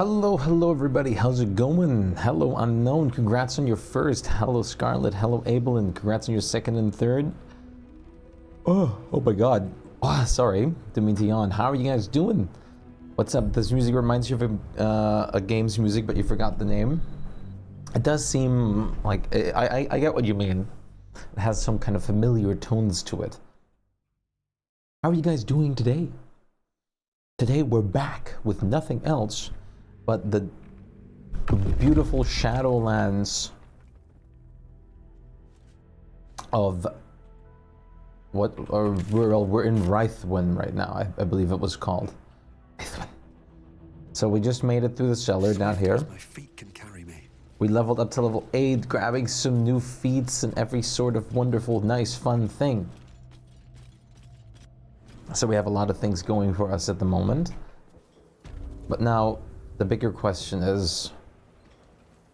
Hello everybody, how's it going? Hello Unknown, congrats on your first. Hello Scarlet, hello Abel, and congrats on your second and third. Oh my god. Oh, sorry, didn't mean to yawn. How are you guys doing? What's up? This music reminds you of a game's music, but you forgot the name. It does seem like, I get what you mean. It has some kind of familiar tones to it. How are you guys doing today? Today we're back with nothing else but the beautiful Shadowlands of what, or we're in Rythwin right now, I believe it was called. Rythwin. So we just made it through the cellar down here. My feet can carry me. We leveled up to level 8, grabbing some new feats and every sort of wonderful, nice, fun thing. So we have a lot of things going for us at the moment. But now, the bigger question is,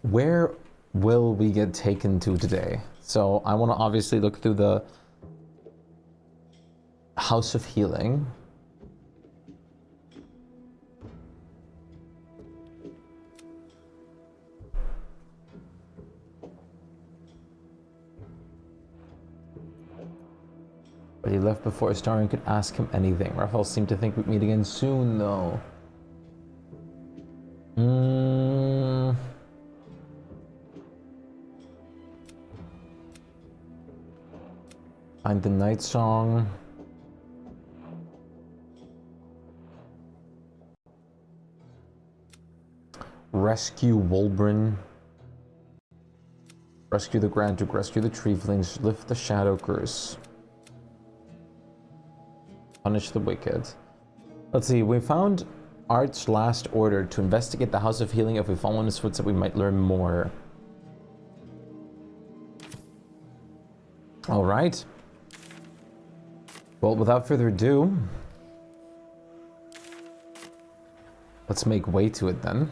where will we get taken to today? So I want to obviously look through the House of Healing. But he left before Astarion could ask him anything. Raphael seemed to think we'd meet again soon, though. Find the night song. Rescue Wolbrin. Rescue the Grand Duke. Rescue the Treeflings. Lift the Shadow Curse. Punish the wicked. Let's see, we found Art's last order to investigate the House of Healing. If we follow in his footsteps, we might learn more. All right. Well, without further ado, let's make way to it then.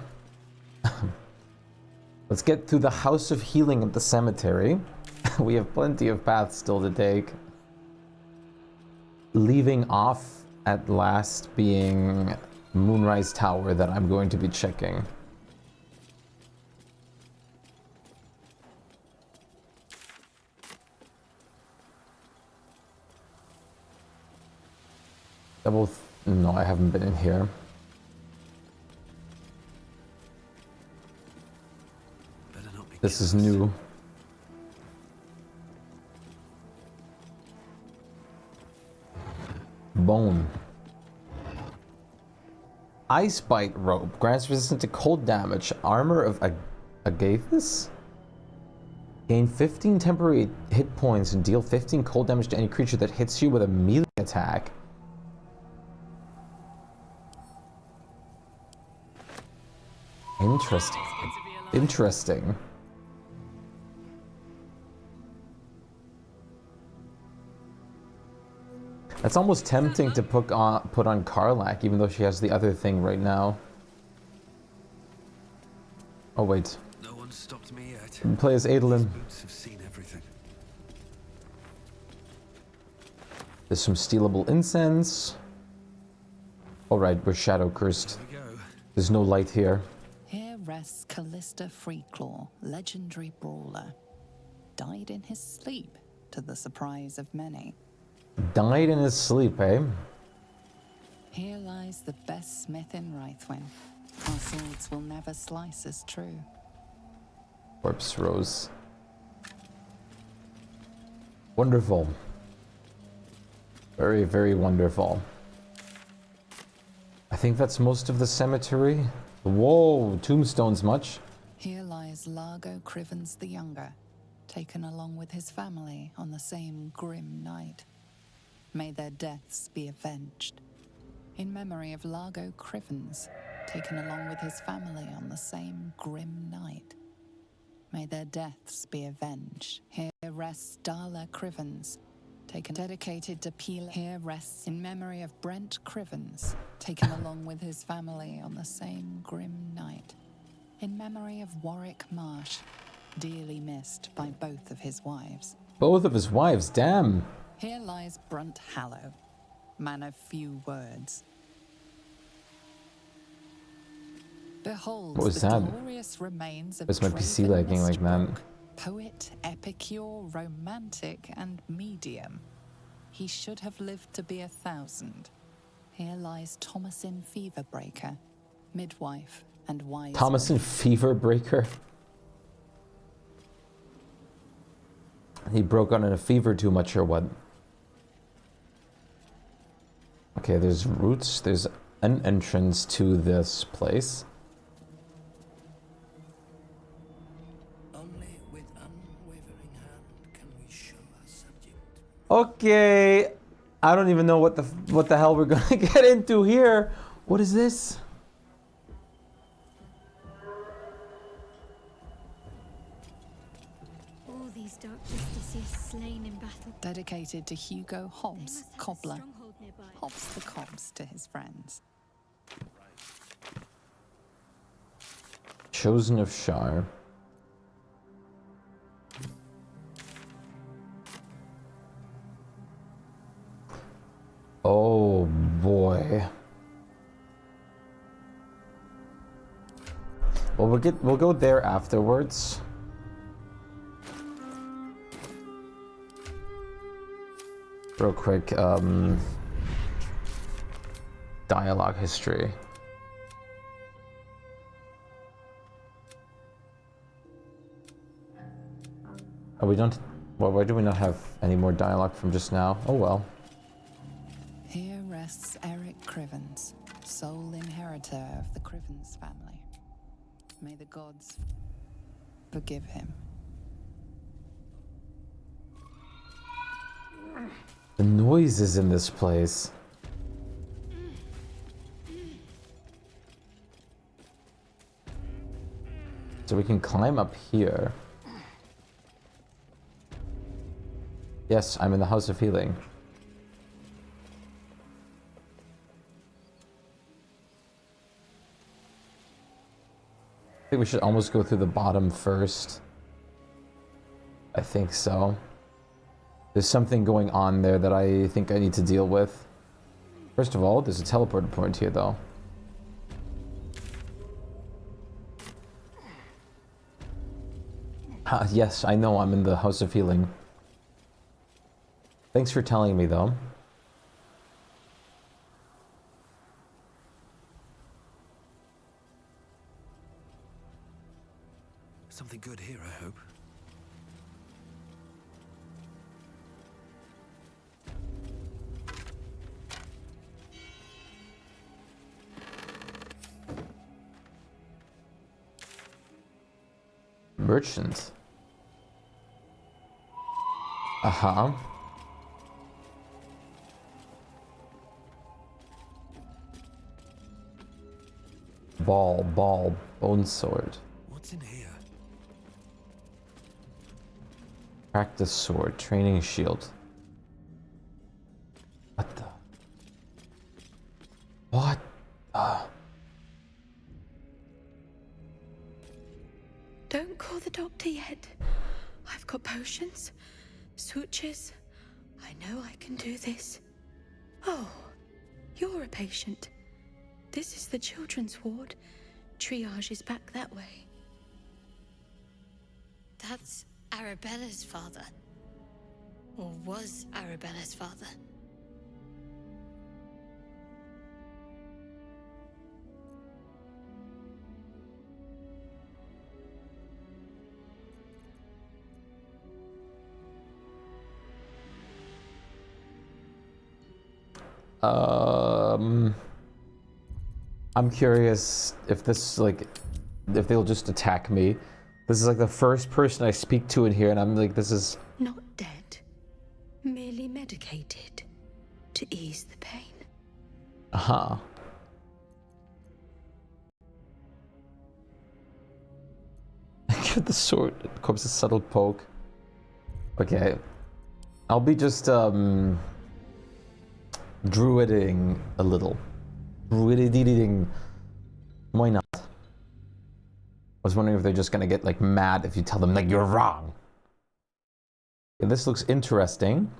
Let's get to the House of Healing at the cemetery. We have plenty of paths still to take. Leaving off at last being Moonrise Tower that I'm going to be checking. No, I haven't been in here. This is new. Bone. Ice Bite Rope. Grants resistance to cold damage. Armor of Agathis? Gain 15 temporary hit points and deal 15 cold damage to any creature that hits you with a melee attack. Interesting. Interesting. It's almost tempting to put on Karlach, even though she has the other thing right now. Oh wait. No one stopped me yet. Play as Adolin. Boots have seen everything. There's some stealable incense. Alright, we're shadow cursed. There we go. There's no light here. Here rests Callista Freeclaw, legendary brawler. Died in his sleep, to the surprise of many. Died in his sleep, eh? Here lies the best smith in Rythwin. Our swords will never slice as true. Corpse Rose. Wonderful. Very, very wonderful. I think that's most of the cemetery. Whoa, tombstones much. Here lies Largo Crivens the Younger, taken along with his family on the same grim night. May their deaths be avenged. In memory of Largo Crivens, taken along with his family on the same grim night. May their deaths be avenged. Here rests Darla Crivens, dedicated to Peel. Here rests in memory of Brent Crivens, taken along with his family on the same grim night. In memory of Warwick Marsh, dearly missed by both of his wives. Both of his wives, damn. Here lies Brunt Hallow, man of few words. Behold What was the that? glorious remains of It's my PC Draven lagging like that. Mistbrook, poet, epicure, romantic, and medium. He should have lived to be 1,000. Here lies Thomasin Feverbreaker, midwife and wise. Thomasin Feverbreaker? He broke out in a fever too much or what? Okay, there's roots. There's an entrance to this place. Only with unwavering hand can we show our subject. Okay, I don't even know what the hell we're gonna get into here. What is this? All these dark justices slain in battle. Dedicated to Hugo They Hobbs, must have a cobbler. stronghold nearby. Hobbs the Cobbs to his friends. Chosen of Shar. Oh boy. Well, we'll go there afterwards. Real quick, dialogue history. Oh, we don't. Well, why do we not have any more dialogue from just now? Oh well. Here rests Eric Crivens, sole inheritor of the Crivens family. May the gods forgive him. The noises in this place. So we can climb up here. Yes, I'm in the House of Healing. I think we should almost go through the bottom first. I think so. There's something going on there that I think I need to deal with. First of all, there's a teleport point here though. Ah, yes, I know I'm in the House of Healing. Thanks for telling me though. Something good here, I hope. Merchant. Uh-huh. Ball, bone sword. What's in here? Practice sword, training shield. What the? What? Don't call the doctor yet. I've got potions, sutures. I know I can do this. Oh, you're a patient. This is the children's ward. Triage is back that way. That's Arabella's father. Or was Arabella's father. I'm curious if this, like, if they'll just attack me. This is like the first person I speak to in here, and I'm like, this is... Not dead. Merely medicated. To ease the pain. Uh-huh. Give the sword, the corpse a subtle poke. Okay. I'll be just, druiding a little. Druiding. Why not? I was wondering if they're just gonna get like mad if you tell them like you're wrong. Yeah, this looks interesting.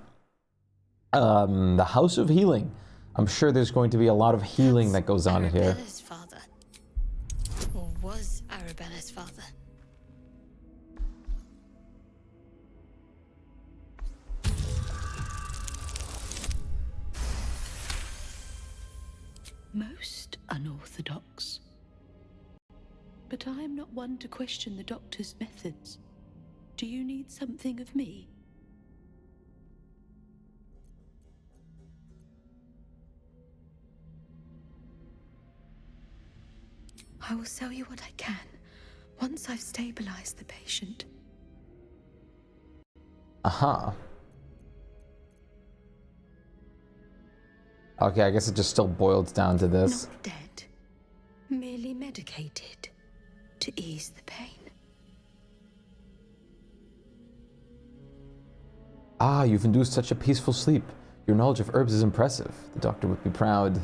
The House of Healing. I'm sure there's going to be a lot of healing that goes on here. Arabella's father. Or was Arabella's father? Most unorthodox. But I am not one to question the doctor's methods. Do you need something of me? I will sell you what I can, once I've stabilized the patient. Aha. Okay, I guess it just still boils down to this. Not dead, merely medicated to ease the pain. Ah, you've induced such a peaceful sleep. Your knowledge of herbs is impressive. The doctor would be proud.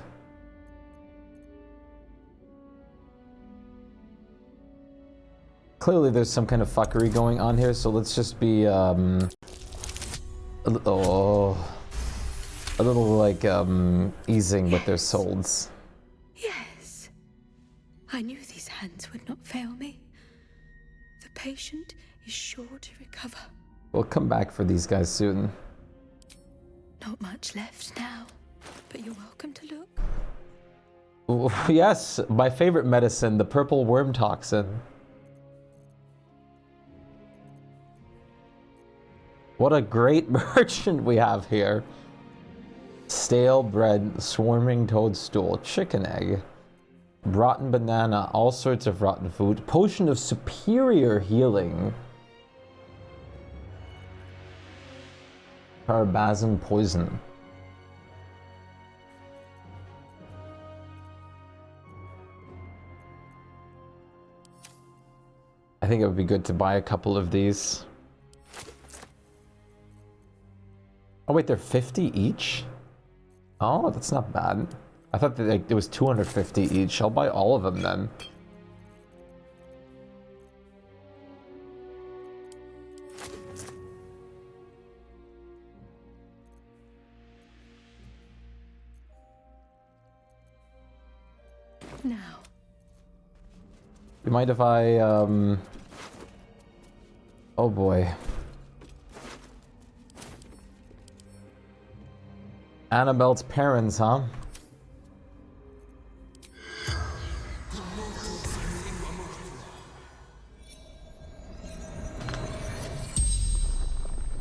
Clearly there's some kind of fuckery going on here, so let's just be, a little like, easing with their souls. Yes. I knew these hands would not fail me. The patient is sure to recover. We'll come back for these guys soon. Not much left now, but you're welcome to look. Ooh, yes, my favorite medicine, the purple worm toxin. What a great merchant we have here. Stale bread, swarming toadstool, chicken egg, rotten banana, all sorts of rotten food, potion of superior healing, carbazon poison. I think it would be good to buy a couple of these. Oh wait, they're 50 each? Oh, that's not bad. I thought that like, it was 250 each. I'll buy all of them then. Now. You mind if I, oh boy. Annabelle's parents, huh?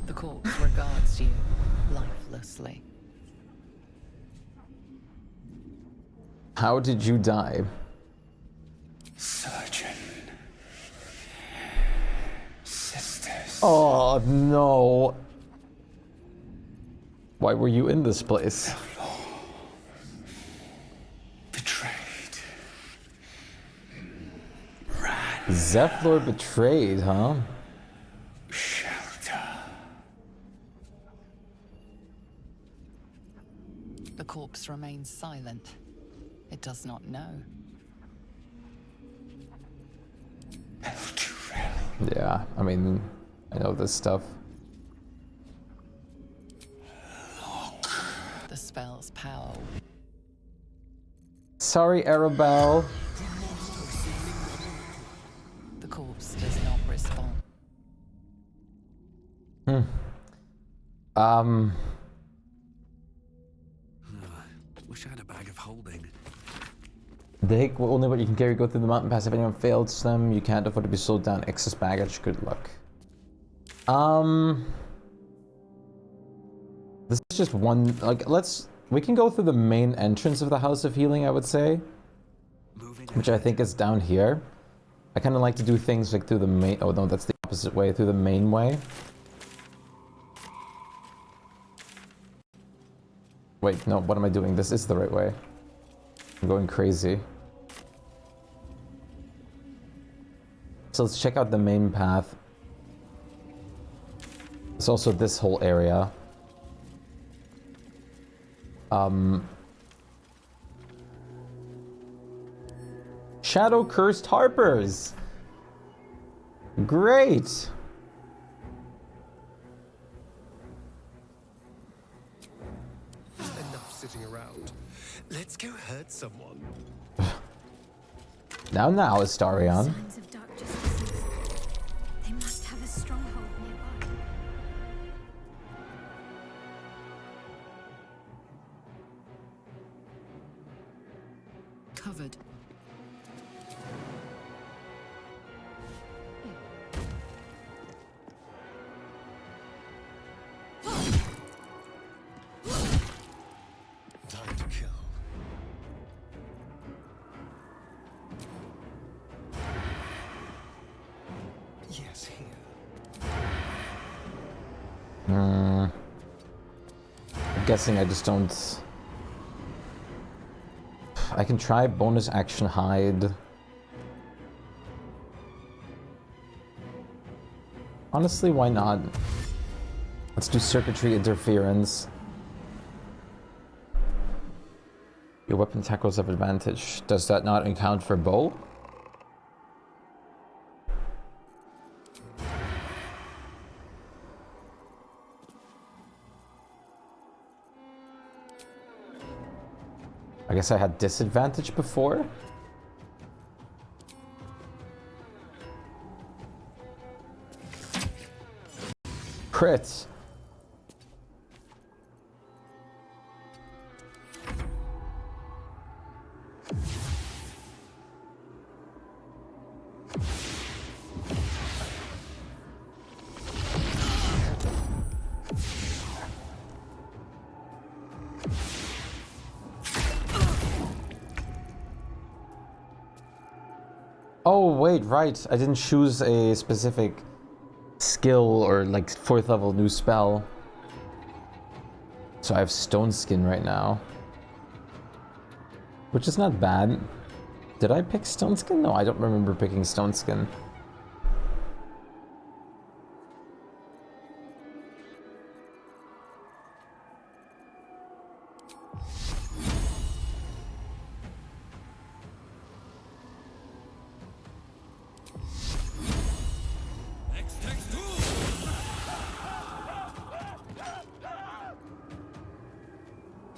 The corpse regards you lifelessly. How did you die? Surgeon. Sisters. Oh no. Why were you in this place? Betrayed. Zephlor betrayed, huh? Shelter. The corpse remains silent. It does not know. Yeah, I mean, I know this stuff. The spell's power. Sorry, Arabelle. The corpse does not respond. Wish I had a bag of holding. Take only what you can carry, go through the mountain pass. If anyone fails them, you can't afford to be slowed down. Excess baggage, good luck. This is just one, like, we can go through the main entrance of the House of Healing, I would say. Which I think is down here. I kind of like to do things like through the main, oh no, that's the opposite way, through the main way. Wait, no, what am I doing? This is the right way. I'm going crazy. So let's check out the main path. It's also this whole area. Shadow Cursed Harpers! Great! Enough sitting around. Let's go hurt someone. Now, Astarion. Signs of dark justices. They must have a stronghold nearby. Covered. Time to kill. Yes, here. I'm guessing I just don't... I can try bonus action hide. Honestly, why not? Let's do circuitry interference. Your weapon tackles have advantage. Does that not account for bow? I guess I had disadvantage before? Crits. Oh, wait, right. I didn't choose a specific skill or like 4th level new spell. So I have Stone Skin right now. Which is not bad. Did I pick Stone Skin? No, I don't remember picking Stone Skin.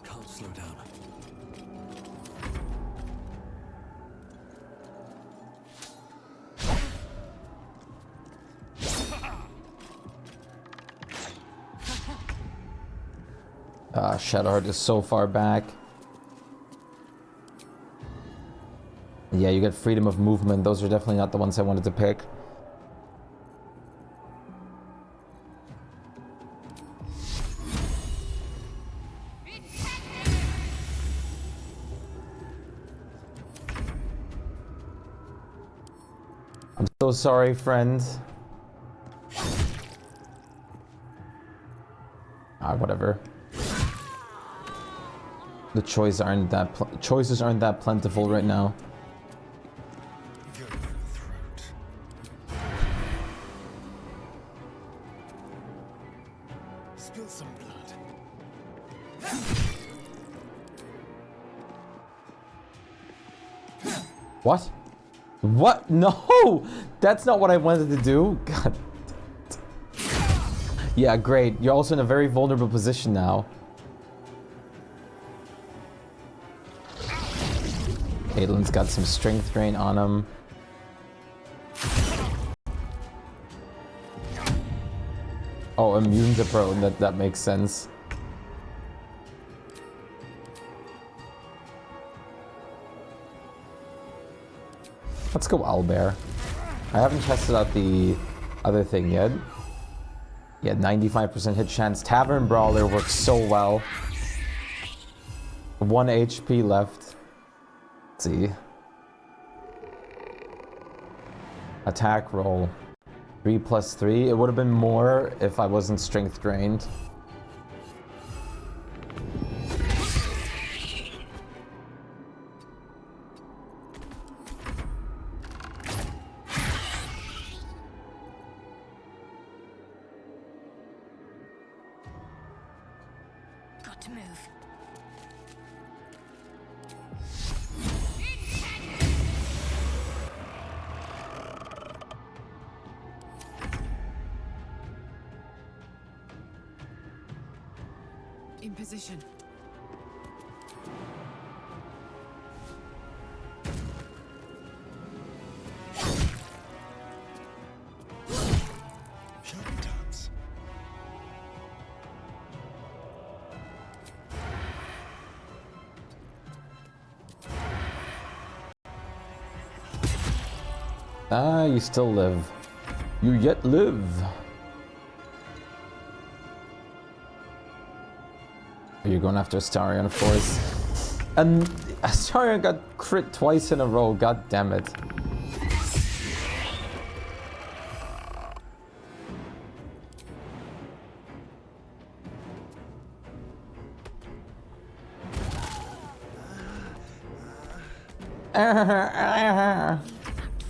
Can't slow down. Shadowheart is so far back. Yeah, you get freedom of movement. Those are definitely not the ones I wanted to pick. I'm so sorry, friend. Whatever. The choices aren't that plentiful right now. Go for the throat. Spill some blood. What? What? No! That's not what I wanted to do. God. Yeah, great. You're also in a very vulnerable position now. Caitlin's got some strength drain on him. Oh, immune to prone. That makes sense. Let's go Owlbear. I haven't tested out the other thing yet. Yeah, 95% hit chance. Tavern Brawler works so well. 1 HP left. Let's see. Attack roll. 3+3. It would have been more if I wasn't strength drained. Got to move. In position. Ah, you still live. You yet live. You're going after Astarion, of course. And Astarion got crit twice in a row, god damn it.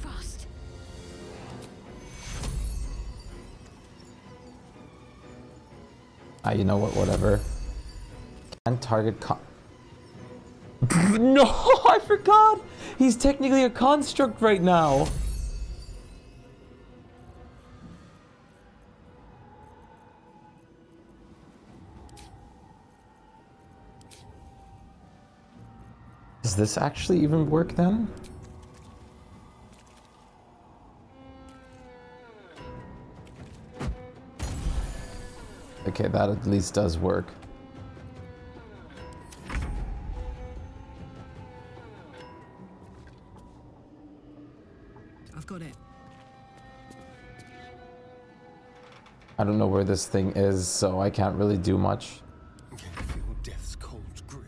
Frost. Ah, you know what, whatever. And target No, I forgot! He's technically a construct right now. Does this actually even work then? Okay, that at least does work. I've got it. I don't know where this thing is, so I can't really do much. Can you feel death's cold grip?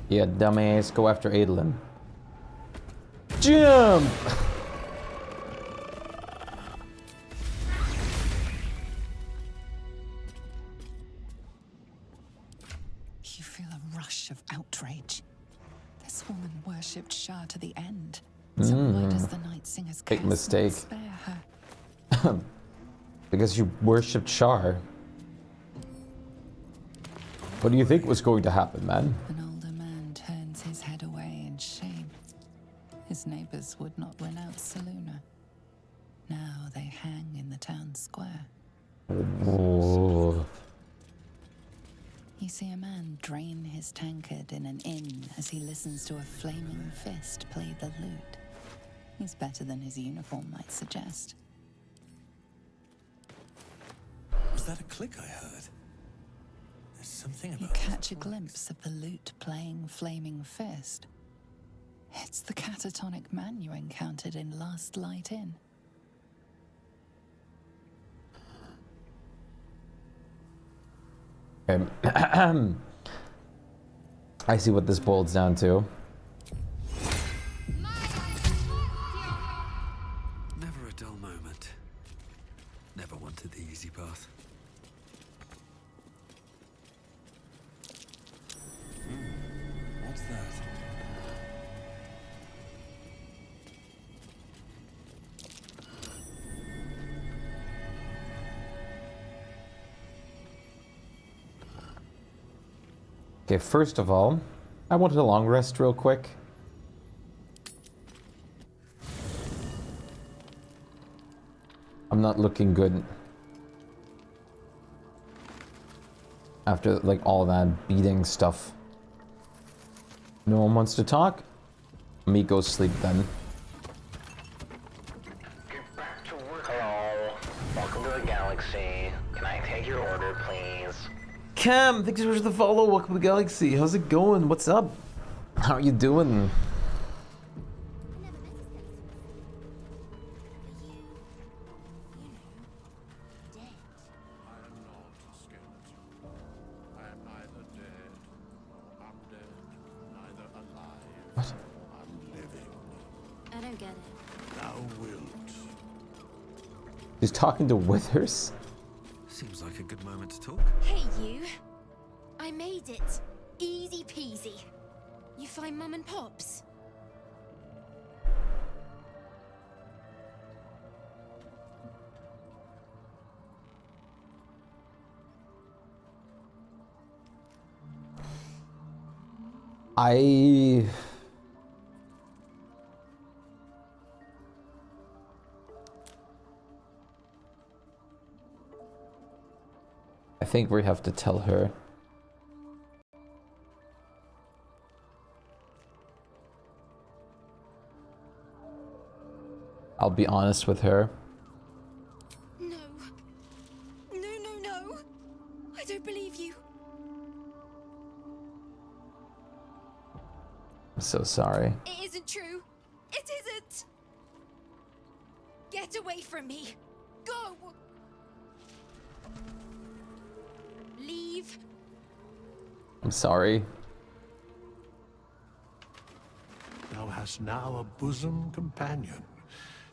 Yeah, dumbass, go after Adolin. Jump! You feel a rush of outrage. This woman worshipped Shah to the end. So why does the Night Singer's Big curse not mistake. spare her? Because you worshipped Shar. What do you think was going to happen, man? An older man turns his head away in shame. His neighbors would not renounce Selûne. Now they hang in the town square. Oh. You see a man drain his tankard in an inn as he listens to a flaming fist play the lute. He's better than his uniform might suggest. Was that a click I heard? There's something about You catch a glimpse of the lute playing flaming fist. It's the catatonic man you encountered in Last Light Inn. Okay. I see what this boils down to. Never a dull moment. Never wanted the easy path. What's that? Okay, first of all, I wanted a long rest real quick. I'm not looking good. After, like, all that beating stuff. No one wants to talk? Me go sleep then. Get back to work. Hello. Welcome to the galaxy. Can I take your order, please? Cam, thanks for the follow. Welcome to the galaxy. How's it going? What's up? How are you doing? I am not a skeleton. I am neither dead nor undead, neither alive What? nor unliving. I don't get it. Thou wilt. He's talking to Withers? Seems like a good moment to talk. Hey, you. I made it. Easy peasy. You find Mum and Pops? I think we have to tell her. I'll be honest with her. No. No, no, no. I don't believe you. I'm so sorry. It isn't true. It isn't. Get away from me. Go. Leave. I'm sorry. Thou hast now a bosom companion.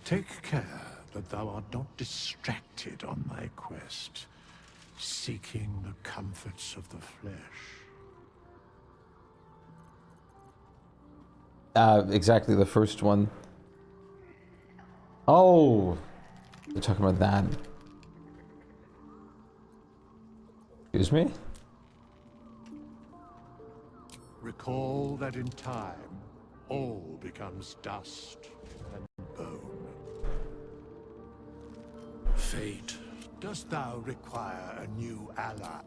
Take care that thou art not distracted on thy quest, seeking the comforts of the flesh. Exactly the first one. Oh, you're talking about that. Excuse me? Recall that in time, all becomes dust and bone. Fate, dost thou require a new ally?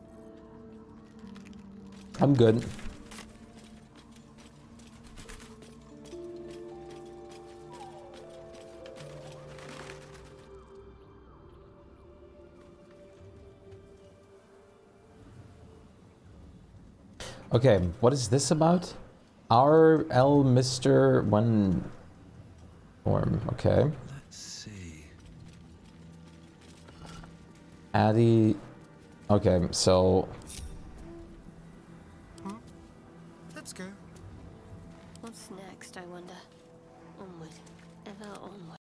I'm good. Okay, what is this about? RL Mr. One form, okay. Let's see. Addy. Okay, so Let's go. What's next, I wonder? Onward. Ever onward.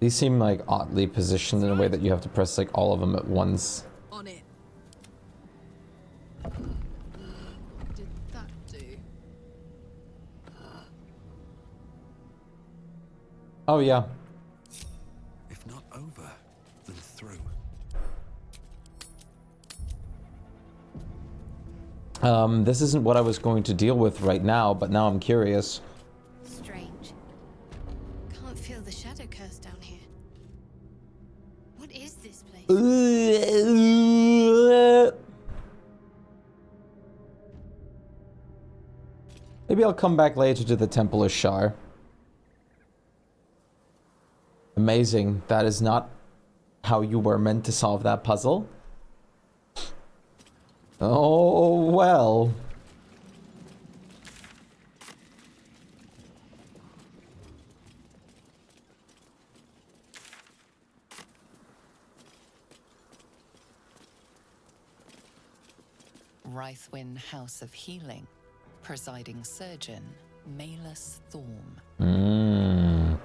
these seem like oddly positioned in a way that you have to press like all of them at once. On it. Did that do? Oh yeah. If not over, then through. This isn't what I was going to deal with right now, but now I'm curious. Strange. Can't feel the shadow curse down here. What is this place? Maybe I'll come back later to the Temple of Shar. Amazing. That is not how you were meant to solve that puzzle. Oh, well. Rythwin House of Healing. Presiding surgeon, Malus Thorm.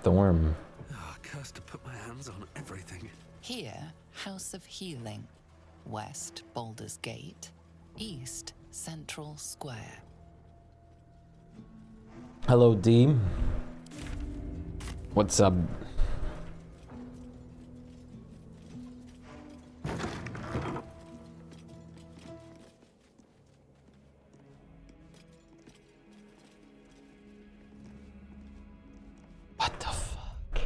Thorm. Ah, cursed to put my hands on everything. Here, House of Healing. West, Baldur's Gate. East, Central Square. Hello, D. What's up? What the fuck?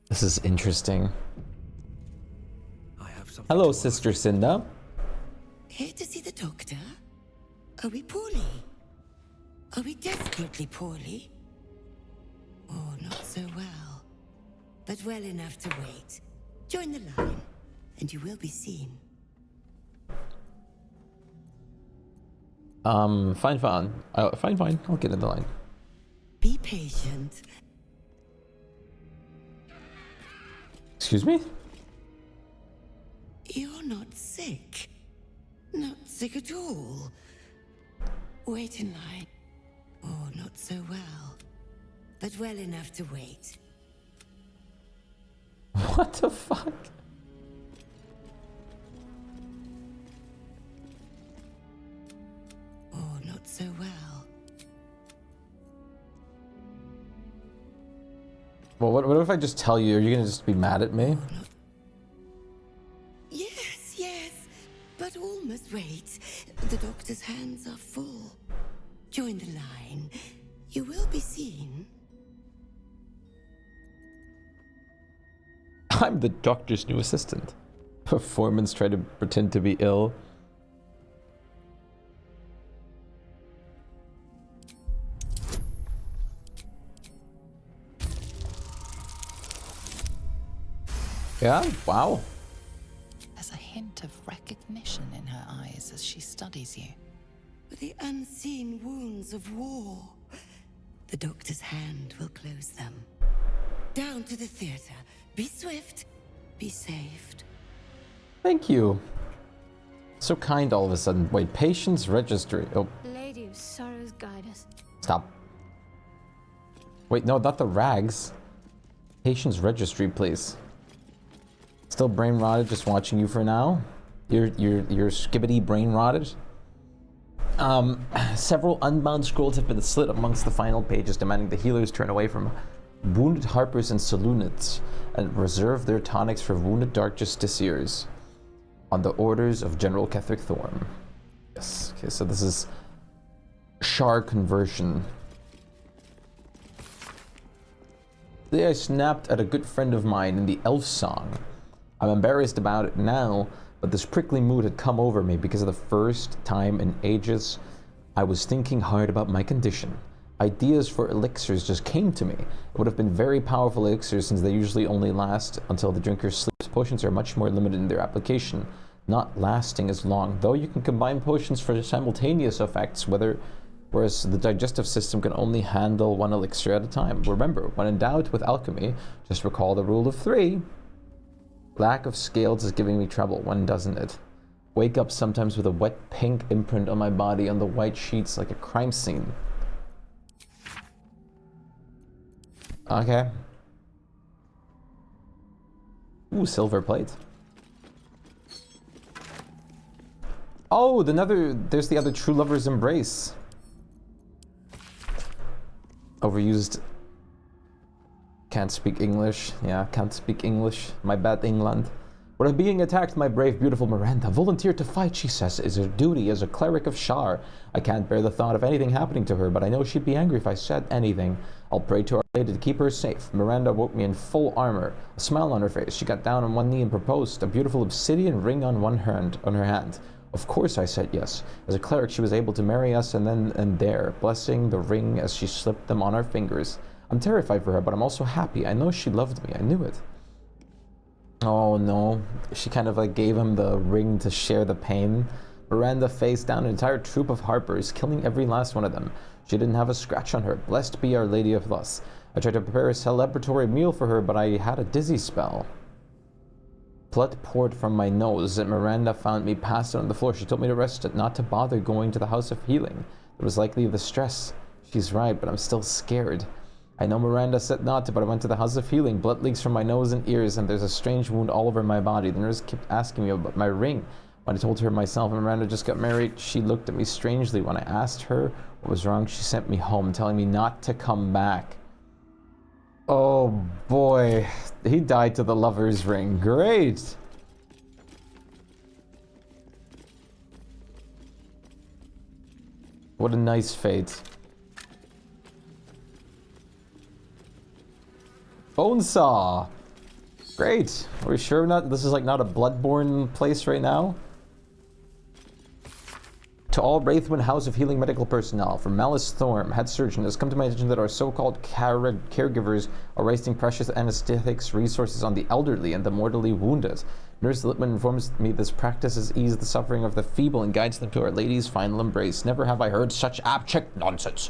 This is interesting. I have something. Hello, Sister Cinda. Here to see the doctor? Are we poorly? Are we desperately poorly? Oh, not so well. But well enough to wait. Join the line, and you will be seen. Fine. Fine. I'll get in the line. Be patient. Excuse me? You're not sick. Not sick at all. Wait in line. Oh, not so well. But well enough to wait. What the fuck? Oh, not so well. Well, what if I just tell you? Are you gonna just be mad at me? Yes, but all must wait. The doctor's hands are full. Join the line. You will be seen. I'm the doctor's new assistant. Performance try to pretend to be ill. Yeah, wow. There's a hint light of recognition in her eyes as she studies you. The unseen wounds of war. The doctor's hand will close them. Down to the theater. Be swift. Be saved. Thank you. So kind all of a sudden. Wait, patience registry. Oh, Lady of Sorrows, guide us. stop. Wait, no, not the rags. Patience registry, please. Still brain rotted just watching you for now? You're skibbity brain rotted? Several unbound scrolls have been slit amongst the final pages, demanding the healers turn away from wounded harpers and saloonists and reserve their tonics for wounded dark justiciars on the orders of General Ketheric Thorm. Yes, okay, so this is Shar conversion. Today I snapped at a good friend of mine in the elf song. I'm embarrassed about it now, but this prickly mood had come over me because of the first time in ages I was thinking hard about my condition. Ideas for elixirs just came to me. It would have been very powerful elixirs since they usually only last until the drinker sleeps. Potions are much more limited in their application, not lasting as long, though you can combine potions for simultaneous effects, whereas the digestive system can only handle one elixir at a time. Remember, when in doubt with alchemy, just recall the rule of 3. Lack of scales is giving me trouble, when doesn't it? Wake up sometimes with a wet pink imprint on my body on the white sheets like a crime scene. Okay. Ooh, silver plate. Oh, there's the other true lover's embrace. Overused. Can't speak English. Yeah, can't speak English. My bad, England. We're being attacked, my brave, beautiful Miranda. Volunteered to fight, she says, is her duty as a cleric of Shar. I can't bear the thought of anything happening to her, but I know she'd be angry if I said anything. I'll pray to Our Lady to keep her safe. Miranda woke me in full armor, a smile on her face. She got down on one knee and proposed, a beautiful obsidian ring on her hand. Of course I said yes. As a cleric, she was able to marry us and then and there, blessing the ring as she slipped them on our fingers. I'm terrified for her, but I'm also happy. I know she loved me. I knew it. Oh no. She kind of like gave him the ring to share the pain. Miranda faced down an entire troop of harpers, killing every last one of them. She didn't have a scratch on her. Blessed be Our Lady of Lust. I tried to prepare a celebratory meal for her, but I had a dizzy spell. Blood poured from my nose, and Miranda found me passed out on the floor. She told me to rest it, not to bother going to the House of Healing. It was likely the stress. She's right, but I'm still scared. I know Miranda said not to, but I went to the House of Healing. Blood leaks from my nose and ears, and there's a strange wound all over my body. The nurse kept asking me about my ring. When I told her myself and Miranda just got married, she looked at me strangely. When I asked her what was wrong, she sent me home, telling me not to come back. Oh boy, he died to the lover's ring. Great. What a nice fate. Bone saw. Great. Are we sure this is like not a bloodborne place right now? To all Wraithwind House of Healing medical personnel, from Malice Thorm, head surgeon, has come to my attention that our so-called caregivers are wasting precious anesthetics resources on the elderly and the mortally wounded. Nurse Littman informs me this practice has eased the suffering of the feeble and guides them to Our Lady's final embrace. Never have I heard such abject nonsense.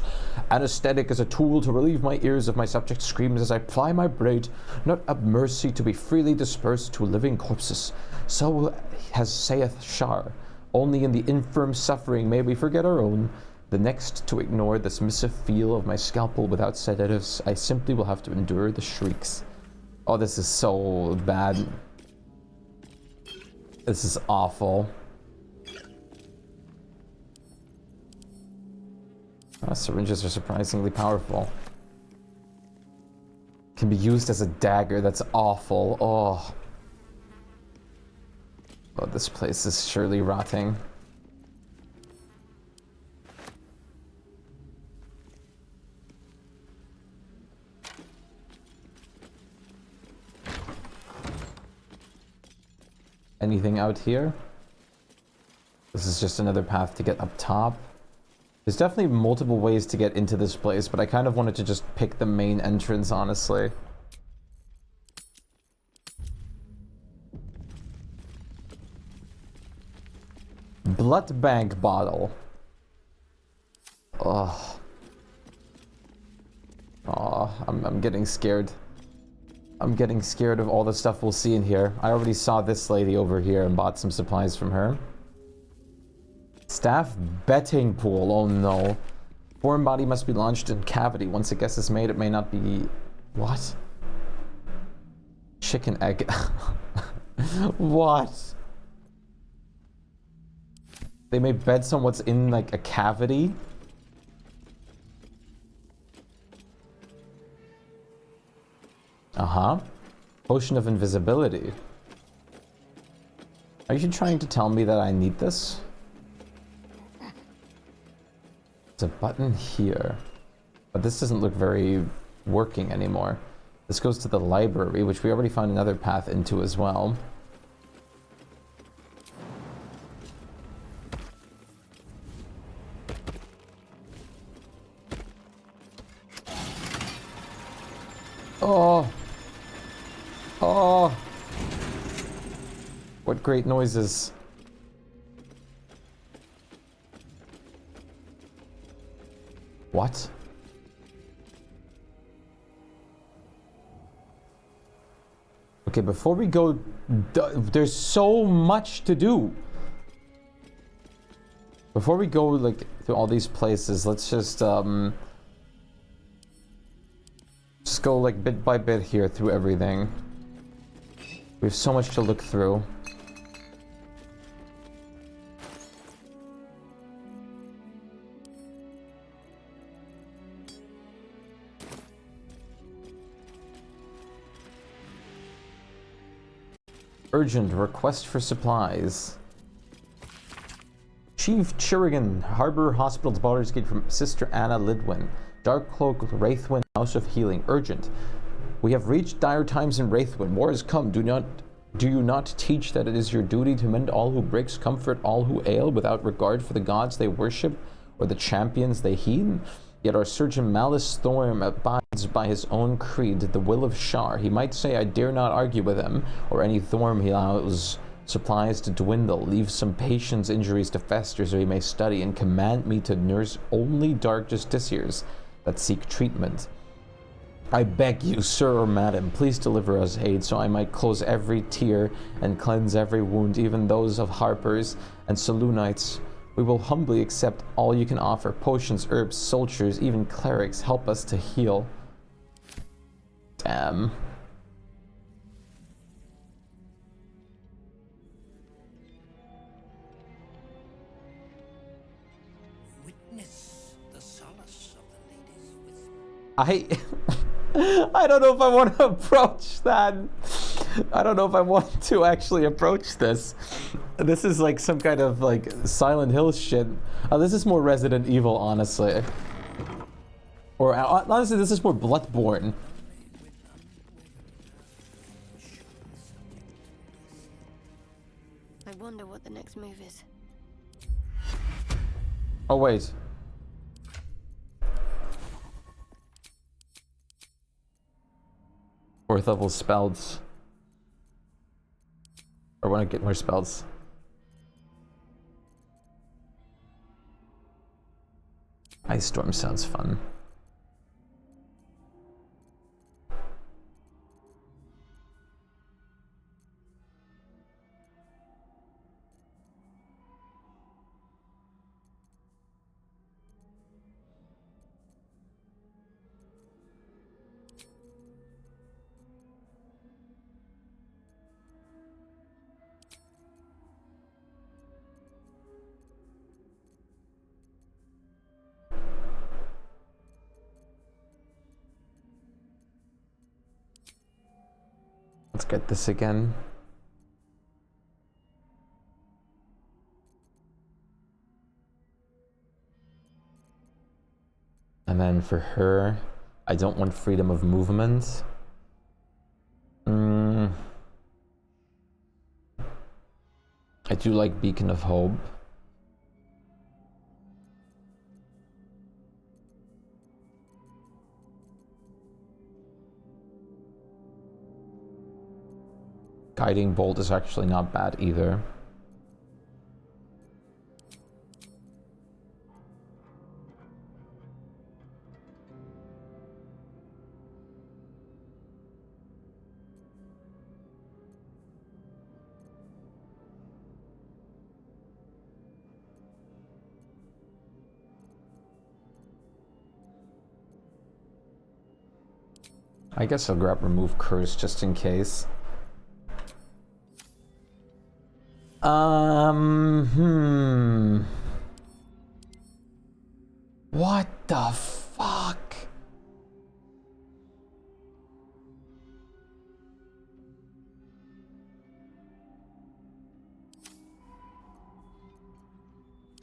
Anesthetic is a tool to relieve my ears of my subject screams as I ply my blade, not a mercy to be freely dispersed to living corpses. So saith Shar. Only in the infirm suffering may we forget our own. The next to ignore the submissive feel of my scalpel without sedatives, I simply will have to endure the shrieks. Oh, this is so bad. This is awful. Oh, syringes are surprisingly powerful. Can be used as a dagger. That's awful. Oh. Oh, this place is surely rotting. Anything out here? This is just another path to get up top. There's definitely multiple ways to get into this place, but I kind of wanted to just pick the main entrance, honestly. Blood bank bottle. Oh. Oh, I'm getting scared. I'm getting scared of all the stuff we'll see in here. I already saw this lady over here and bought some supplies from her. Staff betting pool. Oh no. Foreign body must be launched in cavity. Once a guess is made, it may not be... What? Chicken egg. What? They may bet on what's in like a cavity? Uh-huh. Potion of invisibility. Are you trying to tell me that I need this? There's a button here. But this doesn't look very working anymore. This goes to the library, which we already found another path into as well. Oh! Oh! What great noises. What? Okay, before we go, there's so much to do. Before we go, like, to all these places, let's just go, like, bit by bit here through everything. We have so much to look through. Urgent request for supplies. Chief Chirigan, Harbor Hospital's Baldur's Gate from Sister Anna Lidwin. Dark Cloak, Wraithwind, House of Healing. Urgent. We have reached dire times in Wraithwind. War has come. Do you not teach that it is your duty to mend all who breaks, comfort all who ail, without regard for the gods they worship or the champions they heed? Yet our surgeon Malice Thorm abides by his own creed, the will of Shar. He might say, I dare not argue with him, or any Thorm he allows supplies to dwindle, leave some patient's injuries to fester so he may study, and command me to nurse only dark justiciars that seek treatment. I beg you, sir or madam, please deliver us aid so I might close every tear and cleanse every wound, even those of harpers and Selunites. We will humbly accept all you can offer. Potions, herbs, soldiers, even clerics. Help us to heal. Damn. Witness the solace of the lady's whisper. I don't know if I want to approach that. I don't know if I want to actually approach this. This is like some kind of like Silent Hill shit. This is more Resident Evil, honestly. Or honestly, this is more Bloodborne. I wonder what the next move is. Oh wait. Fourth level spells. Or want to get more spells. Ice Storm sounds fun. Let's get this again. And then for her, I don't want freedom of movement. I do like Beacon of Hope. Guiding Bolt is actually not bad either. I guess I'll grab remove curse just in case. What the fuck?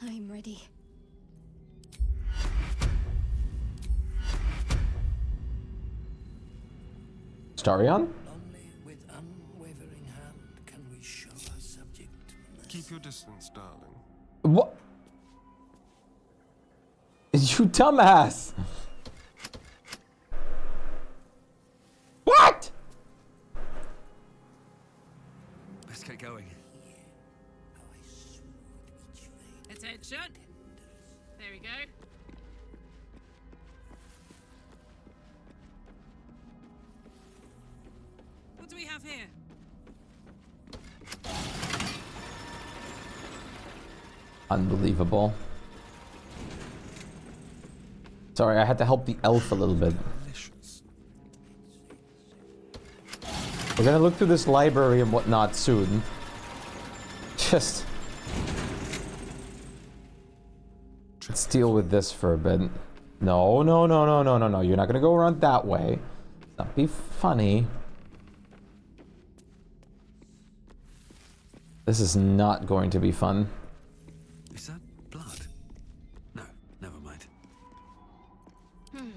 I'm ready. Starion? Only with unwavering hand can we show our subject mercy. Keep your distance, darling. What? You dumbass! What? Let's get going. Attention. There we go. What do we have here? Unbelievable. Sorry, I had to help the elf a little bit. We're gonna look through this library and whatnot soon. Just... let's deal with this for a bit. No, no, no, no, no, no, no. You're not gonna go around that way. That'd be funny. This is not going to be fun. Is that blood? No, never mind. Only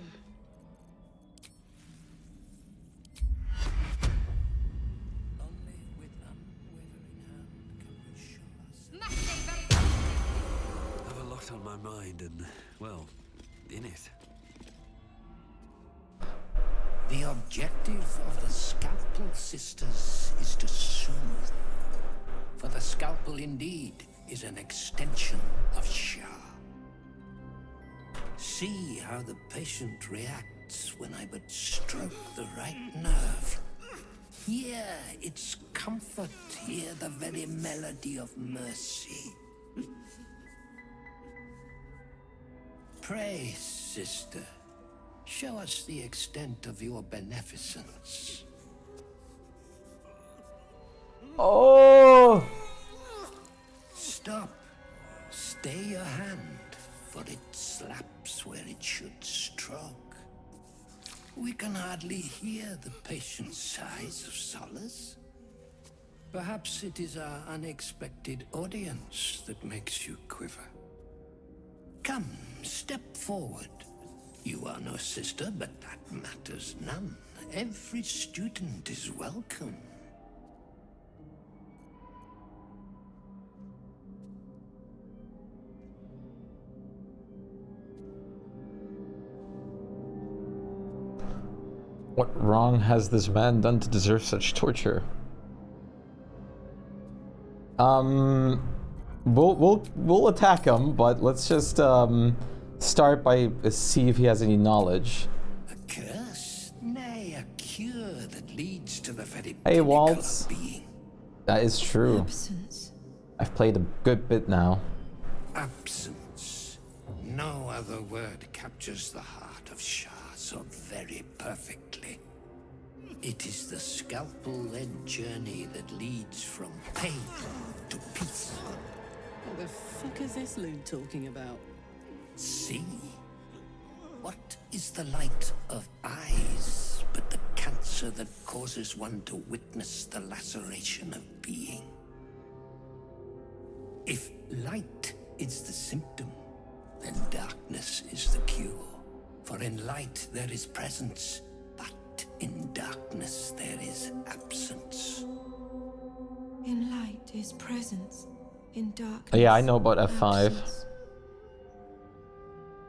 with unwavering hand can we show our subject. I have a lot on my mind and, well, in it. The objective of the Scalpel Sisters is to soothe. For the scalpel indeed is an extension of Shah. See how the patient reacts when I but stroke the right nerve. Hear its comfort, hear the very melody of mercy. Pray, sister, show us the extent of your beneficence. Oh! Stop. Stay your hand, for it slaps where it should stroke. We can hardly hear the patient's sighs of solace. Perhaps it is our unexpected audience that makes you quiver. Come, step forward. You are no sister, but that matters none. Every student is welcome. What wrong has this man done to deserve such torture? We'll attack him, but let's just start by see if he has any knowledge. A curse? Nay, a cure that leads to the very Hey, pinnacle Waltz. of being. That is true. Absence. I've played a good bit now. Absence. No other word captures the heart of Shah so very perfectly. It is the scalpel-led journey that leads from pain to peace. What the fuck is this loon talking about? See? What is the light of eyes but the cancer that causes one to witness the laceration of being? If light is the symptom, then darkness is the cure. For in light there is presence, but in darkness there is absence. In light is presence. In darkness. Yeah, I know about F5. absence.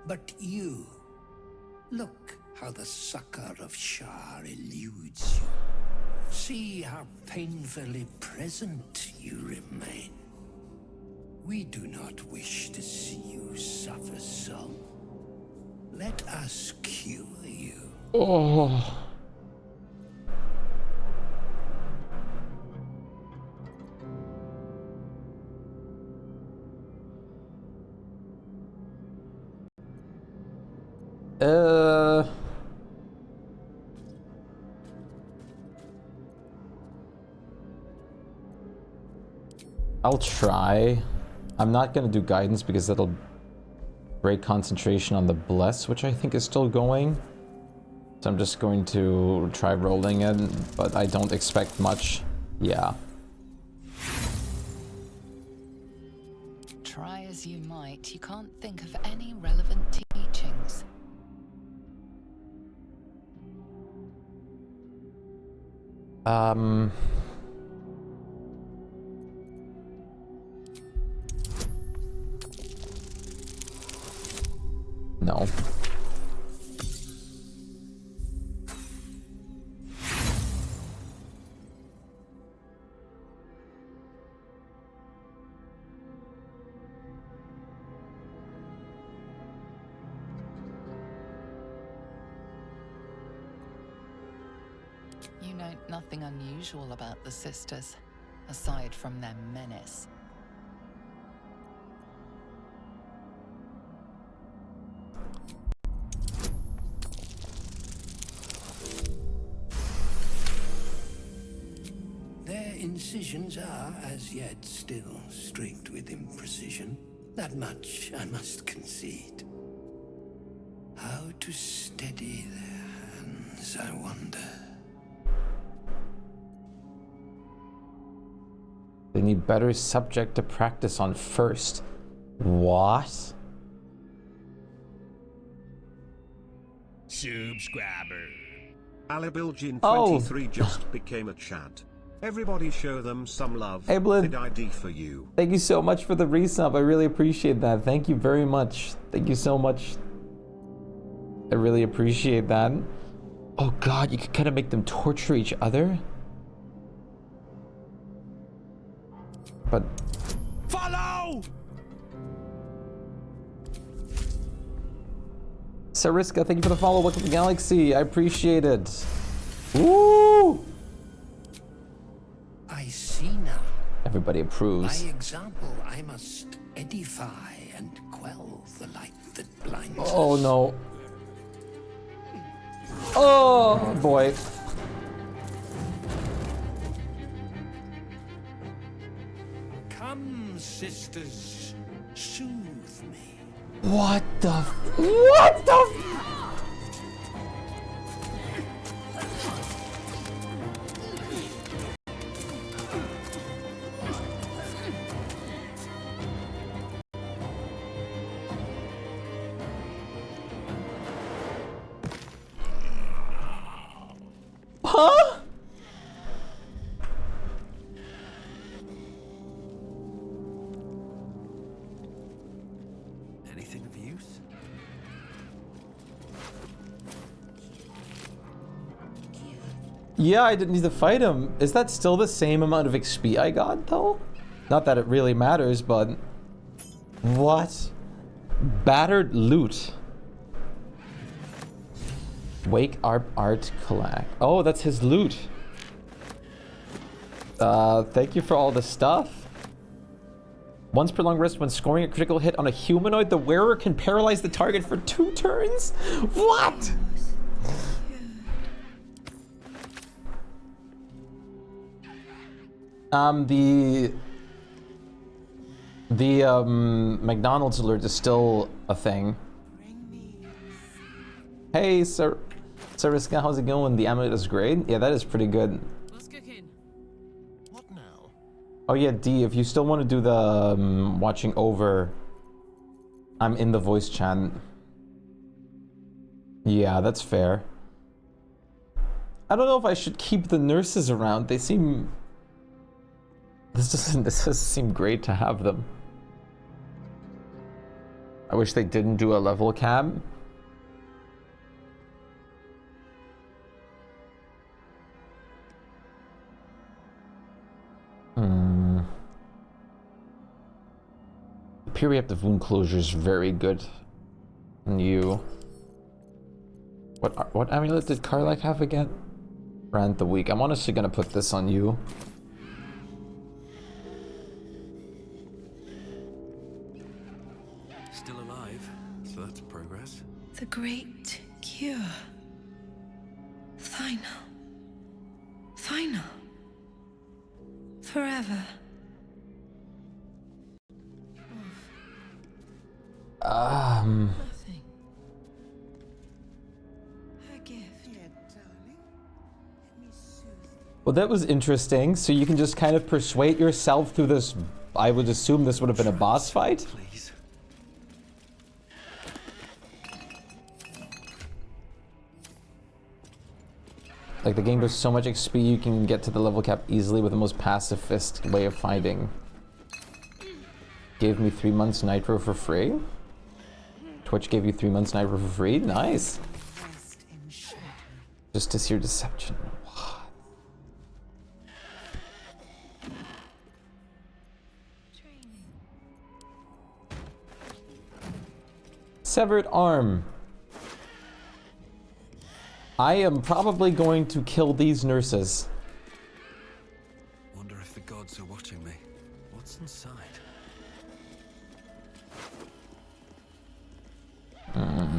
But you, look how the succor of Shah eludes you. See how painfully present you remain. We do not wish to see you suffer so. Let us cure you. Oh. I'll try. I'm not gonna do guidance because that'll break concentration on the bless, which I think is still going. So I'm just going to try rolling it, but I don't expect much. Yeah. Try as you might, you can't think of any relevant teachings. No. You know nothing unusual about the sisters, aside from their menace. Their incisions are, as yet, still streaked with imprecision. That much I must concede. How to steady their hands, I wonder. They need better subject to practice on first. What? Subscriber. Alibilgin 23 just became a chat. Everybody show them some love. Hey, Blid. Big ID for you. Thank you so much for the resub. I really appreciate that. Thank you very much. Thank you so much. I really appreciate that. Oh god, you could kind of make them torture each other. But follow! Sariska, thank you for the follow. Welcome to the Galaxy. I appreciate it. Woo! I see now. Everybody approves. By example, I must edify and quell the light that blinds us. Oh no. Oh boy. Come, sisters, soothe me. What the? What the? Huh? Anything of use? Yeah, I didn't need to fight him. Is that still the same amount of XP I got, though? Not that it really matters, but... What? Battered loot. Wake art collect. Oh, that's his loot. Thank you for all the stuff. Once per long rest when scoring a critical hit on a humanoid, the wearer can paralyze the target for 2 turns? What? The McDonald's alert is still a thing. Hey, Sariska, how's it going? The amulet is great. Yeah, that is pretty good. What's cooking? What now? Oh yeah, D, if you still want to do the watching over, I'm in the voice chat. Yeah, that's fair. I don't know if I should keep the nurses around. They seem... This doesn't seem great to have them. I wish they didn't do a level cap. Periaptive wound closure is very good. And you... What amulet did Karlak have again? Rant the week. I'm honestly gonna put this on you. Still alive, so that's progress. The great cure. Final. Final. Forever. Nothing. Well, that was interesting. So you can just kind of persuade yourself through this. I would assume this would have been a boss fight. Please. Like the game does so much XP, you can get to the level cap easily with the most pacifist way of fighting. Gave me 3 months Nitro for free. Twitch gave you 3 months Nitro for free. Nice. Justice your deception. Severed arm. I am probably going to kill these nurses. Wonder if the gods are watching me. What's inside?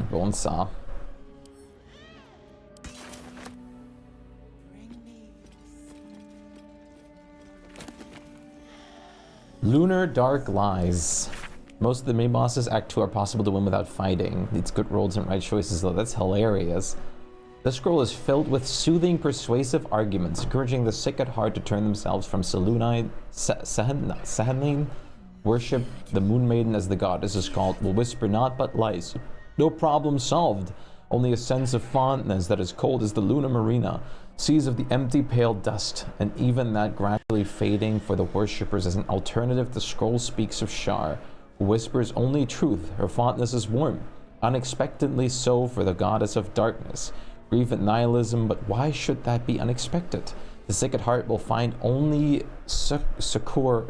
Bone saw. Lunar Dark Lies. Most of the main bosses Act 2 are possible to win without fighting. It's good rolls and right choices though. That's hilarious. This scroll is filled with soothing, persuasive arguments, encouraging the sick at heart to turn themselves from Sahanin, worship the Moon Maiden as the goddess is called, will whisper not but lies. No problem solved, only a sense of fondness that is cold as the Luna Marina, seas of the empty pale dust, and even that gradually fading for the worshippers as an alternative. The scroll speaks of Shar, who whispers only truth. Her fondness is warm, unexpectedly so for the goddess of darkness. Grief and nihilism, but why should that be unexpected? The sick at heart will find only succor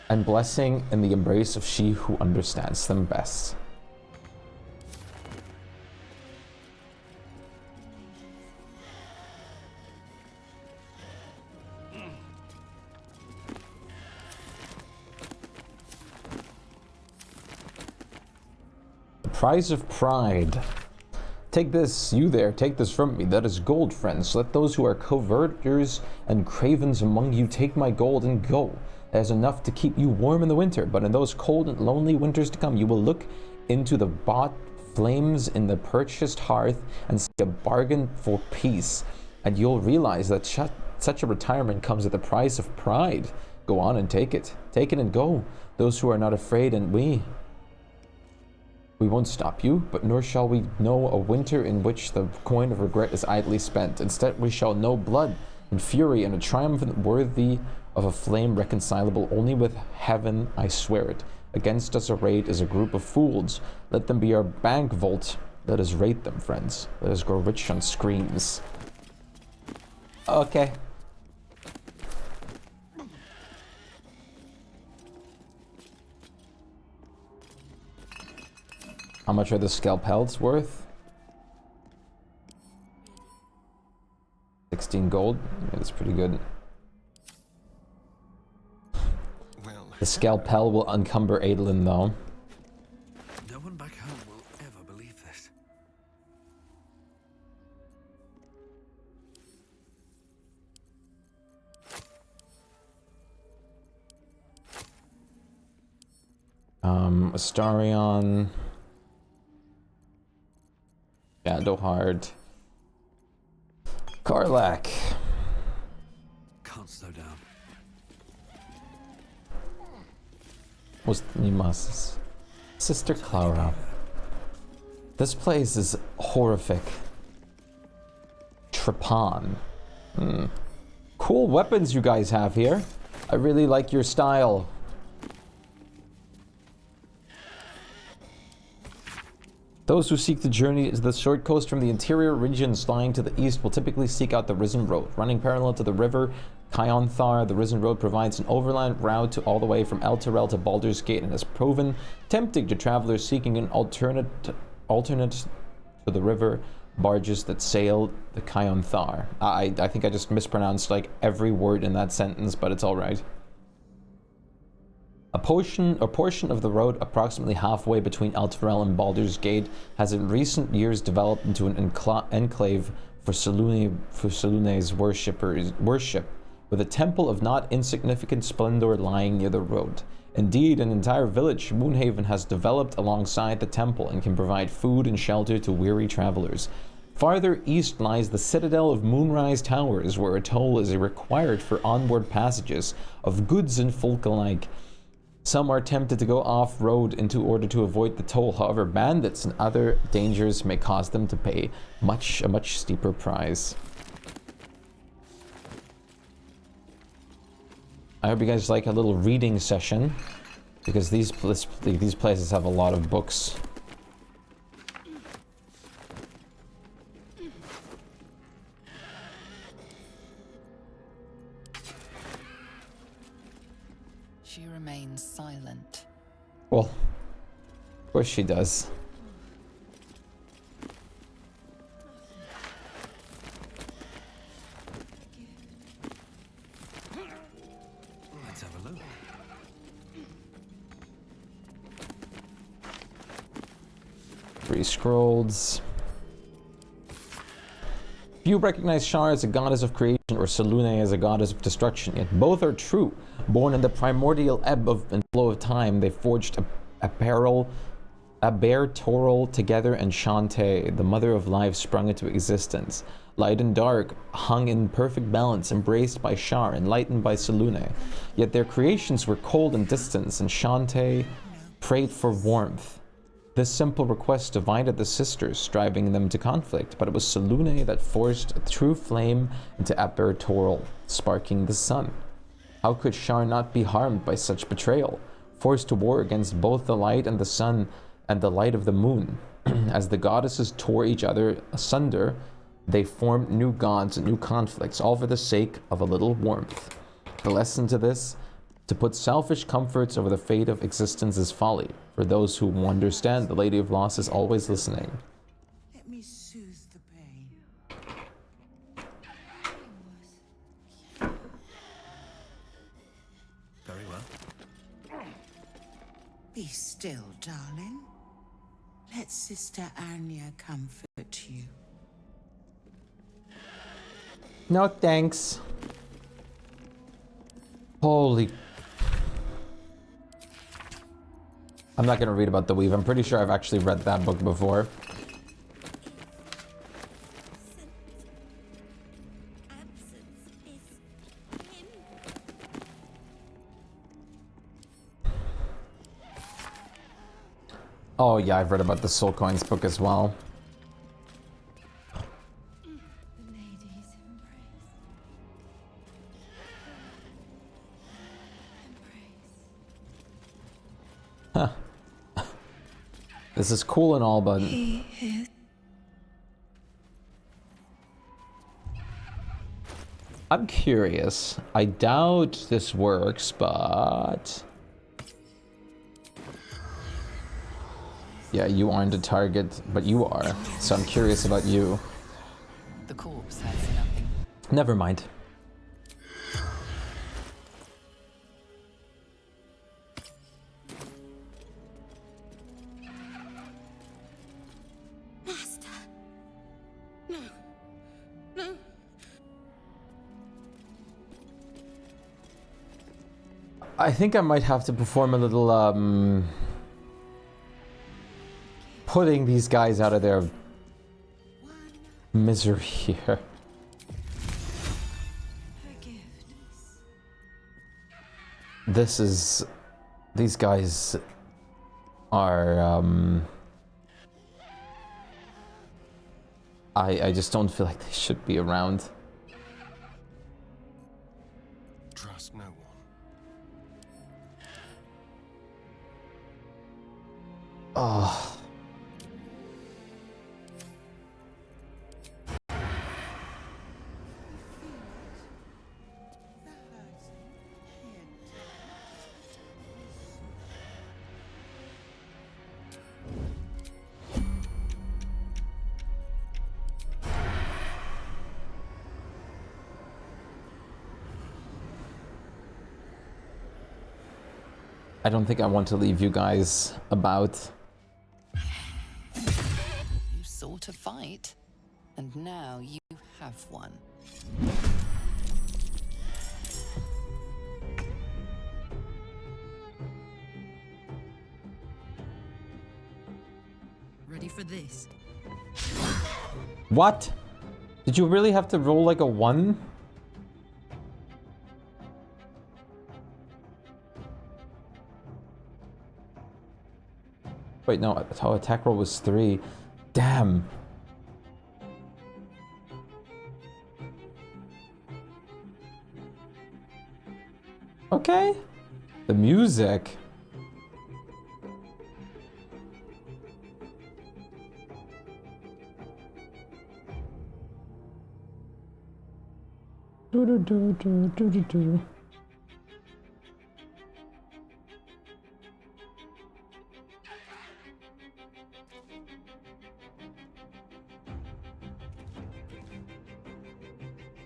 and blessing in the embrace of she who understands them best. The prize of pride. Take this, you there, take this from me. That is gold, friends. Let those who are coveters and cravens among you take my gold and go. That is enough to keep you warm in the winter, but in those cold and lonely winters to come, you will look into the bought flames in the purchased hearth and see a bargain for peace. And you'll realize that such a retirement comes at the price of pride. Go on and take it. Take it and go. Those who are not afraid, and we won't stop you, but nor shall we know a winter in which the coin of regret is idly spent. Instead, we shall know blood and fury and a triumph worthy of a flame reconcilable only with heaven, I swear it. Against us arrayed is a group of fools. Let them be our bank vault. Let us rate them, friends. Let us grow rich on screams. Okay. How much are the scalpels worth? 16 gold. Yeah, that's pretty good. Well, the scalpel will encumber Adolin, though. No one back home will ever believe this. Astarion. Shadowheart. Karlach. Can't slow down. Nimas. Sister Clara. This place is horrific. Trepan. Cool weapons you guys have here. I really like your style. Those who seek the journey is the short coast from the interior regions lying to the east will typically seek out the Risen Road. Running parallel to the river Kionthar, the Risen Road provides an overland route to all the way from El Terrell to Baldur's Gate and has proven tempting to travelers seeking an alternate to the river barges that sail the Kionthar. I think I just mispronounced like every word in that sentence, but it's all right. A portion of the road approximately halfway between El Terrell and Baldur's Gate has in recent years developed into an enclave for Selune's worship, with a temple of not insignificant splendor lying near the road. Indeed, an entire village, Moonhaven, has developed alongside the temple and can provide food and shelter to weary travelers. Farther east lies the citadel of Moonrise Towers, where a toll is required for onward passages of goods and folk alike. Some are tempted to go off-road in order to avoid the toll. However, bandits and other dangers may cause them to pay a much steeper price. I hope you guys like a little reading session, because these places have a lot of books. She remains silent. Well, of course she does. Let's have a look. Three scrolls. Few recognize Shar as a goddess of creation or Selûne as a goddess of destruction, yet both are true. Born in the primordial ebb and flow of time, they forged a bare Toril together, and Shantae, the mother of life, sprung into existence. Light and dark hung in perfect balance, embraced by Shar, enlightened by Selûne. Yet their creations were cold and distant, and Shantae prayed for warmth. This simple request divided the sisters, driving them to conflict, but it was Selûne that forced a true flame into Aber Toril, sparking the sun. How could Shar not be harmed by such betrayal? Forced to war against both the light and the sun and the light of the moon. As the goddesses tore each other asunder, they formed new gods and new conflicts, all for the sake of a little warmth. The lesson to this: to put selfish comforts over the fate of existence is folly. For those who understand, the Lady of Loss is always listening. Let me soothe the pain. Very well. Be still, darling. Let Sister Anya comfort you. No thanks. Holy... I'm not going to read about the Weave. I'm pretty sure I've actually read that book before. Oh yeah, I've read about the Soul Coins book as well. Huh. This is cool and all, but... I'm curious. I doubt this works, but... Yeah, you aren't a target, but you are. So I'm curious about you. The corpse has nothing. Never mind. Master! No. No. I think I might have to perform a little, putting these guys out of their misery here. This is... These guys are, I just don't feel like they should be around. Trust no one. Oh. I don't think I want to leave you guys about. You sought a fight, and now you have one. ready for this? What? Did you really have to roll like a 1? Wait, no, oh, attack roll was 3. Damn. Okay. The music.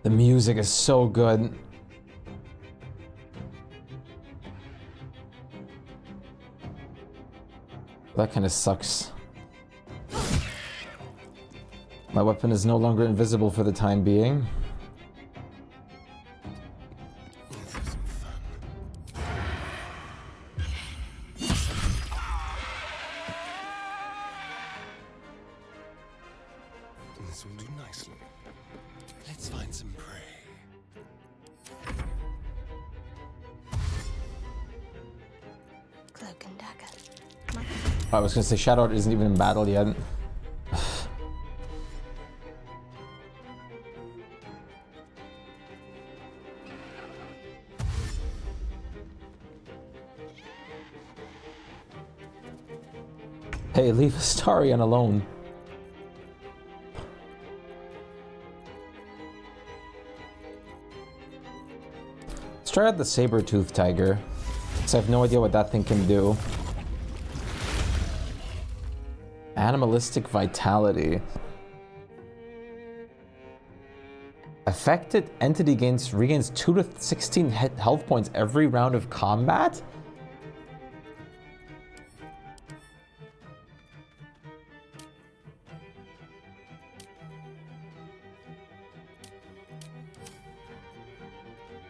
The music is so good. That kind of sucks. My weapon is no longer invisible for the time being. This will do nicely. Let's find some prey. Cloak and dagger. I was gonna say Shadow isn't even in battle yet. Hey, leave Astarion alone. Let's try out the saber-tooth tiger. Because I have no idea what that thing can do. Animalistic vitality. Affected entity regains 2 to 16 health points every round of combat?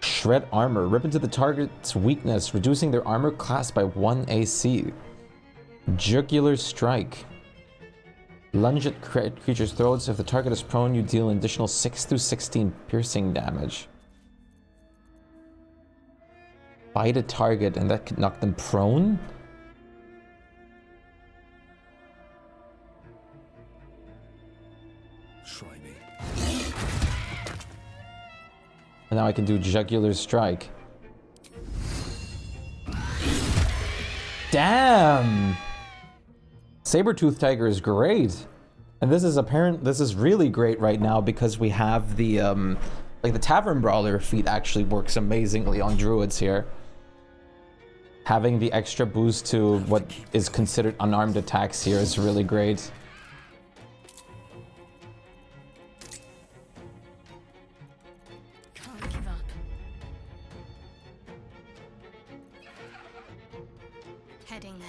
Shred armor. Rip into the target's weakness, reducing their armor class by 1 AC. Jugular strike. Lunge at creature's throats. If the target is prone, you deal an additional 6 through 16 piercing damage. Bite a target, and that could knock them prone? Try me. And now I can do jugular strike. Damn! Saber-tooth tiger is great. And this is really great right now because we have the like the tavern brawler feat actually works amazingly on druids here. Having the extra boost to what is considered unarmed attacks here is really great. Can't give up. Heading there.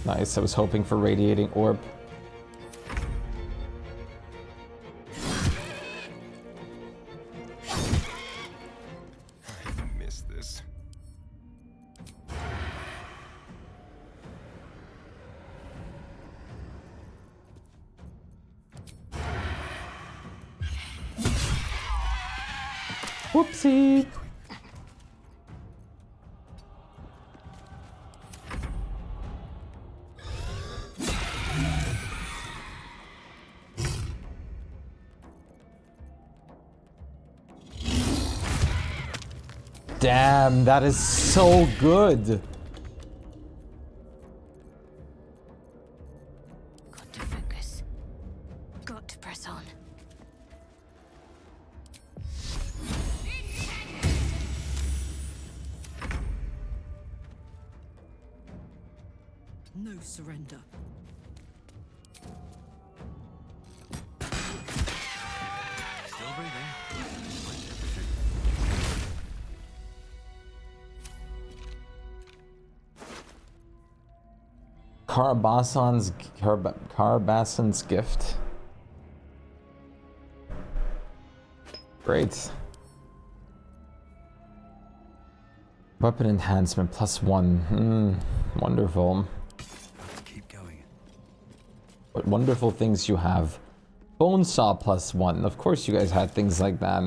Nice, I was hoping for radiating orb. I missed this. Whoopsie! Damn, that is so good. Got to focus. Got to press on. No surrender. Still breathing. Carabasan's gift. Great. Weapon enhancement +1. Wonderful. Keep going. What wonderful things you have. Bone saw +1. Of course you guys had things like that.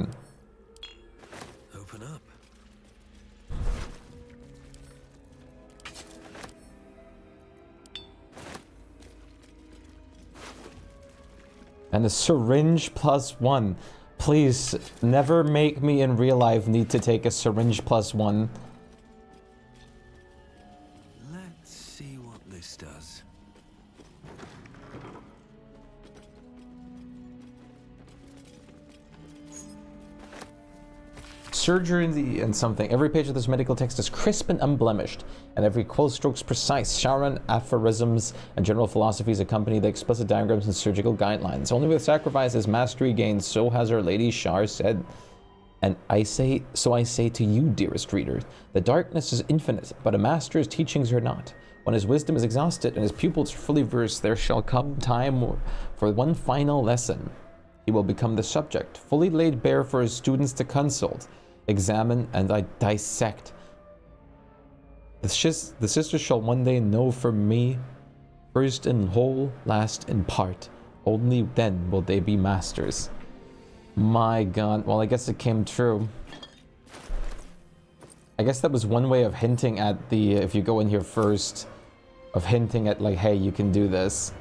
Open up. And a syringe +1. Please, never make me in real life need to take a syringe +1. Let's see what this does. Surgery and something. Every page of this medical text is crisp and unblemished, and every quill stroke's precise. Sharon aphorisms and general philosophies accompany the explicit diagrams and surgical guidelines. Only with sacrifice is mastery gained, so has Our Lady Shar said. And I say to you, dearest reader, the darkness is infinite, but a master's teachings are not. When his wisdom is exhausted and his pupils are fully versed, there shall come time for one final lesson. He will become the subject, fully laid bare for his students to consult, examine, and dissect. The sisters shall one day know from me, first in whole, last in part. Only then will they be masters. My god, well, I guess it came true. I guess that was one way of hinting at the, if you go in here first, of hinting at like, hey, you can do this.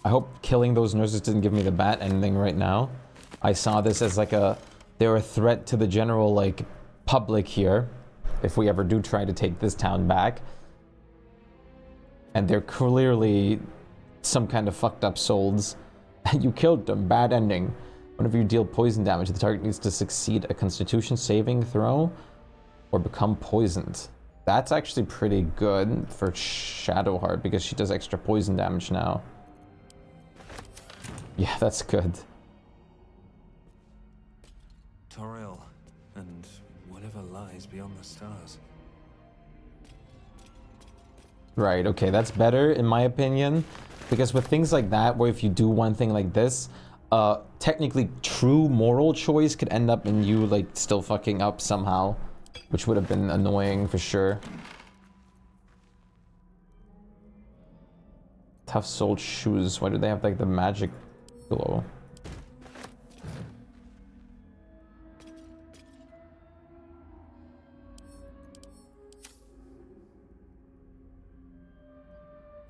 I hope killing those nurses didn't give me the bad ending right now. I saw this as like they're a threat to the general like public here, if we ever do try to take this town back. And they're clearly some kind of fucked up souls. You killed them, bad ending. Whenever you deal poison damage, the target needs to succeed a constitution saving throw or become poisoned. That's actually pretty good for Shadowheart because she does extra poison damage now. Yeah, that's good. Toril, and whatever lies beyond the stars. Right, okay, that's better in my opinion. Because with things like that, where if you do one thing like this, technically true moral choice could end up in you like still fucking up somehow. Which would have been annoying for sure. Tough soled shoes, why do they have like the magic glow?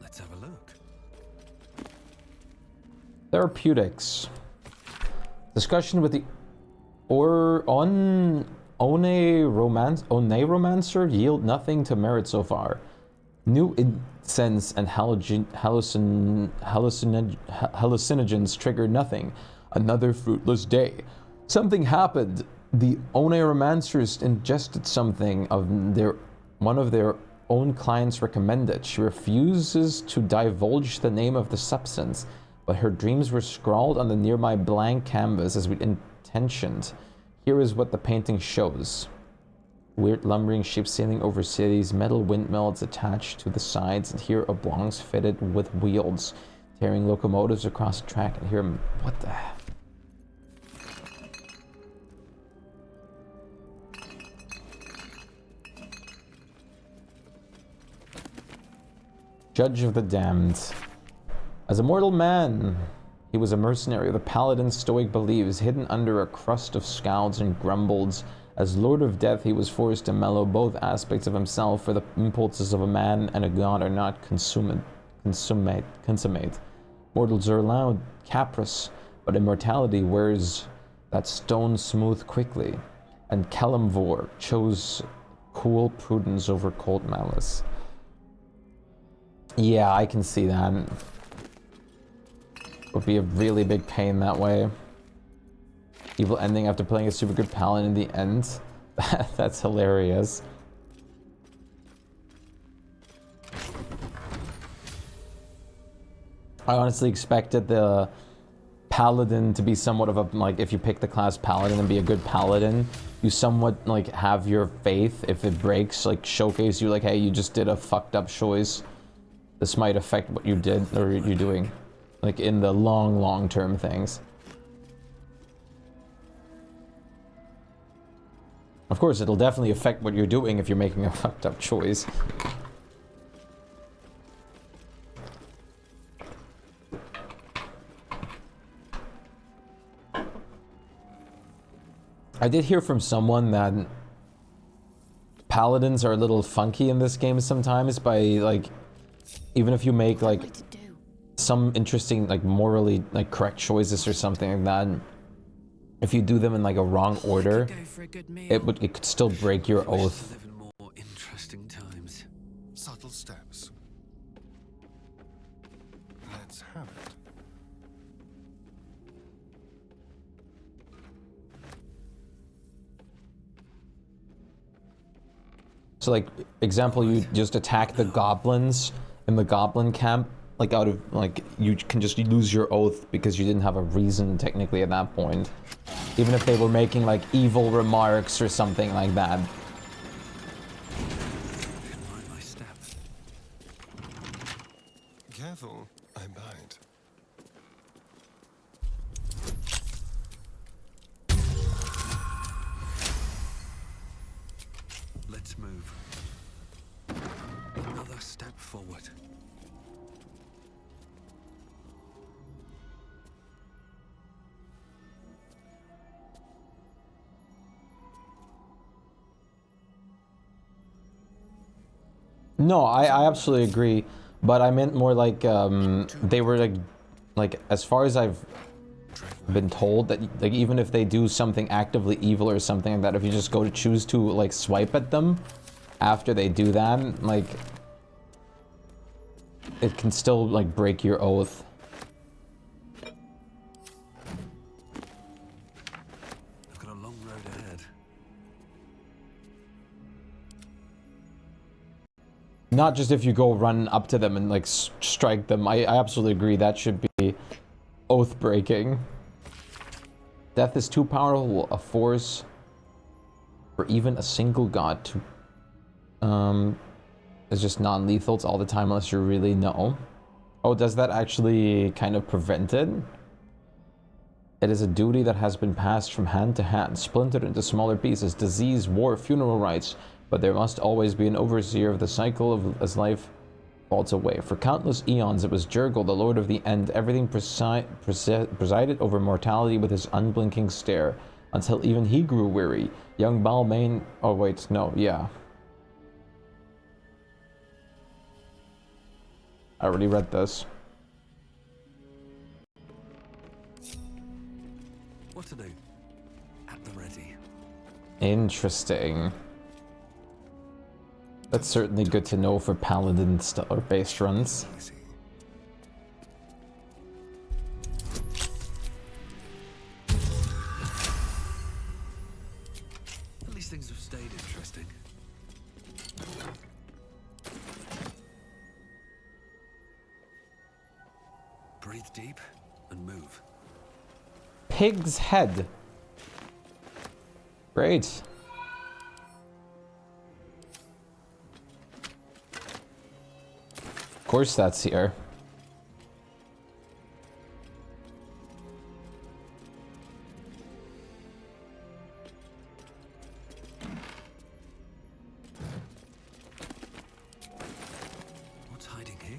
Let's have a look. Therapeutics. Discussion with the Romancer yield nothing to merit so far. New incense and hallucinogens trigger nothing. Another fruitless day. Something happened. The Romancers ingested something of one of their own clients recommended. She refuses to divulge the name of the substance, but her dreams were scrawled on the nearby blank canvas as we'd intentioned. Here is what the painting shows. Weird lumbering ships sailing over cities, metal windmills attached to the sides, and here oblongs fitted with wheels, tearing locomotives across the track, and here, what the heck? Judge of the damned. As a mortal man, he was a mercenary. The paladin stoic believes, hidden under a crust of scowls and grumbles. As Lord of Death, he was forced to mellow both aspects of himself, for the impulses of a man and a god are not consummate. Mortals are allowed caprice, but immortality wears that stone smooth quickly. And Kalimvor chose cool prudence over cold malice. Yeah, I can see that. Would be a really big pain that way. Evil ending after playing a super good paladin in the end. That's hilarious. I honestly expected the paladin to be somewhat of a, like, if you pick the class paladin and be a good paladin, you somewhat like have your faith, if it breaks, like showcase you like, hey, you just did a fucked up choice. this might affect what you did or you're doing, like in the long term things. Of course, it'll definitely affect what you're doing if you're making a fucked up choice. I did hear from someone that paladins are a little funky in this game sometimes by, like, even if you make, like, some interesting, like, morally, like, correct choices or something like that, if you do them in, like, a wrong order, it could still break your oath. More interesting times. Subtle steps. Let's have it. So, like, example, you just attack the goblins in the goblin camp, like, out of, like, you can just lose your oath because you didn't have a reason, technically, at that point. Even if they were making, like, evil remarks or something like that. Careful, I bite. Let's move. Another step forward. No, I absolutely agree, but I meant more like they were like as far as I've been told, that like even if they do something actively evil or something like that, if you just go to choose to like swipe at them after they do that, like it can still like break your oath. I've got a long road ahead. Not just if you go run up to them and like strike them. I absolutely agree, that should be oath breaking. Death is too powerful a force for even a single god to it's just non-lethal. It's all the time unless you really know. Oh, does that actually kind of prevent it? It is a duty that has been passed from hand to hand, splintered into smaller pieces, disease, war, funeral rites, but there must always be an overseer of the cycle of as life falls away. For countless eons it was Jurgle, the Lord of the End, everything presided over mortality with his unblinking stare, until even he grew weary. Young Balmain... oh wait, no, yeah. I already read this. What to do? At the ready. Interesting. That's certainly good to know for paladin or base runs. At least things have stayed interesting. Breathe deep and move. Pig's head. Great. Of course that's here. What's hiding here?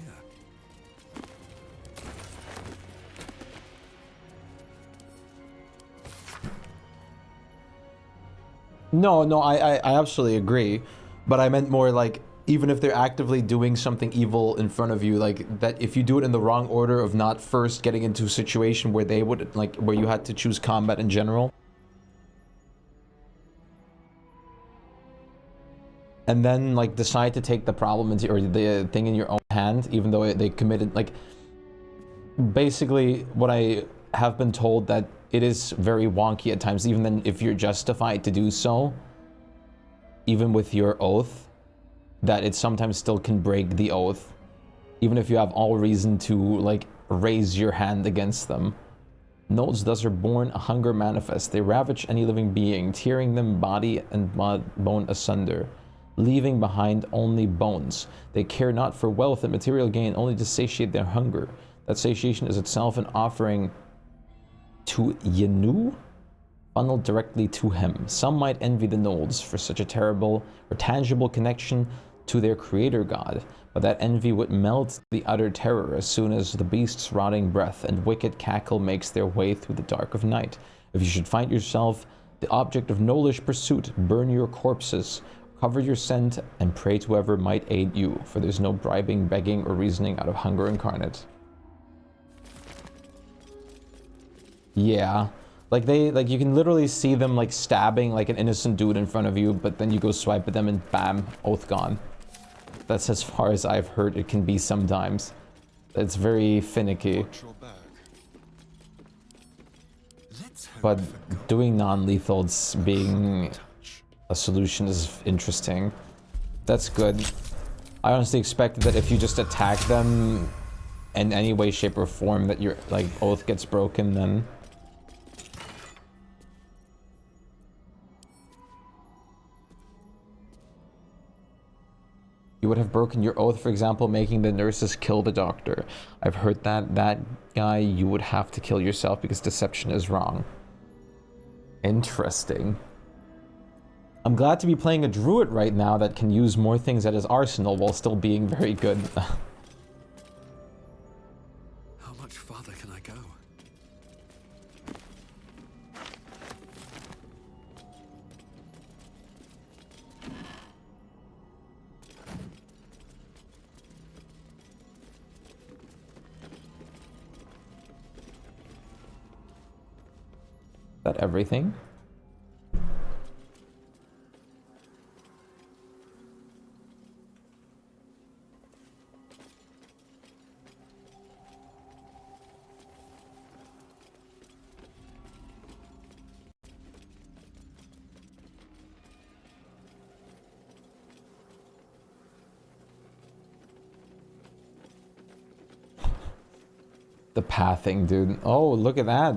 No, I absolutely agree. But I meant more like, even if they're actively doing something evil in front of you, like that if you do it in the wrong order of not first getting into a situation where they would, like, where you had to choose combat in general. And then, like, decide to take the problem into, or the thing in your own hand, even though they committed, like, basically what I have been told, that it is very wonky at times, even then if you're justified to do so, even with your oath, that it sometimes still can break the oath, even if you have all reason to, like, raise your hand against them. Nodes thus are born, a hunger manifest. They ravage any living being, tearing them body and bone asunder. leaving behind only bones. They care not for wealth and material gain, only to satiate their hunger. That satiation is itself an offering to Yenu, funneled directly to him. Some might envy the Nolds for such a terrible or tangible connection to their creator god, but that envy would melt the utter terror as soon as the beast's rotting breath and wicked cackle makes their way through the dark of night. If you should find yourself the object of Nolish pursuit, burn your corpses, cover your scent, and pray to whoever might aid you, for there's no bribing, begging, or reasoning out of hunger incarnate. Yeah. Like you can literally see them like stabbing like an innocent dude in front of you, but then you go swipe at them and bam, oath gone. That's as far as I've heard it can be sometimes. It's very finicky. But doing non-lethals being a solution is interesting. That's good. I honestly expected that if you just attack them in any way, shape, or form that your like oath gets broken then. You would have broken your oath, for example, making the nurses kill the doctor. I've heard that guy, you would have to kill yourself because deception is wrong. Interesting. I'm glad to be playing a druid right now that can use more things at his arsenal while still being very good. How much farther can I go? That everything? The pathing, dude. Oh, look at that.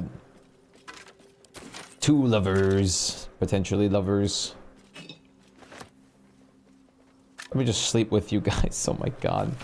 Two lovers. Potentially lovers. Let me just sleep with you guys. Oh my god.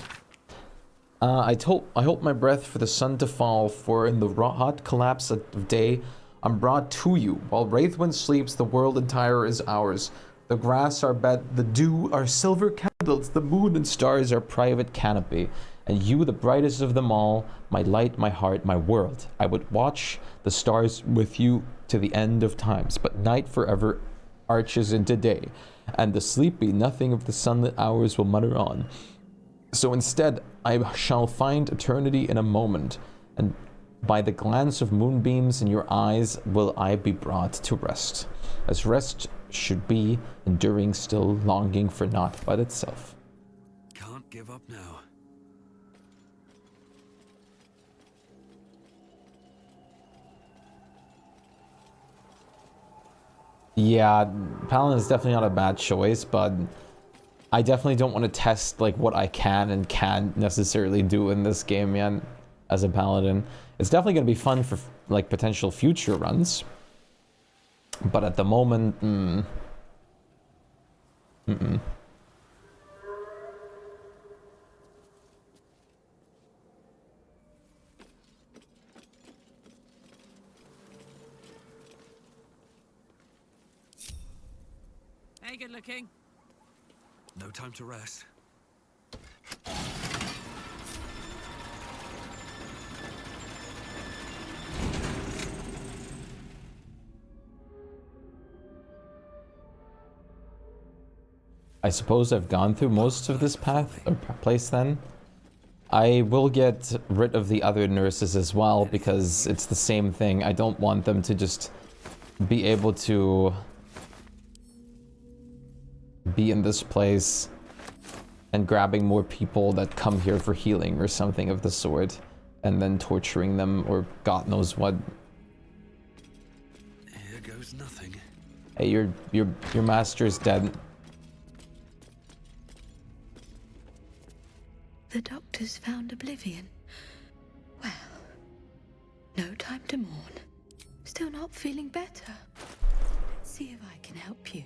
I hope my breath for the sun to fall, for in the hot collapse of day, I'm brought to you. While Wraithwind sleeps, the world entire is ours. The grass our bed, the dew our silver candles, the moon and stars our private canopy. And you, the brightest of them all, my light, my heart, my world. I would watch the stars with you to the end of times, but night forever arches into day, and the sleepy nothing of the sunlit hours will mutter on. So instead, I shall find eternity in a moment, and by the glance of moonbeams in your eyes will I be brought to rest, as rest should be, enduring still, longing for naught but itself. Can't give up now. Yeah, Paladin is definitely not a bad choice, but I definitely don't want to test like what I can and can't necessarily do in this game yet as a Paladin. It's definitely going to be fun for like potential future runs, but at the moment, Hey, good looking. No time to rest. I suppose I've gone through most of this path or place then. I will get rid of the other nurses as well because it's the same thing. I don't want them to just be able to be in this place and grabbing more people that come here for healing or something of the sort and then torturing them or God knows what. Here goes nothing. Hey, your master's dead. The doctor's found oblivion. Well, no time to mourn. Still not feeling better. Let's see if I can help you.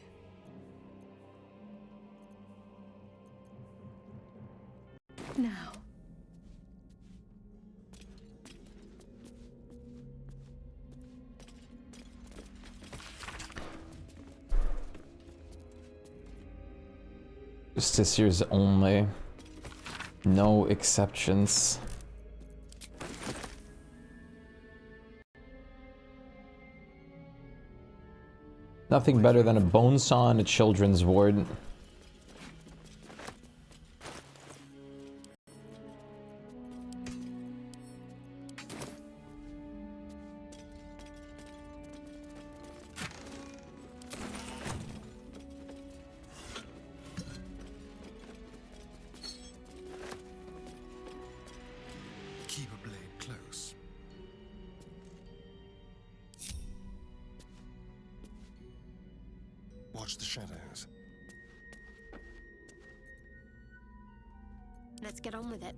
Now. Justiciars only. No exceptions. Nothing better than a bone saw in a children's ward. Keep a blade close. Watch the shadows. Let's get on with it.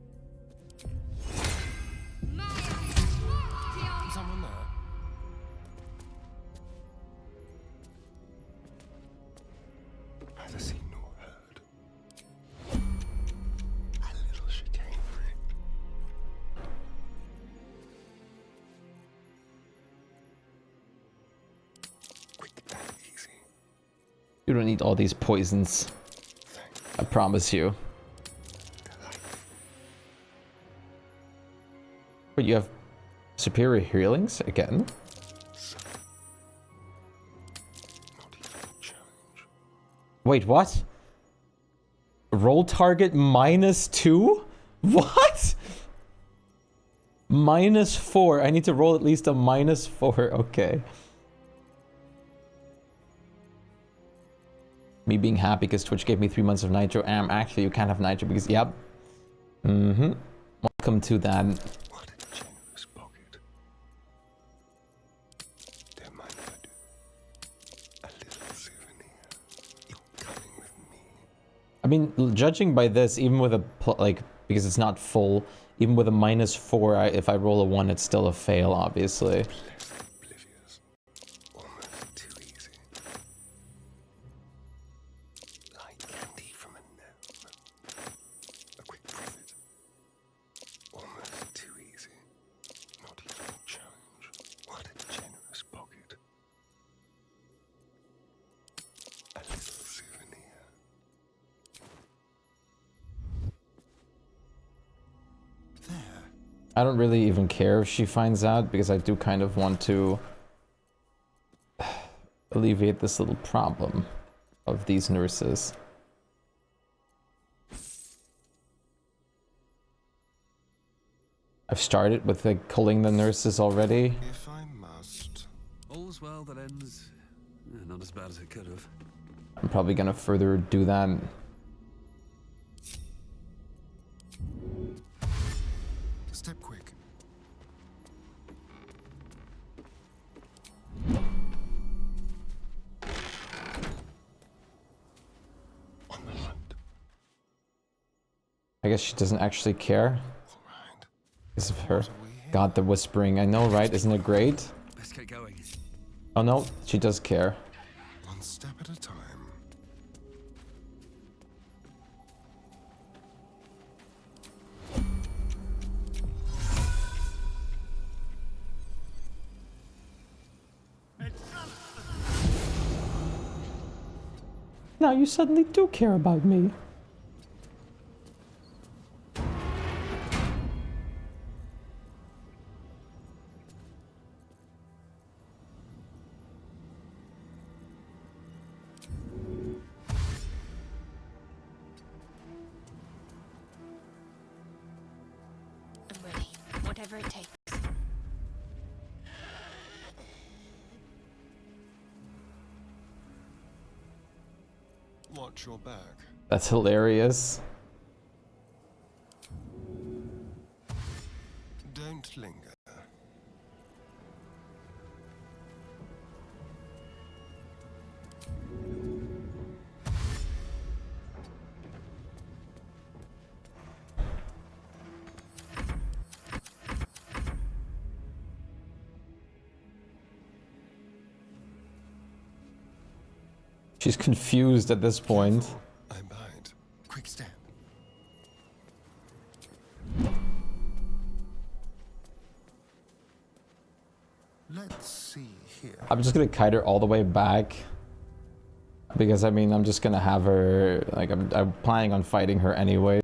Someone there? Neither seen nor heard. A little chicanery. Quick and easy. You don't need all these poisons. I promise you. But you have superior healings again? Wait, what? Roll target -2? What? -4. I need to roll at least a -4. Okay. Me being happy because Twitch gave me 3 months of nitro. Actually, you can't have nitro because, yep. Welcome to that. What a generous pocket. Don't mind if I do. A little souvenir. You're coming with me. I mean, judging by this, even with a, because it's not full, even with a -4, if I roll a 1, it's still a fail, obviously. Oblivious. Almost too easy. Like candy from a gnome. A quick profit. Almost too easy. Not even a challenge. What a generous pocket. A little souvenir. I don't really even care if she finds out, because I do kind of want to alleviate this little problem of these nurses. I've started with culling the nurses already. If I must. All's well that ends not as bad as it could have. I'm probably gonna further do that. Step quick. On the hunt. I guess she doesn't actually care. Because of her. God, the whispering. I know, right? Isn't it great? Let's get going. Oh no, she does care. One step at a time. Now you suddenly do care about me. I'm ready. Whatever it takes. Watch your back. That's hilarious. Don't linger. She's confused at this point. I bite. Quick step. Let's see here. I'm just gonna kite her all the way back. Because, I mean, I'm just gonna have her... Like, I'm planning on fighting her anyways.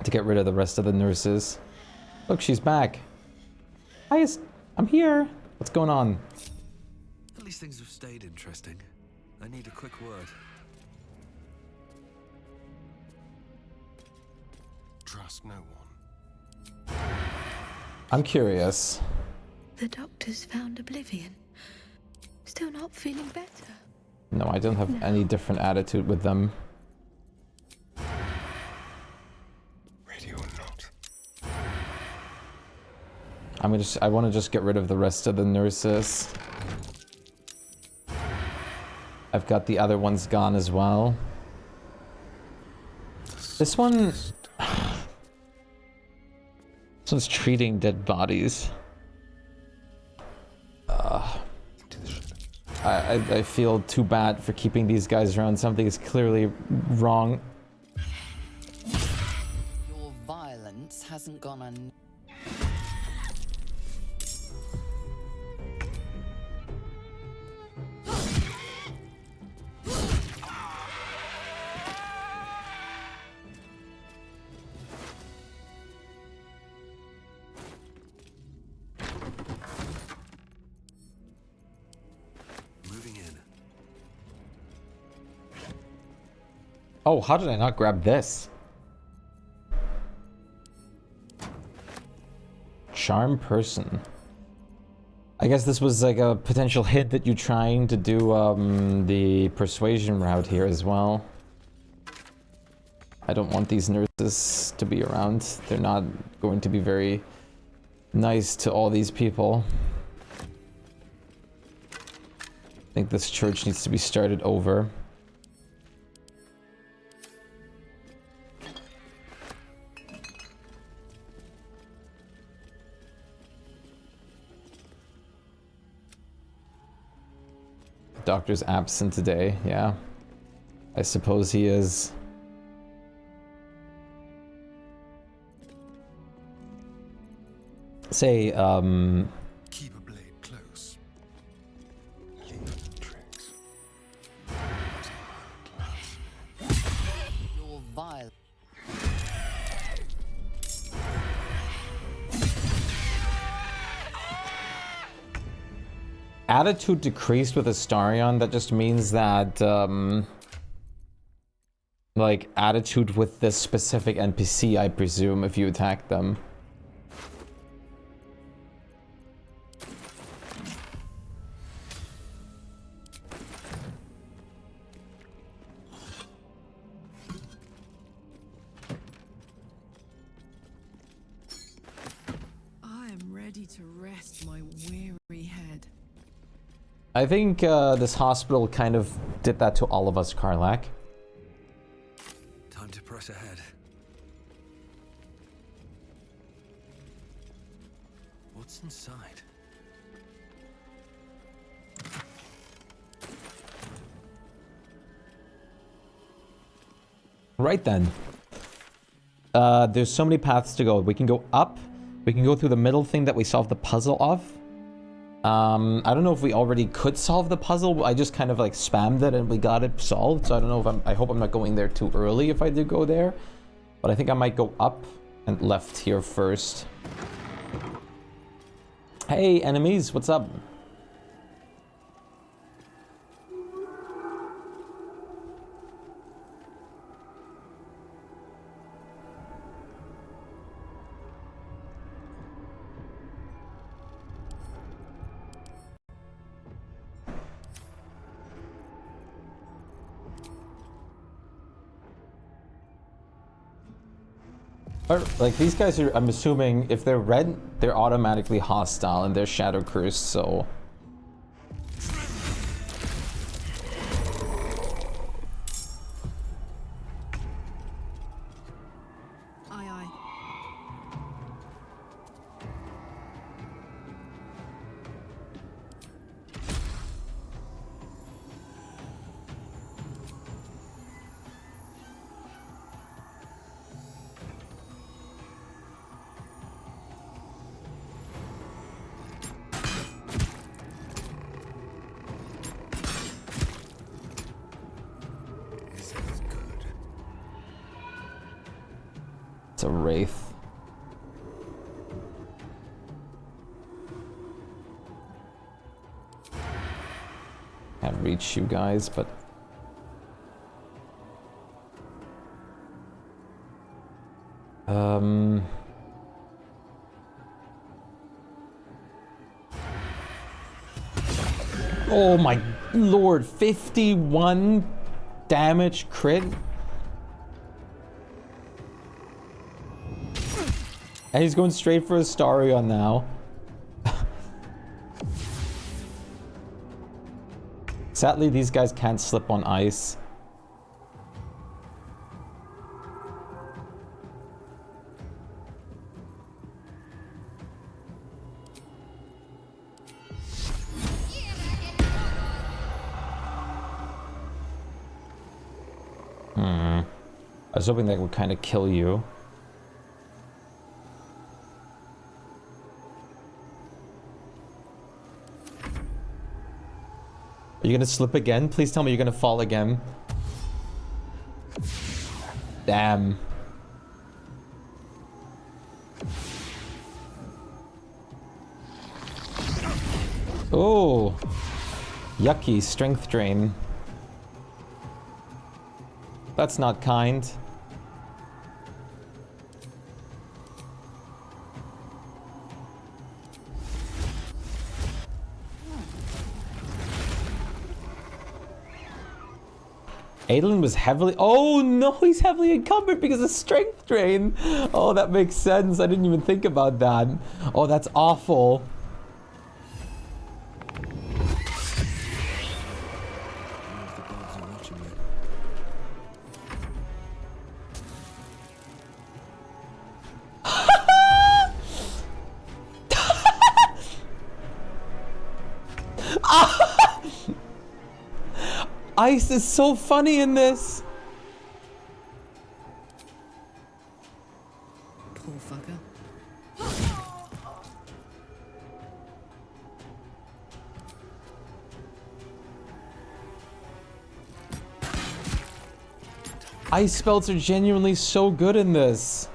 To get rid of the rest of the nurses. Look, she's back. Hi, I'm here. What's going on? At least things have stayed interesting. I need a quick word. Trust no one. I'm curious. The doctor's found oblivion. Still not feeling better. No, I don't have any different attitude with them. Ready or not. I want to just get rid of the rest of the nurses. I've got the other ones gone as well. This one... This one's treating dead bodies. I feel too bad for keeping these guys around. Something is clearly wrong. Your violence hasn't gone un... Oh, how did I not grab this? Charm person. I guess this was like a potential hint that you're trying to do the persuasion route here as well. I don't want these nurses to be around. They're not going to be very nice to all these people. I think this church needs to be started over. Doctor's absent today, yeah. I suppose he is. Say, Keep a blade close. Leave tricks. Your vile... attitude decreased with Astarion. That just means that, like, attitude with this specific NPC, I presume, if you attack them. I am ready to rest my weary head. I think this hospital kind of did that to all of us, Karlak. Time to press ahead. What's inside? Right then. There's so many paths to go. We can go up. We can go through the middle thing that we solved the puzzle of. I don't know if we already could solve the puzzle. I just kind of like spammed it and we got it solved. So I don't know if I hope I'm not going there too early if I do go there. But I think I might go up and left here first. Hey, enemies, what's up? Like, these guys are, I'm assuming, if they're red, they're automatically hostile and they're shadow cursed, so... Aye, aye. It's a wraith. Can't reach you guys, but oh my lord, 51 damage crit. And he's going straight for Astarion now. Sadly, these guys can't slip on ice. I was hoping that would kind of kill you. Are you gonna slip again? Please tell me you're gonna fall again. Damn. Oh. Yucky, strength drain. That's not kind. Adolin was heavily... Oh no, he's heavily encumbered because of strength drain. Oh, that makes sense. I didn't even think about that. Oh, that's awful. Ice is so funny in this. Poor fucker. Ice spells are genuinely so good in this.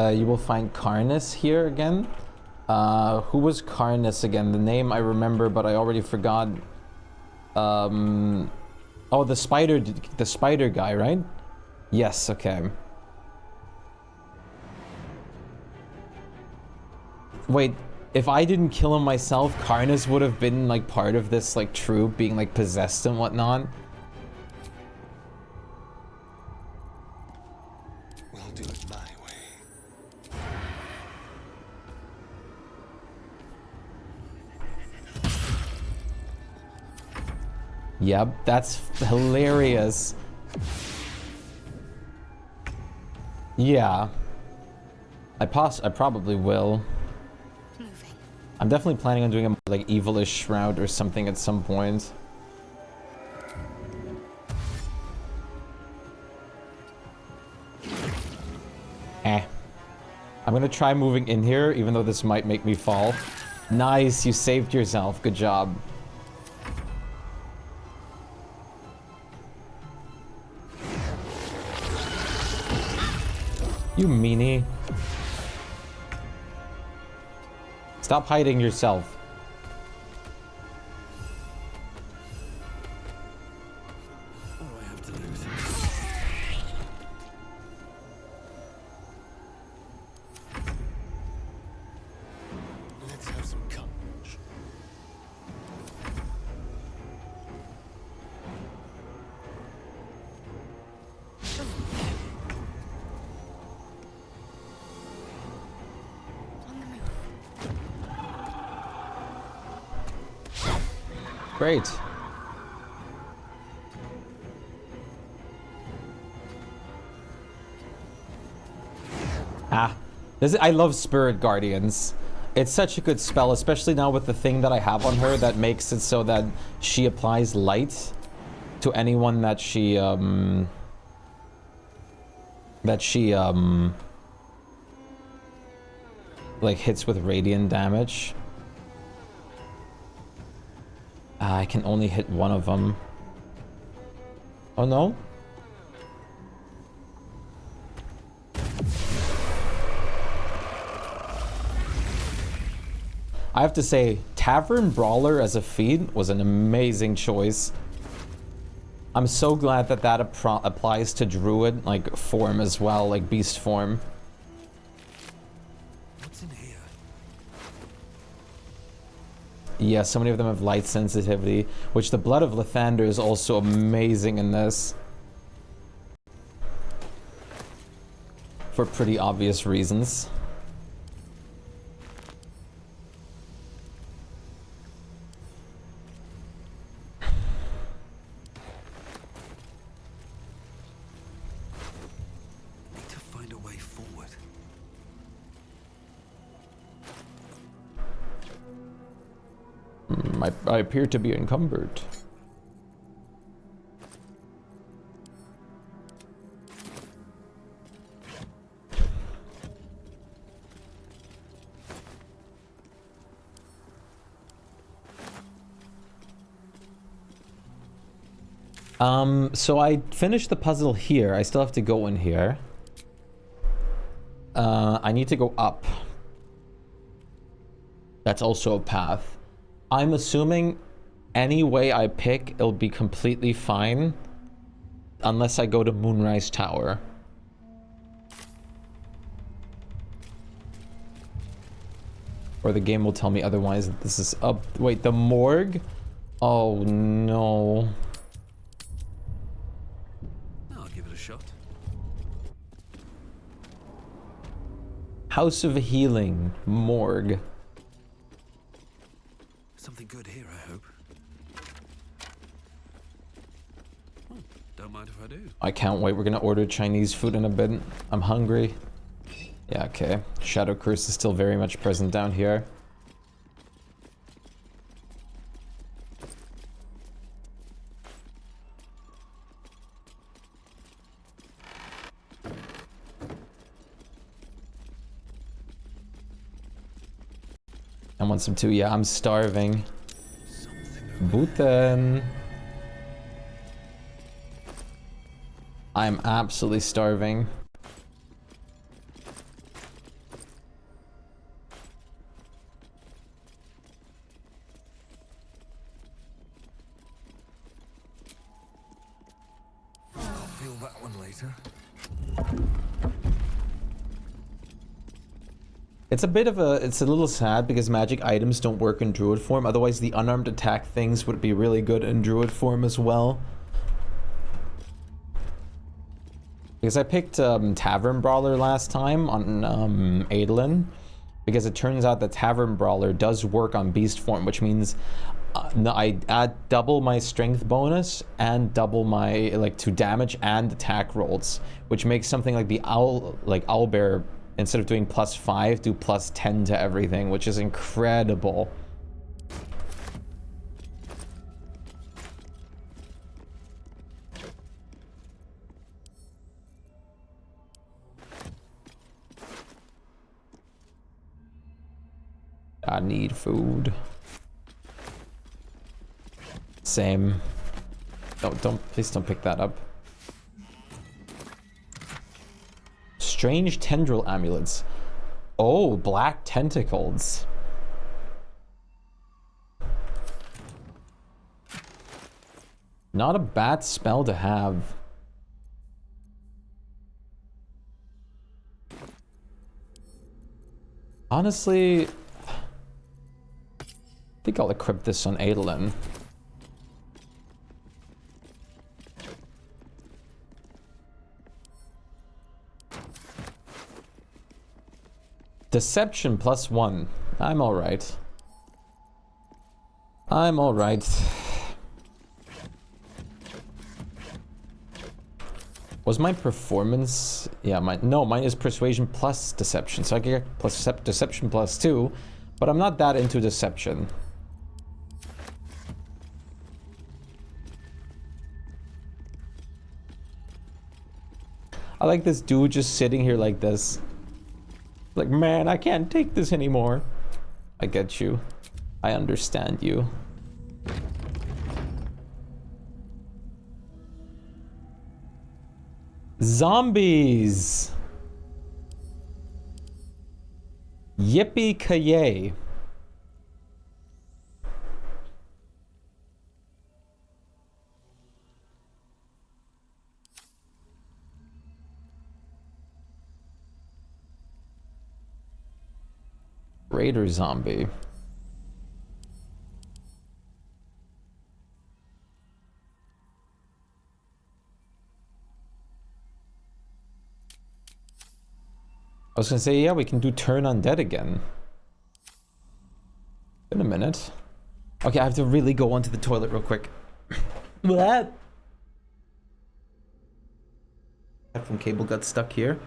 You will find Karnus here again. Who was Karnus again? The name I remember, but I already forgot. Oh, the spider guy, right? Yes, okay. Wait, if I didn't kill him myself, Karnus would have been like part of this like troop being like possessed and whatnot. We'll do it my way. Yep, that's hilarious. Yeah. I probably will. I'm definitely planning on doing a like evilish shroud or something at some point. I'm gonna try moving in here, even though this might make me fall. Nice, you saved yourself. Good job. You meanie. Stop hiding yourself. What do I have to lose? Let's have some courage. Great. I love Spirit Guardians. It's such a good spell, especially now with the thing that I have on her that makes it so that she applies light to anyone that she like hits with radiant damage. I can only hit one of them. Oh no? I have to say, Tavern Brawler as a feat was an amazing choice. I'm so glad that that applies to Druid, like, form as well, like beast form. What's in here? Yeah, so many of them have light sensitivity, which the Blood of Lathander is also amazing in this. For pretty obvious reasons. Need to find a way forward. I appear to be encumbered. So I finished the puzzle here. I still have to go in here. I need to go up. That's also a path. I'm assuming any way I pick, it'll be completely fine. Unless I go to Moonrise Tower. Or the game will tell me otherwise that this is up. Wait, the morgue? Oh no. I'll give it a shot. House of Healing, morgue. Something good here, I hope. Don't mind if I do. I can't wait. We're gonna order Chinese food in a bit. I'm hungry. Yeah, okay. Shadow Curse is still very much present down here. I want some too. Yeah, I'm starving. Bhutan. I'm absolutely starving. I'll feel that one later. It's a bit of a, it's a little sad because magic items don't work in druid form. Otherwise the unarmed attack things would be really good in druid form as well. Because I picked Tavern Brawler last time on Adolin. Because it turns out that Tavern Brawler does work on beast form, which means I add double my strength bonus and double my, like, to damage and attack rolls. Which makes something like the Owlbear, instead of doing +5, do +10 to everything, which is incredible. I need food. Same. Please don't pick that up. Strange tendril amulets. Oh, black tentacles. Not a bad spell to have. Honestly, I think I'll equip this on Adolin. Deception +1. I'm alright. I'm alright. Was my performance... Yeah, mine is persuasion plus deception. So I can get deception +2. But I'm not that into deception. I like this dude just sitting here like this. Like, man, I can't take this anymore. I get you. I understand you. Zombies! Yippee-ki-yay. Raider zombie. I was gonna say, yeah, we can do turn undead again. In a minute. Okay, I have to really go onto the toilet real quick. What? Headphone cable got stuck here.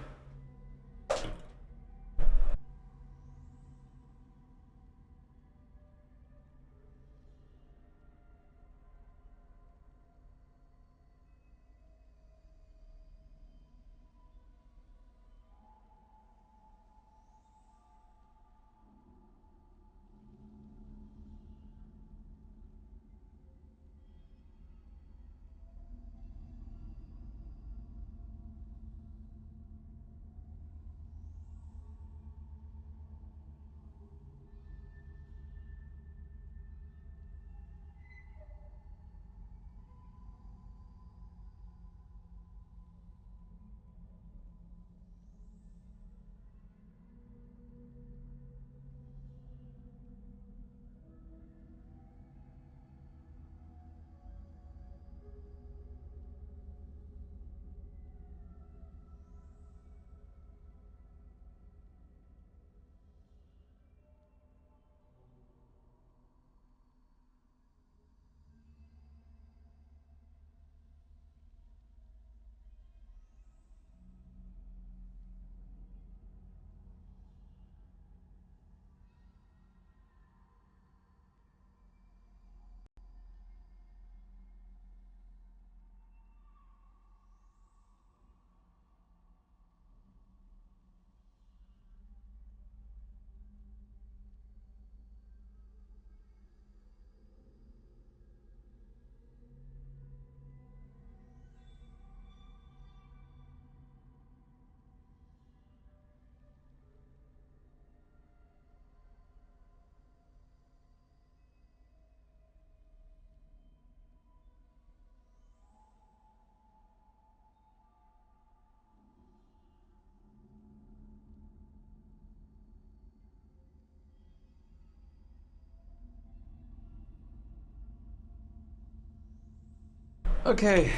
Okay.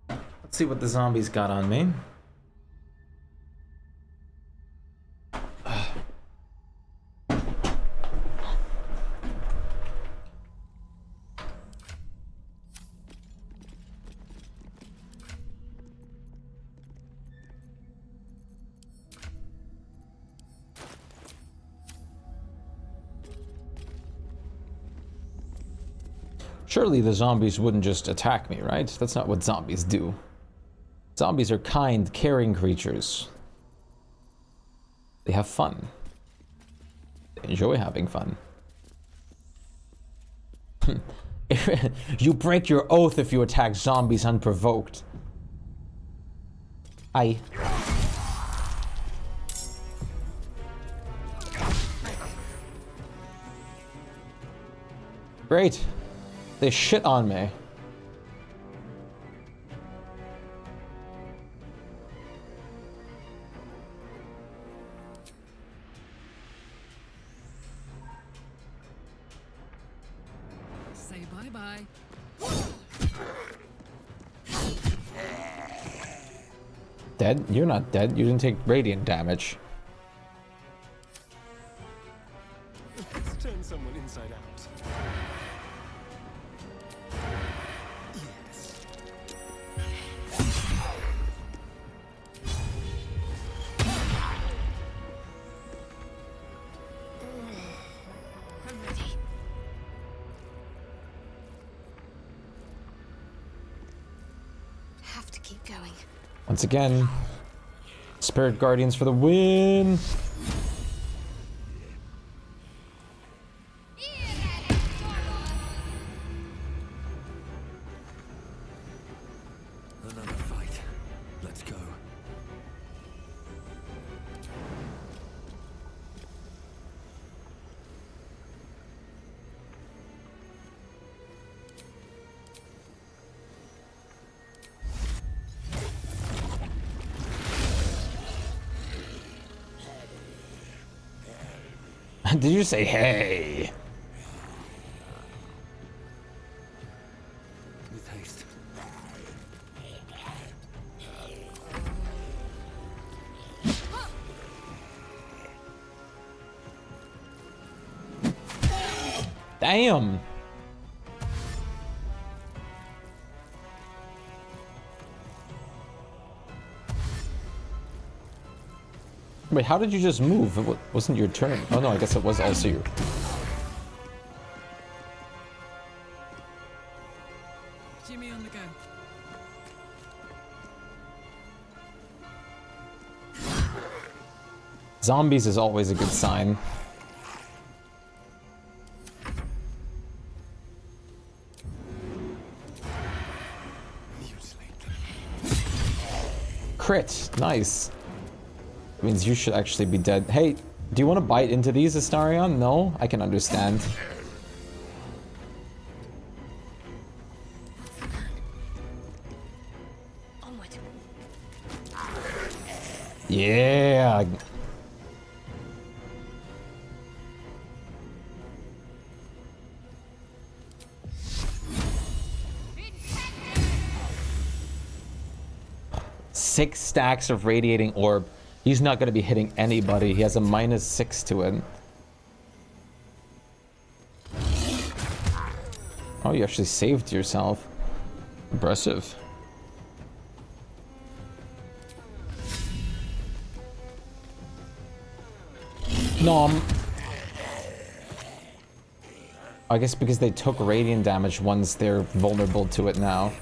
Let's see what the zombies got on me. Surely the zombies wouldn't just attack me, right? That's not what zombies do. Zombies are kind, caring creatures. They have fun. They enjoy having fun. You break your oath if you attack zombies unprovoked. Aye. Great. They shit on me. Say bye-bye. Dead? You're not dead. You didn't take radiant damage. Let's turn someone inside out. Have to keep going. Once again, Spirit Guardians for the win! Another fight. Let's go. Did you say hey? With haste. Damn! Wait, how did you just move? It wasn't your turn. Oh no, I guess it was also your... Jimmy on the go. Zombies is always a good sign. Crit, nice. Means you should actually be dead. Hey, do you want to bite into these, Astarion? No? I can understand. Onward. Yeah! Six stacks of radiating orb. He's not going to be hitting anybody. He has a -6 to it. Oh, you actually saved yourself. Impressive. No, I guess because they took radiant damage once, they're vulnerable to it now.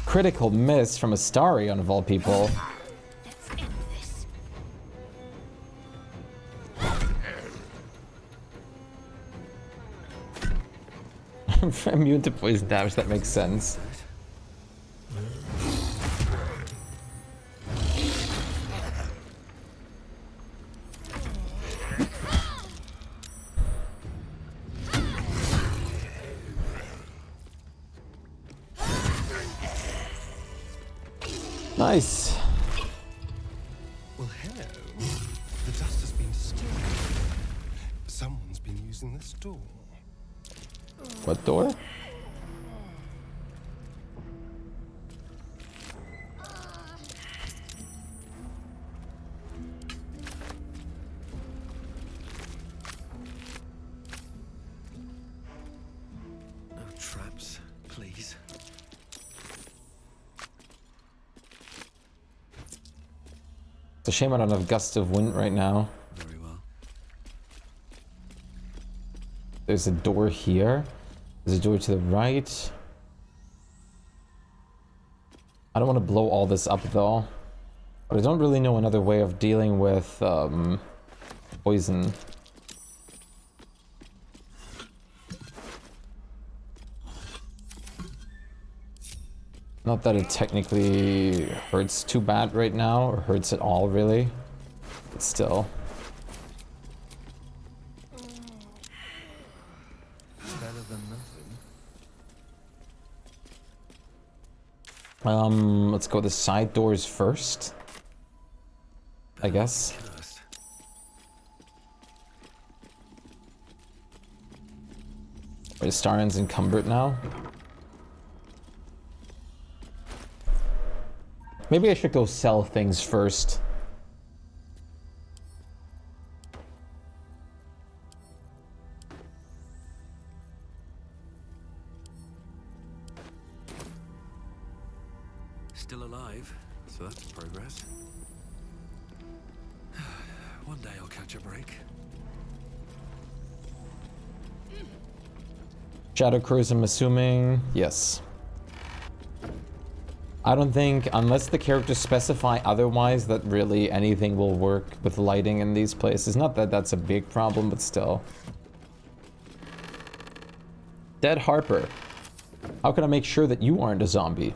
Critical miss from Astarion of all people. Immune to poison damage, that makes sense. Nice. Well, hello. The dust has been disturbed. Someone's been using this door. What door? No traps, please. It's a shame I don't have gust of wind right now. Very well. There's a door here. There's a door to the right. I don't want to blow all this up though. But I don't really know another way of dealing with poison. Not that it technically hurts too bad right now, or hurts at all really. But still. Better than nothing. Let's go the side doors first. I guess. Wait, Starion's encumbered now. Maybe I should go sell things first. Still alive, so that's progress. One day I'll catch a break. Shadow Cruise, I'm assuming. Yes. I don't think, unless the characters specify otherwise, that really anything will work with lighting in these places. Not that that's a big problem, but still. Dead Harper. How can I make sure that you aren't a zombie?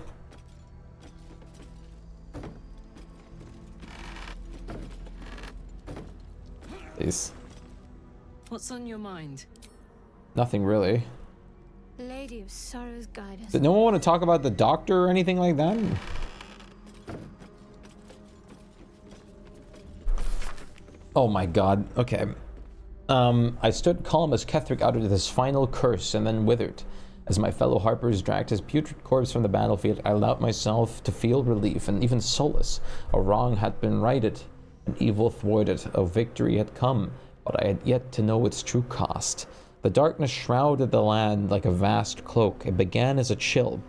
Please. What's on your mind? Nothing really. Lady of Sorrows, guide us. Did no one want to talk about the doctor or anything like that? Oh my god. Okay. I stood calm as Ketheric uttered this final curse and then withered. As my fellow Harpers dragged his putrid corpse from the battlefield, I allowed myself to feel relief and even solace. A wrong had been righted, an evil thwarted, a victory had come, but I had yet to know its true cost. The darkness shrouded the land like a vast cloak. It began as a chill,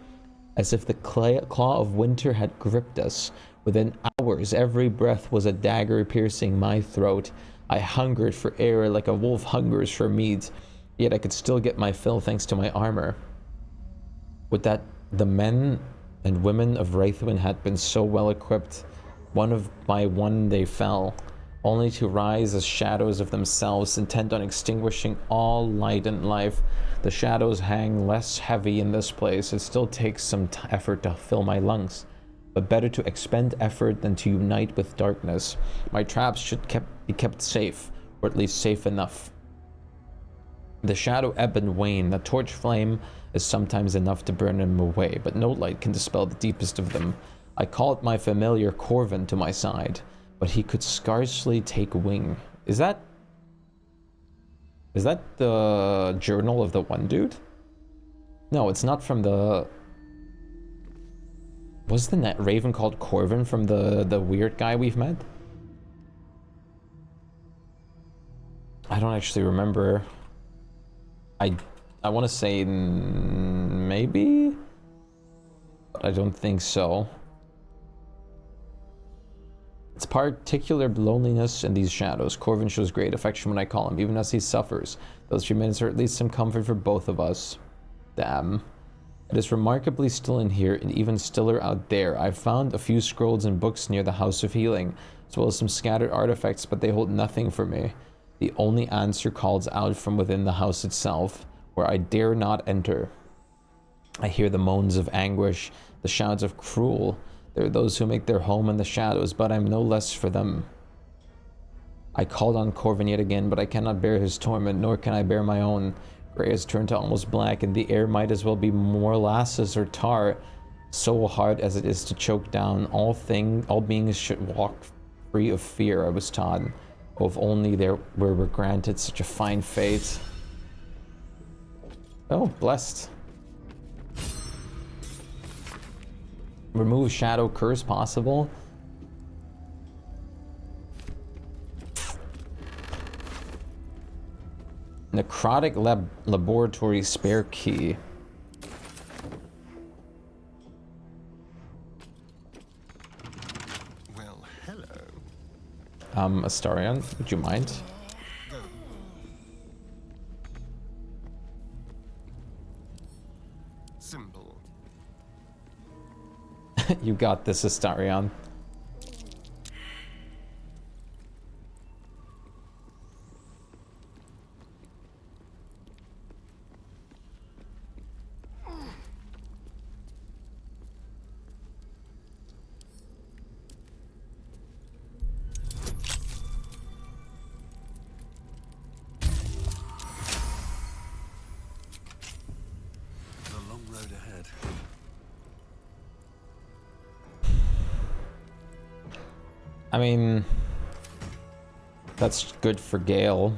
as if the claw of winter had gripped us. Within hours, every breath was a dagger piercing my throat. I hungered for air like a wolf hungers for meat, yet I could still get my fill thanks to my armor. Would that the men and women of Wraithwyn had been so well equipped. One by one they fell, only to rise as shadows of themselves, intent on extinguishing all light and life. The shadows hang less heavy in this place. It still takes some effort to fill my lungs, but better to expend effort than to unite with darkness. My traps should be kept safe, or at least safe enough. The shadow ebb and wane. The torch flame is sometimes enough to burn them away, but no light can dispel the deepest of them. I called my familiar Corvin to my side, but he could scarcely take wing. Is that the journal of the one dude? No, it's not from the... Was the net raven called Corvin from the weird guy we've met? I don't actually remember. I want to say maybe, but I don't think so. It's particular loneliness in these shadows. Corvin shows great affection when I call him, even as he suffers. Those few minutes are at least some comfort for both of us. Damn. It is remarkably still in here, and even stiller out there. I've found a few scrolls and books near the House of Healing, as well as some scattered artifacts, but they hold nothing for me. The only answer calls out from within the house itself, where I dare not enter. I hear the moans of anguish, the shouts of cruel. There are those who make their home in the shadows, but I'm no less for them. I called on Corvin yet again, but I cannot bear his torment, nor can I bear my own. Gray has turned to almost black, and the air might as well be molasses or tar, so hard as it is to choke down. All beings should walk free of fear, I was taught. Oh, if only there were granted such a fine fate. Oh, blessed. Remove shadow curse possible. Necrotic laboratory spare key. Well, hello. Astarion, would you mind? Symbol. You got this, Astarion. I mean, that's good for Gale.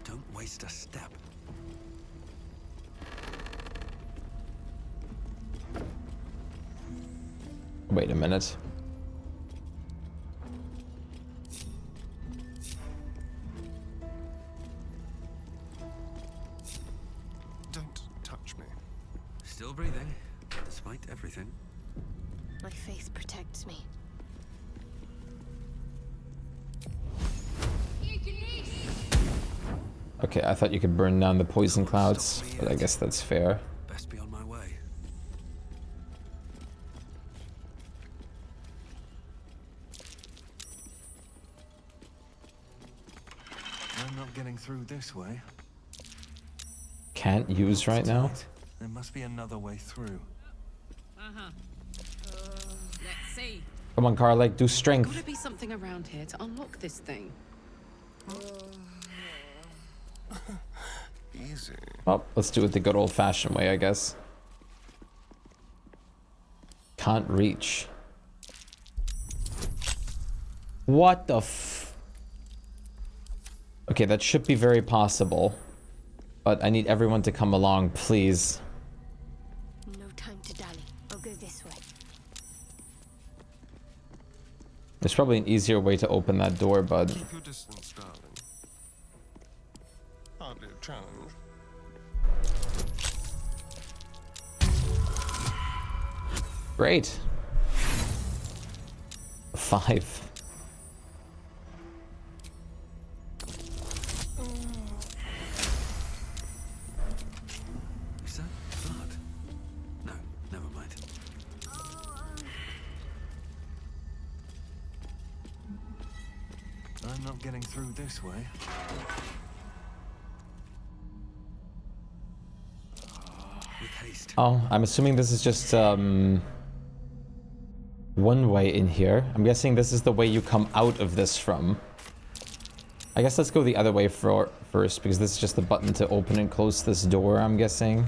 Don't waste a step. Wait a minute. Don't touch me. Still breathing, despite everything. My faith protects me. Okay, I thought you could burn down the poison clouds, but I guess that's fair. Best be on my way. I'm not getting through this way. Can't use right now? There must be another way through. Let's see. Come on, Karlek, do strength. Gotta be something around here to unlock this thing. Easy. Well, let's do it the good old-fashioned way, I guess. Can't reach. What the f... Okay, that should be very possible. But I need everyone to come along, please. No time to dally. I'll go this way. There's probably an easier way to open that door, bud. Keep your distance, darling. Hardly a challenge. Great. 5. Is that blood? No, never mind. I'm not getting through this way. With haste. Oh, I'm assuming this is just, one way in here. I'm guessing this is the way you come out of this from. I guess let's go the other way first, because this is just the button to open and close this door, I'm guessing.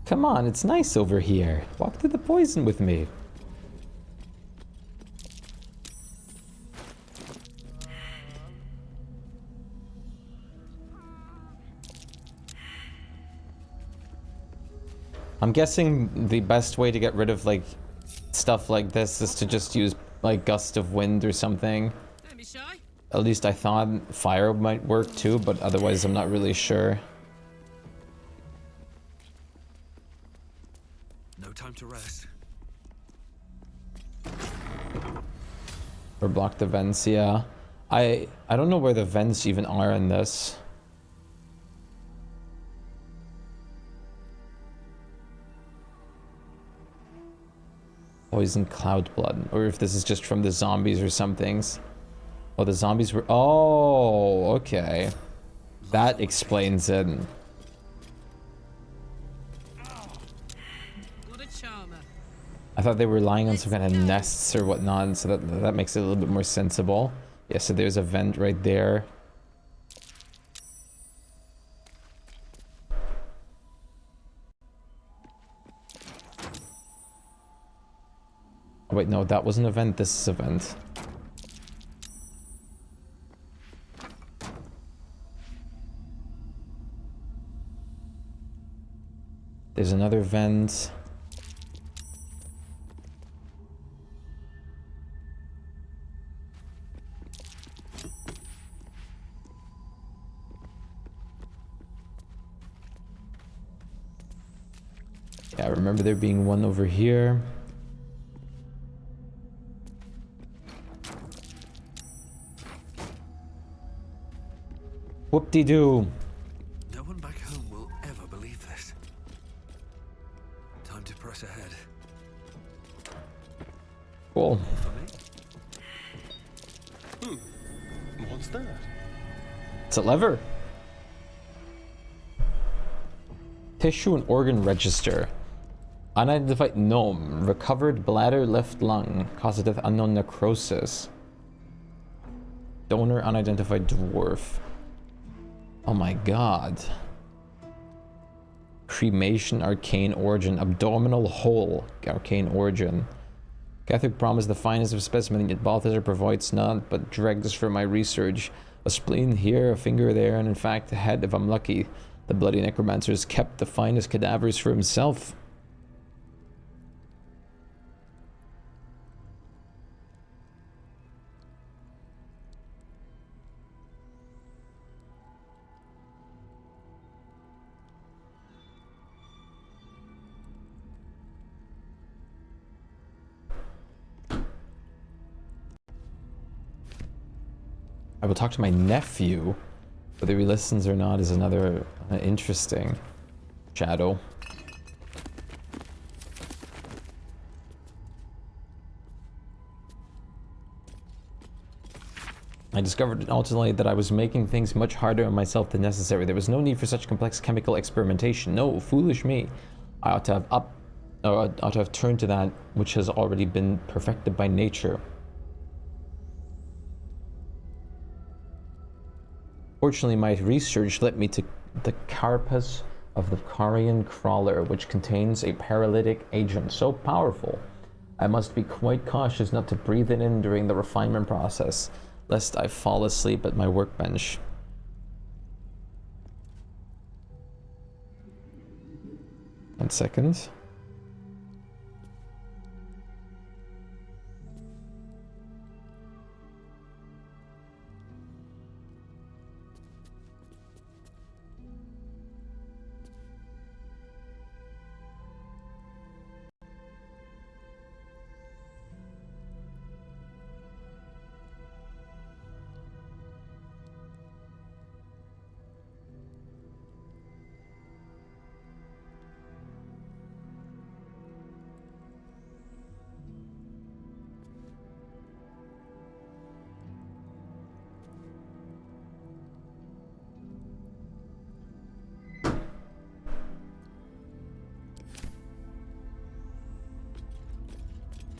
Come on, it's nice over here. Walk through the poison with me. I'm guessing the best way to get rid of, like, stuff like this is to just use, like, gust of wind or something. Don't be shy. At least I thought fire might work too, but otherwise I'm not really sure. No time to rest. Or block the vents, yeah. I don't know where the vents even are in this. Poison cloud blood, or if this is just from the zombies or somethings. Oh, the zombies were... Oh, okay. That explains it. What a charmer. I thought they were lying on some kind of nests or whatnot, so that makes it a little bit more sensible. Yeah, so there's a vent right there. Oh, wait, no, that wasn't a vent. This is a vent. There's another vent. Yeah, I remember there being one over here. Whoop-de-doo. No one back home will ever believe this. Time to press ahead. Cool. For me? What's that? It's a lever. Tissue and organ register. Unidentified gnome. Recovered bladder, left lung. Cause of death unknown, necrosis. Donor unidentified dwarf. Oh my god. Cremation, arcane origin. Abdominal hole, arcane origin. Catholic promised the finest of specimen, yet Balthazar provides none but dregs for my research. A spleen here, a finger there, and in fact a head if I'm lucky. The bloody necromancer has kept the finest cadavers for himself. I will talk to my nephew. Whether he listens or not is another interesting shadow. I discovered ultimately that I was making things much harder on myself than necessary. There was no need for such complex chemical experimentation. No, foolish me. I ought to have turned to that which has already been perfected by nature. Fortunately, my research led me to the carapace of the Carian crawler, which contains a paralytic agent so powerful, I must be quite cautious not to breathe it in during the refinement process, lest I fall asleep at my workbench. One second.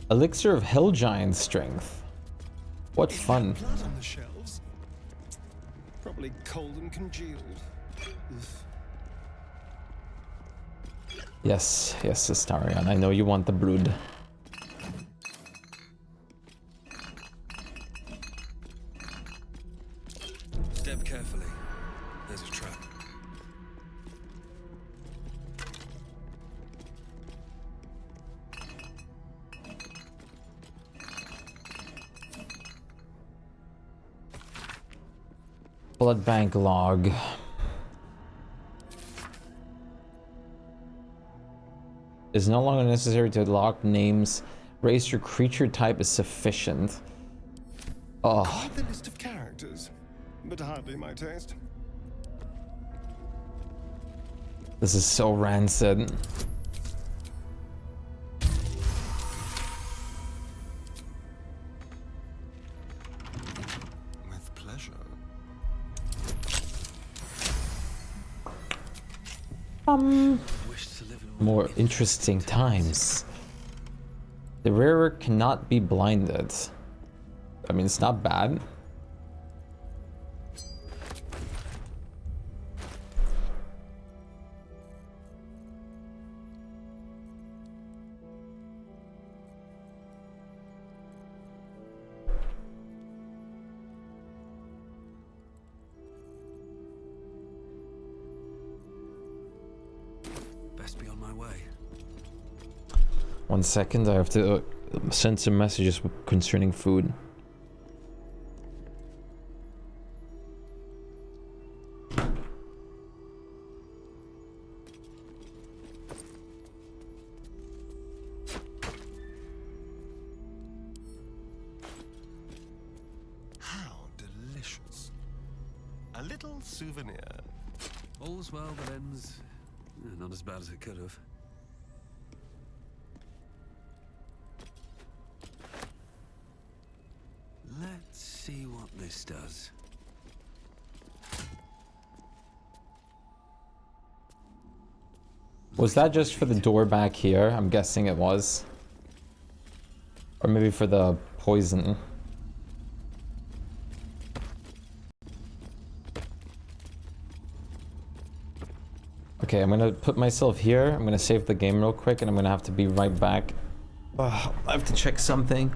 Elixir of Hell Giant Strength. What fun. Blood on the shelves. Probably cold and congealed. Oof. Yes, yes, Astarion. I know you want the brood. Step carefully. There's a trap. Blood bank log. It's no longer necessary to lock names. Raise your creature type is sufficient. Oh. Quite the list of characters, but hardly my taste. This is so rancid. With pleasure. More interesting times. The wearer cannot be blinded. I mean, it's not bad. Best be on my way. 1 second, I have to send some messages concerning food. How delicious. A little souvenir. All's well that ends not as bad as it could have. Let's see what this does. Was that just for the door back here? I'm guessing it was. Or maybe for the poison. Okay, I'm gonna put myself here. I'm gonna save the game real quick and I'm gonna have to be right back. I have to check something.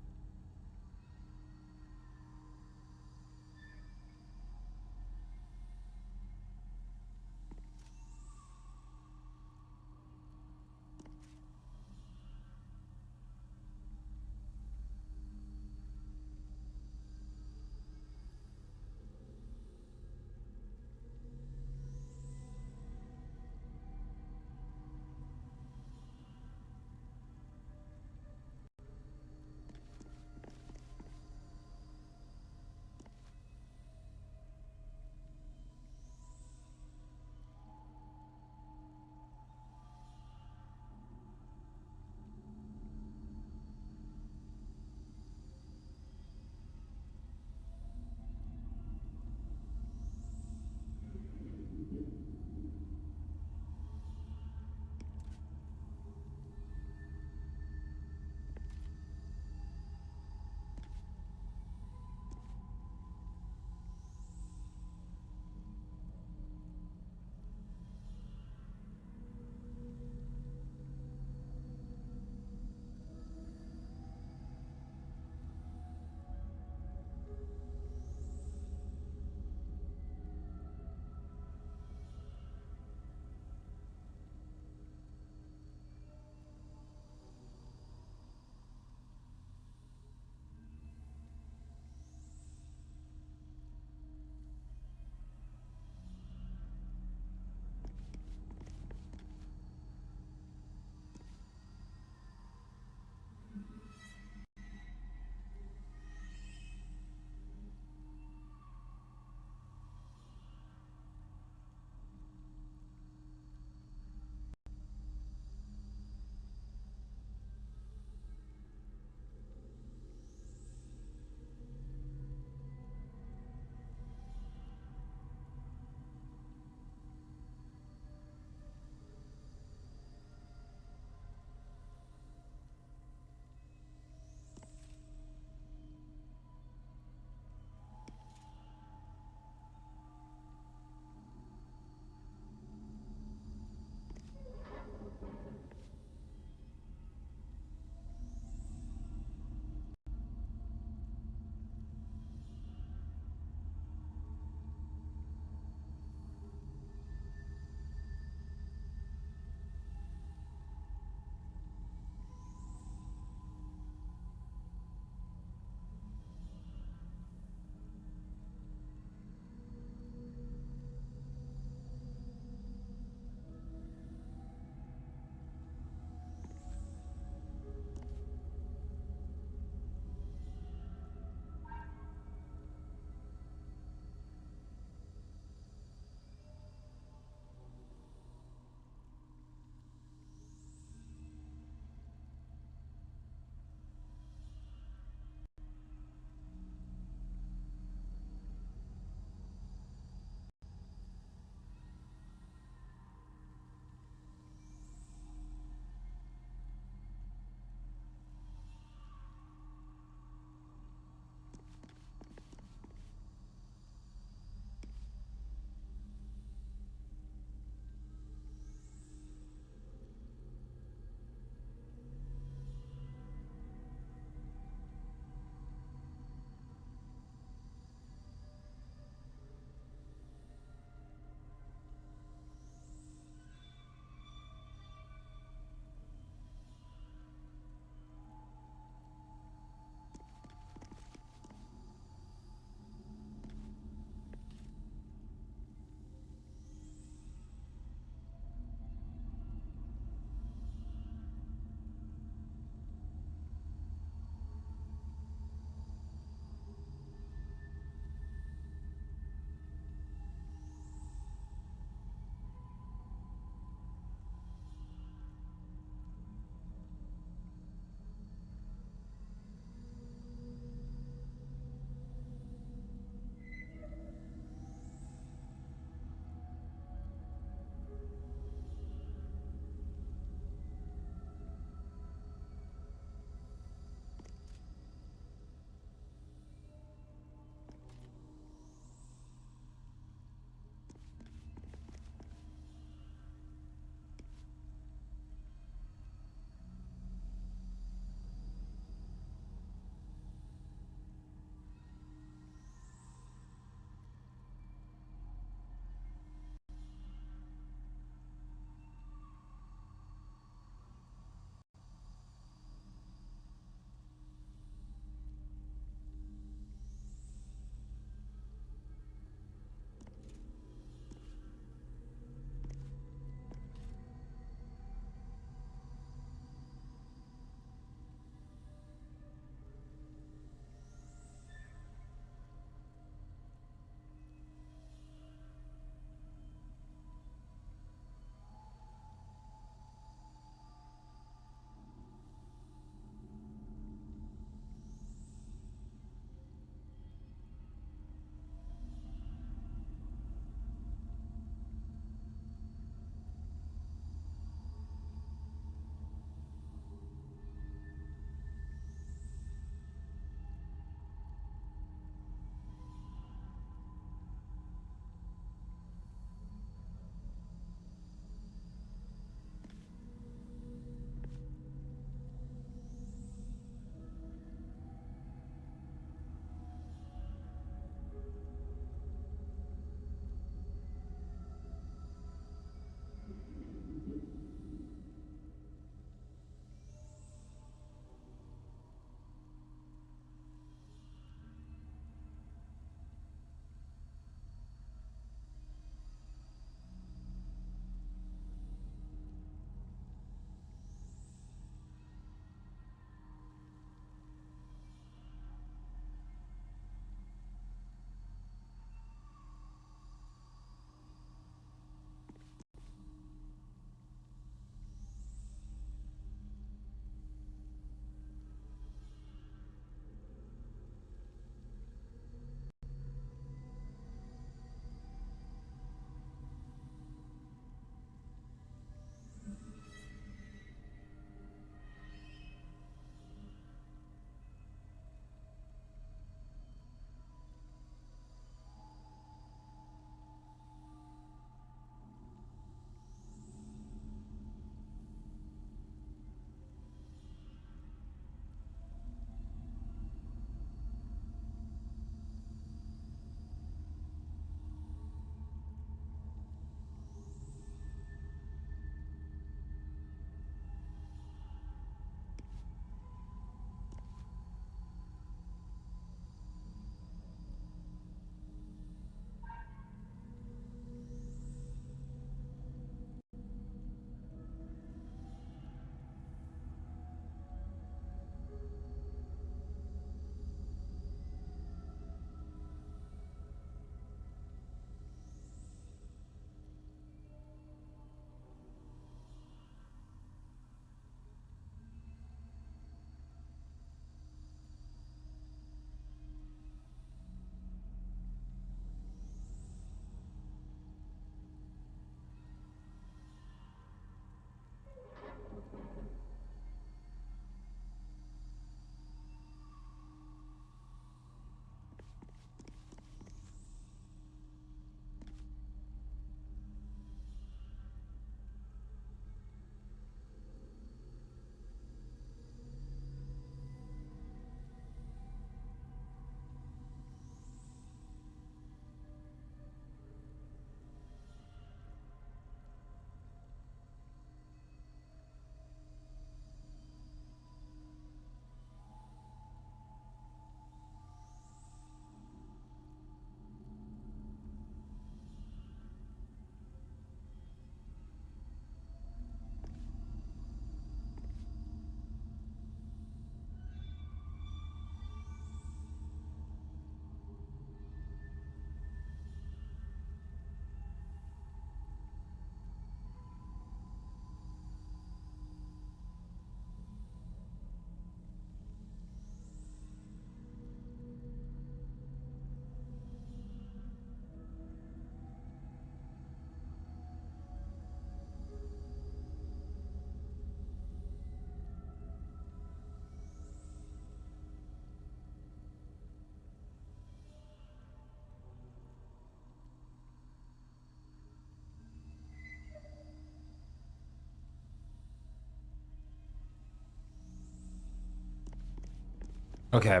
Okay,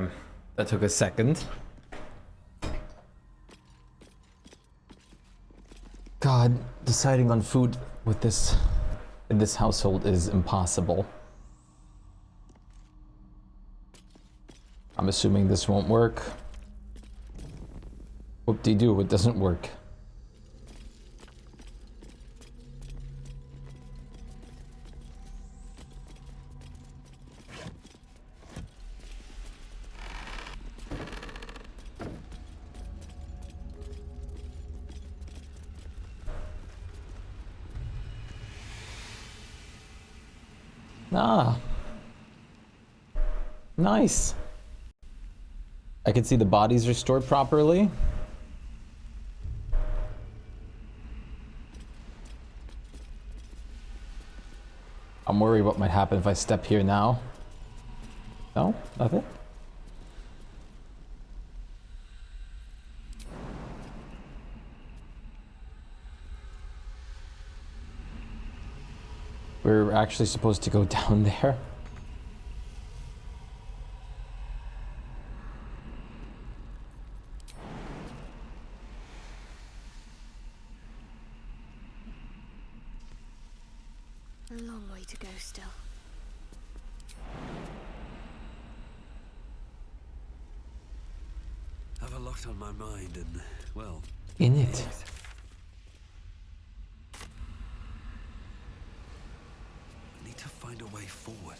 that took a second. God, deciding on food with this in this household is impossible. I'm assuming this won't work. Whoop-de-doo, it doesn't work. Ah. Nice. I can see the body's restored properly. I'm worried what might happen if I step here now. No? Nothing? We're actually supposed to go down there. A long way to go still. Have a lot on my mind and, well... In it. I need to find a way forward.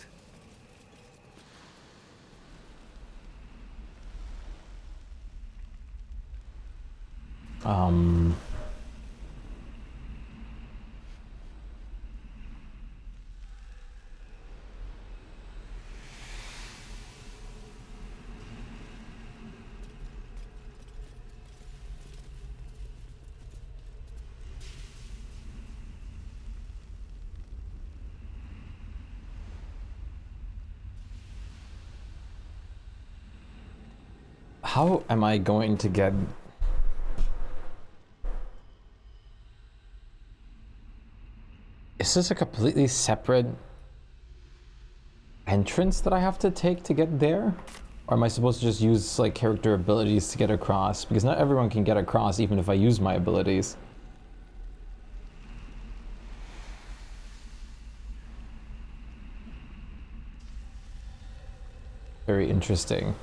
How am I going to get... Is this a completely separate entrance that I have to take to get there? Or am I supposed to just use like character abilities to get across? Because not everyone can get across even if I use my abilities. Very interesting.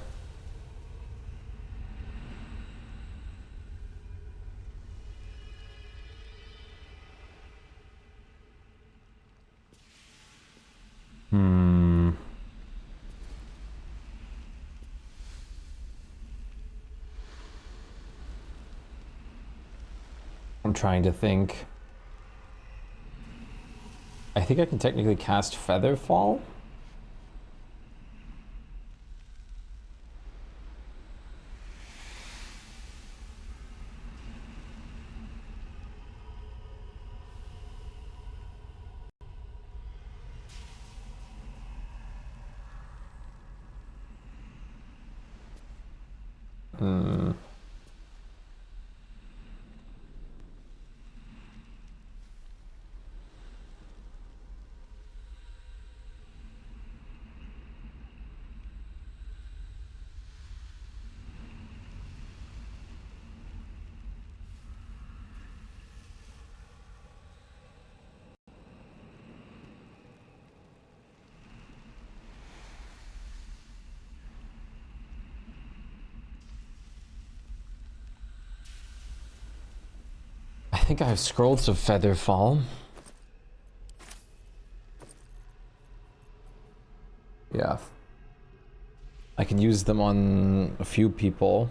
I'm trying to think. I think I can technically cast Featherfall. I think I have Scrolls of Featherfall. Yeah. I can use them on a few people.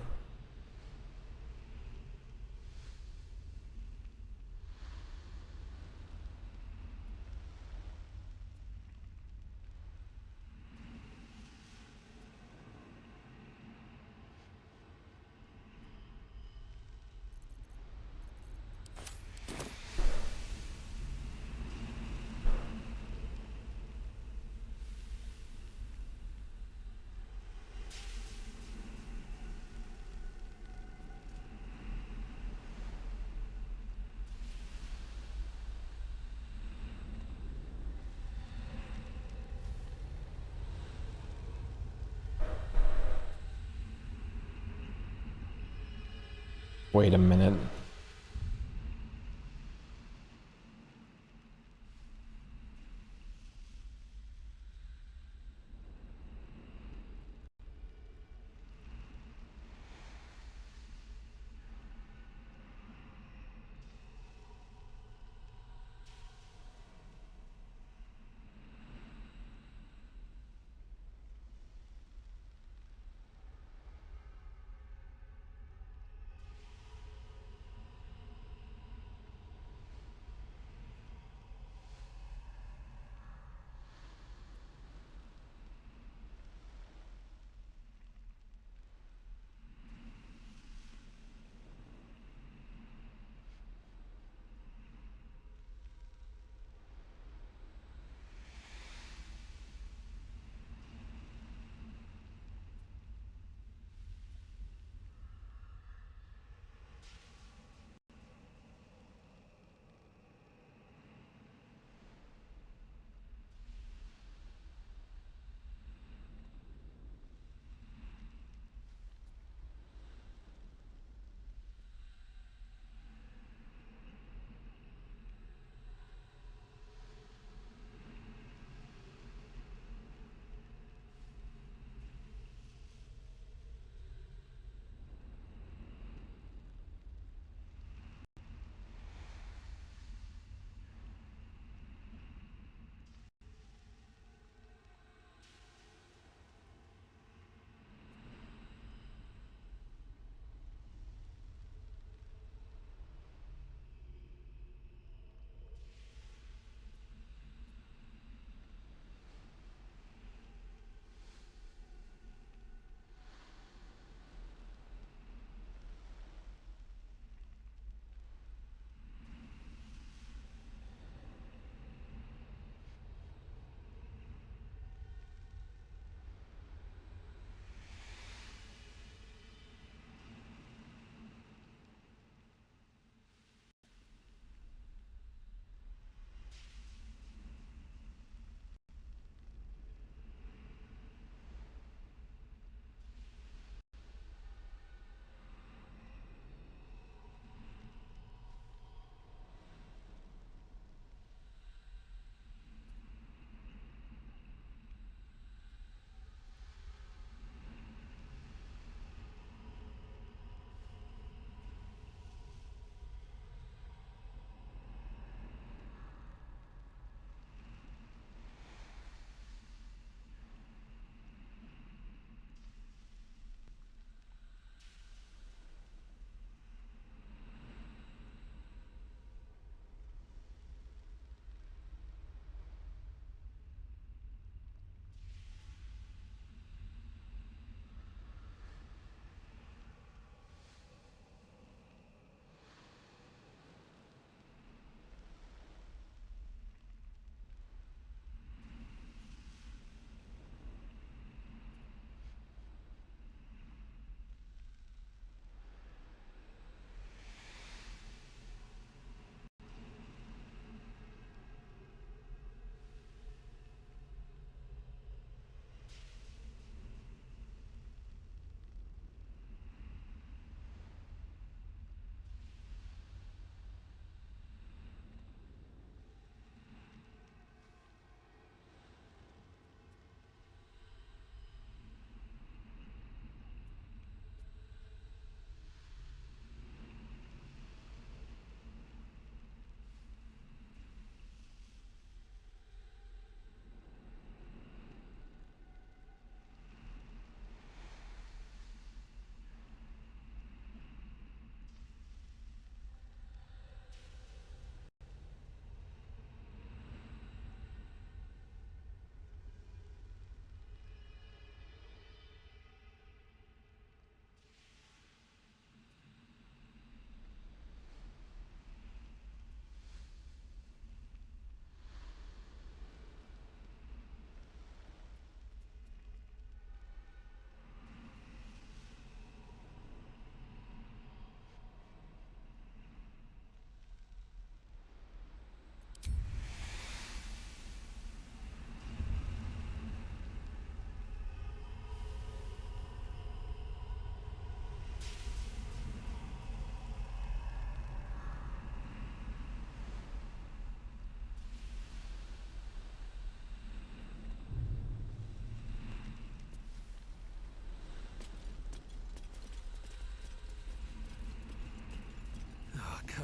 Wait a minute.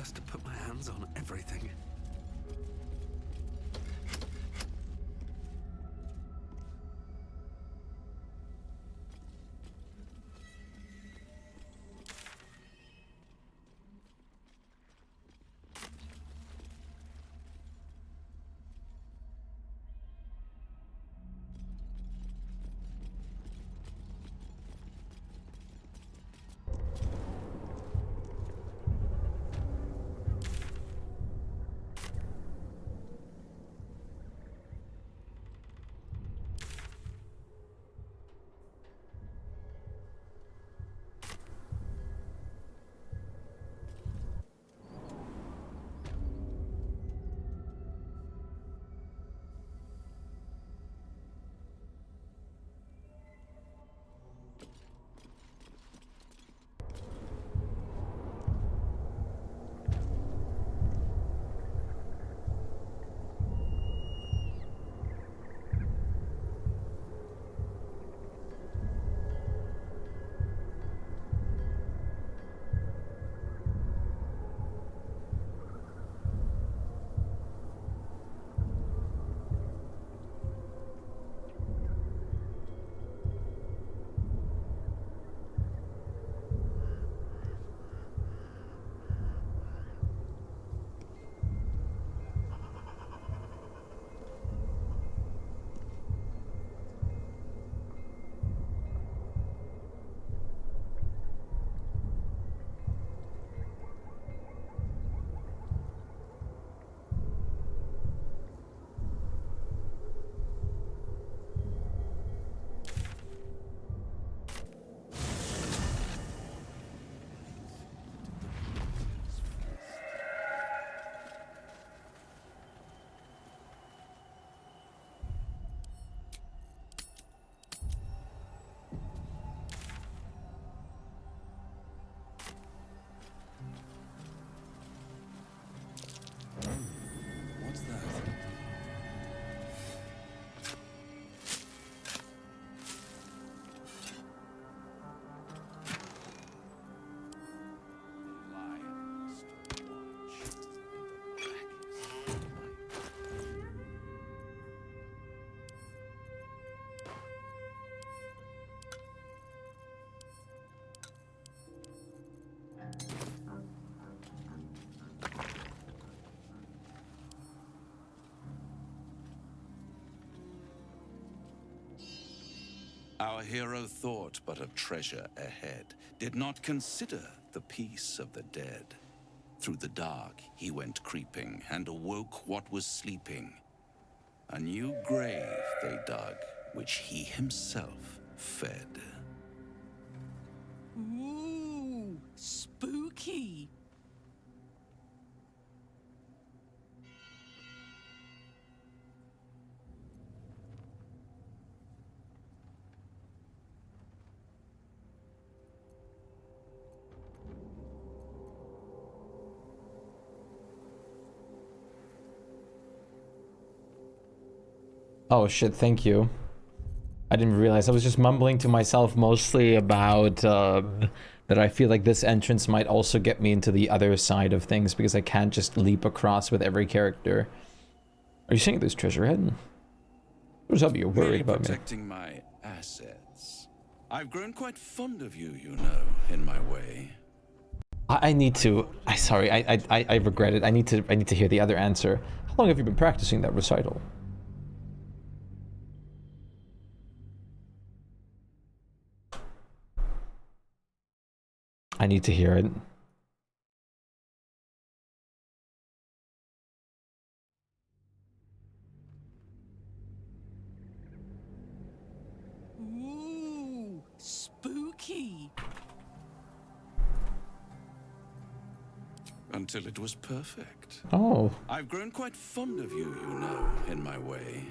first to put my hands on everything. What's that? Our hero thought but of treasure ahead, did not consider the peace of the dead. Through the dark he went creeping, and awoke what was sleeping. A new grave they dug, which he himself fed. Ooh, spooky. Oh shit, thank you. I didn't realize. I was just mumbling to myself mostly about that I feel like this entrance might also get me into the other side of things because I can't just leap across with every character. Are you saying this treasure head? What's up? You're worried about me. Protecting my assets. I've grown quite fond of you, you know, in my way. I need to. I regret it. I need to hear the other answer. How long have you been practicing that recital? I need to hear it. Ooh, spooky. Until it was perfect. Oh. I've grown quite fond of you, you know, in my way.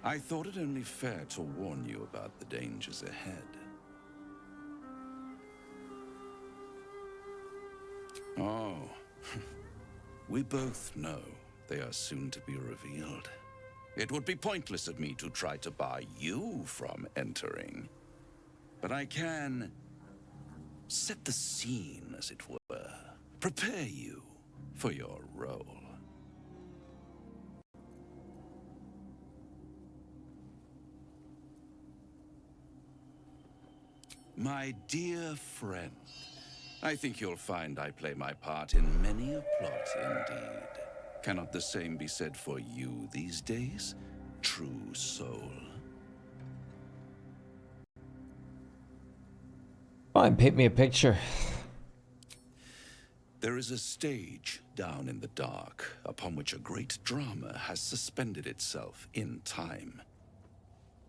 I thought it only fair to warn you about the dangers ahead. Oh, we both know they are soon to be revealed. It would be pointless of me to try to bar you from entering. But I can set the scene, as it were. prepare you for your role. My dear friend, I think you'll find I play my part in many a plot indeed. Cannot the same be said for you these days, true soul? Fine, paint me a picture. There is a stage down in the dark upon which a great drama has suspended itself in time.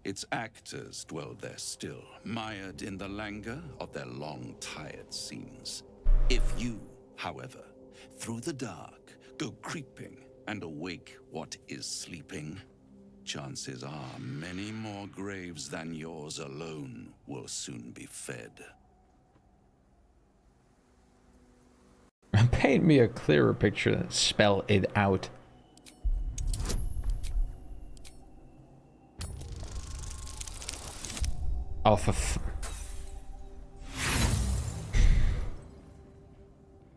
Its actors dwell there still, mired in the languor of their long, tired scenes. If you, however, through the dark, go creeping and awake what is sleeping, chances are many more graves than yours alone will soon be fed. Paint me a clearer picture and spell it out. Oh,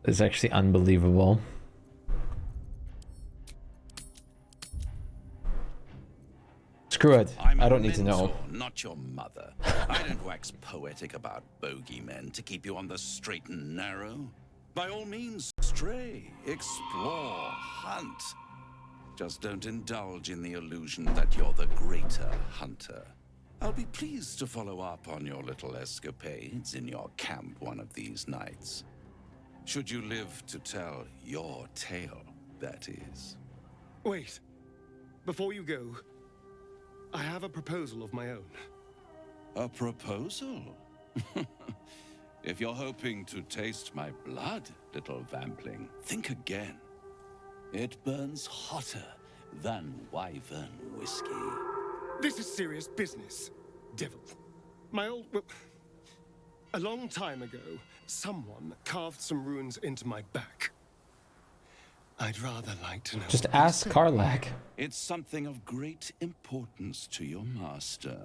it's actually unbelievable. Screw it. I don't need to know. Not your mother. I don't wax poetic about bogeymen to keep you on the straight and narrow. By all means, stray, explore, hunt. Just don't indulge in the illusion that you're the greater hunter. I'll be pleased to follow up on your little escapades in your camp one of these nights. Should you live to tell your tale, that is. Wait. Before you go, I have a proposal of my own. A proposal? If you're hoping to taste my blood, little vampling, think again. It burns hotter than wyvern whiskey. This is serious business, devil. Well, a long time ago, someone carved some runes into my back. I'd rather like to know. Just ask Karlach. It's something of great importance to your master.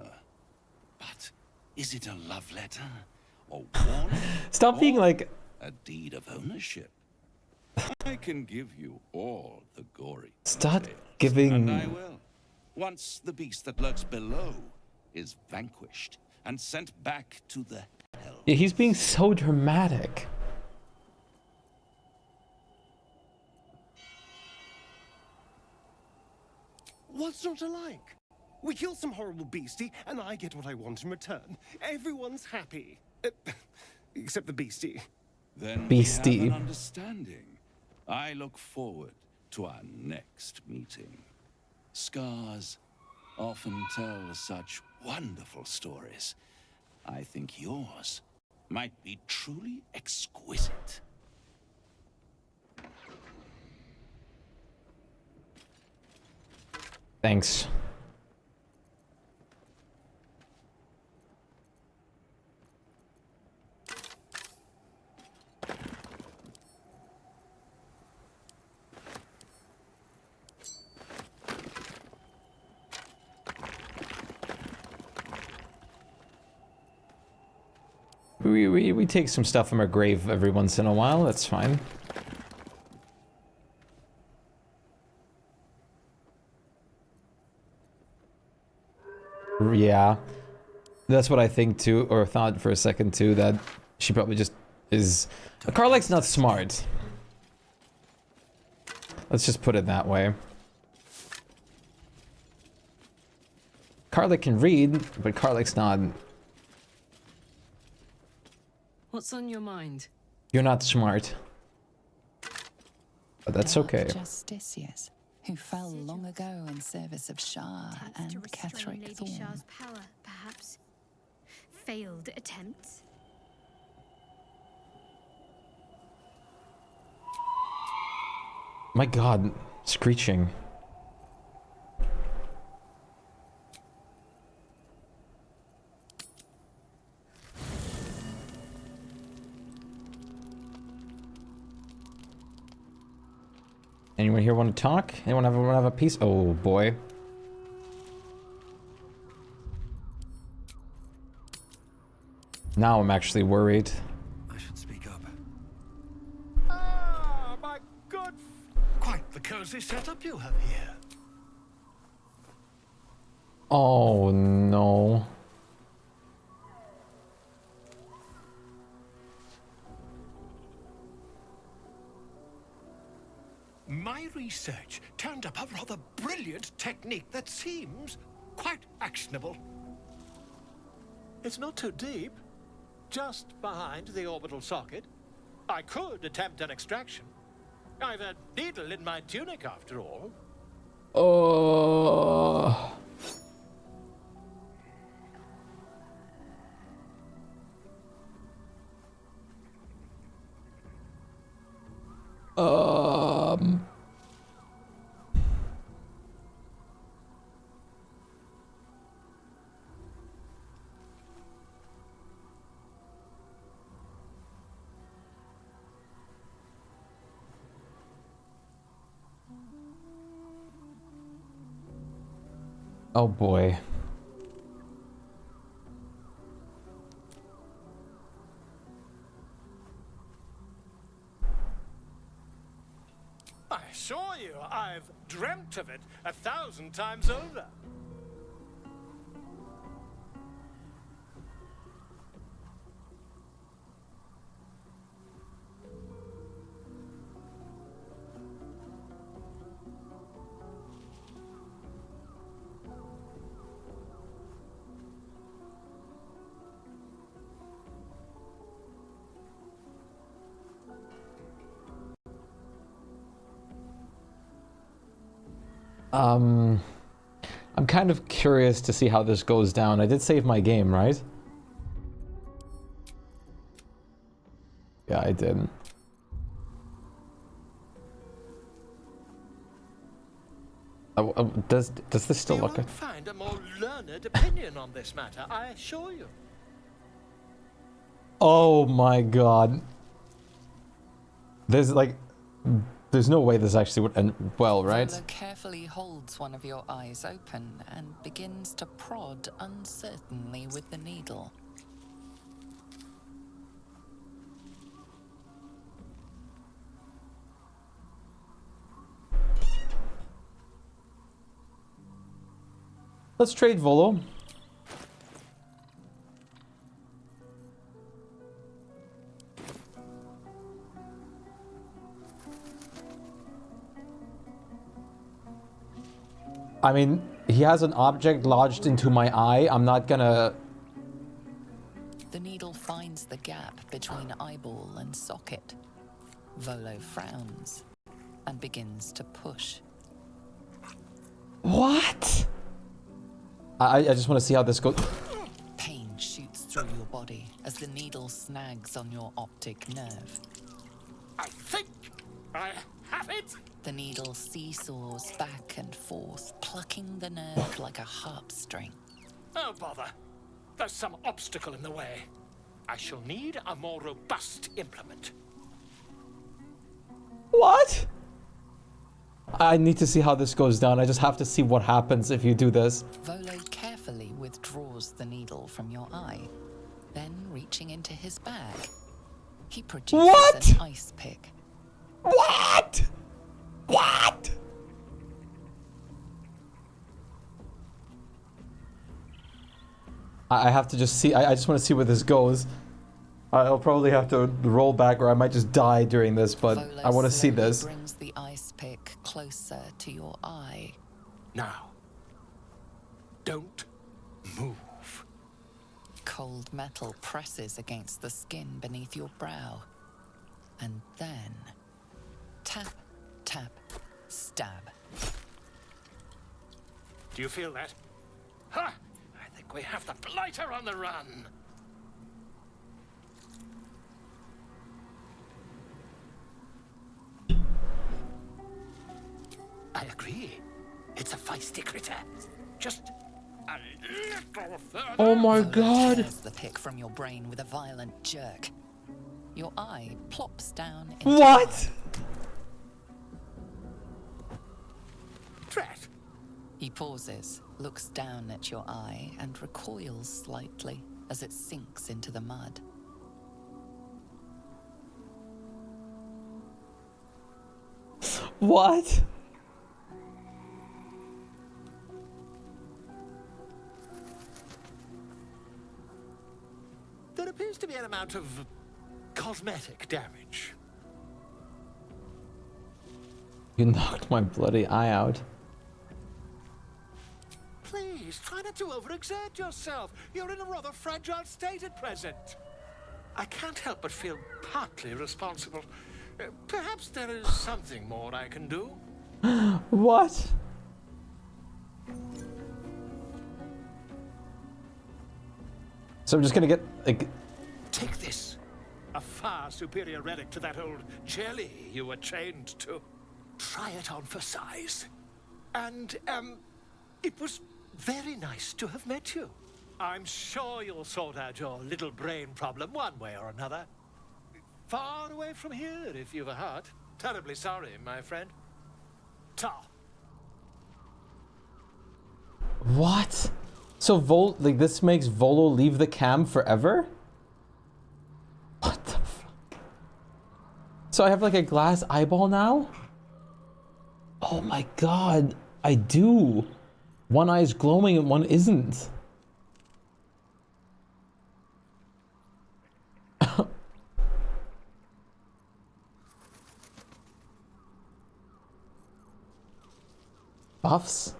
But is it a love letter? Or warning? Stop being like a deed of ownership? I can give you all the gory Stop details, giving. And I will. Once the beast that lurks below is vanquished and sent back to the hell. Yeah, he's being so dramatic. What's not to like? We kill some horrible beastie, and I get what I want in return. Everyone's happy. Except the beastie. Then Beastie. we have an understanding. I look forward to our next meeting. Scars often tell such wonderful stories. I think yours might be truly exquisite. Thanks. We take some stuff from our grave every once in a while, that's fine. Yeah. That's what I think too, or thought for a second too, that she probably just is... Karlach's not smart. Let's just put it that way. Karlach can read, but Karlach's not... What's on your mind? You're not smart. But that's okay. Justicius, who fell long ago in service of Shah and Catherick Lady Thorn. Shah's power, perhaps. Failed attempts. My god, screeching. Anyone here want to talk? Anyone have a piece? Oh boy. Now I'm actually worried. I should speak up. cozy setup you have here. Oh no. My research turned up a rather brilliant technique that seems quite actionable. It's not too deep, just behind the orbital socket. I could attempt an extraction. I've a needle in my tunic after all. Oh. Um. Oh boy. I assure you, I've dreamt of it 1,000 times over. I'm kind of curious to see how this goes down. I did save my game, right? Yeah, I did. Does this still look good? Find a more learned opinion on this matter, I assure you. Oh my god. There's no way this actually would end well, right? Volo carefully holds one of your eyes open and begins to prod uncertainly with the needle. Let's trade Volo. I mean, he has an object lodged into my eye. I'm not gonna... The needle finds the gap between eyeball and socket. Volo frowns and begins to push. What? I just want to see how this goes. Pain shoots through your body as the needle snags on your optic nerve. I think I have it. The needle seesaws back and forth, plucking the nerve like a harp string. Oh, bother. There's some obstacle in the way. I shall need a more robust implement. What? I need to see how this goes down. I just have to see what happens if you do this. Volo carefully withdraws the needle from your eye. Then, reaching into his bag, he produces an ice pick. What? What? I have to just see. I just want to see where this goes. I'll probably have to roll back, or I might just die during this. But Volo I want to see this. Brings the ice pick closer to your eye. Now, don't move. Cold metal presses against the skin beneath your brow, and then tap, tap, stab. Do you feel that? Ha! I think we have the blighter on the run. I agree. It's a feisty critter. Just a little further. Oh my god! Tears the pick from your brain with a violent jerk. Your eye plops down into What? Drat. He pauses, looks down at your eye, and recoils slightly as it sinks into the mud. What? amount of cosmetic damage. You knocked my bloody eye out. Please, try not to overexert yourself. You're in a rather fragile state at present. I can't help but feel partly responsible. Perhaps there is something more I can do. What? So I'm just gonna get like... Take this. A far superior relic to that old jelly you were chained to. Try it on for size. And, it was very nice to have met you. I'm sure you'll sort out your little brain problem one way or another. Far away from here, if you've a heart. Terribly sorry, my friend. Ta. What? So like this makes Volo leave the camp forever? What the fuck? So I have like a glass eyeball now? Oh my god, I do. One eye is glowing and one isn't. Buffs?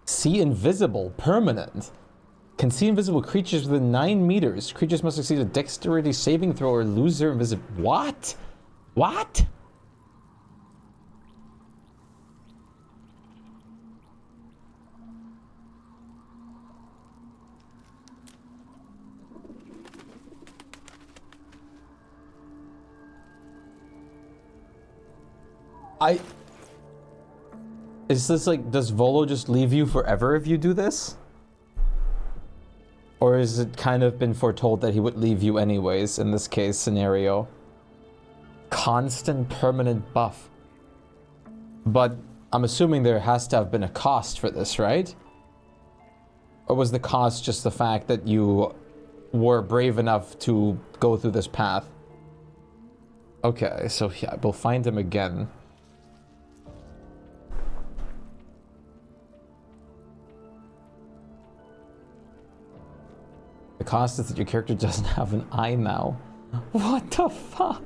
See invisible, permanent. Can see invisible creatures within 9 meters. Creatures must succeed a dexterity saving throw or lose their invisible. What? What? Is this like, does Volo just leave you forever if you do this? Or is it kind of been foretold that he would leave you anyways in this case scenario? Constant permanent buff. But I'm assuming there has to have been a cost for this, right? Or was the cost just the fact that you were brave enough to go through this path? Okay, so yeah, we'll find him again. The cost is that your character doesn't have an eye now. What the fuck?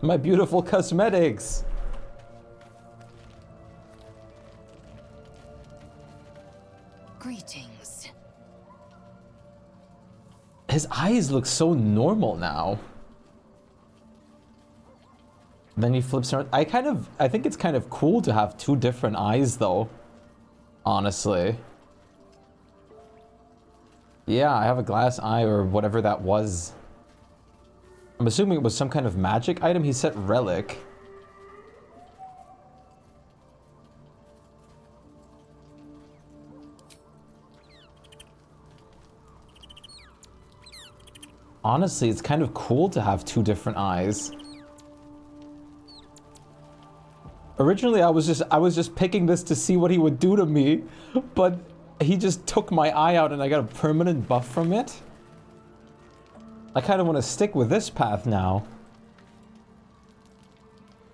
My beautiful cosmetics! Greetings. His eyes look so normal now. Then he flips around. I think it's kind of cool to have 2 different eyes though. Honestly. Yeah, I have a glass eye or whatever that was. I'm assuming it was some kind of magic item. He said relic. Honestly, it's kind of cool to have 2 different eyes. Originally, I was just picking this to see what he would do to me, but he just took my eye out and I got a permanent buff from it. I kind of want to stick with this path now.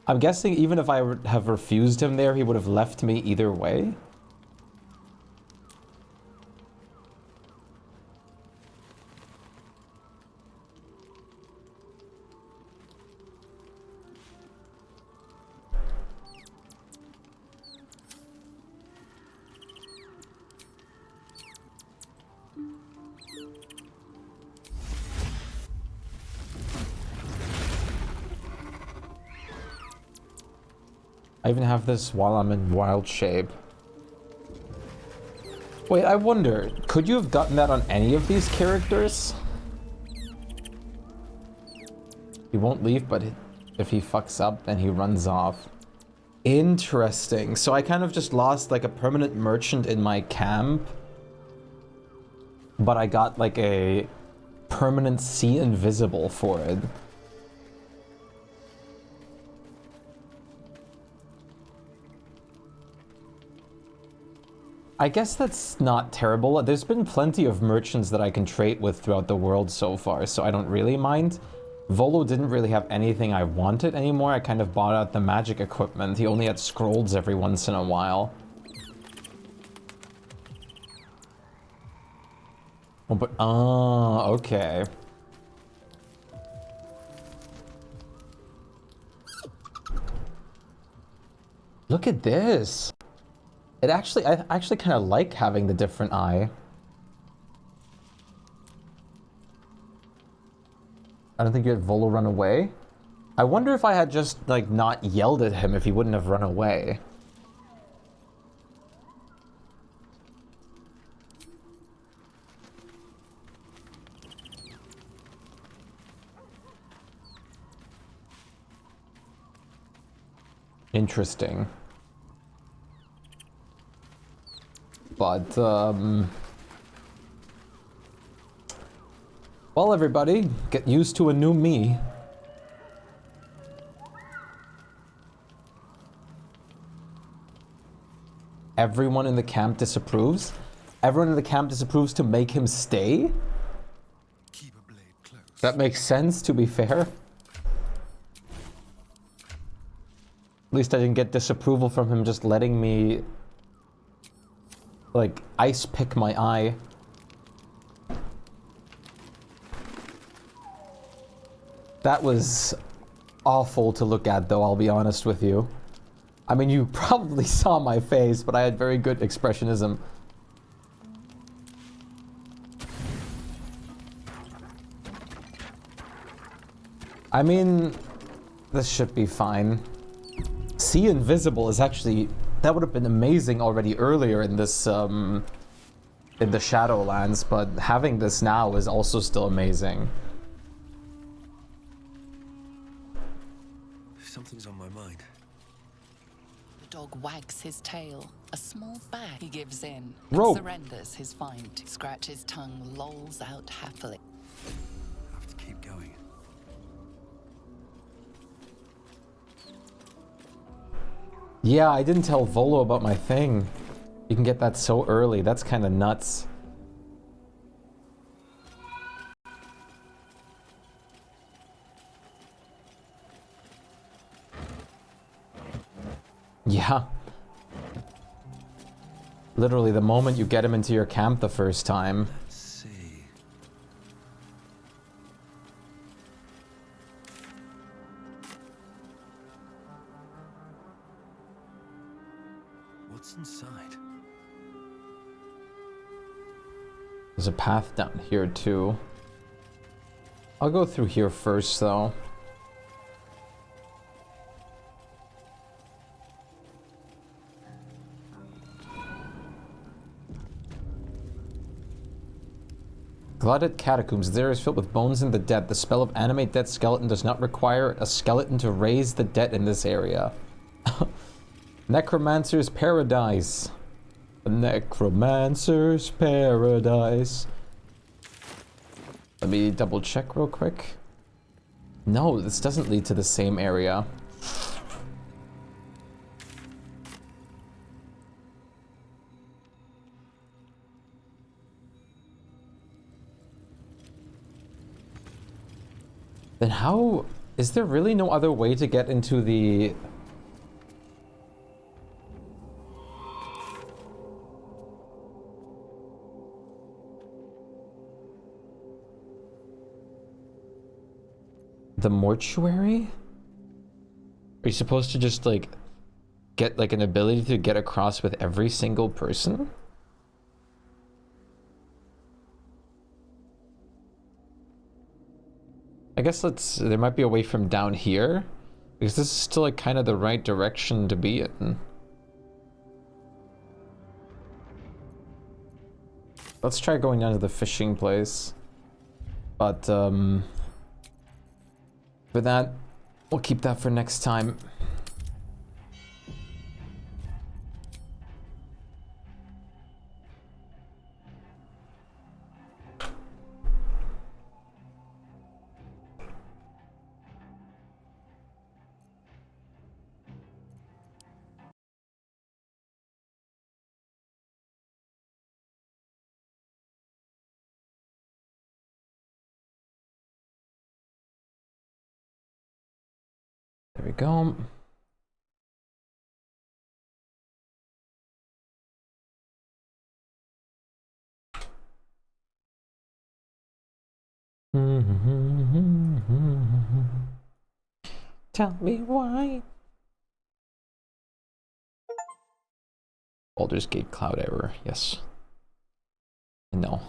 I'm guessing even if I have refused him there, he would have left me either way. I even have this while I'm in wild shape. Wait, I wonder, could you have gotten that on any of these characters? He won't leave, but if he fucks up, then he runs off. Interesting. So I kind of just lost like a permanent merchant in my camp, but I got like a permanent see invisible for it. I guess that's not terrible. There's been plenty of merchants that I can trade with throughout the world so far, so I don't really mind. Volo didn't really have anything I wanted anymore. I kind of bought out the magic equipment. He only had scrolls every once in a while. Oh, but, okay. Look at this. I actually kind of like having the different eye. I don't think you had Volo run away. I wonder if I had just, like, not yelled at him if he wouldn't have run away. Interesting. But, well, everybody, get used to a new me. Everyone in the camp disapproves? Everyone in the camp disapproves to make him stay? Keep a blade close. That makes sense, to be fair. At least I didn't get disapproval from him just letting me, like, ice pick my eye. That was awful to look at, though, I'll be honest with you. I mean, you probably saw my face, but I had very good expressionism. I mean, this should be fine. See invisible is actually... That would have been amazing already earlier in this, in the Shadowlands, but having this now is also still amazing. Something's on my mind. The dog wags his tail. A small bag. He gives in. Rope. Surrenders his find. Scratches tongue, lolls out happily. I have to keep going. Yeah, I didn't tell Volo about my thing. You can get that so early. That's kind of nuts. Yeah. Literally, the moment you get him into your camp the first time. Let's see. What's inside? There's a path down here, too. I'll go through here first, though. Glutted catacombs. There is filled with bones and the dead. The spell of animate dead skeleton does not require a skeleton to raise the dead in this area. Necromancer's paradise. The Necromancer's paradise. Let me double check real quick. No, this doesn't lead to the same area. Then how... Is there really no other way to get into the... The mortuary? Are you supposed to just, like, get, like, an ability to get across with every single person? I guess there might be a way from down here, because this is still, like, kind of the right direction to be in. Let's try going down to the fishing place. But, for that, we'll keep that for next time. There we go. Tell me why. Baldur's Gate cloud error, yes. No.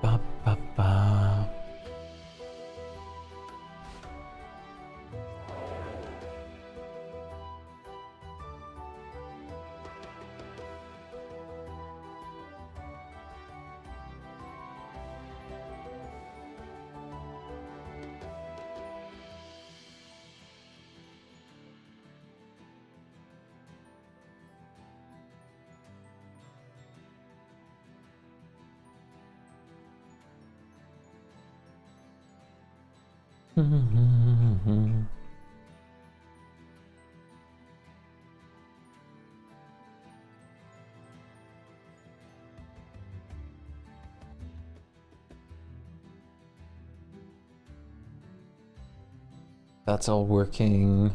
Ba, ba, ba. That's all working.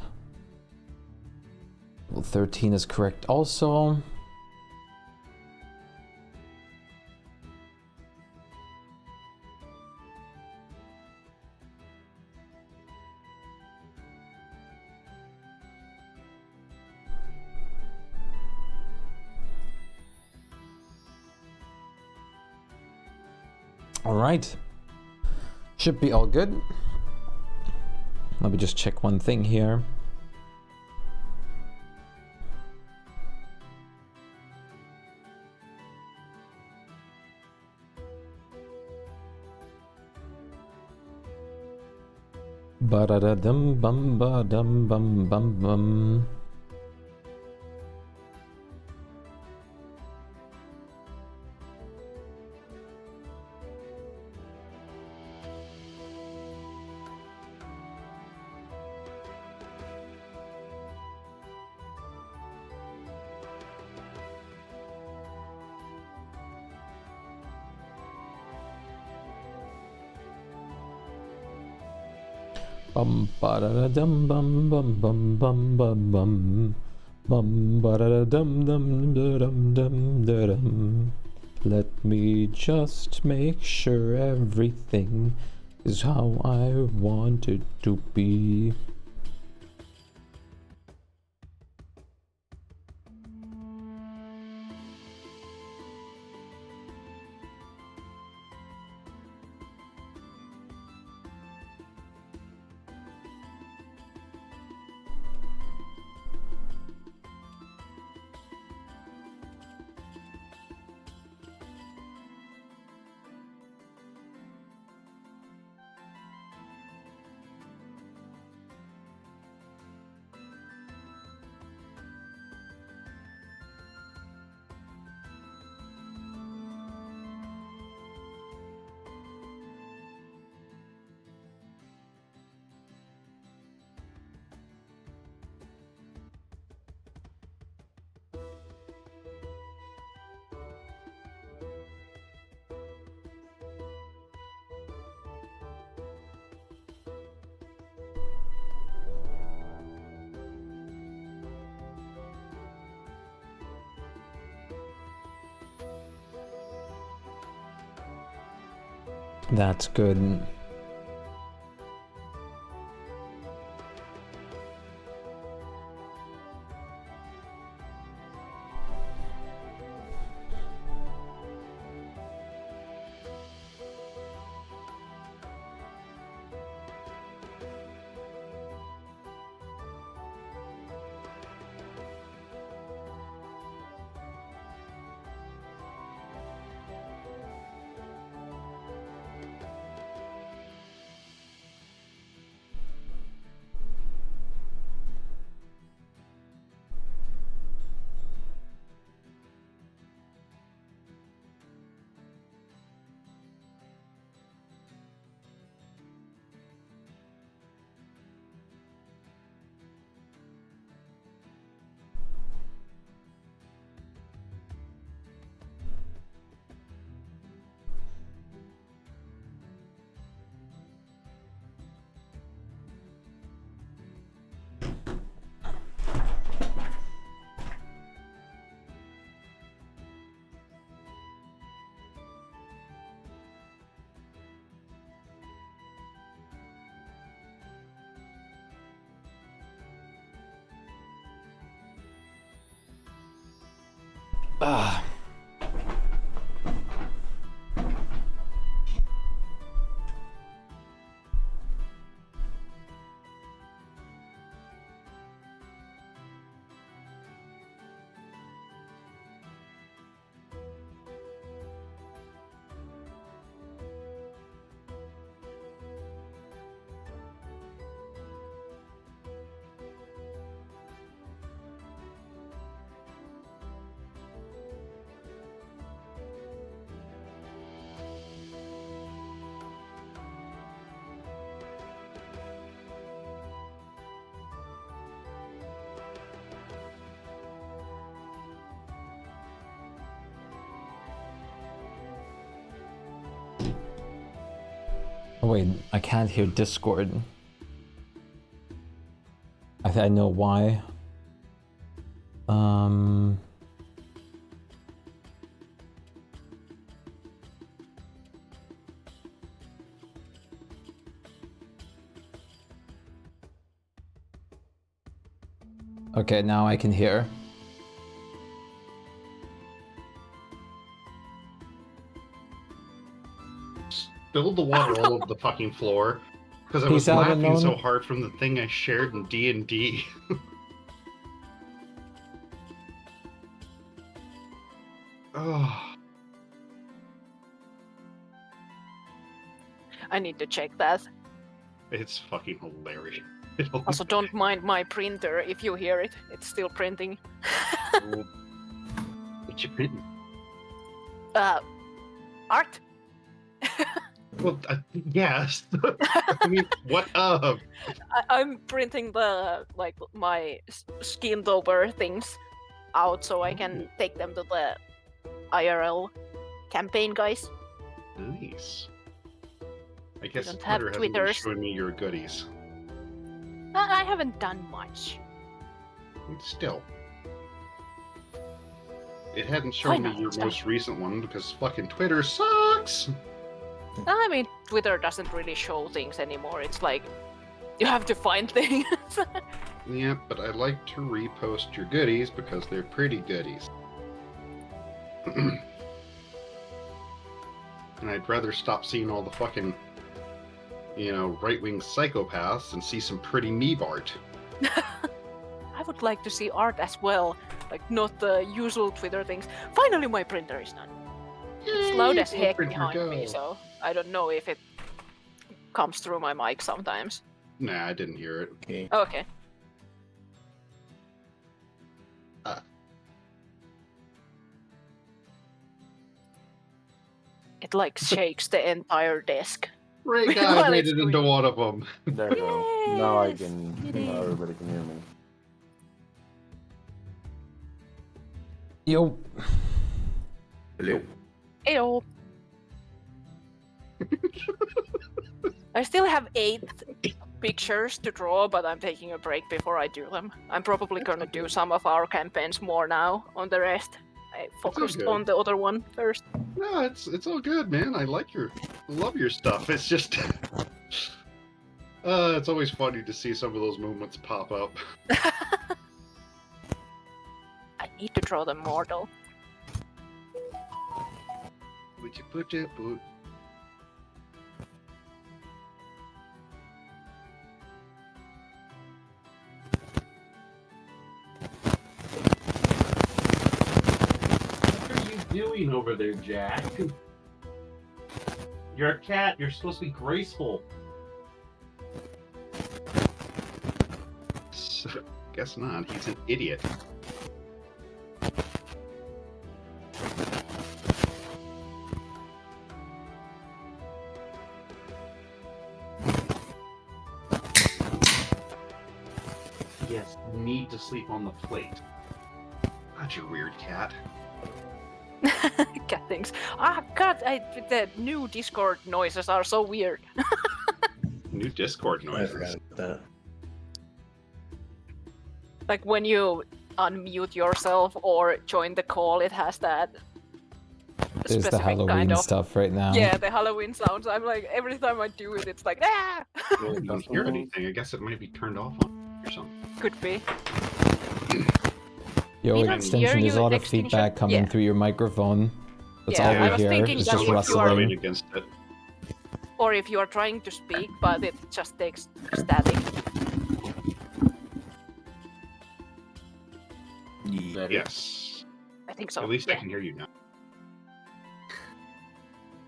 Well, 13 is correct also. All right. Should be all good. Let me just check one thing here. Ba-da-da-dum bum ba-dum bum bum bum. Bum ba da da dum bum bum bum bum bum bum bum ba da da dum dum dum dum dum. Let me just make sure everything is how I want it to be. That's good. Ah. Oh wait, I can't hear Discord. I know why. Okay, now I can hear. Spilled the water all over the fucking floor because I was Peace out, laughing Unknown. so hard from the thing I shared in D&D. Oh, I need to check that. it's fucking hilarious. Also, don't mind my printer if you hear it. It's still printing. What you printing? Art? Well, yes. I mean, what of? I'm printing the, like, my skinned over things out so I can take them to the IRL campaign, guys. Nice. I guess don't have Twitter hasn't been Twitters. showing me your goodies. I haven't done much. Still. It hadn't shown me not? your most recent one because fucking Twitter sucks! I mean, Twitter doesn't really show things anymore. It's like, you have to find things. Yeah, but I like to repost your goodies because they're pretty goodies. And I'd rather stop seeing all the fucking, right-wing psychopaths and see some pretty meeb art. I would like to see art as well, like not the usual Twitter things. Finally, my printer is done. It's loud as heck printer, behind me, go. so I don't know if it comes through my mic sometimes. Nah, I didn't hear it. Okay. Okay. It like shakes the entire desk. Ray While guy made it's it into one of them. There we go. Now I can. Now everybody can hear me. Yo. Hello. Ayo. I still have 8 pictures to draw, but I'm taking a break before I do them. I'm probably gonna do some of our campaigns more now on the rest. I focused good. on the other one first. No, it's all good, man. I love your stuff. It's just, it's always funny to see some of those moments pop up. I need to draw them more though. Would you put your boot? What are you doing over there, Jack? You're a cat. You're supposed to be graceful. Guess not. He's an idiot. Yes, need to sleep on the plate. God, you weird cat. Cat things. Ah, God, the new Discord noises are so weird. New Discord noises. I forgot about that. Like when you unmute yourself or join the call, it has that There's the specific Halloween kind of stuff right now. Yeah, the Halloween sounds. I'm like, every time I do it, it's like, ah! Well, you don't hear anything. I guess it might be turned off on or something. Could be. Yo, We don't hear extension, there's a you, lot of extension. feedback coming Yeah. through your microphone. That's Yeah, all I we was hear. thinking It's that just if you are- rustling. against it. Or if you are trying to speak, but it just takes static. Yes. I think so. At least yeah. I can hear you now.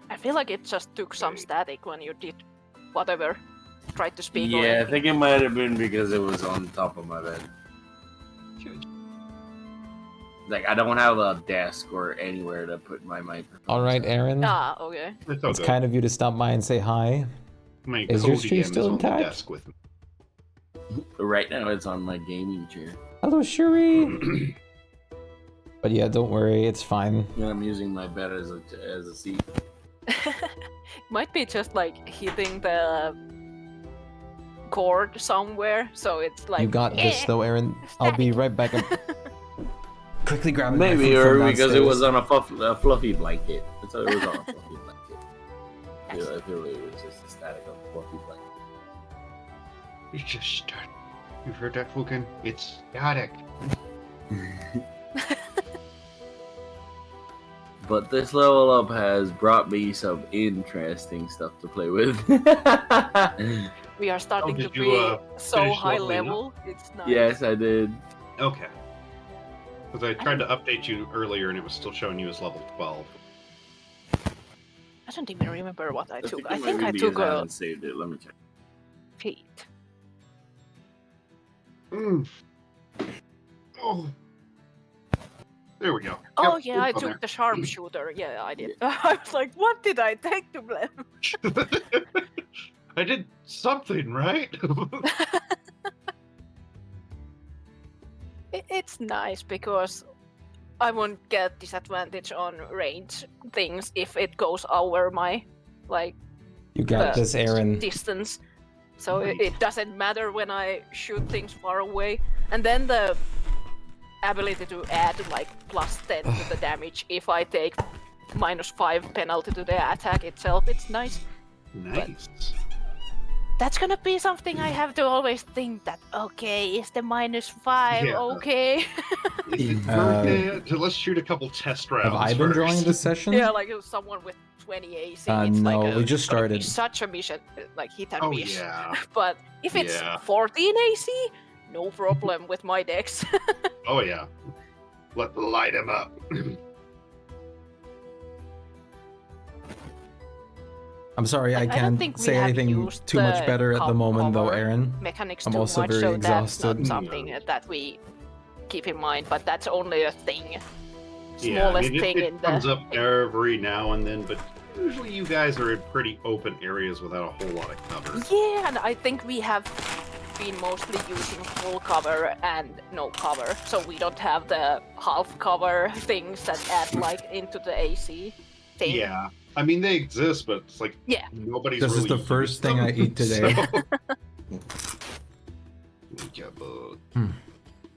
I feel like it just took some static when you did whatever. Tried to speak or Yeah, I anything. think it might have been because it was on top of my bed. Like, I don't have a desk or anywhere to put my microphone. All right, Aaron. Ah, okay. It's kind of you to stop by and say hi. Is your stream still intact? With me. Right now, it's on my gaming chair. Hello, Shuri. But yeah, don't worry, it's fine. Yeah, I'm using my bed as a seat. Might be just like hitting the cord somewhere, so it's like. You got this, though, Aaron. I'll be right back. Quickly grab it. Maybe, or because it was on a fluffy blanket. That's how it was on a fluffy blanket. I feel it was just a static of a fluffy blanket. It's just static. You've heard that, Fukin? It's static. But this level up has brought me some interesting stuff to play with. We are starting to did be you, so finish high leveling level. It's nice. Yes, I did. Okay. Because I tried to update you earlier and it was still showing you as level 12. I don't even remember what I took. I it think might I be took because I a haven't saved it. Let me check. feat. Oh. There we go. Oh Yep, yeah, I it's on took the sharpshooter. Yeah, I did. I was like, what did I take to blame? I did something, right? It's nice because I won't get disadvantage on range things if it goes over my You got this, Aaron. distance. So it doesn't matter when I shoot things far away. And then the ability to add like +10 to the damage if I take -5 penalty to the attack itself. It's nice. Nice. That's gonna be something I have to always think that, okay, is the -5 Yeah. okay? Let's shoot a couple test rounds. Have I been drawing first. this session? Yeah, like someone with 20 AC. It's No, like we just it's gonna be started. such a mission, like hit and Oh, miss. yeah. But if it's Yeah. 14 AC, no problem with my decks. Oh, yeah. Light him up. I'm sorry, I I don't can't think we say have anything used too much the better at the moment, though, cover Aaron. mechanics I'm too also much, very so exhausted. that's not something that we keep in mind. But that's only a thing, Yeah, smallest thing it in the. comes up every now and then, but usually you guys are in pretty open areas without a whole lot of cover. Yeah, and I think we have been mostly using full cover and no cover, so we don't have the half cover things that add like into the AC thing. Yeah, I mean they exist, but it's like nobody's. This is really the first used thing them, I eat today.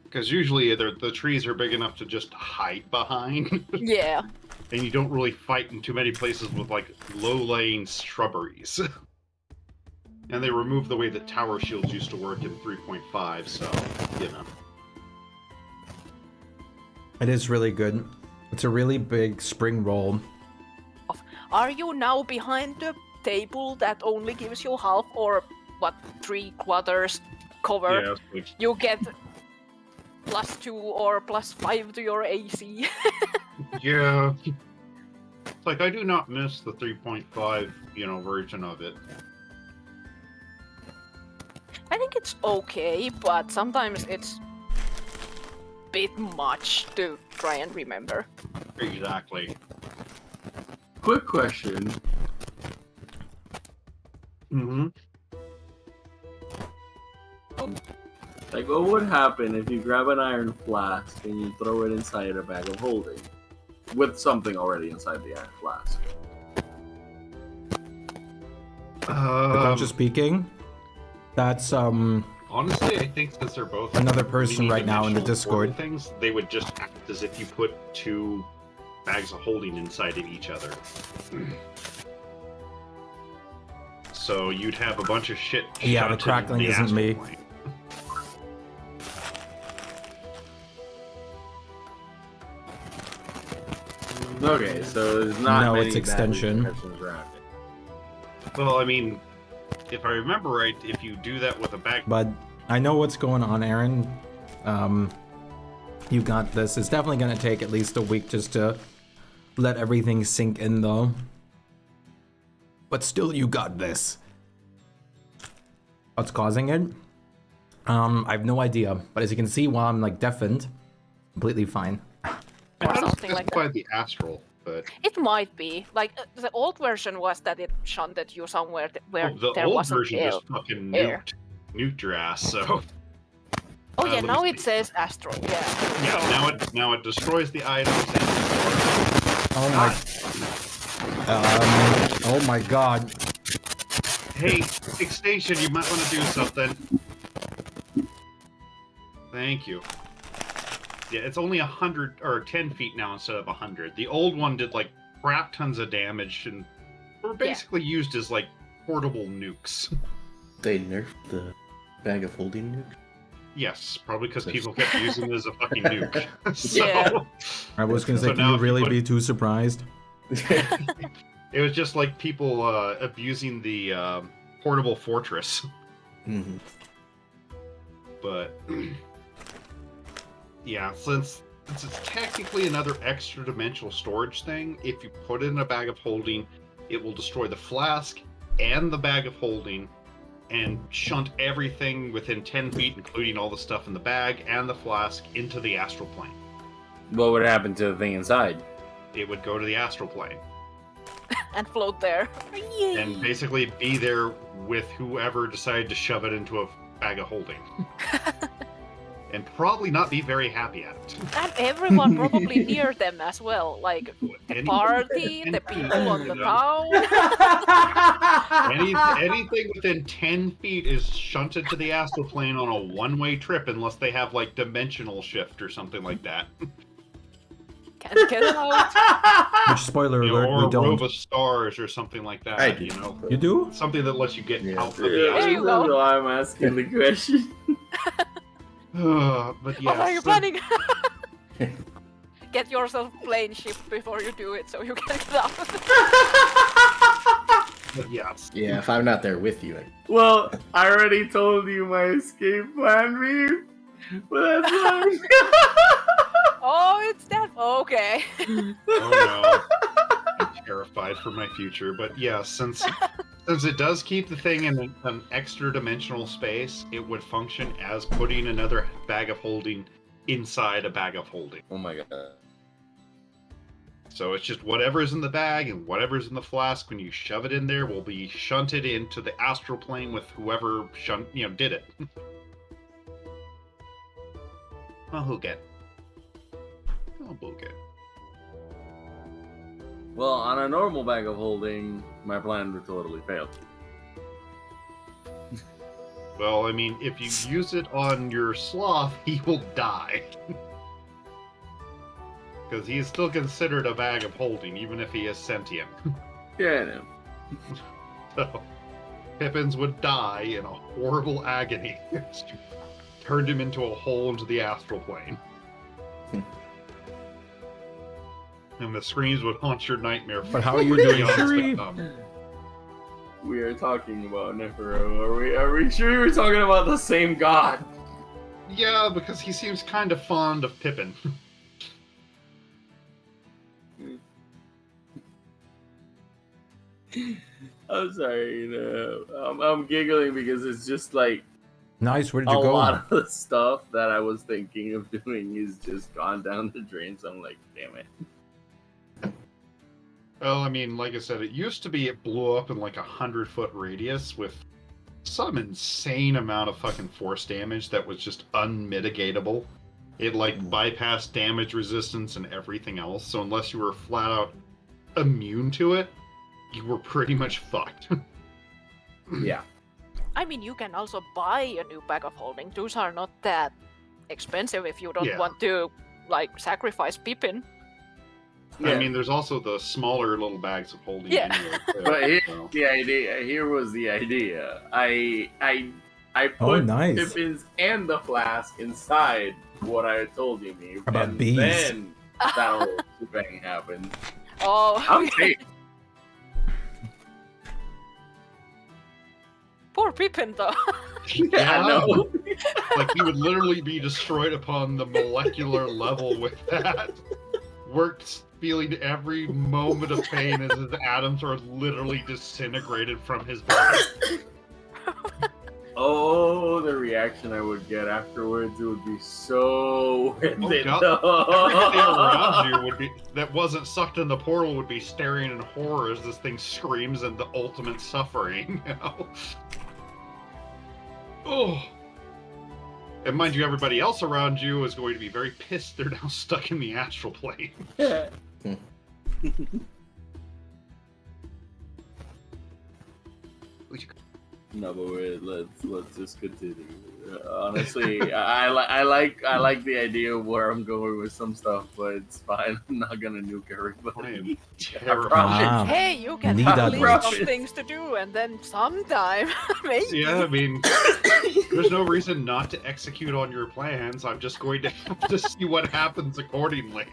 Because usually the trees are big enough to just hide behind. Yeah. And you don't really fight in too many places with like low-laying shrubberies. And they removed the way that tower shields used to work in 3.5, so, you know. It is really good. It's a really big spring roll. Are you now behind the table that only gives you half or what 3/4 cover? Yeah, like, You get +2 or +5 to your AC. yeah. It's like, I do not miss the 3.5, version of it. I think it's okay, but sometimes it's a bit much to try and remember. Exactly. Quick question. Mm-hmm. Like, what would happen if you grab an iron flask and you throw it inside a bag of holding? With something already inside the iron flask. Just speaking. That's Honestly, I think since they're both another person right now in the Discord. Things, they would just act as if you put 2 bags of holding inside of each other. So you'd have a bunch of shit. Yeah, the shot crackling in the isn't astral me. plane. Okay, so there's not No, many it's bad extension. repercussions around it. Well, I mean, if I remember right, if you do that with a bag... But I know what's going on, Aaron. You got this. It's definitely gonna take at least a week just to let everything sink in, though. But still, you got this. What's causing it? I have no idea. But as you can see, while I'm like deafened, completely fine. Or something like that. the astral, but It might be. Like, the old version was that it shunted you somewhere where the there old wasn't version air. just fucking air. nuked your ass. So. Oh yeah, let me now see. it says astral. Yeah. Yeah, now it destroys the items. And... Oh my. Oh my god. Hey, Extinction, you might want to do something. Thank you. Yeah, it's only 100 or 10 feet now instead of 100. The old one did like crap tons of damage and were basically used as like portable nukes. They nerfed the bag of holding nuke? Yes, probably because people kept using it as a fucking nuke. So, yeah. I was gonna say, so can now you if really put- be too surprised? It was just like people abusing the portable fortress. Mm-hmm. But yeah, since it's technically another extra dimensional storage thing, if you put it in a bag of holding, it will destroy the flask and the bag of holding and shunt everything within 10 feet, including all the stuff in the bag and the flask, into the astral plane. What would happen to the thing inside? It would go to the astral plane And float there. and basically be there with whoever decided to shove it into a bag of holding. And probably not be very happy at it. And everyone probably near them as well. Like the party, the people on the town. Anything within 10 feet is shunted to the astral plane on a one-way trip unless they have like dimensional shift or something like that. Can't get out. Which, spoiler You know, alert, or we a don't. rove of stars or something like that. I do. You know, You do? something that lets you get out of the There astral. you go. That's why I'm asking the question. But What are you yes, planning? Get yourself plane shift before you do it so you can get out. but yes. Yeah, if I'm not there with you. Well, I already told you my escape plan, Reeve. But that's fine. Oh, it's that. Okay. Oh no. I'm terrified for my future. But yeah, since it does keep the thing in an extra dimensional space, it would function as putting another bag of holding inside a bag of holding. Oh my god. So it's just whatever's in the bag and whatever's in the flask when you shove it in there will be shunted into the astral plane with whoever did it. Oh, who get? Oh, Boget. Well, on a normal bag of holding, my plan would totally fail. Well, I mean, if you use it on your sloth, he will die. Because he is still considered a bag of holding, even if he is sentient. Yeah, I know. So, Pippins would die in a horrible agony. Turned him into a hole into the astral plane. And the screams would haunt your nightmare. But how are you doing, beyond Shuri? spectrum. We are talking about Nephiro. Are we sure we're talking about the same god? Yeah, because he seems kind of fond of Pippin. I'm sorry, I'm giggling because it's just like Nice, where did a you go? lot of the stuff that I was thinking of doing is just gone down the drain. So I'm like, damn it. Well, I mean, like I said, it used to be it blew up in like 100-foot radius with some insane amount of fucking force damage that was just unmitigatable. It like bypassed damage resistance and everything else, so unless you were flat out immune to it, you were pretty much fucked. Yeah. I mean, you can also buy a new bag of holding. Those are not that expensive if you don't Yeah. want to, like, sacrifice Pippin. I mean, there's also the smaller little bags of holding. Yeah. Anyway, too, But here's so. the idea. Here was the idea. I put nice. Pippins and the flask inside what I told you, me. About and bees? Then that whole shebang happened. Oh. I'm safe. Poor Pippin, though. Yeah, I know. Like, he would literally be destroyed upon the molecular level with that. Worked feeling every moment of pain as his atoms are literally disintegrated from his body. Oh, the reaction I would get afterwards, it would be so worth it. Everything around you would be that wasn't sucked in the portal would be staring in horror as this thing screams in the ultimate suffering, you know? Oh. And mind you, everybody else around you is going to be very pissed they're now stuck in the astral plane. No, but wait, let's just continue. Honestly, I like the idea of where I'm going with some stuff, but it's fine. I'm not gonna nuke everybody. Wow. Hey, you can Need have a that list much. of things to do, and then sometime, maybe. Yeah, I mean, there's no reason not to execute on your plans. I'm just going to have to see what happens accordingly.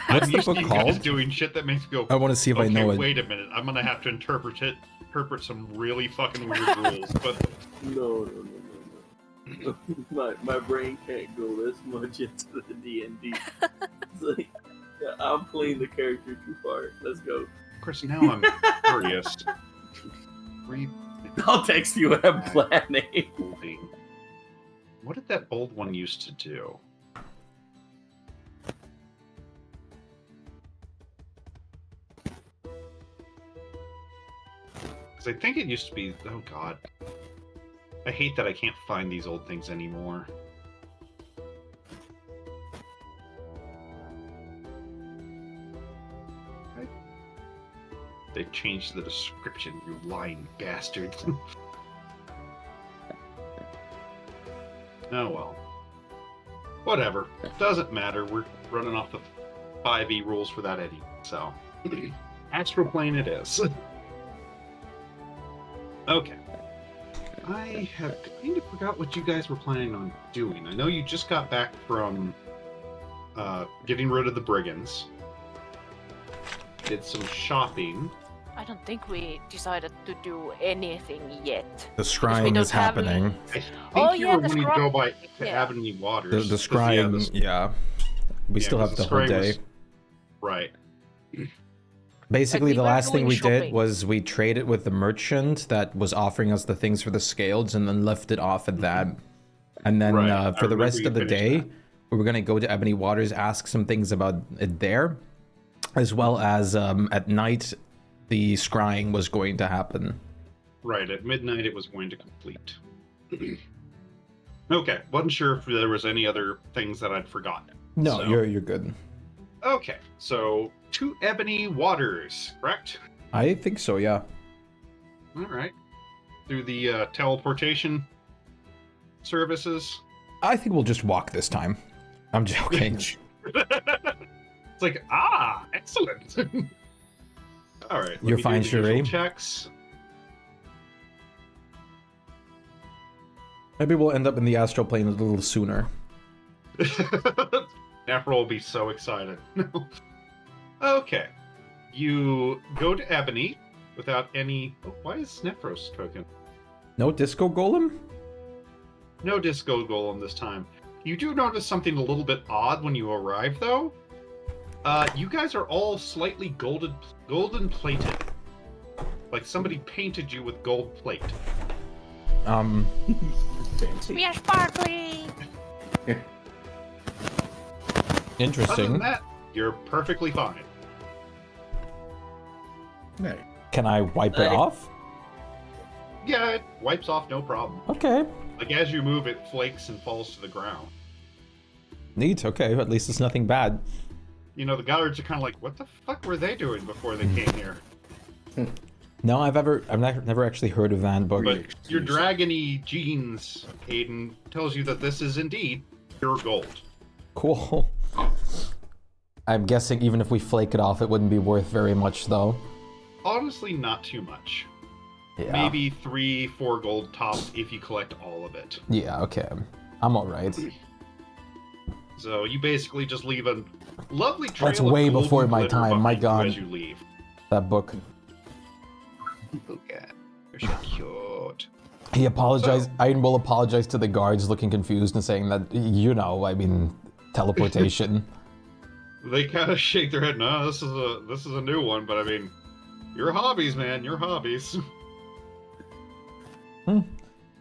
What's I'm the used to book you guys called? doing shit that makes me go, I want to see if I know it. Wait a minute, I'm gonna have to interpret some really fucking weird rules, but No. My brain can't go this much into the D&D. It's like, I'm playing the character too far. Let's go. Chris, now I'm curious. I'll text you what I'm planning. What did that old one used to do? Because I think it used to be... Oh, God. I hate that I can't find these old things anymore. They've changed the description, you lying bastard. Oh, well. Whatever. Doesn't matter. We're running off the 5e rules for that anyway, so... Astral plane it is. Okay. I have kind of forgot what you guys were planning on doing. I know you just got back from getting rid of the brigands. Did some shopping. I don't think we decided to do anything yet. The scrying is happening. I think you were wanting to go by to Ebony Waters. The scrying, yeah. We still have the whole day. Right. Basically, we the were last thing doing we shopping. did was we traded with the merchant that was offering us the things for the scales and then left it off at that. And then for the rest of the day, we were going to go to Ebony Waters, ask some things about it there, as well as at night, the scrying was going to happen. Right, at midnight it was going to complete. Okay, wasn't sure if there was any other things that I'd forgotten. No, So- you're good. Okay, so to Ebony Waters, correct? I think so, yeah. All right. Through the teleportation services. I think we'll just walk this time. I'm joking. It's like, excellent. All right. let You're me do fine, the usual Sheree. Checks. Maybe we'll end up in the astral plane a little sooner. Nephro will be so excited. Okay. You go to Ebony without any... Oh, why is Nephros token? No disco golem? No disco golem this time. You do notice something a little bit odd when you arrive, though. You guys are all slightly golden plated. Like somebody painted you with gold plate. We are sparkly. Interesting. Other than that, you're perfectly fine. Can I wipe it off? Yeah, it wipes off no problem. Okay. Like as you move, it flakes and falls to the ground. Neat, okay, at least it's nothing bad. You know, the guards are kind of like, what the fuck were they doing before they came here? No, I've never actually heard of that book. But your dragony genes, Aiden, tells you that this is indeed pure gold. Cool. I'm guessing even if we flake it off, it wouldn't be worth very much, though. Honestly, not too much. Yeah. Maybe 3-4 gold tops if you collect all of it. Yeah, okay. I'm alright. So you basically just leave a lovely trail That's of way golden before my glitter time. My behind you God, as you leave. that book. Oh god, you're so cute. He apologized. Aiden will apologize to the guards, looking confused and saying that, you know, I mean, teleportation. They kind of shake their head. No, this is a new one. But I mean, your hobbies, man. Your hobbies.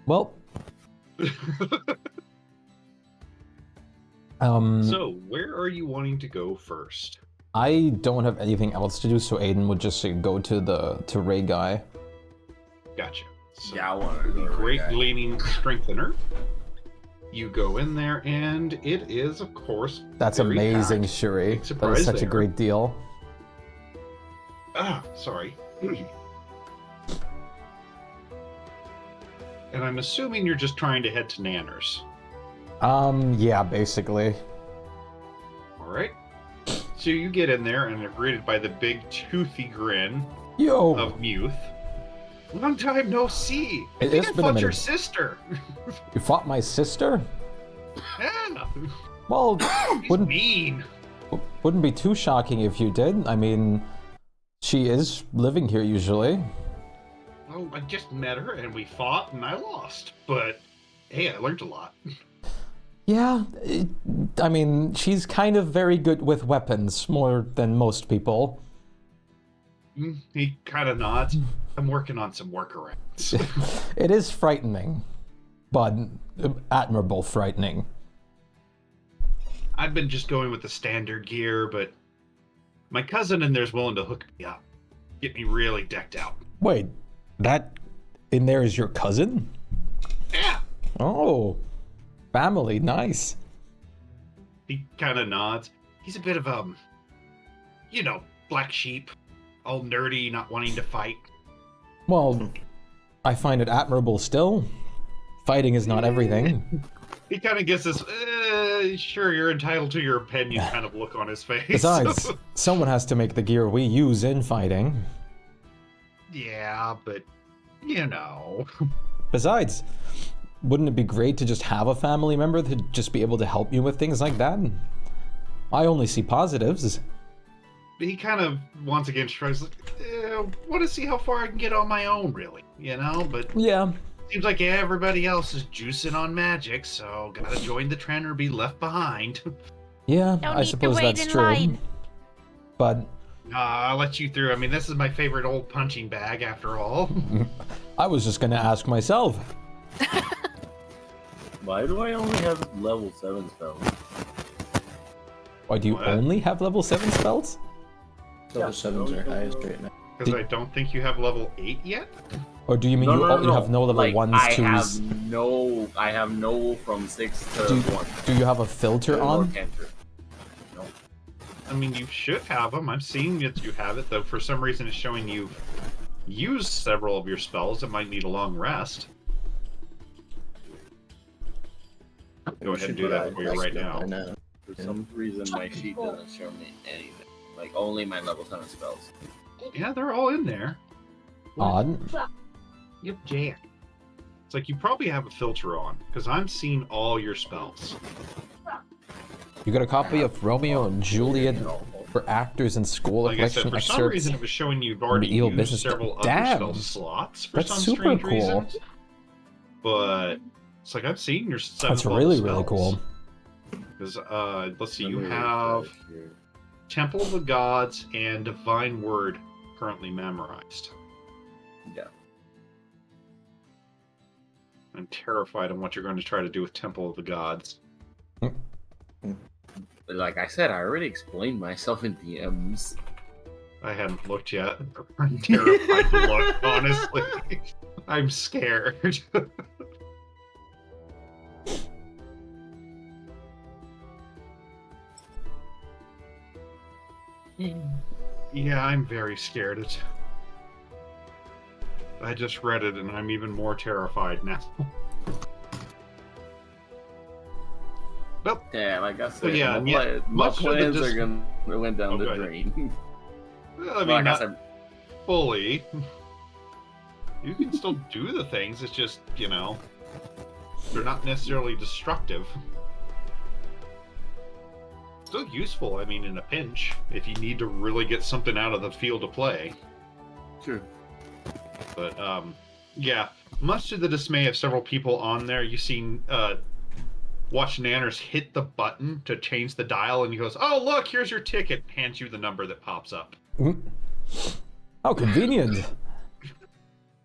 Well. So, where are you wanting to go first? I don't have anything else to do, so Aiden would just say go to Ray Guy. Gotcha. So, yeah, I want to go to Great Ray Guy. Gleaming Strengthener. You go in there, and it is, of course, That's very amazing, packed. Shuri. Big That surprise is such a there. great deal. Ah, sorry. And I'm assuming you're just trying to head to Nanners. Yeah, basically. Alright. So you get in there and are greeted by the big toothy grin Yo. of Muth. Long time no see. I It think has I been a fought your minute. sister. You fought my sister? Yeah. Well, wouldn't mean. be too shocking if you did. I mean, she is living here usually. Well, I just met her and we fought and I lost. But hey, I learned a lot. Yeah, I mean, she's kind of very good with weapons, more than most people. He kind of nods. I'm working on some workarounds. It is frightening, but admirable frightening. I've been just going with the standard gear, but my cousin in there's willing to hook me up. Get me really decked out. Wait, that in there is your cousin? Yeah. Oh, family, nice. He kind of nods. He's a bit of black sheep. All nerdy, not wanting to fight. Well, I find it admirable still. Fighting is not everything. He kind of gets this, sure, you're entitled to your opinion kind of look on his face. Besides, someone has to make the gear we use in fighting. Yeah, but, you know. Besides, wouldn't it be great to just have a family member to just be able to help you with things like that? I only see positives. He kind of, once again, shrugs, like, want to see how far I can get on my own, really, you know? But yeah, seems like everybody else is juicing on magic, so gotta join the trend or be left behind. Yeah, No I need to suppose wait that's in true. line. But I'll let you through. I mean, this is my favorite old punching bag, after all. I was just gonna ask myself. Why do I only have level 7 spells? Why do you only have level 7 spells? Level 7s are highest right now. Because I don't think you have level 8 yet? Or do you mean you have no level like, 1s, I 2s? I have no from 6 to Do, 1. do you have a filter on? No. I mean, you should have them. I'm seeing that you have it, though for some reason it's showing you've used several of your spells that might need a long rest. Go ahead and do that for you right now. For some reason, my sheet doesn't show me anything. Like, only my level 7 spells. Yeah, they're all in there. Odd. Yep, Jack. It's like you probably have a filter on, because I'm seeing all your spells. You got a copy of Romeo and Juliet for actors in school, Like I said, collection for some excerpts. reason it was showing you've already medieval used business. several other Damn, spell slots for that's some super strange cool. reasons. But it's like I've seen your 7th That's level really, really spells. cool. Because, let's see, you have Temple of the Gods and Divine Word currently memorized. Yeah. I'm terrified on what you're going to try to do with Temple of the Gods. Like I said, I already explained myself in DMs. I hadn't looked yet. I'm terrified to look, honestly. I'm scared. Yeah, I'm very scared. I just read it and I'm even more terrified now. Nope. Yeah, like I said, But yeah, my much of the plans are gonna went down the go ahead. drain. Well, I mean, Like I not said- fully. You can still do the things, it's just, you know, they're not necessarily destructive. Still useful, I mean, in a pinch, if you need to really get something out of the field of play. Sure. But, yeah, much to the dismay of several people on there, you've seen, watch Nanners hit the button to change the dial, and he goes, "Oh, look, here's your ticket," hands you the number that pops up. How convenient.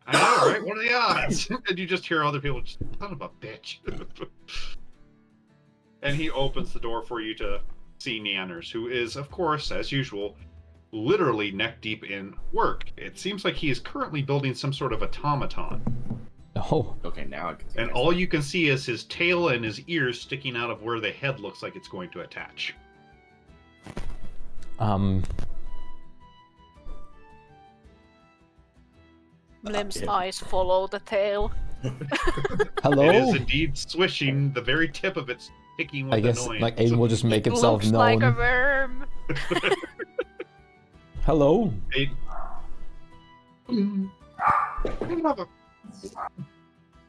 I know, right? What are the odds? And you just hear other people just, son of a bitch. And he opens the door for you to see Nanners, who is, of course, as usual, literally neck deep in work. It seems like he is currently building some sort of automaton. Oh. Okay, now I can see. And all you can see is his tail and his ears sticking out of where the head looks like it's going to attach. Blim's eyes follow the tail. Hello? It is indeed swishing, the very tip of it sticking with I guess, annoyance. like, Aiden will just make itself Looks known. like a worm. Hello? And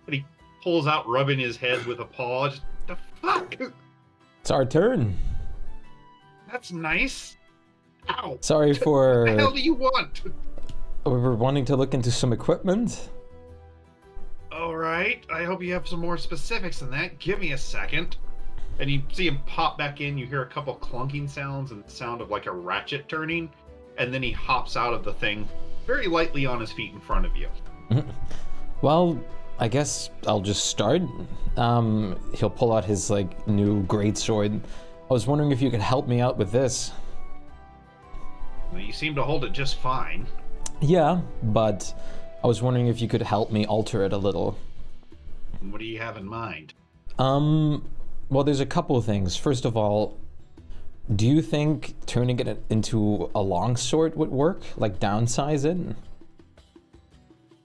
he pulls out, rubbing his head with a paw. Just, the fuck? It's our turn. That's nice. Ow. Sorry for... What the hell do you want? We were wanting to look into some equipment. All right. I hope you have some more specifics than that. Give me a second. And you see him pop back in. You hear a couple clunking sounds and the sound of like a ratchet turning. And then he hops out of the thing very lightly on his feet in front of you. Well, I guess I'll just start. He'll pull out his like new greatsword. I was wondering if you could help me out with this. Well, you seem to hold it just fine. Yeah, but I was wondering if you could help me alter it a little. What do you have in mind? Well, there's a couple of things. First of all, do you think turning it into a longsword would work? Like downsize it?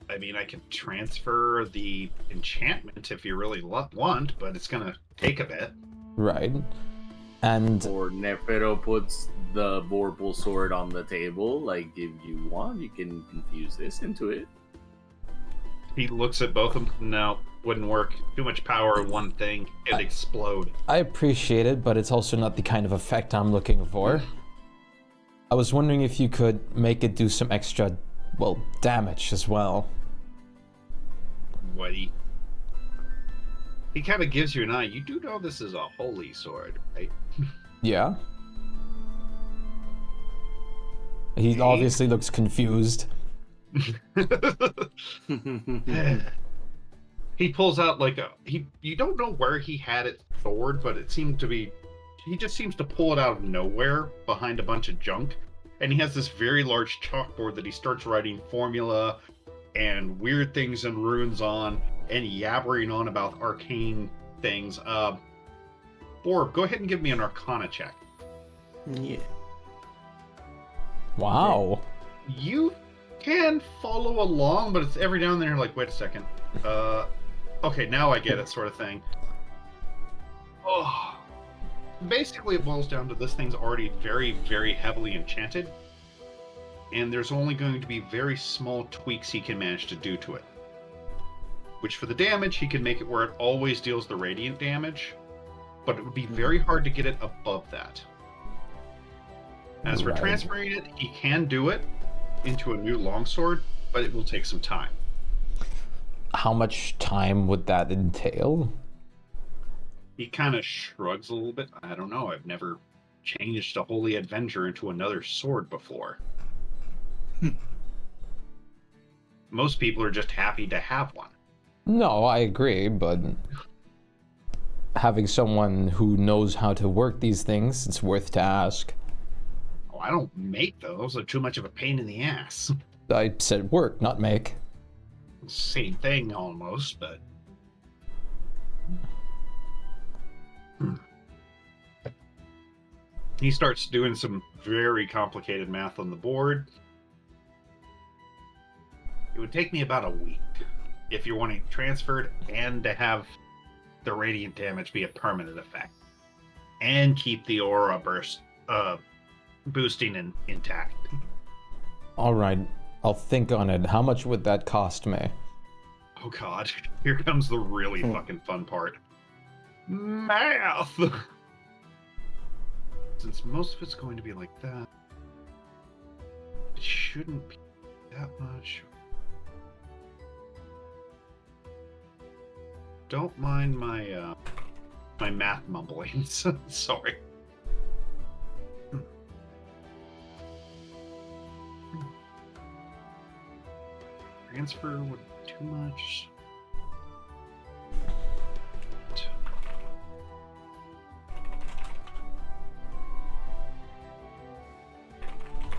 I mean, I can transfer the enchantment if you really want, but it's gonna take a bit. Right. And... Or Nefero puts the Vorpal sword on the table. Like, if you want, you can infuse this into it. He looks at both of them. No, wouldn't work. Too much power in one thing. It'd explode. I appreciate it, but it's also not the kind of effect I'm looking for. I was wondering if you could make it do some extra, well, damage as well. What he kind of gives you an eye. You do know this is a holy sword, right? Yeah. He obviously looks confused. He pulls out like a you don't know where he had it stored, but it seemed to be he just seems to pull it out of nowhere behind a bunch of junk. And he has this very large chalkboard that he starts writing formula and weird things and runes on and yabbering on about arcane things. Borb, go ahead and give me an Arcana check. Yeah. Wow. You can follow along, but it's every now and then you're like, wait a second. Okay, now I get it, sort of thing. Oh. Basically, it boils down to this thing's already very, very heavily enchanted. And there's only going to be very small tweaks he can manage to do to it. Which for the damage, he can make it where it always deals the radiant damage. But it would be very hard to get it above that. As for transferring it, he can do it into a new longsword, but it will take some time. How much time would that entail? He kind of shrugs a little bit. I don't know. I've never changed a Holy Avenger into another sword before. Most people are just happy to have one. No, I agree, but having someone who knows how to work these things, it's worth to ask. Oh, I don't make those. They're too much of a pain in the ass. I said work, not make. Same thing almost, but... He starts doing some very complicated math on the board. It would take me about a week if you're wanting it transferred and to have the radiant damage be a permanent effect. And keep the aura burst boosting intact. Alright, I'll think on it. How much would that cost me? Oh god, here comes the really fucking fun part. Math! since most of it's going to be like that, it shouldn't be that much. Don't mind my my math mumblings. Sorry. Transfer would be too much.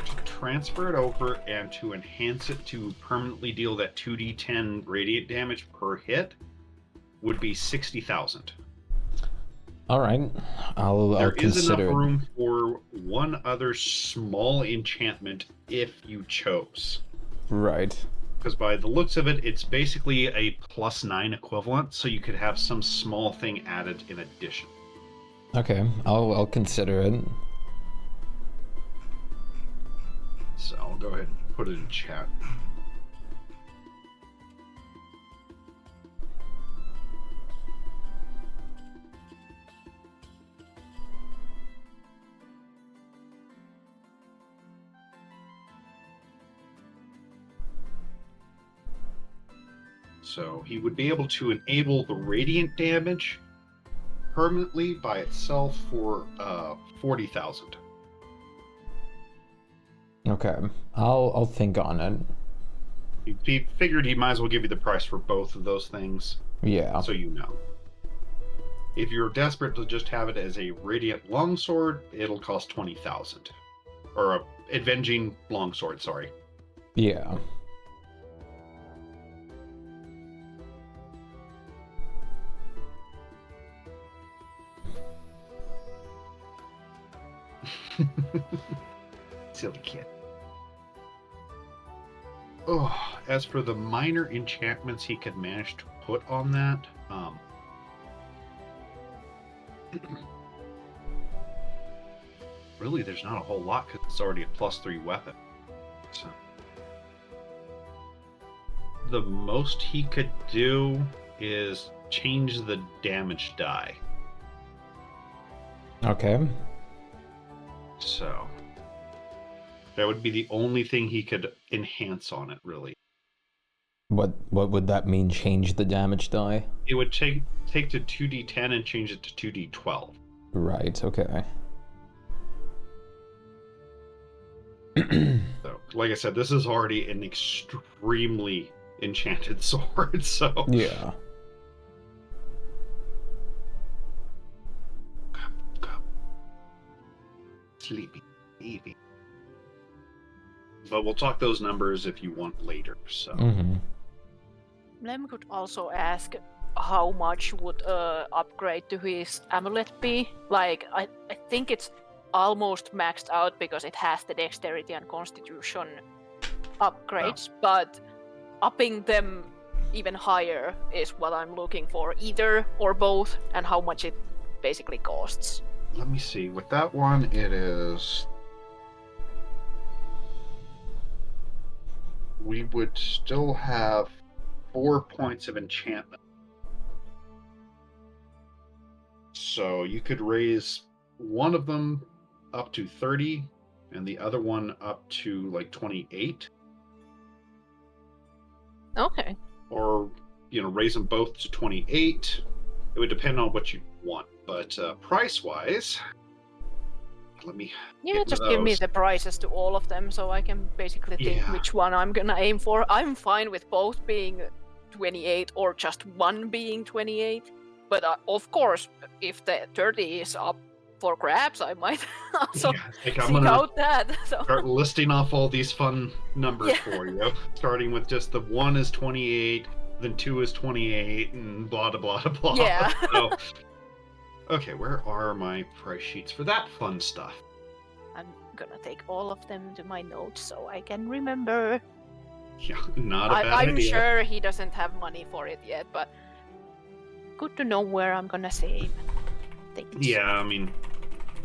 To transfer it over and to enhance it to permanently deal that 2d10 radiant damage per hit would be 60,000. All right, I'll There is enough consider it. room for one other small enchantment if you chose. Right. Because by the looks of it, it's basically a +9 equivalent, so you could have some small thing added in addition. Okay, I'll consider it. So I'll go ahead and put it in chat. So he would be able to enable the radiant damage permanently by itself for 40,000. Okay, I'll think on it. He figured he might as well give you the price for both of those things. Yeah. So you know. If you're desperate to just have it as a radiant longsword, it'll cost 20,000. Or a avenging longsword, sorry. Yeah. Silly kid. Oh, as for the minor enchantments he could manage to put on that, really there's not a whole lot because it's already a +3 weapon. So the most he could do is change the damage die. Okay. So that would be the only thing he could enhance on it, really. What would that mean? Change the damage die? It would take to 2d10 and change it to 2d12. Right. Okay. So, like I said, this is already an extremely enchanted sword. So yeah. Go. Sleepy. But we'll talk those numbers if you want later. So. Mm-hmm. Lem could also ask how much would upgrade to his amulet be? Like, I think it's almost maxed out because it has the dexterity and constitution upgrades, but upping them even higher is what I'm looking for, either or both, and how much it basically costs. Let me see. With that one, it is... We would still have 4 points of enchantment. So you could raise one of them up to 30 and the other one up to like 28. Okay. Or, raise them both to 28. It would depend on what you want. But price-wise, let me... Yeah, just give me the prices to all of them so I can basically think which one I'm gonna aim for. I'm fine with both being 28 or just one being 28. But of course, if the 30 is up for grabs, I might also seek out that. So. Start listing off all these fun numbers for you. Starting with just the 1 is 28, then 2 is 28, and blah, blah, blah, blah. Yeah. So, okay, where are my price sheets for that fun stuff? I'm gonna take all of them to my notes so I can remember. Yeah, not a bad idea. I'm sure he doesn't have money for it yet, but good to know where I'm gonna save things. Yeah, I mean,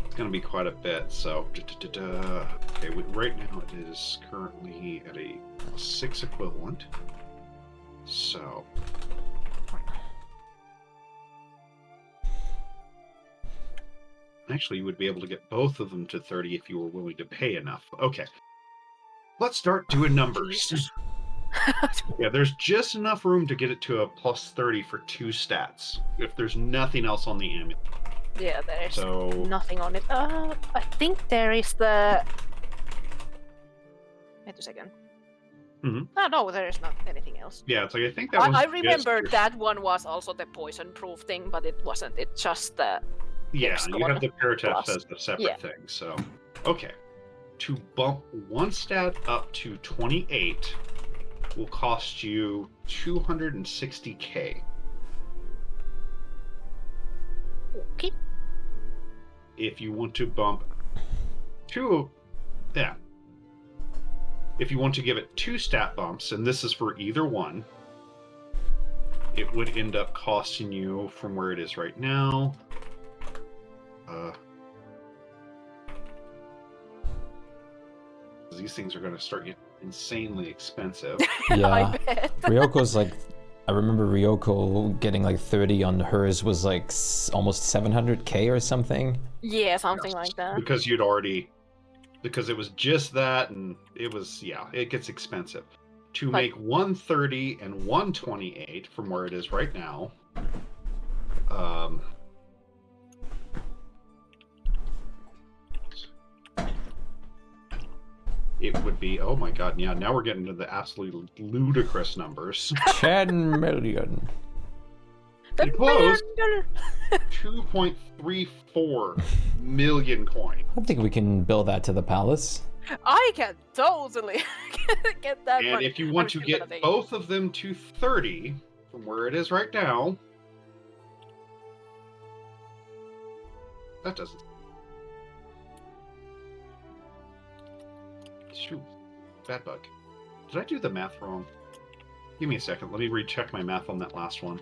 it's gonna be quite a bit. So, okay, right now it is currently at a 6 equivalent. So, Actually, you would be able to get both of them to 30 if you were willing to pay enough. Okay. Let's start doing numbers. Yeah, there's just enough room to get it to a plus 30 for 2 stats, if there's nothing else on the amulet. Yeah, there's So... nothing on it. I think there is the... Wait a second. No, there is not anything else. Yeah, it's like, I think that was I remember that one was also the poison-proof thing, but it wasn't. It's just the... Yeah, you have the paratest plus. as a separate thing, so... Okay. To bump one stat up to 28 will cost you 260k. Okay. If you want to bump two... Yeah. If you want to give it 2 stat bumps, and this is for either one, it would end up costing you from where it is right now. These things are going to start getting insanely expensive. Yeah. Ryoko's like, I remember Ryoko getting like 30 on hers was like almost 700k or something. Yeah, something like that. Because you'd already... Because it was just that, and it was, yeah, it gets expensive. To make 130 and 128 from where it is right now, it would be, oh my god, yeah, now we're getting to the absolutely ludicrous numbers. 10 million. Close. 2.34 million coin. I think we can build that to the palace. I can totally get that And money. if you want to get both of them to 30, from where it is right now, that doesn't... Shoot. Bad bug. Did I do the math wrong? Give me a second. Let me recheck my math on that last one.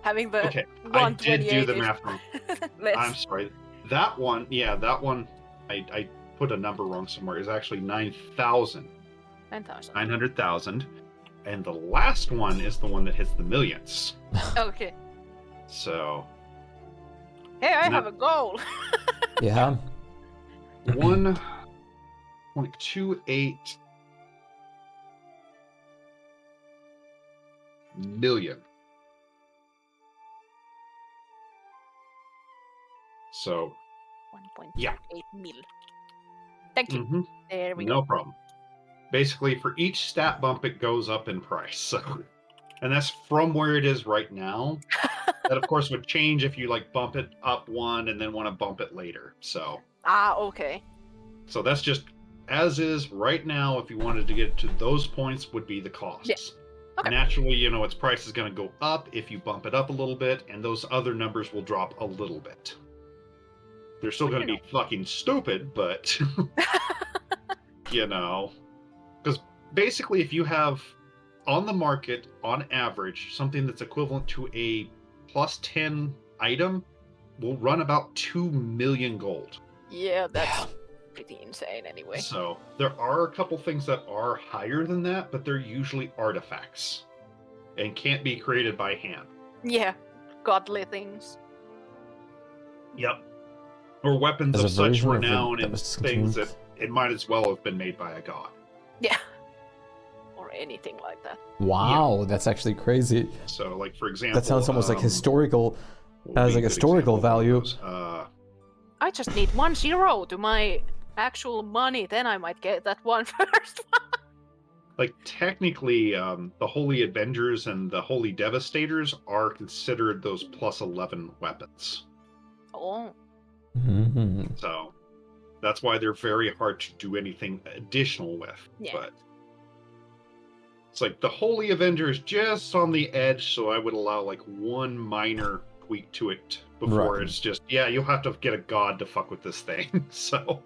Having the okay, I did do the is... math wrong. I'm sorry. That one, yeah, that one, I put a number wrong somewhere. Is actually 9,000. 9,000. 900,000. And the last one is the one that hits the millions. Okay. So. Hey, I have a goal. Yeah. 1.28 million. So, 1.8 mil. Thank you. There we go. No problem. Basically, for each stat bump, it goes up in price. So, and that's from where it is right now. That, of course, would change if you like bump it up one and then want to bump it later. So. Okay. So that's just as is right now. If you wanted to get to those points, would be the costs. Yeah. Okay. Naturally, you know, its price is going to go up if you bump it up a little bit, and those other numbers will drop a little bit. They're still going to be fucking stupid, but you know, because basically, if you have on the market, on average, something that's equivalent to a plus 10 item, will run about 2 million gold. Yeah, that's pretty insane anyway. So there are a couple things that are higher than that, but they're usually artifacts and can't be created by hand. Yeah, godly things. Yep. Or weapons There's of a such version of it renown that and was things discontinued. that it might as well have been made by a god. Yeah. Or anything like that. Wow, that's actually crazy. So, like, for example... That sounds almost like historical, has like historical value. I just need 1 0 to my actual money, then I might get that one first. Like, technically, the Holy Avengers and the Holy Devastators are considered those plus 11 weapons. Oh. Mm-hmm. So, that's why they're very hard to do anything additional with. Yeah. But it's like the Holy Avengers just on the edge, so I would allow like one minor tweak to it before it's just, yeah, you'll have to get a god to fuck with this thing. So,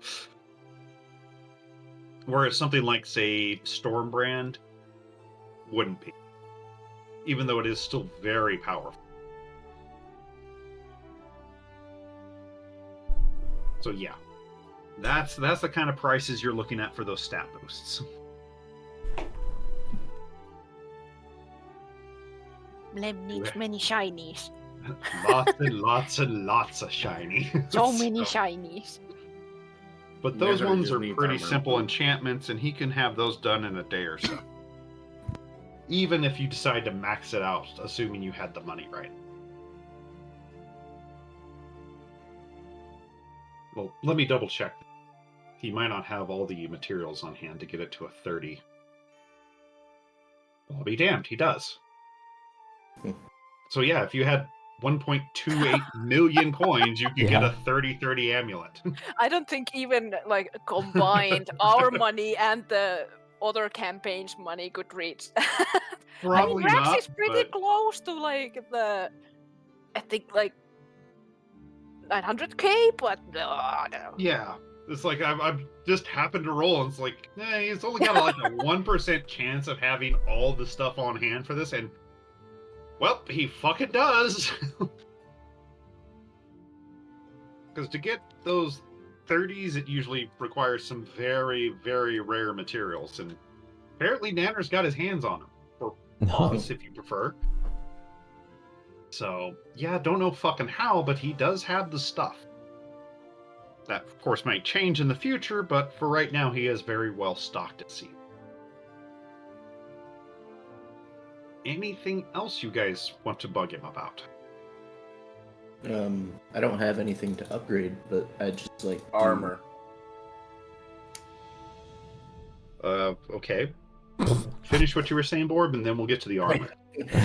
whereas something like, say, Stormbrand wouldn't be, even though it is still very powerful. So yeah, that's the kind of prices you're looking at for those stat boosts. Lem needs many shinies. lots and lots of shiny. So many shinies. But those Never ones just are needs pretty armor. simple enchantments, and he can have those done in a day or so. Even if you decide to max it out, assuming you had the money right. Well, let me double check. He might not have all the materials on hand to get it to a 30. I'll be damned, he does. So yeah, if you had 1.28 million coins, you could get a 30-30 amulet. I don't think even like combined our money and the other campaign's money could reach. Probably Rax not, is pretty but- close to like I think like 900k, but no. Yeah. It's like I've just happened to roll, and it's like, he's only got like a 1% chance of having all the stuff on hand for this, and well, he fucking does. Because to get those 30s, it usually requires some very, very rare materials, and apparently Nanner's got his hands on them, or paws, if you prefer. So, yeah, don't know fucking how, but he does have the stuff. That, of course, might change in the future, but for right now, he is very well stocked at sea. Anything else you guys want to bug him about? I don't have anything to upgrade, but I just like armor. Okay. Finish what you were saying, Borb, and then we'll get to the armor.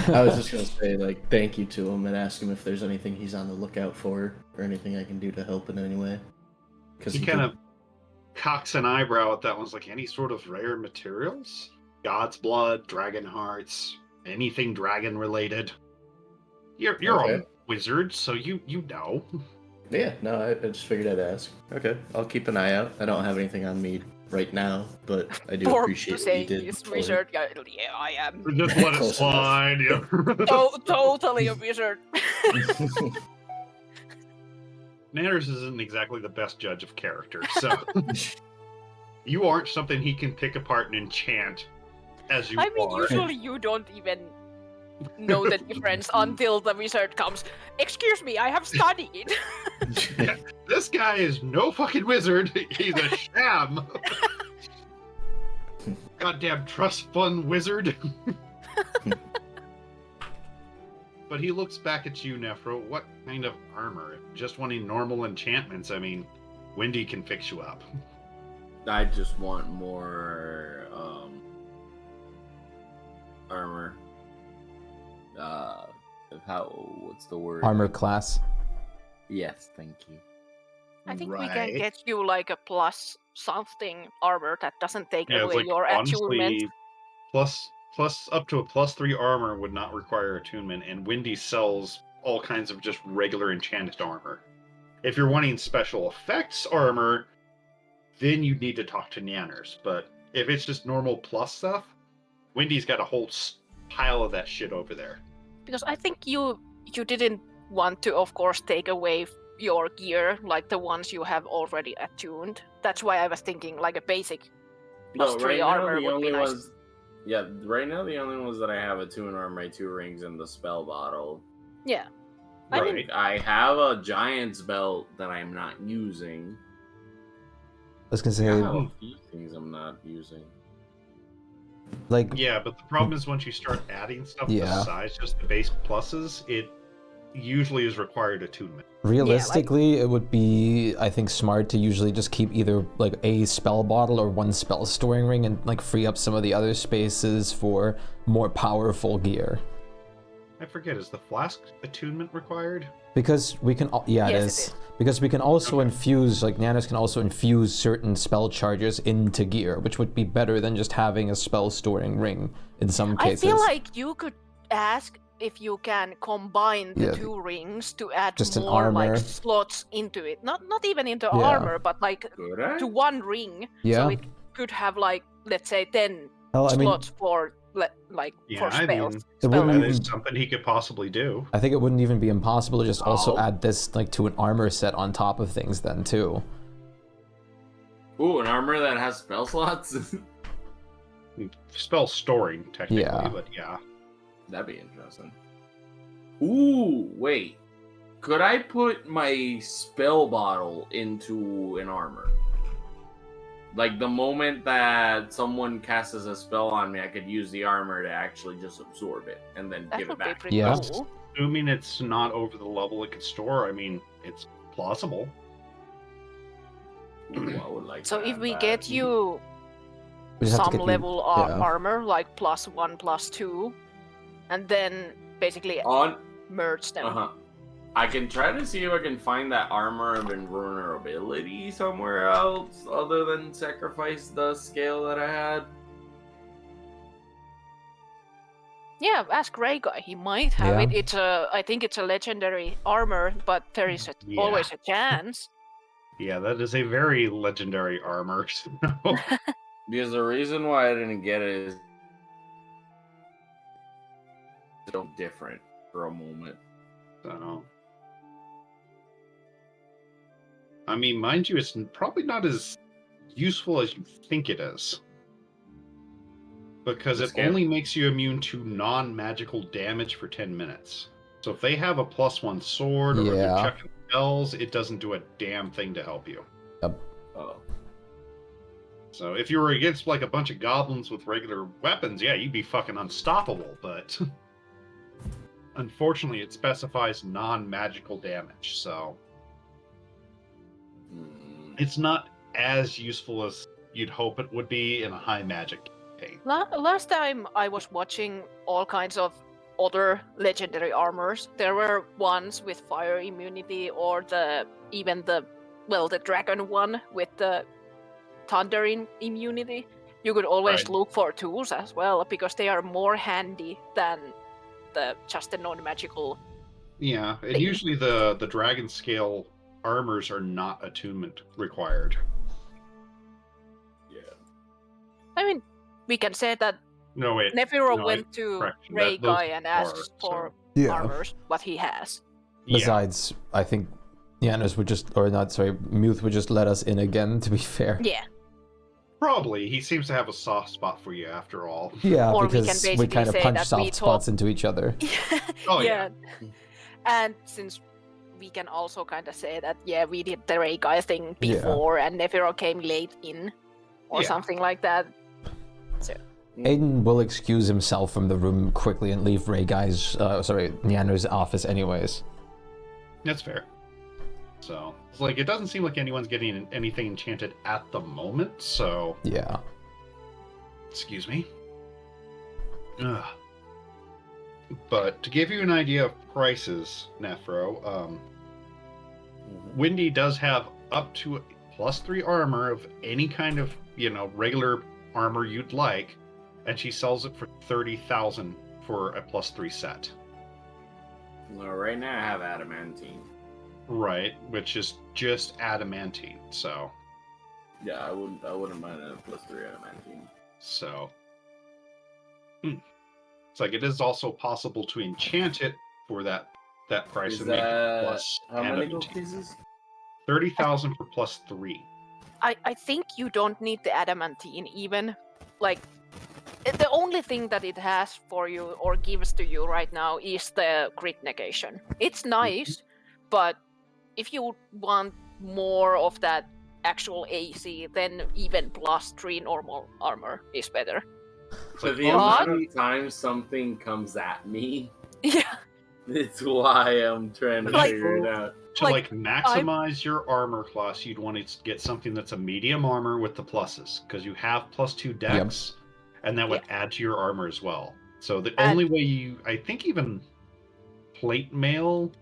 I was just gonna say, like, thank you to him and ask him if there's anything he's on the lookout for or anything I can do to help in any way. Because He kind of cocks an eyebrow at that one. It's like, any sort of rare materials? God's blood, dragon hearts, anything dragon related. You're Okay. a wizard, so you know. Yeah, no, I just figured I'd ask. Okay, I'll keep an eye out. I don't have anything on me right now, but I do appreciate what you did. He's before. wizard. Yeah, I am. Just let it Close slide. Yeah. Totally a wizard. Nanners isn't exactly the best judge of character, so you aren't something he can pick apart and enchant as you I mean, are. usually you don't even know the difference until the wizard comes. Excuse me, I have studied. Yeah, this guy is no fucking wizard. He's a sham. Goddamn trust fund wizard. But he looks back at you, Nephro. What kind of armor? Just wanting normal enchantments. I mean, Wendy can fix you up. I just want more armor. What's the word? Armor class. Yes, thank you. I think we can get you like a plus something armor that doesn't take Yeah, it's away like, your attunement. honestly, plus up to a +3 armor would not require attunement, and Wendy sells all kinds of just regular enchanted armor. If you're wanting special effects armor, then you'd need to talk to Nanners. But if it's just normal plus stuff, Wendy's got a whole pile of that shit over there. Because I think you didn't want to, of course, take away your gear, like the ones you have already attuned. That's why I was thinking like a basic +3 right now armor the would be only nice. ones. Yeah, right now the only ones that I have attuned are my 2 rings and the spell bottle. Yeah. I have a giant's belt that I'm not using. I was gonna say, I have a few things I'm not using. like, Yeah, but the problem is once you start adding stuff Yeah. besides just the base pluses, it usually is required attunement. realistically, it would be, I think, smart to usually just keep either like a spell bottle or 1 spell storing ring and like free up some of the other spaces for more powerful gear. I forget, is the flask attunement required? Because we can, yeah, Yes, it it is. Because we can also infuse, like Nanners can also infuse certain spell charges into gear, which would be better than just having a spell storing ring in some I cases. feel like you could ask if you can combine the Yeah. 2 rings to add Just an more like armor. slots into it. Not even into Yeah. armor, but like Could I? to 1 ring. Yeah. So it could have like, let's say, 10 Hell, I mean- slots for Yeah, for I spells. mean, It wouldn't that even- is something he could possibly do. I think it wouldn't even be impossible to just also Oh. add this like to an armor set on top of things then too. Ooh, an armor that has spell slots? Spell storing, technically, Yeah. but yeah. That'd be interesting. Ooh, wait. Could I put my spell bottle into an armor? Like, the moment that someone casts a spell on me, I could use the armor to actually just absorb it and then give it back. Assuming it's not over the level it could store, I mean, it's plausible. Ooh, I would like So that if we bad. get you We just have to some get you- level yeah. armor, like +1, +2, and then basically merge them. Uh-huh. I can try to see if I can find that armor of invulnerability somewhere else other than sacrifice the scale that I had. Yeah, ask Grey Guy. He might have Yeah. it. It's I think it's a legendary armor, but there is always a chance. Yeah, that is a very legendary armor. Because the reason why I didn't get it is so different for a moment. So, I mean, mind you, it's probably not as useful as you think it is. Because it only makes you immune to non-magical damage for 10 minutes. So if they have a +1 sword or they're Yeah. checking spells, it doesn't do a damn thing to help you. Yep. Oh. So if you were against like a bunch of goblins with regular weapons, yeah, you'd be fucking unstoppable, but unfortunately it specifies non-magical damage, so it's not as useful as you'd hope it would be in a high magic campaign. Last time I was watching all kinds of other legendary armors, there were ones with fire immunity or even the dragon one with the thunder immunity. You could always look for tools as well because they are more handy than just the non-magical. Yeah, and usually the dragon scale armors are not attunement required. Yeah. I mean, we can say that No, wait. Nephiro went to correction, Ray those Guy and asked for Yeah. armors, what he has. Besides, I think Janos would just, or not, sorry, Muth would just let us in again, to be fair. Yeah. Probably. He seems to have a soft spot for you after all. Yeah, Or we can because we basically kind of say punch that soft we spots into each other. Oh, yeah. And since we can also kind of say that, yeah, we did the Ray Guy thing Yeah. before and Nephiro came late in or Yeah. something like that. So Aiden will excuse himself from the room quickly and leave Ray Guy's, Niano's office anyways. That's fair. So, it's like, it doesn't seem like anyone's getting anything enchanted at the moment, so... Yeah. Excuse me. Ugh. But to give you an idea of prices, Nephro, Windy does have up to +3 armor of any kind of, regular armor you'd like, and she sells it for 30,000 for a +3 set. Well, right now I have adamantine. Right, which is just adamantine, so... Yeah, I wouldn't mind a +3 adamantine. So... It's like, it is also possible to enchant it for that price Is and make it that plus how many gold adamantine. pieces? 30,000 for +3. I think you don't need the adamantine even. Like, the only thing that it has for you or gives to you right now is the crit negation. It's nice, but if you want more of that actual AC, then even +3 normal armor is better. For the amount of time something comes at me, yeah, it's why I'm trying to figure it out. To maximize your armor class, you'd want to get something that's a medium armor with the pluses, because you have +2 dex, and that would add to your armor as well. So the only way I think even plate mail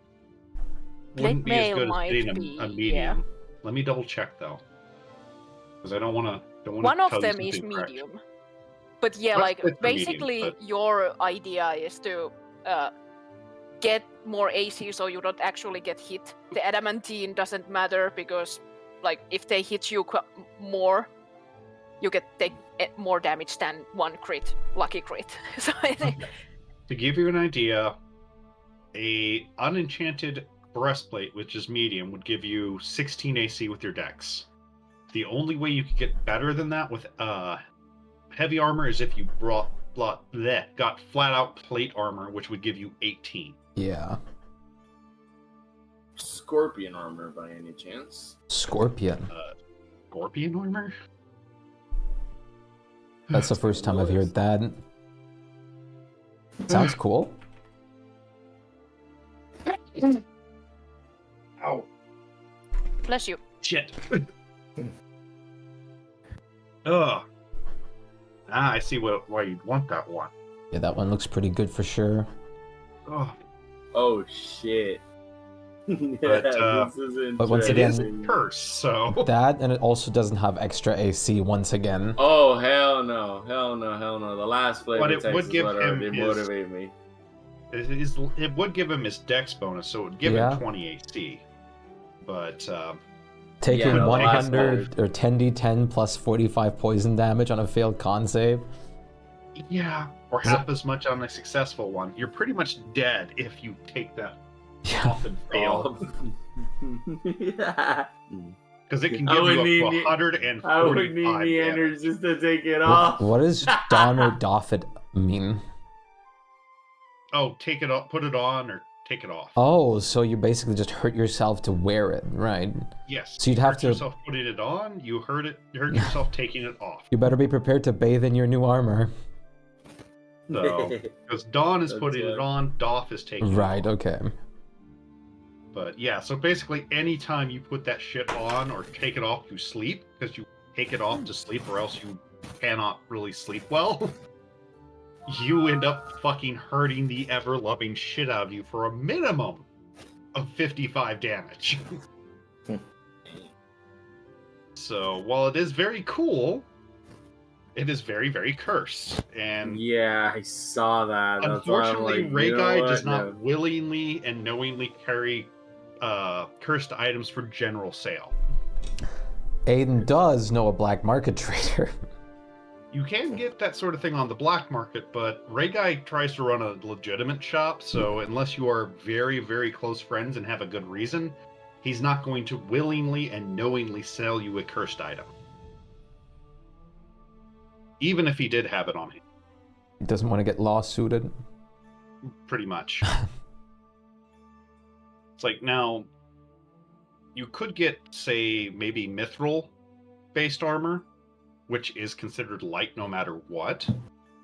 wouldn't be as good as getting a medium. Let me double check though, because I don't want to. One of them is medium. But yeah, basically your idea is to get more AC so you don't actually get hit. The adamantine doesn't matter because, if they hit you more, you take more damage than one lucky crit. So to give you an idea, a unenchanted breastplate, which is medium, would give you 16 AC with your dex. The only way you could get better than that with heavy armor is if you got flat out plate armor, which would give you 18. Yeah. Scorpion armor by any chance? Scorpion. Scorpion armor? That's the first time I've heard that. Sounds cool. Ow. Bless you. Shit. Ugh. I see why you'd want that one. Yeah, that one looks pretty good for sure. Oh. Oh shit. Yeah, But, this is but once it is again, a curse, so... That, and it also doesn't have extra AC once again. Oh hell no, hell no, hell no. The last flavor But it text would is give what him demotivate me. It would give him his dex bonus, so it would give Yeah. him 20 AC. But, Taking Yeah, the last 100 or 10d10 plus 45 poison damage on a failed con save. yeah, or half as much on a successful one. You're pretty much dead if you take that off and fail. Yeah. Because it can I give would you need up to the- 145 I would need Neanders just to take it off. What does Don or Doffet mean? Oh, take it off, put it on, or take it off. Oh, so you basically just hurt yourself to wear it, right? Yes. So you'd have hurt to. yourself putting it on. You hurt yourself taking it off. You better be prepared to bathe in your new armor. So, because Dawn is That's putting it on, Doff is taking Right. it off. Okay. But yeah, so basically, anytime you put that shit on or take it off to sleep, because you take it off to sleep, or else you cannot really sleep well. You end up fucking hurting the ever-loving shit out of you for a minimum of 55 damage. So, while it is very cool, it is very, very cursed. And Yeah, I saw that. That's why I'm unfortunately, like, Ray you know Guy what? does not No. willingly and knowingly carry cursed items for general sale. Aiden does know a black market trader. You can get that sort of thing on the black market, but Ray Guy tries to run a legitimate shop, so unless you are very, very close friends and have a good reason, he's not going to willingly and knowingly sell you a cursed item. Even if he did have it on him. He doesn't want to get lawsuited. Pretty much. It's like, now, you could get, say, maybe mithril-based armor, which is considered light no matter what,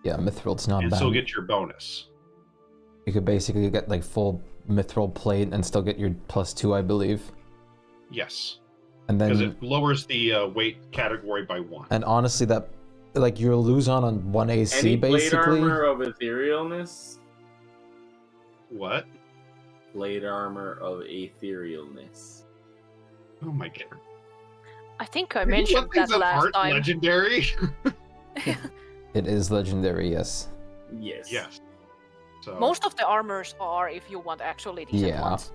Yeah, Mithril's not and bad. still get your bonus. You could basically get like full Mithril plate and still get your +2, I believe. Yes. And Because then, it lowers the weight category by 1. and honestly, that like you'll lose on 1 AC Any plate basically. armor of etherealness? What? Plate armor of etherealness. Oh my god. I think I mentioned that last time. Legendary? It is legendary, yes. Yes. Yes. So, Most of the armors are, if you want actually decent Yeah. ones.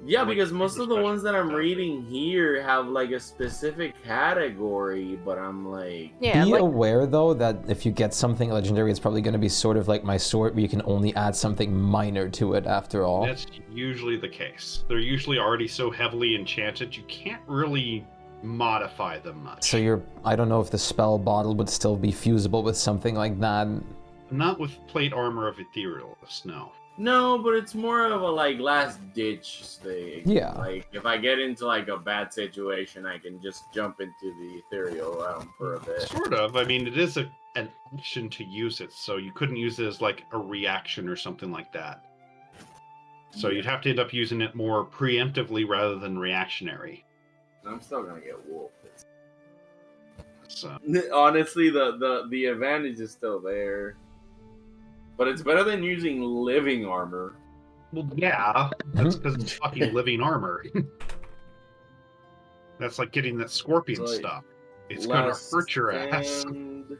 Yeah, because most of the ones that I'm reading here have like a specific category, but I'm like, Yeah, Be like, aware though that if you get something legendary, it's probably going to be sort of like my sword, where you can only add something minor to it after all. that's usually the case. They're usually already so heavily enchanted, you can't really modify them much. So I don't know if the spell bottle would still be fusible with something like that. Not with plate armor of etherealness, no. no, but it's more of a like last ditch thing. Yeah. Like if I get into like a bad situation, I can just jump into the ethereal realm for a bit. Sort of. I mean, it is an option to use it, so you couldn't use it as like a reaction or something like that. So you'd have to end up using it more preemptively rather than reactionary. I'm still gonna get wolfed. So Honestly, the advantage is still there. But it's better than using living armor. well, yeah, that's because it's fucking living armor. That's like getting that scorpion It's like stuff. It's gonna Last hurt your ass. Stand.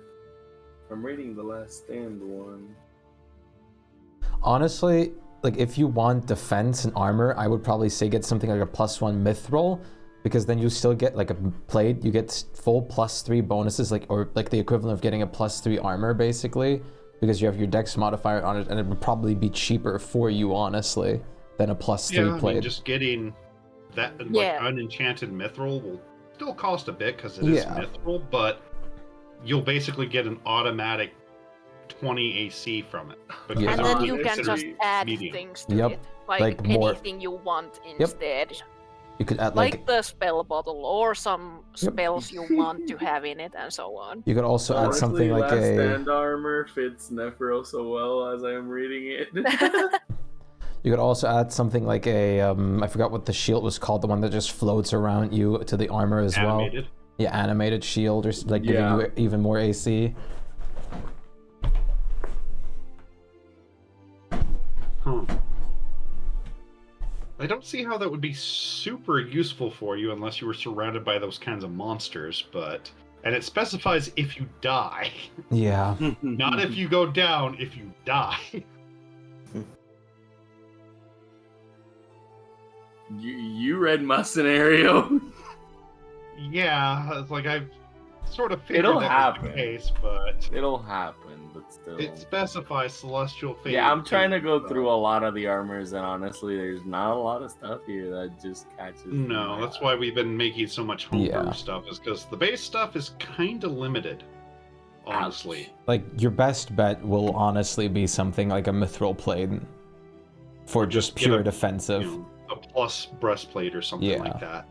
I'm reading the Last Stand one. Honestly, like if you want defense and armor, I would probably say get something like a +1 mithril, because then you still get like a plate. You get full +3 bonuses, or like the equivalent of getting a +3 armor, basically, because you have your dex modifier on it, and it would probably be cheaper for you, honestly, than a +3 Yeah, I plate. mean, just getting that like unenchanted mithril will still cost a bit because it is Yeah. mithril, but you'll basically get an automatic 20 AC from it. And because then it's you can just considered add medium. things to Yep. it. Like more- anything you want instead. You could add Like the spell bottle or some Yep. spells you want to have in it and so on. You could also add Honestly, something like Last a. Stand armor fits Nephro so well as I am reading it. You could also add something like a. I forgot what the shield was called. The one that just floats around you to the armor as Animated? well. Yeah, animated shield, or like giving you even more AC. Huh. I don't see how that would be super useful for you unless you were surrounded by those kinds of monsters, but... And it specifies if you die. Yeah. Not if you go down, if you die. You read my scenario. Yeah, it's like I've sort of figured It'll that happen. was the case, but... It'll happen, but still. It specifies Celestial Fate. Yeah, I'm trying to go through a lot of the armors, and honestly, there's not a lot of stuff here that just catches. No, that's why we've been making so much homebrew stuff, is because the base stuff is kind of limited, honestly. Like, your best bet will honestly be something like a mithril plate for just get pure a, defensive. You know, a plus breastplate or something like that.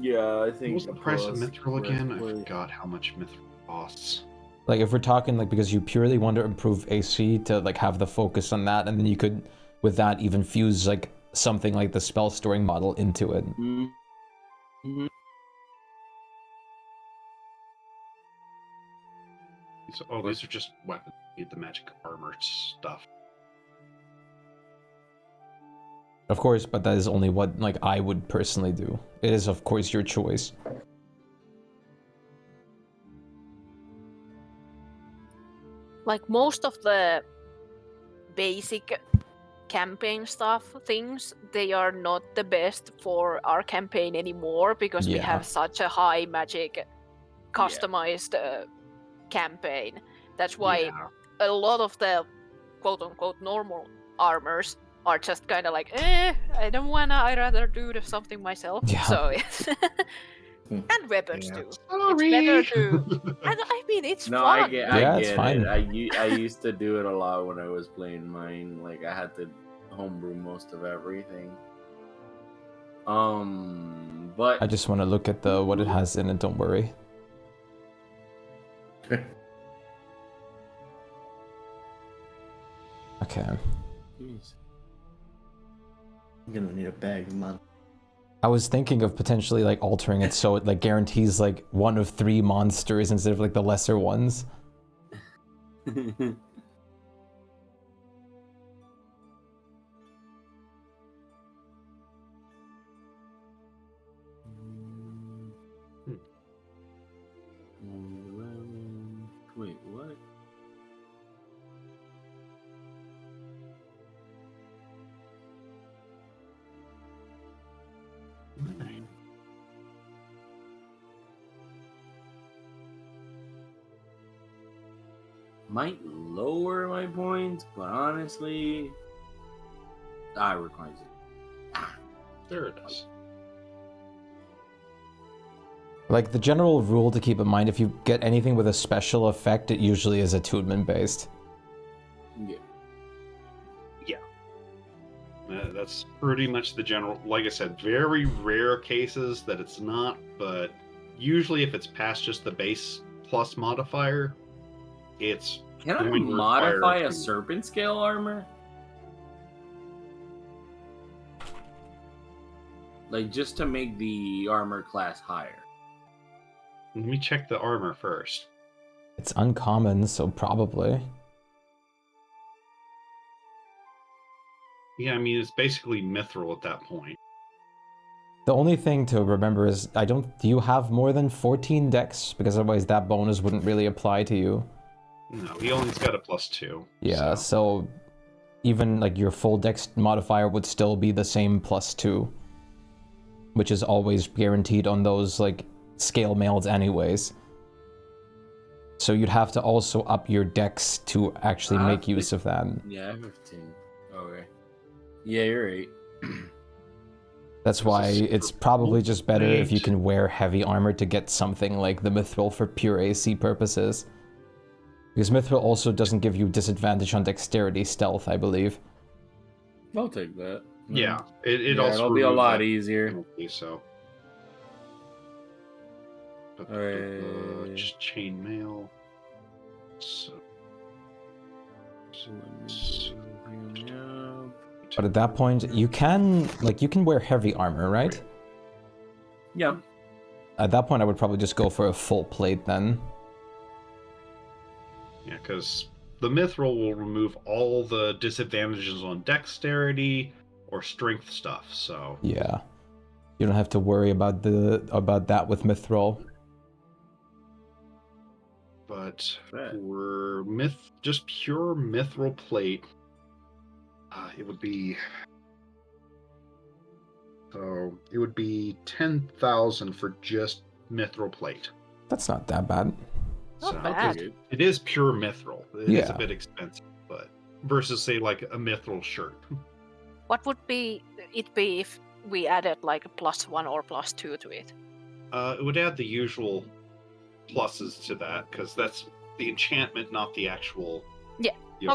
Yeah, I think. What was the price of mithril again? I forgot how much mithril costs. Like, if we're talking, like, because you purely want to improve AC to, like, have the focus on that, and then you could, with that, even fuse, like, something like the spell storing model into it. Mm-hmm. So, these are just weapons. You need the magic armor stuff. Of course, but that is only what, like, I would personally do. It is, of course, your choice. Like most of the basic campaign things, they are not the best for our campaign anymore because we have such a high magic customized campaign. That's why a lot of the quote-unquote normal armors are just kind of like, I don't wanna, I'd rather do something myself. Yeah. So it's... And weapons too. Sorry. It's better to... I mean, it's No, fun. I get it's fine. it. I used to do it a lot when I was playing mine. Like, I had to homebrew most of everything. But I just want to look at the what it has in it, don't worry. Okay. Jeez. I'm gonna need a bag of money. I was thinking of potentially like altering it so it like guarantees like one of 3 monsters instead of like the lesser ones. Wait, what? Might lower my points, but honestly, I requires it. There it is. Like the general rule to keep in mind, if you get anything with a special effect, it usually is attunement based. Yeah. Yeah. That's pretty much the general. Like I said, very rare cases that it's not, but usually if it's past just the base plus modifier, it's Can I going to modify require a serpent scale armor? Like, just to make the armor class higher. Let me check the armor first. It's uncommon, so probably. Yeah, I mean, it's basically mithril at that point. The only thing to remember is, do you have more than 14 dex? Because otherwise that bonus wouldn't really apply to you. No, he only's got a +2. Yeah, so even like your full dex modifier would still be the same +2. Which is always guaranteed on those like scale mails anyways. So you'd have to also up your dex to actually make use of that. Yeah, I have 15. Okay. Yeah, you're right. That's why it's probably just better if you can wear heavy armor to get something like the mithril for pure AC purposes. Because Mithril also doesn't give you disadvantage on dexterity stealth, I believe. I'll take that. Yeah, it Yeah, also it'll be a removes lot that easier. penalty, so. Alright. Just chainmail. So. But at that point, you can wear heavy armor, right? Yeah. At that point, I would probably just go for a full plate then. Yeah, because the mithril will remove all the disadvantages on dexterity or strength stuff, so. Yeah. You don't have to worry about that with mithril. But for just pure mithril plate, it would be. So it would be 10,000 for just mithril plate. That's not that bad. Not bad. It is pure mithril. It is a Yeah. bit expensive, but versus say like a mithril shirt. What would it be if we added like a +1 or +2 to it? It would add the usual pluses to that because that's the enchantment, not the actual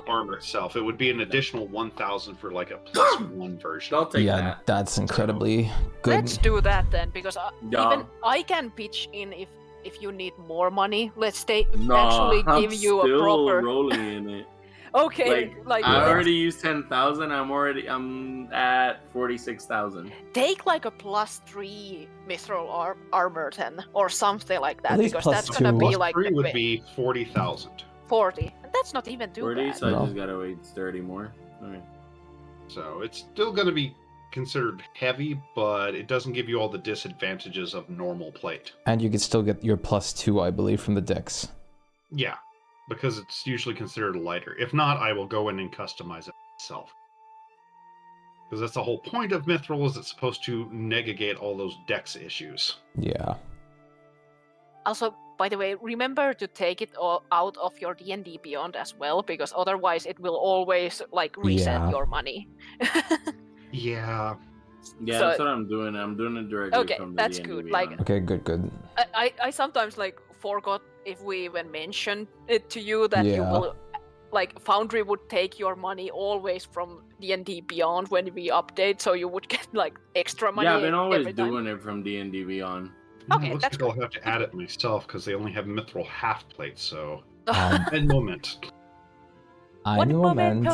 armor itself. It would be an additional 1,000 for like a +1 version. I'll take Yeah, that. that's incredibly good. Let's do that then, because Yeah. even I can pitch in if you need more money. Let's actually I'm give you still a proper. rolling in it. Okay, like I already used 10,000. I'm at 46,000. take like a +3 mithril armor then, or something like that, At least because that's +2. gonna be like +3 the would be 40,000. 40. That's not even too 40, bad. so No. I just gotta wait 30 more. Okay. So it's still going to be considered heavy, but it doesn't give you all the disadvantages of normal plate. And you can still get your +2, I believe, from the dex. Yeah, because it's usually considered lighter. If not, I will go in and customize it myself. Because that's the whole point of mithril, is it's supposed to negate all those dex issues. Yeah. Also, by the way, remember to take it all out of your D&D Beyond as well, because otherwise it will always like reset Yeah. your money. Yeah. Yeah, So- that's what I'm doing. I'm doing it directly Okay, from the that's D&D good. Beyond. Like, Okay, good. I sometimes like forgot if we even mentioned it to you that you Yeah. will, like, Foundry would take your money always from D&D Beyond when we update, so you would get like extra money. Yeah, I've been always every time. doing it from D&D Beyond. Okay, it looks that's like I'll have to add it myself because they only have mithril half plates, so. Um, One moment. Ein Moment.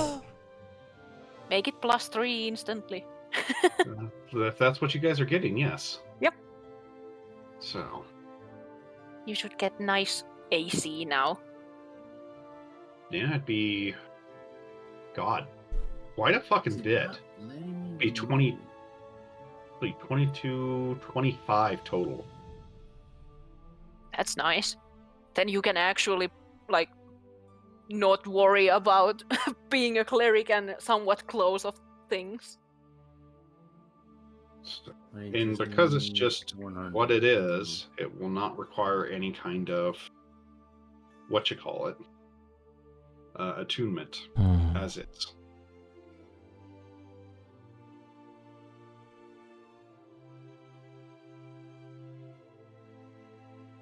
Make it +3 instantly. If that's what you guys are getting, yes. Yep. So. You should get nice AC now. Yeah, it'd be. God. Quite a fucking bit. Be 20. 22, 25 total. That's nice. Then you can actually, like, not worry about being a cleric and somewhat close of things. And because it's just what it is, it will not require any kind of attunement as it's.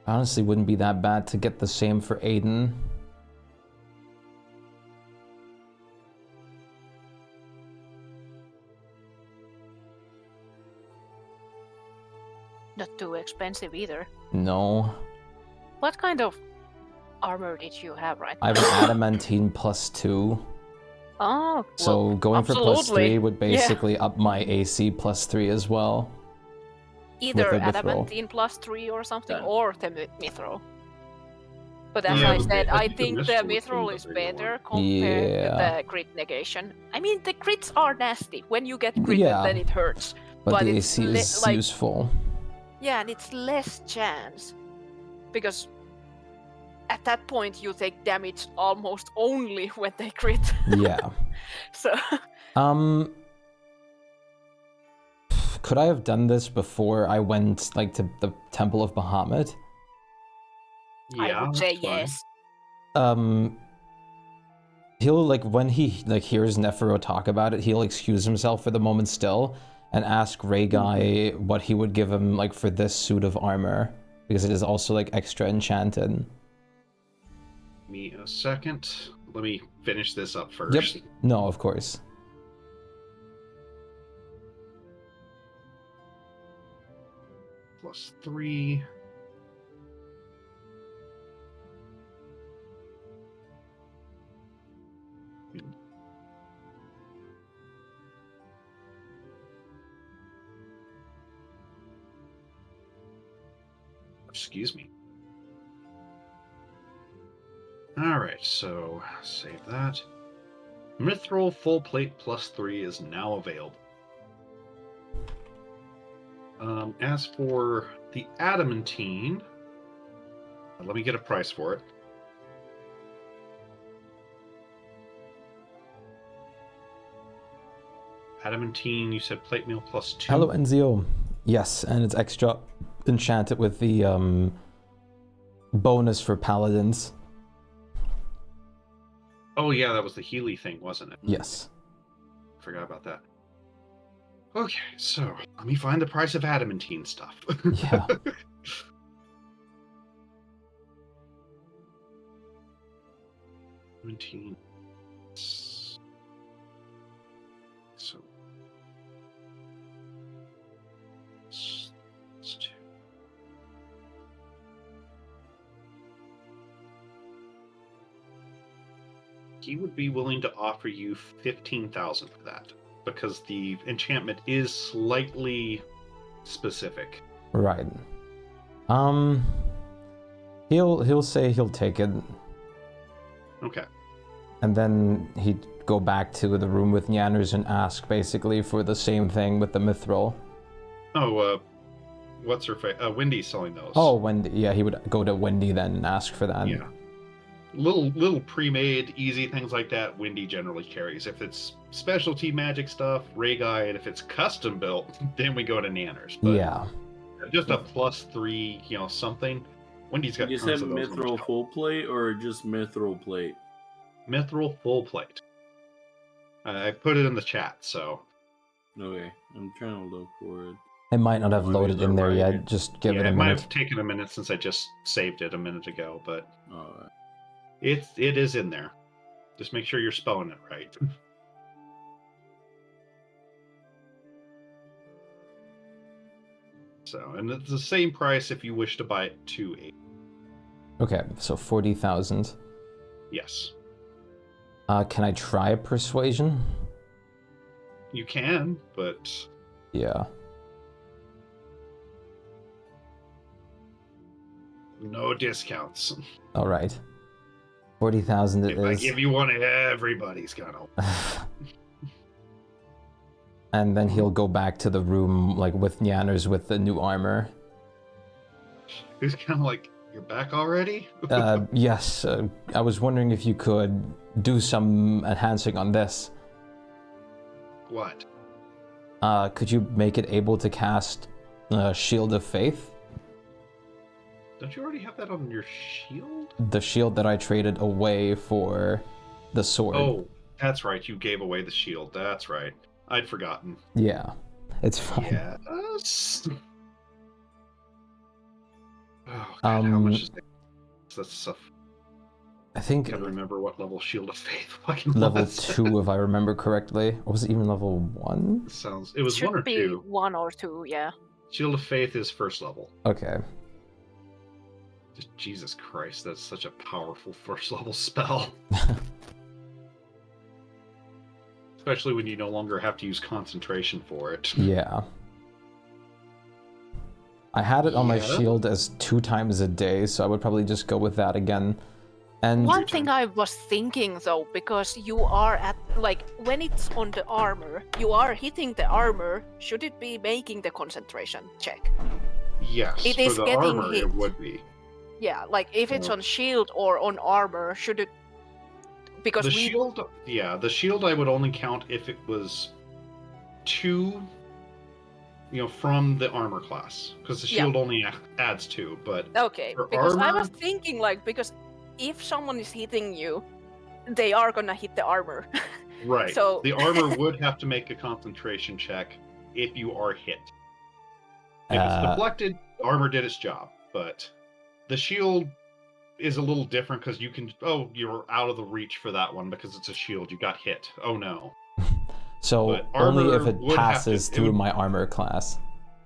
Honestly, wouldn't be that bad to get the same for Aiden. Not too expensive either. No. What kind of armor did you have right I have an adamantine +2. Oh, So well, going for absolutely. +3 would Yeah. basically up my AC +3 as well. Either with a mithril. adamantine +3 or something, or the mithril. But as Yeah, I but said, I I think think the the mithril would mithril be is the bigger better one. compared Yeah. to the crit negation. I mean, the crits are nasty. When you get critted, Yeah. then it hurts. But the it's AC is like, useful. yeah, and it's less chance. Because at that point, you take damage almost only when they crit. Yeah. So, Could I have done this before I went like to the Temple of Bahamut? I would say yes. He'll like when he like hears Nephiro talk about it, he'll excuse himself for the moment still and ask Rayguy what he would give him like for this suit of armor because it is also like extra enchanted. me a second. Let me finish this up first. Yep. No, of course. +3. Excuse me. Alright, so save that. Mithril full plate +3 is now available. As for the adamantine, let me get a price for it. Adamantine, you said plate meal +2. Hello, Enzio. Yes, and it's extra enchanted with the bonus for paladins. Oh yeah, that was the Healy thing, wasn't it? Yes. Forgot about that. Okay, so let me find the price of adamantine stuff. Yeah. Adamantine. So. Let's do. He would be willing to offer you 15,000 for that, because the enchantment is slightly specific. Right. He'll say he'll take it. Okay. And then he'd go back to the room with Nyanners and ask basically for the same thing with the mithril. Oh, what's her face? Wendy's selling those. Oh, Wendy. Yeah, he would go to Wendy then and ask for that. Yeah. Little pre-made, easy things like that, Wendy generally carries. If it's specialty magic stuff, Ray Guy, and if it's custom built, then we go to Nanners. But yeah. Just a +3, something. Wendy's got You tons said of those. mithril full plate or just mithril plate? Mithril full plate. I put it in the chat, so. Okay, I'm trying to look for it. It might not have loaded in there yet. Just give it a It might minute. have taken a minute since I just saved it a minute ago, but Alright. it is in there. Just make sure you're spelling it right. So, and it's the same price if you wish to buy it 280. Okay, so 40,000. Yes. Can I try persuasion? You can, but Yeah. no discounts. All right. 40,000 it If I is. give you one, everybody's gonna. And then he'll go back to the room like with Nyanners with the new armor. He's kind of like, you're back already? Yes, I was wondering if you could do some enhancing on this. What? Could you make it able to cast Shield of Faith? Don't you already have that on your shield? The shield that I traded away for the sword. Oh, that's right. You gave away the shield. That's right. I'd forgotten. Yeah, it's fine. Yes. Oh, God, how much is that? That's stuff. I think. I can't remember what level Shield of Faith fucking Level was. 2, if I remember correctly. Or was it even level 1? It was Should 1 or be 2. 1 or 2, yeah. Shield of Faith is first level. Okay. Just Jesus Christ, that's such a powerful first level spell. Especially when you no longer have to use concentration for it. Yeah. I had it on my Yeah. shield as 2 times a day, so I would probably just go with that again. And One thing I was thinking though, because you are at, like, when it's on the armor, you are hitting the armor, should it be making the concentration check? Yes, It for is the getting armor hit. it would be. Yeah, like if it's on shield or on armor, should it? Because The we shield, yeah, the shield I would only count if it was 2, from the armor class, because the Yeah. shield only adds 2. But okay, for because I armor, was thinking like because if someone is hitting you, they are gonna hit the armor. right, So the armor would have to make a concentration check if you are hit. If it's deflected, armor did its job, but the shield is a little different because you can. Oh, you're out of the reach for that one because it's a shield. You got hit. Oh no. So only if it passes through my armor class.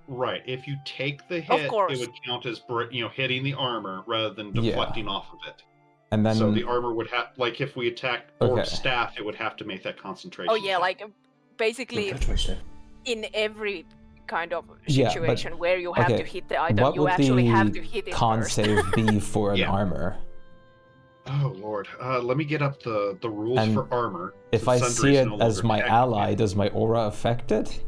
Right. If you take the hit, it would count as hitting the armor rather than deflecting off of it. And then so the armor would have, like, if we attack Orc's staff, it would have to make that concentration. Oh yeah, like basically in every kind of situation where you have to hit the item, you actually have to hit it con first. save be for an armor? Oh lord, let me get up the rules for armor. If I see it as my ally, does my aura affect it?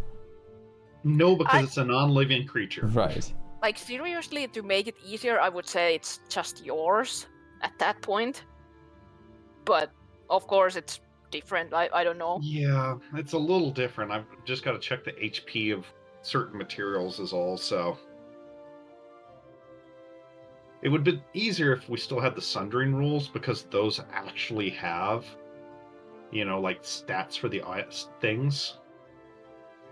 No, because it's a non-living creature. Right. Like seriously, to make it easier, I would say it's just yours at that point. But of course, it's different. I don't know. Yeah, it's a little different. I've just got to check the HP of certain materials is all, so. It would be easier if we still had the sundering rules, because those actually have, like stats for the things.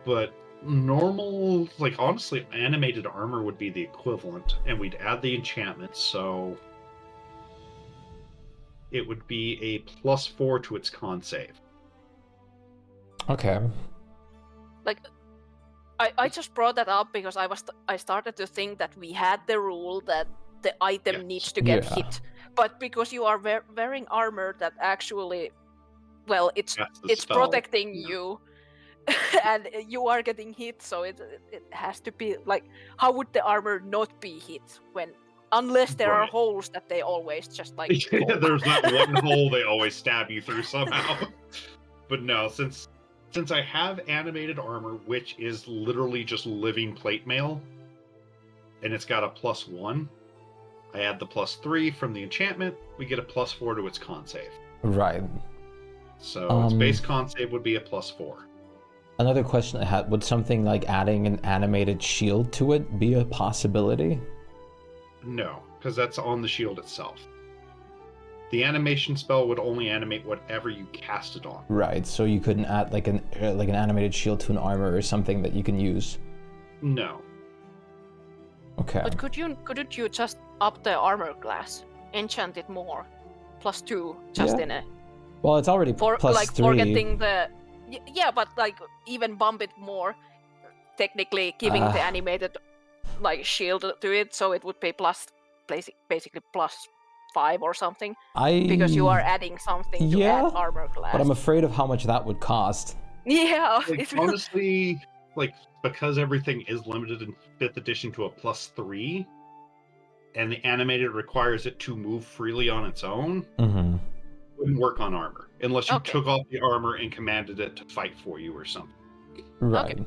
But normal, like honestly, animated armor would be the equivalent, and we'd add the enchantments, so it would be a +4 to its con save. Okay. Like, I just brought that up because I started to think that we had the rule that the item needs to get hit, but because you are wearing armor that actually, well, it's protecting you, and you are getting hit, so it has to be like, how would the armor not be hit when? Unless there are holes that they always just like. There's that one hole they always stab you through somehow. But no, since I have animated armor, which is literally just living plate mail, and it's got a +1, I add the +3 from the enchantment. We get a +4 to its con save. Right. So its base con save would be a +4. Another question I had: would something like adding an animated shield to it be a possibility? No, because that's on the shield itself. The animation spell would only animate whatever you cast it on. Right, so you couldn't add like an animated shield to an armor or something that you can use. No. Okay. But couldn't you just up the armor class, enchant it more, +2 just in a. Well, it's already for +3. getting the. Yeah, but like even bump it more, technically giving the animated like shield to it, so it would be basically +5 or something. Because you are adding something to add armor class. But I'm afraid of how much that would cost. Yeah. Like, honestly, like, because everything is limited in 5th edition to a +3, and the animated requires it to move freely on its own, wouldn't work on armor unless you took off the armor and commanded it to fight for you or something. Right. Okay.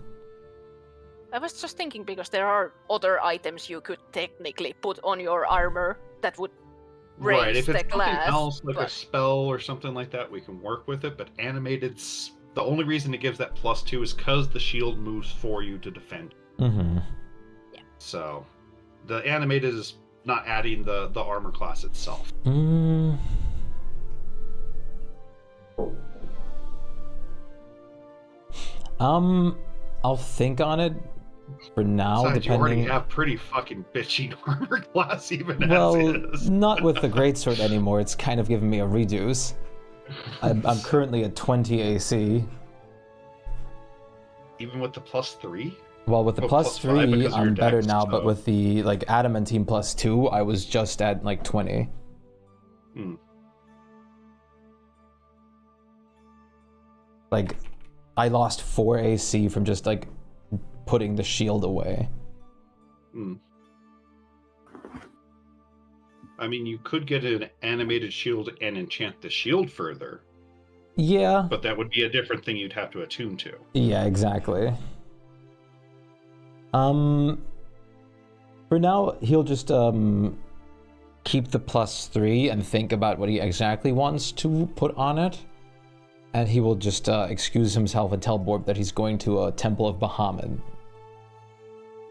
I was just thinking because there are other items you could technically put on your armor that would raise if the it's class. something else, like a spell or something like that, we can work with it. But animated, the only reason it gives that +2 is because the shield moves for you to defend. Yeah. So, the animated is not adding the armor class itself. I'll think on it. For now, Besides, depending. You already have pretty fucking bitchy armor class, even well, as is. Not with the greatsword anymore. It's kind of giving me a reduce. I'm currently at 20 AC. Even with the +3? Well, with the +3, I'm better now, but with the like adamantine +2, I was just at like 20. Like, I lost 4 AC from just like putting the shield away. I mean, you could get an animated shield and enchant the shield further. Yeah. But that would be a different thing you'd have to attune to. Yeah, exactly. For now, he'll just keep the +3 and think about what he exactly wants to put on it. And he will just excuse himself and tell Borb that he's going to a Temple of Bahamut.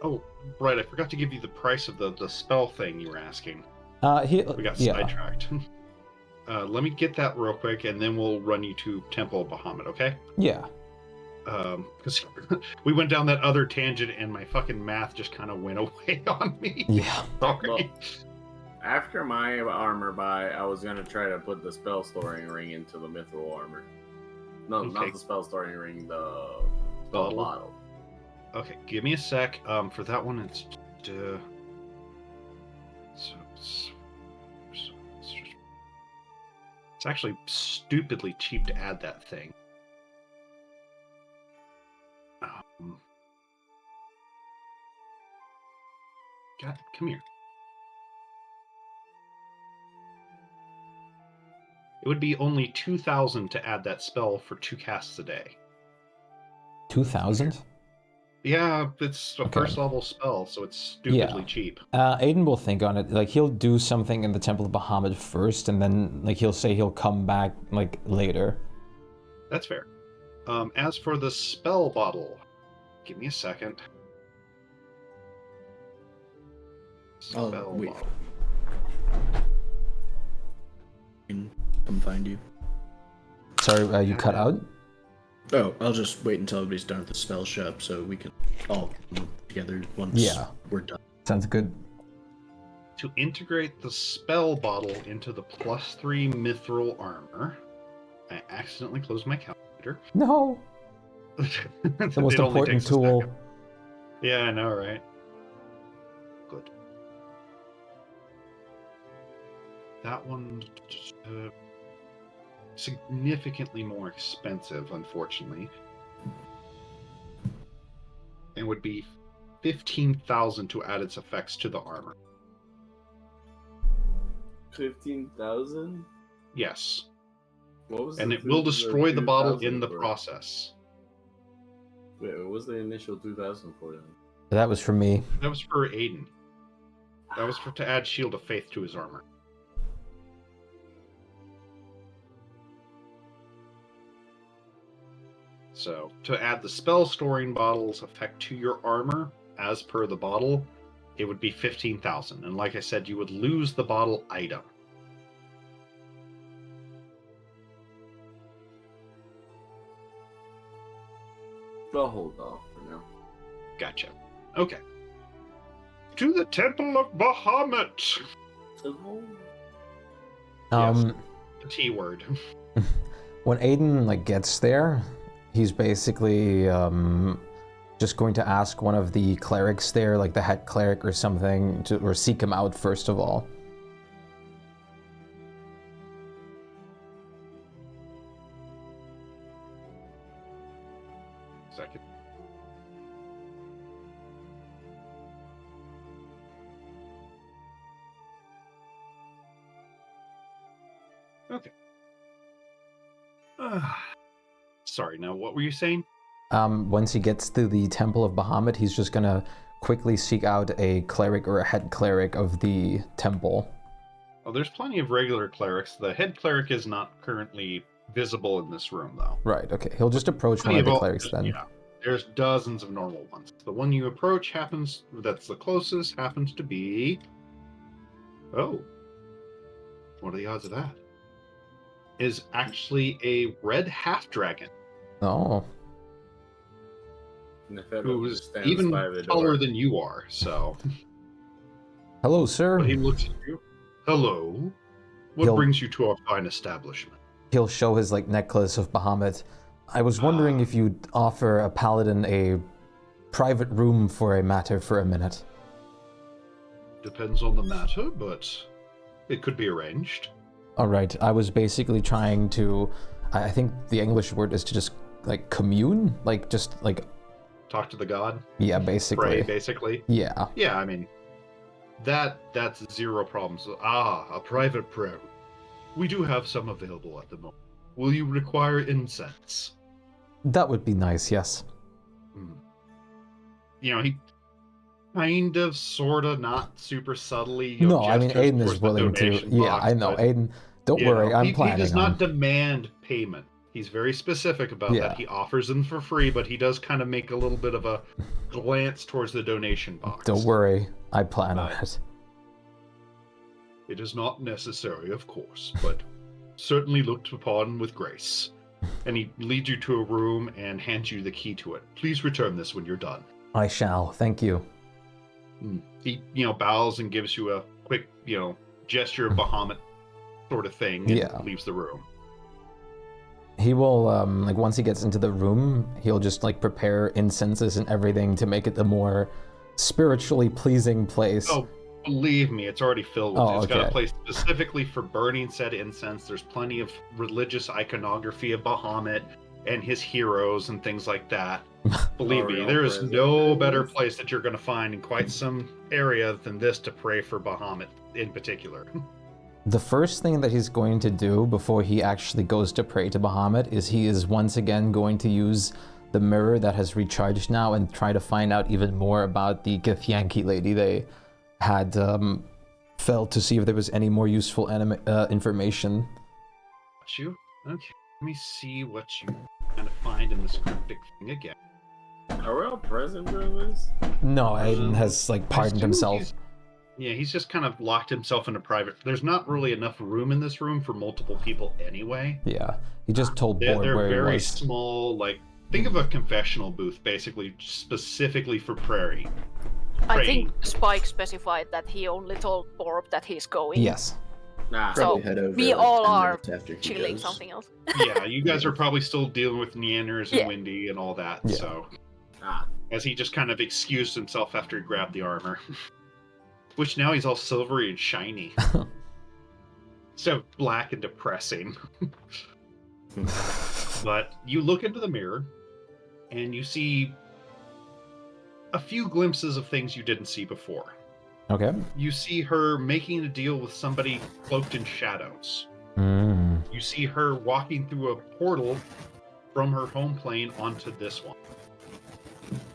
Oh, right. I forgot to give you the price of the spell thing you were asking. We got sidetracked. Let me get that real quick, and then we'll run you to Temple of Bahamut, okay? Yeah. Because we went down that other tangent, and my fucking math just kind of went away on me. Yeah. Sorry. After my armor buy, I was gonna try to put the spell storing ring into the mithril armor. No, Okay. not the spell storing ring, the spell bottle. Okay, give me a sec. For that one, it's it's actually stupidly cheap to add that thing. God, come here. It would be only 2,000 to add that spell for 2 casts a day. 2,000? Yeah, it's a Okay. first level spell, so it's stupidly cheap. Aiden will think on it. Like, he'll do something in the Temple of Bahamut first, and then, like, he'll say he'll come back, like, later. That's fair. As for the spell bottle, give me a second. Spell wait. bottle. Come find you. Sorry, you cut out? Oh, I'll just wait until everybody's done at the spell shop so we can all come together once we're done. Sounds good. To integrate the spell bottle into the +3 mithril armor, I accidentally closed my calculator. No! The most important tool. Yeah, I know, right? Good. That one significantly more expensive, unfortunately. It would be 15,000 to add its effects to the armor. 15,000? Yes. What was and the it will destroy the bottle 2,000 in the for? process. Wait, what was the initial 2,000 for then? That was for me. That was for Aiden. That was to add Shield of Faith to his armor. So, to add the spell storing bottle's effect to your armor, as per the bottle, it would be 15,000. And like I said, you would lose the bottle item. I'll hold off for now. Gotcha. Okay. To the Temple of Bahamut! Yes, the T word. When Aiden like gets there, he's basically just going to ask one of the clerics there, like the head cleric or something, or seek him out first of all. Second. Okay. Sorry, now what were you saying? Once he gets to the Temple of Bahamut, he's just gonna quickly seek out a cleric or a head cleric of the temple. Oh, there's plenty of regular clerics. The head cleric is not currently visible in this room, though. Right, okay. He'll just approach one of the clerics then. Yeah, there's dozens of normal ones. The one you approach that's the closest, happens to be... Oh. What are the odds of that? Is actually a red half-dragon. Oh. Who's even taller than you are, so... Hello, sir. But he looks at you. Hello. What brings you to our fine establishment? He'll show his like necklace of Bahamut. I was wondering if you'd offer a paladin a private room for a matter for a minute. Depends on the matter, but it could be arranged. All right. I was basically trying to, I think the English word is to just like commune, like just like talk to the god. Yeah, basically. Pray, basically. Yeah. Yeah, I mean, that's zero problems. A private prayer. We do have some available at the moment. Will you require incense? That would be nice, yes. You know, he kind of, sort of, not super subtly. No, I mean, Aiden is willing to. Yeah, I know. Aiden, don't worry, I'm planning He does on. not demand payment. He's very specific about that. He offers them for free, but he does kind of make a little bit of a glance towards the donation box. Don't worry, I plan on it. It is not necessary, of course, but certainly looked upon with grace. And he leads you to a room and hands you the key to it. Please return this when you're done. I shall, thank you. He, bows and gives you a quick, gesture of Bahamut sort of thing, and Yeah. leaves the room. He will, like, once he gets into the room, he'll just, like, prepare incenses and everything to make it a more spiritually pleasing place. Oh, believe me, it's already filled with Oh, it. It's got a okay. place specifically for burning said incense. There's plenty of religious iconography of Bahamut and his heroes and things like that. Believe me, there is no better place that you're going to find in quite some area than this to pray for Bahamut in particular. The first thing that he's going to do before he actually goes to pray to Bahamut is he is once again going to use the mirror that has recharged now and try to find out even more about the Githyanki lady. They had felt to see if there was any more useful information. Got you? Okay, let me see what you kind of find in this cryptic thing again. Are we all present for this? No, Aiden has, like, pardoned himself. Yeah, he's just kind of locked himself in a private... There's not really enough room in this room for multiple people anyway. Yeah, he just told They're Board where he very was. small, like... Think of a confessional booth, basically, specifically for praying. I think Shpyke specified that he only told Borb that he's going. Yes. Nah. So Probably head over, we like, all 10 are minutes after he chilling goes. something else. Yeah, you guys are probably still dealing with Neanders and Yeah. Windy and all that, Yeah. so... As he just kind of excused himself after he grabbed the armor. Which now he's all silvery and shiny. So black and depressing. But you look into the mirror, and you see a few glimpses of things you didn't see before. Okay. You see her making a deal with somebody cloaked in shadows. Mm. You see her walking through a portal from her home plane onto this one.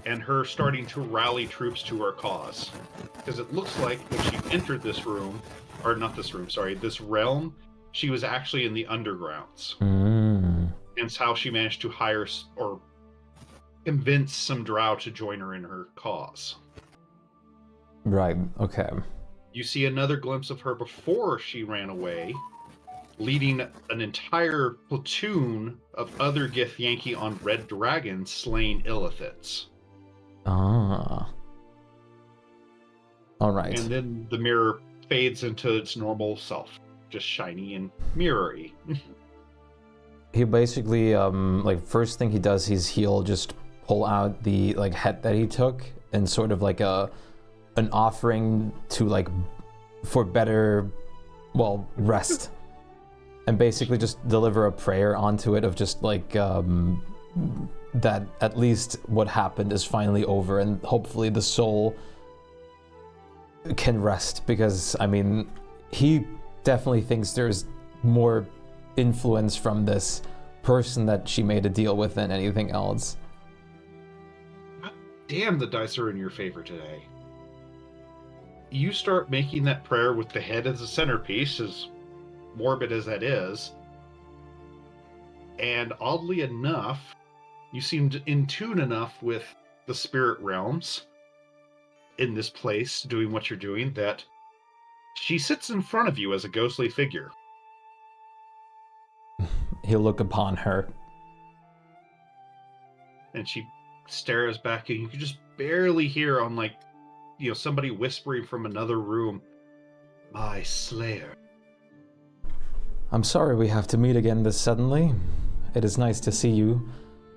And her starting to rally troops to her cause. Because it looks like when she entered this room, or not this room, sorry, this realm, she was actually in the undergrounds. Mm. And it's how she managed to hire or convince some drow to join her in her cause. Right, okay. You see another glimpse of her before she ran away, leading an entire platoon of other Githyanki on red dragons slaying Illithids. Ah. Alright. And then the mirror fades into its normal self, just shiny and mirrory. He basically, like, first thing he does is he'll just pull out the, like, het that he took and sort of like an offering to, like, for better, well, rest. And basically just deliver a prayer onto it of just, like, that at least what happened is finally over and hopefully the soul can rest. Because, I mean, he definitely thinks there's more influence from this person that she made a deal with than anything else. Damn, the dice are in your favor today. You start making that prayer with the head as a centerpiece, as morbid as that is. And oddly enough, you seemed in tune enough with the spirit realms in this place, doing what you're doing, that she sits in front of you as a ghostly figure. He'll look upon her. And she stares back, and you can just barely hear on, like, you know, somebody whispering from another room, "My slayer." I'm sorry we have to meet again this suddenly. It is nice to see you.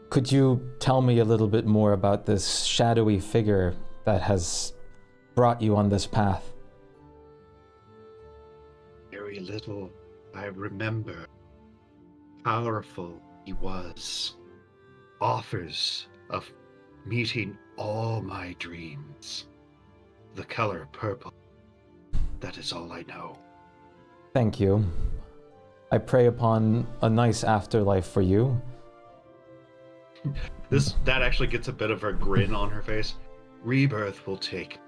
Could you tell me a little bit more about this shadowy figure that has brought you on this path? Very little I remember. Powerful he was. Offers of meeting all my dreams. The color purple. That is all I know. Thank you. I pray upon a nice afterlife for you. That actually gets a bit of a grin on her face. Rebirth will take,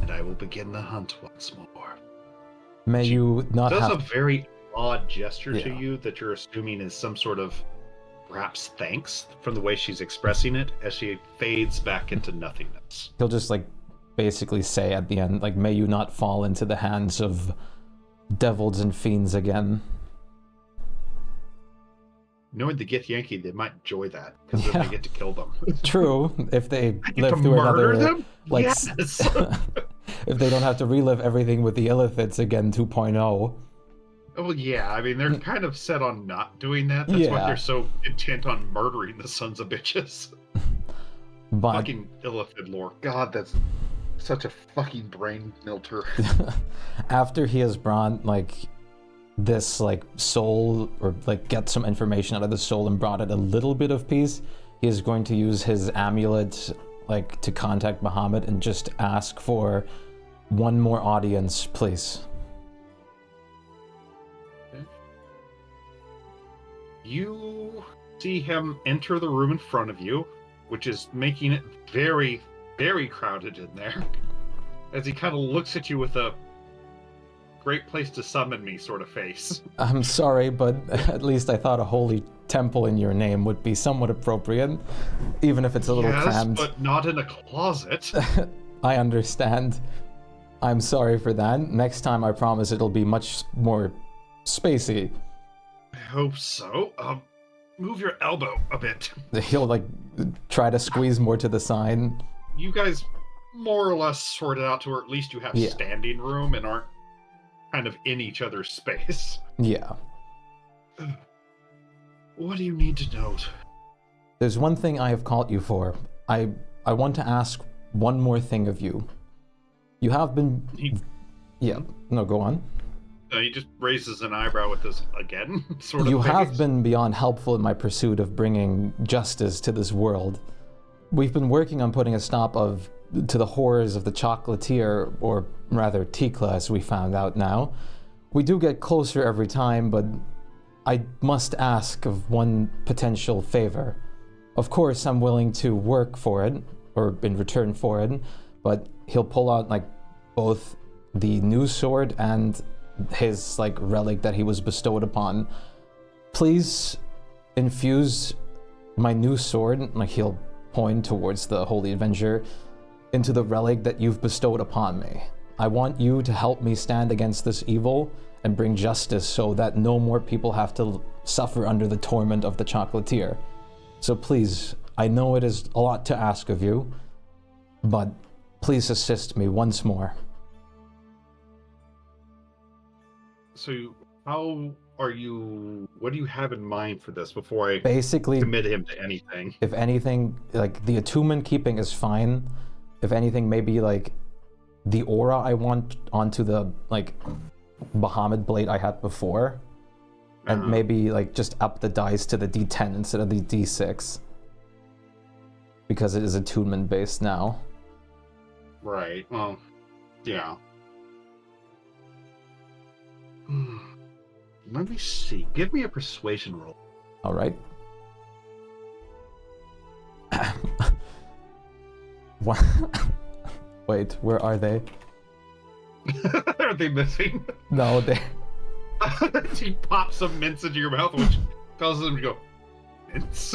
and I will begin the hunt once more. May you not Does have... a very odd gesture to Yeah. you that you're assuming is some sort of perhaps thanks from the way she's expressing it as she fades back into nothingness. He'll just, like, basically say at the end, like, may you not fall into the hands of devils and fiends again. Knowing the Githyanki, they might enjoy that because then they get to kill them. True, if they get live to through murder another, them? like, Yes! if they don't have to relive everything with the Illithids again 2.0. Well, yeah, I mean, they're kind of set on not doing that. That's why they're so intent on murdering the sons of bitches. But fucking Illithid lore. God, that's such a fucking brain melter. after he has brought, like, this, like, soul, or, like, get some information out of the soul and brought it a little bit of peace, he is going to use his amulet, like, to contact Bahamut and just ask for one more audience, please. You see him enter the room in front of you, which is making it very, very crowded in there, as he kind of looks at you with a great place to summon me sort of face. I'm sorry, but at least I thought a holy temple in your name would be somewhat appropriate, even if it's a little crammed. Yes, but not in a closet. I understand. I'm sorry for that. Next time, I promise it'll be much more spacey. I hope so. Move your elbow a bit. He'll, like, try to squeeze more to the side. You guys more or less sort it out to where at least you have standing room and aren't kind of in each other's space. Yeah. What do you need to know? There's one thing I have called you for. I want to ask one more thing of you. You have been... Yeah, no, go on. He just raises an eyebrow with this again, sort of You thing. have been beyond helpful in my pursuit of bringing justice to this world. We've been working on putting a stop to the horrors of the chocolatier, or rather Tikla, as we found out now. We do get closer every time, but I must ask of one potential favor. Of course, I'm willing to work for it, or in return for it, but he'll pull out, like, both the new sword and his, like, relic that he was bestowed upon. Please infuse my new sword, like, he'll point towards the Holy Avenger, into the relic that you've bestowed upon me. I want you to help me stand against this evil and bring justice so that no more people have to suffer under the torment of the chocolatier. So please, I know it is a lot to ask of you, but please assist me once more. So, what do you have in mind for this before I basically commit him to anything? If anything, like, the attunement keeping is fine. If anything, maybe, like, the aura I want onto the, like, Bahamut blade I had before. And maybe, like, just up the dice to the D10 instead of the D6. Because it is attunement based now. Right, well, yeah. Let me see. Give me a persuasion roll. All right. What? Wait, where are they? Are they missing? No, they... He pops some mints into your mouth, which causes them to go, mints?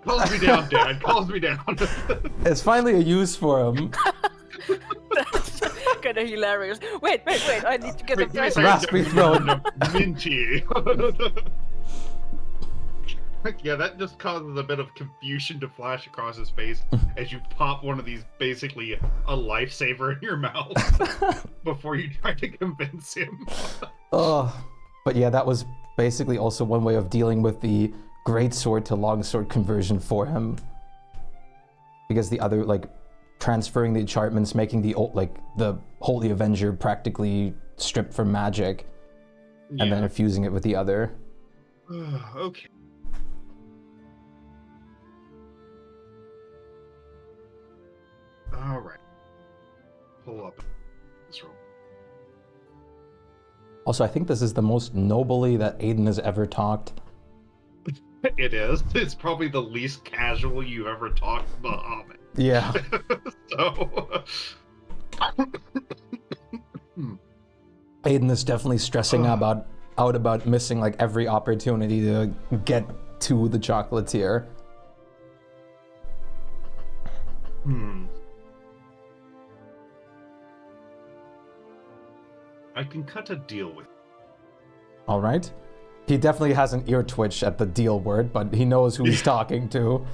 Calls me down, Dad. Calls me down. It's finally a use for him. That's kind of hilarious. Wait. I need to get a price. Raspy throat. Minty. Yeah, that just causes a bit of confusion to flash across his face as you pop one of these, basically a lifesaver in your mouth before you try to convince him. But yeah, that was basically also one way of dealing with the greatsword to longsword conversion for him. Because the other, like, transferring the enchantments, making the Holy Avenger practically stripped for magic, and then infusing it with the other. Okay. All right. Pull up this room. Also, I think this is the most nobly that Aiden has ever talked. It is. It's probably the least casual you ever talked Bahamut. Yeah. So... Aiden is definitely stressing out about missing, like, every opportunity to get to the chocolatier. I can cut a deal with you. All right. He definitely has an ear twitch at the deal word, but he knows who he's talking to.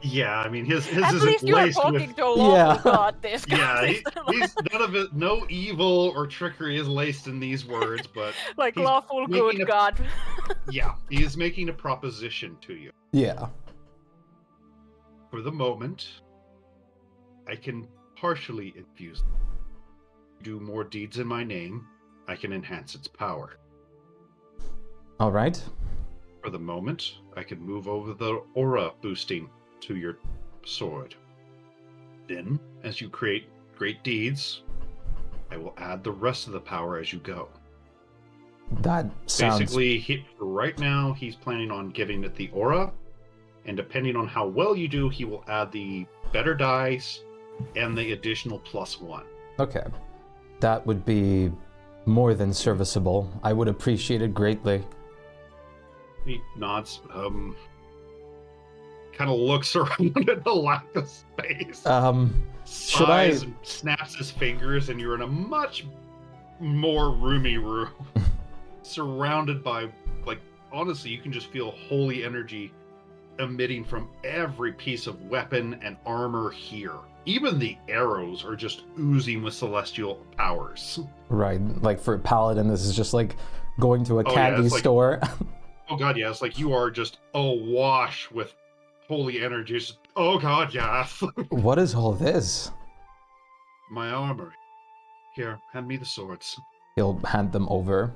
Yeah, I mean his At isn't least you are laced talking with. to a lawful Yeah. god. This Yeah, guy. he's none of it. No evil or trickery is laced in these words, but Like he's lawful making good god. Yeah, he is making a proposition to you. Yeah. For the moment, I can partially infuse. Do more deeds in my name, I can enhance its power. All right. For the moment, I can move over the aura boosting to your sword. Then, as you create great deeds, I will add the rest of the power as you go. That sounds... Basically, right now, he's planning on giving it the aura, and depending on how well you do, he will add the better dice and the additional +1. Okay. That would be more than serviceable. I would appreciate it greatly. He nods, kind of looks around at the lack of space. Should I... Sighs and snaps his fingers, and you're in a much more roomy room. Surrounded by, like, honestly, you can just feel holy energy emitting from every piece of weapon and armor here. Even the arrows are just oozing with celestial powers. Right, like for a paladin, this is just like going to a candy like, store. Oh god, yeah, it's like you are just awash with holy energy. It's just, oh god, yes. What is all this? My armor. Here, hand me the swords. He'll hand them over.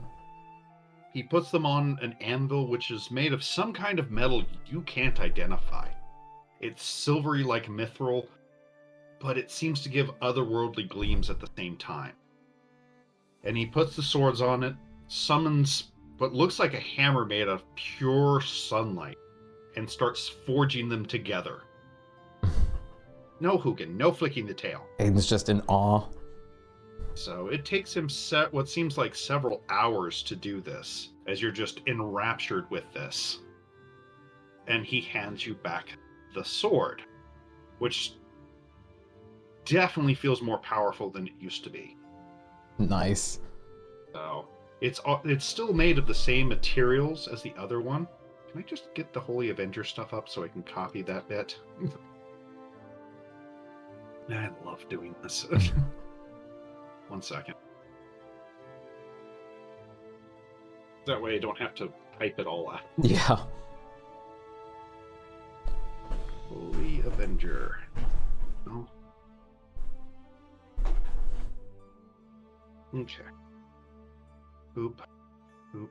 He puts them on an anvil which is made of some kind of metal you can't identify. It's silvery like mithril, but it seems to give otherworldly gleams at the same time. And he puts the swords on it, summons what looks like a hammer made of pure sunlight, and starts forging them together. No Hugin, no flicking the tail. Aiden's just in awe. So it takes him what seems like several hours to do this, as you're just enraptured with this. And he hands you back the sword, which definitely feels more powerful than it used to be. Nice. So it's still made of the same materials as the other one. Can I just get the Holy Avenger stuff up so I can copy that bit? I love doing this. 1 second. That way I don't have to type it all out. Yeah. Holy Avenger. Oh. Okay. Boop. Boop.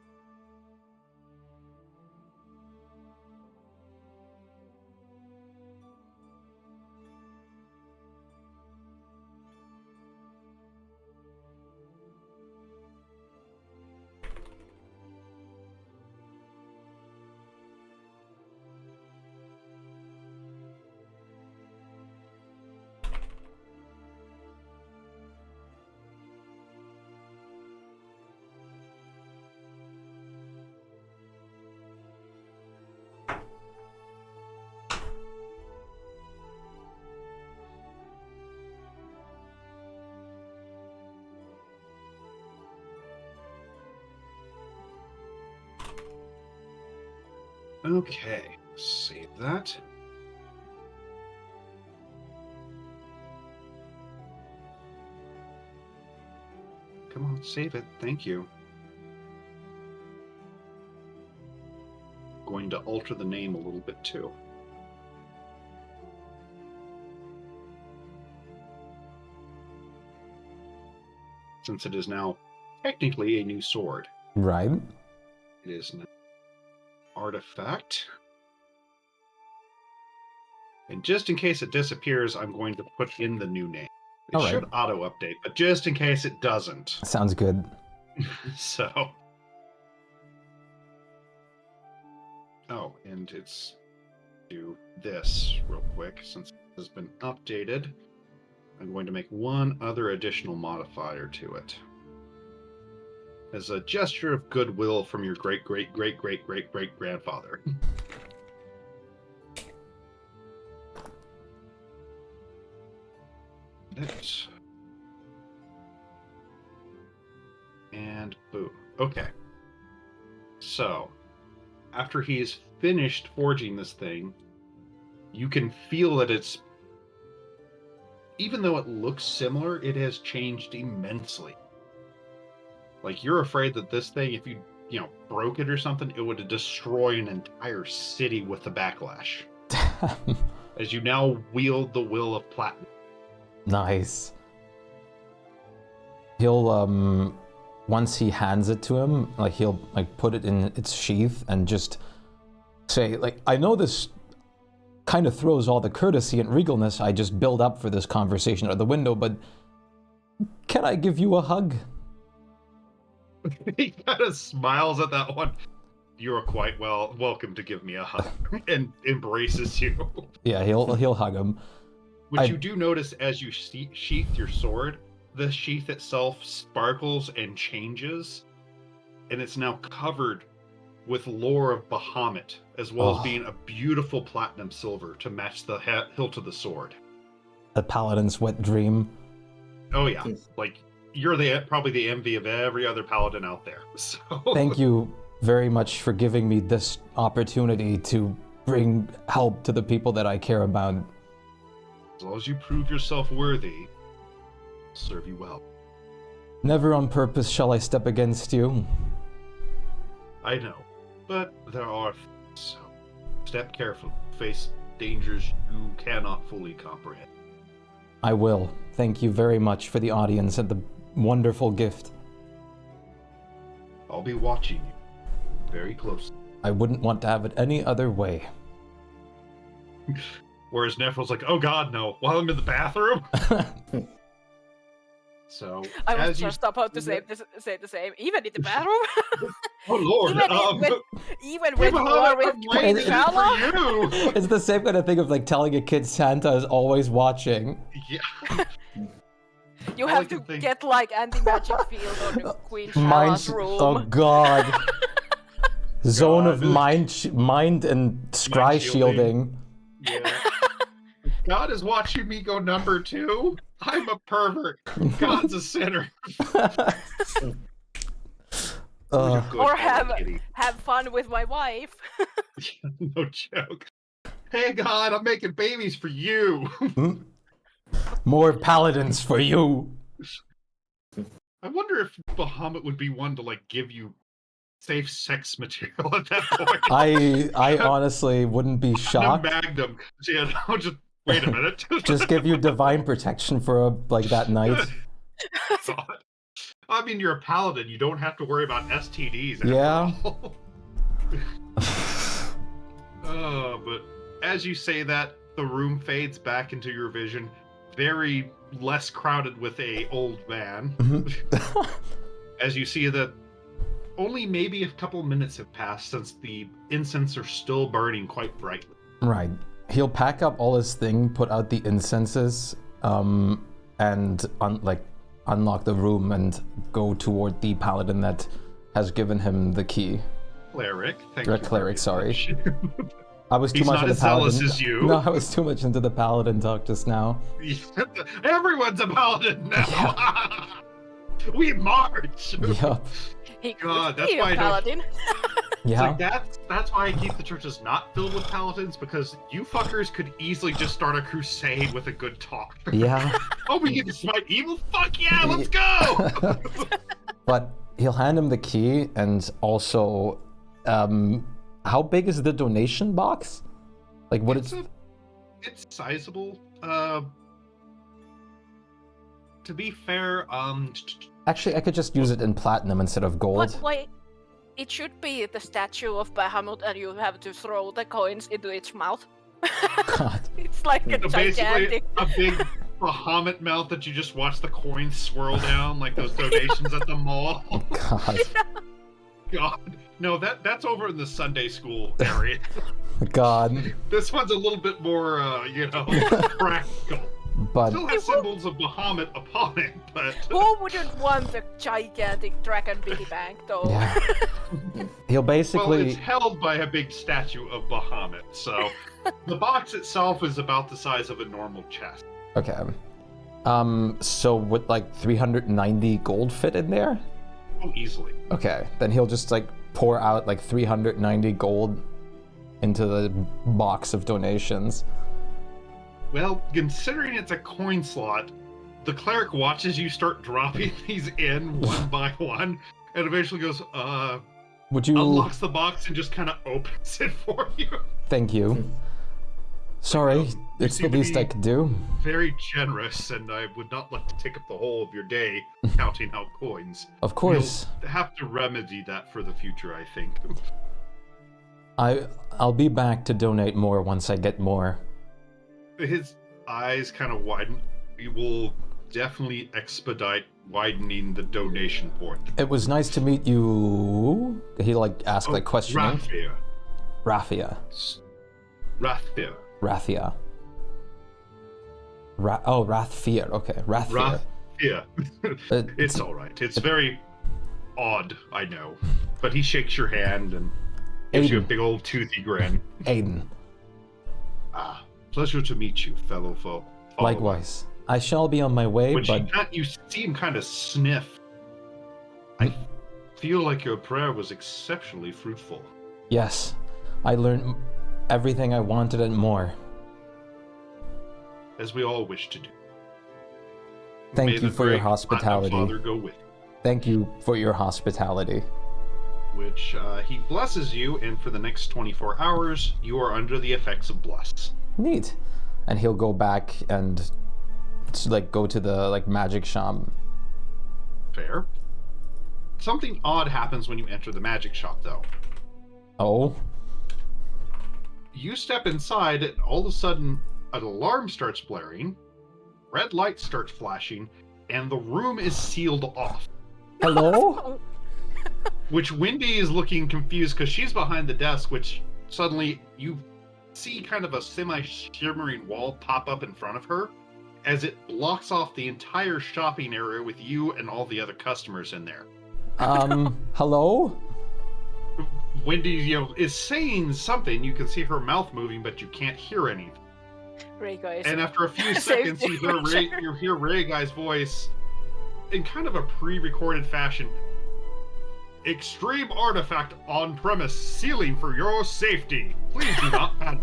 Okay, save that. Come on, save it. Thank you. Going to alter the name a little bit too. Since it is now technically a new sword. Right. It is an artifact. And just in case it disappears, I'm going to put in the new name. It should auto-update, but just in case it doesn't. Sounds good. So. Oh, and it's do this real quick since it has been updated. I'm going to make one other additional modifier to it. As a gesture of goodwill from your great-great-great-great-great-great-grandfather. It. And boom. Okay. So, after he's finished forging this thing, you can feel that it's, even though it looks similar, it has changed immensely. Like, you're afraid that this thing, if you broke it or something, it would destroy an entire city with the backlash. As you now wield the will of platinum. Nice. He'll, once he hands it to him, like, he'll, like, put it in its sheath and just say, like, I know this kind of throws all the courtesy and regalness I just build up for this conversation out the window, but can I give you a hug? He kind of smiles at that one. You're quite welcome to give me a hug, and embraces you. Yeah, he'll hug him. Which you do notice as you sheath your sword, the sheath itself sparkles and changes, and it's now covered with lore of Bahamut, as well as being a beautiful platinum silver to match the hilt of the sword. A paladin's wet dream. Oh yeah, like you're probably the envy of every other paladin out there. So thank you very much for giving me this opportunity to bring help to the people that I care about. As long as you prove yourself worthy, I'll serve you well. Never on purpose shall I step against you. I know, but there are things, so step carefully. Face dangers you cannot fully comprehend. I will. Thank you very much for the audience and the wonderful gift. I'll be watching you very closely. I wouldn't want to have it any other way. Whereas Nephral's like, oh god, no, while I'm in the bathroom? So, I was just about to say the same. Even in the bathroom? Oh lord! Even when you are with Shala? It's the same kind of thing of like telling a kid Santa is always watching. Yeah. You have to get like anti-magic field on the Queen Shala's room. Oh god. Zone of mind and scry shielding. Yeah. God is watching me go number 2. I'm a pervert. God's a sinner. Or have fun with my wife. No joke. Hey God, I'm making babies for you. More paladins for you. I wonder if Bahamut would be one to like give you safe sex material at that point. I honestly wouldn't be shocked. Magnum. Yeah, no, just wait a minute. Just give you divine protection for like that night. God. I mean, you're a paladin. You don't have to worry about STDs. Yeah. But as you say that, the room fades back into your vision. Very less crowded with a old man. As you see that only maybe a couple minutes have passed since the incense are still burning quite brightly. Right. He'll pack up all his thing, put out the incenses, and unlock the room and go toward the paladin that has given him the key. Cleric. Thank you. Cleric, sorry. I was too much into the paladin. He's not as zealous as you. No, I was too much into the paladin talk just now. Everyone's a paladin now. Yeah. We march. Yep. God, that's why paladin. Yeah. Like that's why I keep the churches not filled with paladins, because you fuckers could easily just start a crusade with a good talk. Yeah. Oh, we get to smite evil? Fuck yeah, let's go! But he'll hand him the key, and also, how big is the donation box? Like, what it's sizable. To be fair, Actually, I could just use it in platinum instead of gold. Wait, it should be the statue of Bahamut, and you have to throw the coins into its mouth. God. It's like a gigantic... a big Bahamut mouth that you just watch the coins swirl down like those donations at the mall. God. God. No, that's over in the Sunday school area. God. This one's a little bit more, practical. But still has symbols of Bahamut upon it, but... Who wouldn't want a gigantic dragon piggy bank, though? Yeah. He'll basically... Well, it's held by a big statue of Bahamut, so... The box itself is about the size of a normal chest. Okay. So would like 390 gold fit in there? Oh, easily. Okay, then he'll just like pour out like 390 gold into the box of donations. Well, considering it's a coin slot, the cleric watches you start dropping these in one by one, and eventually goes, Would you... unlocks the box and just kind of opens it for you. Thank you. Sorry, it's the least I could do. Very generous, and I would not like to take up the whole of your day counting out coins. Of course. You'll have to remedy that for the future, I think. I'll be back to donate more once I get more. His eyes kind of widen. We will definitely expedite widening the donation port. It was nice to meet you. He like asked like questioning. Raphia. Raphia. Raphia. Rathfear. Okay, Rathfear. Raphia. It's all right. It's very odd, I know. But he shakes your hand and gives you a big old toothy grin. Aiden. Ah, pleasure to meet you, fellow folk. Likewise. I shall be on my way, but... You see him kind of sniff. I feel like your prayer was exceptionally fruitful. Yes. I learned everything I wanted and more. As we all wish to do. Thank you for your hospitality. Father go with you. Thank you for your hospitality. Which, he blesses you, and for the next 24 hours, you are under the effects of bless. Neat. And he'll go back and like go to the like magic shop. Fair. Something odd happens when you enter the magic shop, though. Oh? You step inside, and all of a sudden, an alarm starts blaring, red light starts flashing, and the room is sealed off. Hello? Which Wendy is looking confused because she's behind the desk, which suddenly you see kind of a semi-shimmering wall pop up in front of her as it blocks off the entire shopping area with you and all the other customers in there. Hello? Wendy, is saying something. You can see her mouth moving, but you can't hear anything. Ray guys. And after a few seconds, you hear Ray Guy's voice in kind of a pre-recorded fashion. Extreme artifact on premise, sealing for your safety. Please do not panic.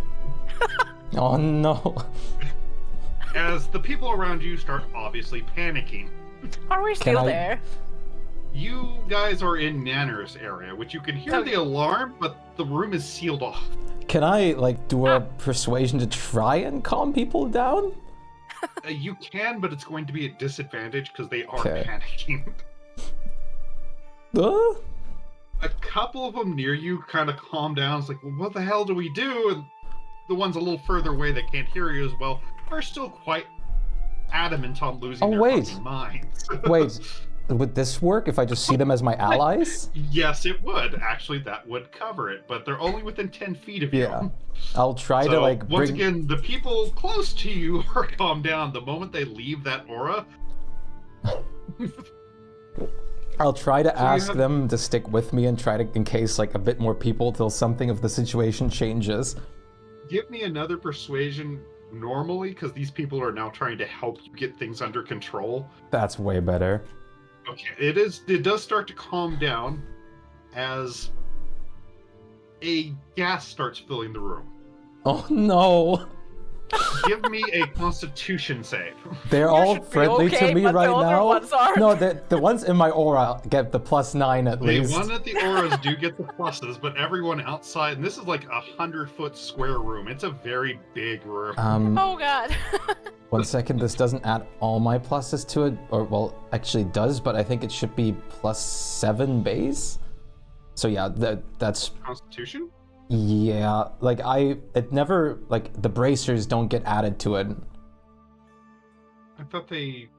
Oh no. As the people around you start obviously panicking. Are we still there? You guys are in Nanner's area, which you can hear the alarm, but the room is sealed off. Can I like do a persuasion to try and calm people down? You can, but it's going to be a disadvantage because they are panicking. A couple of them near you kind of calm down. It's like, well, what the hell do we do? And the ones a little further away that can't hear you as well are still quite adamant on losing their fucking minds. Wait, would this work if I just see them as my allies? Yes, it would. Actually, that would cover it, but they're only within 10 feet of you. Yeah. I'll try to like bring... Once again, the people close to you are calmed down. The moment they leave that aura... I'll try to ask them to stick with me and try to encase like a bit more people till something of the situation changes. Give me another persuasion normally, because these people are now trying to help you get things under control. That's way better. Okay, it does start to calm down as a gas starts filling the room. Oh no! Give me a Constitution save. They're all friendly to me right now. No, the ones in my aura get the +9 at least. The one at the auras do get the pluses, but everyone outside, and this is like 100-foot square room. It's a very big room. Oh god. 1 second, this doesn't add all my pluses to it, or well, actually does, but I think it should be +7 base. So yeah, that's Constitution? Yeah, like it never, like the bracers don't get added to it. I thought they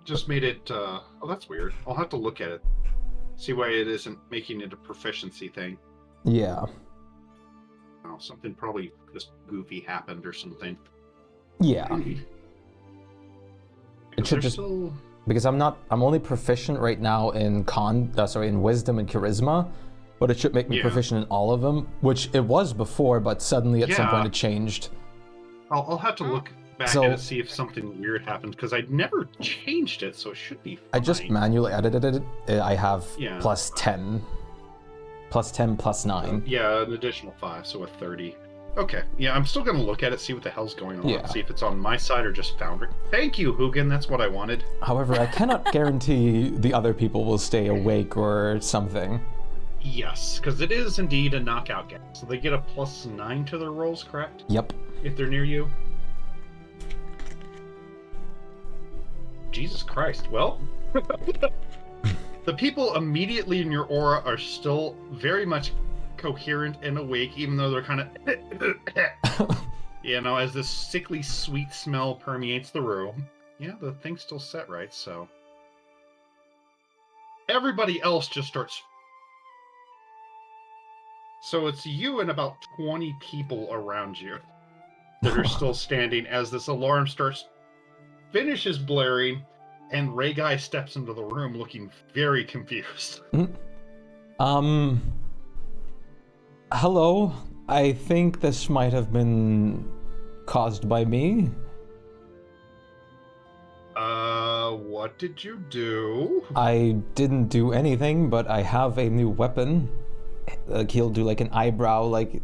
just made it, oh that's weird. I'll have to look at it. See why it isn't making it a proficiency thing. Yeah. Oh, something probably just goofy happened or something. Yeah. It should just, because I'm only proficient right now in in wisdom and charisma. But it should make me proficient in all of them, which it was before, but suddenly at some point it changed. I'll have to look back at it and see if something weird happened, because I never changed it, so it should be fine. I just manually edited it. I have +10. Plus 10, plus 9. Yeah, an additional 5, so a 30. Okay, yeah, I'm still going to look at it, see what the hell's going on, Yeah. see if it's on my side or just Foundry. Thank you, Hugin, that's what I wanted. However, I cannot guarantee the other people will stay awake or something. Yes, because it is indeed a knockout game. So they get a plus 9 to their rolls, correct? Yep. If they're near you. Jesus Christ. Well, the people immediately in your aura are still very much coherent and awake, even though they're kind of, as this sickly sweet smell permeates the room. Yeah, the thing's still set right, so. Everybody else just starts. So it's you and about 20 people around you that are still standing as this alarm finishes blaring, and Ray Guy steps into the room looking very confused. Hello? I think this might have been caused by me. What did you do? I didn't do anything, but I have a new weapon. Like, he'll do like an eyebrow, like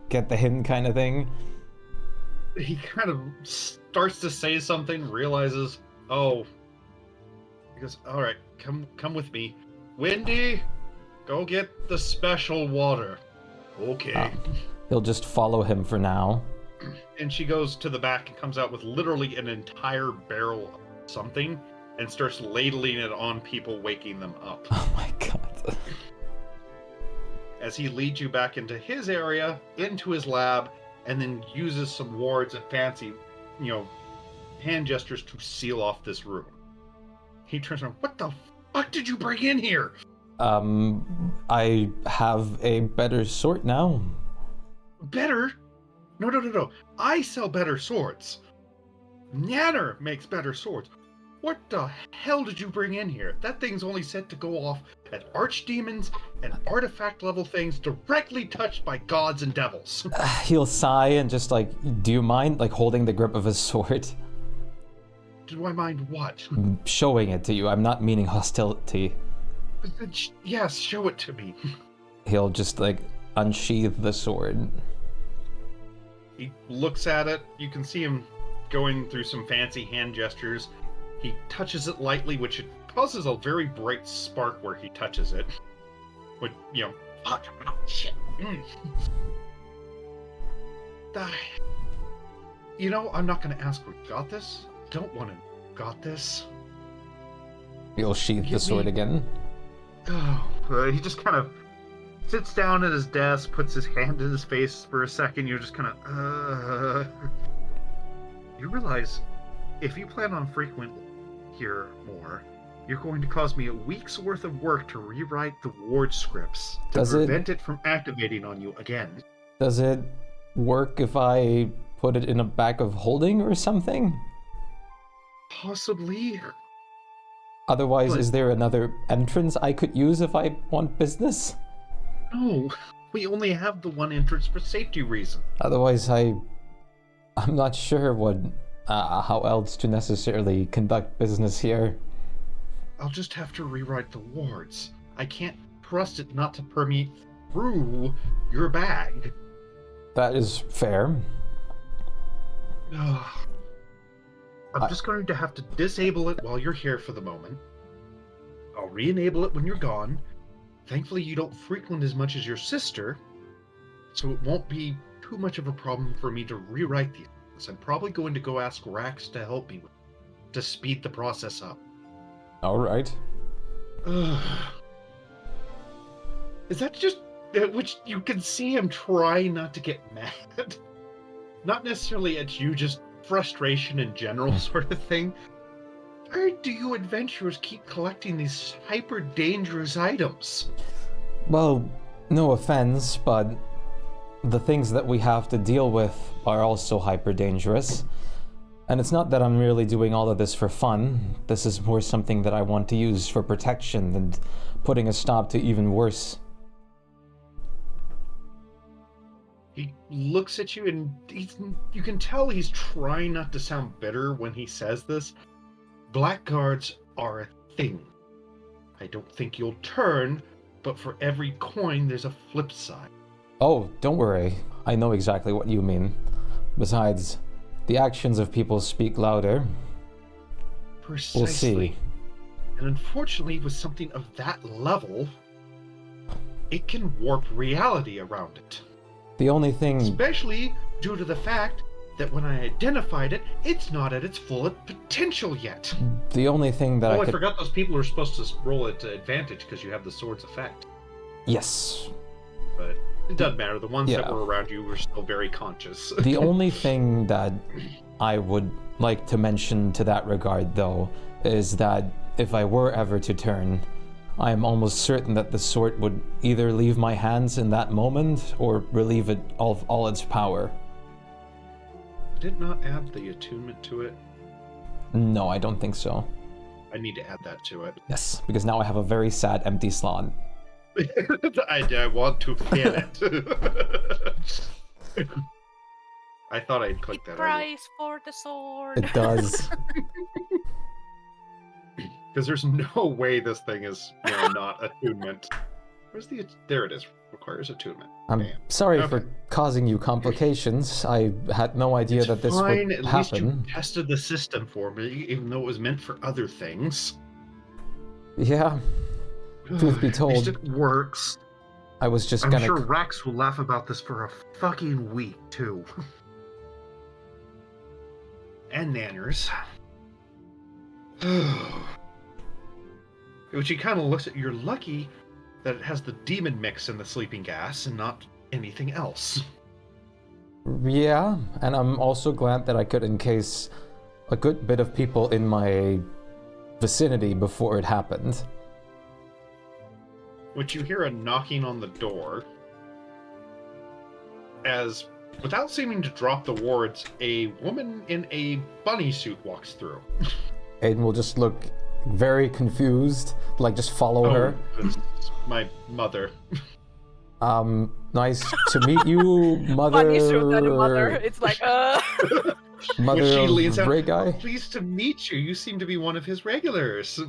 get the hint kind of thing. He kind of starts to say something, realizes, oh. He goes, all right, come with me. Wendy, go get the special water. Okay. He'll just follow him for now. And she goes to the back and comes out with literally an entire barrel of something and starts ladling it on people, waking them up. Oh my god. As he leads you back into his area, into his lab, and then uses some wards and fancy, hand gestures to seal off this room. He turns around, what the fuck did you bring in here? I have a better sword now. Better? No. I sell better swords. Nanner makes better swords. What the hell did you bring in here? That thing's only set to go off at archdemons and artifact level things directly touched by gods and devils. He'll sigh and just do you mind holding the grip of his sword? Do I mind what? Showing it to you. I'm not meaning hostility. Yes, show it to me. He'll just unsheath the sword. He looks at it. You can see him going through some fancy hand gestures. He touches it lightly, which causes a very bright spark where he touches it. With, fuck, shit. I'm not going to ask where you got this. Don't want to got this. He'll sheath the sword again. Oh, he just kind of sits down at his desk, puts his hand in his face for a second. You're just kind of, You realize, if you plan on frequently here more, you're going to cause me a week's worth of work to rewrite the ward scripts to prevent it from activating on you again. Does it work if I put it in a bag of holding or something? Possibly. Otherwise, is there another entrance I could use if I want business? No, we only have the one entrance for safety reasons. Otherwise, I'm not sure how else to necessarily conduct business here. I'll just have to rewrite the wards. I can't trust it not to permeate through your bag. That is fair. I'm just going to have to disable it while you're here for the moment. I'll re-enable it when you're gone. Thankfully, you don't frequent as much as your sister, so it won't be too much of a problem for me to rewrite these things. I'm probably going to go ask Rax to help me with it, to speed the process up. All right. Is that just... which you can see him try not to get mad. Not necessarily at you, just frustration in general sort of thing. Where do you adventurers keep collecting these hyper dangerous items? Well, no offense, but the things that we have to deal with are also hyper dangerous. And it's not that I'm really doing all of this for fun. This is more something that I want to use for protection and putting a stop to even worse. He looks at you and you can tell he's trying not to sound bitter when he says this. Blackguards are a thing. I don't think you'll turn but for every coin, there's a flip side. Oh, don't worry. I know exactly what you mean. Besides, the actions of people speak louder. Precisely. We'll see. And unfortunately, with something of that level, it can warp reality around it. The only thing... Especially due to the fact that when I identified it, it's not at its full potential yet. The only thing that I forgot those people are supposed to roll at advantage because you have the sword's effect. Yes. But it doesn't matter. The ones that were around you were still very conscious. The only thing that I would like to mention to that regard, though, is that if I were ever to turn, I am almost certain that the sword would either leave my hands in that moment or relieve it of all its power. Did not add the attunement to it? No, I don't think so. I need to add that to it. Yes, because now I have a very sad empty slot. I want to feel it. I thought I'd click that. Price for the sword. It does. Because there's no way this thing is, not attunement. Where's the... There it is. Requires attunement. I'm sorry for causing you complications. I had no idea that this would happen. At least you tested the system for me, even though it was meant for other things. Yeah. Truth be told, at least it works. I was just I'm gonna... sure Rex will laugh about this for a fucking week, too. And Nanners. Which he kind of looks at, you're lucky that it has the demon mix in the sleeping gas and not anything else. Yeah, and I'm also glad that I could encase a good bit of people in my vicinity before it happened. Which you hear a knocking on the door, as, without seeming to drop the words, a woman in a bunny suit walks through. Aiden will just look very confused, like just follow her. It's my mother. Nice to meet you, mother. Bunny suit and mother. It's like, Mother she of leans out, Ray Guy. "Oh, pleased to meet you. You seem to be one of his regulars.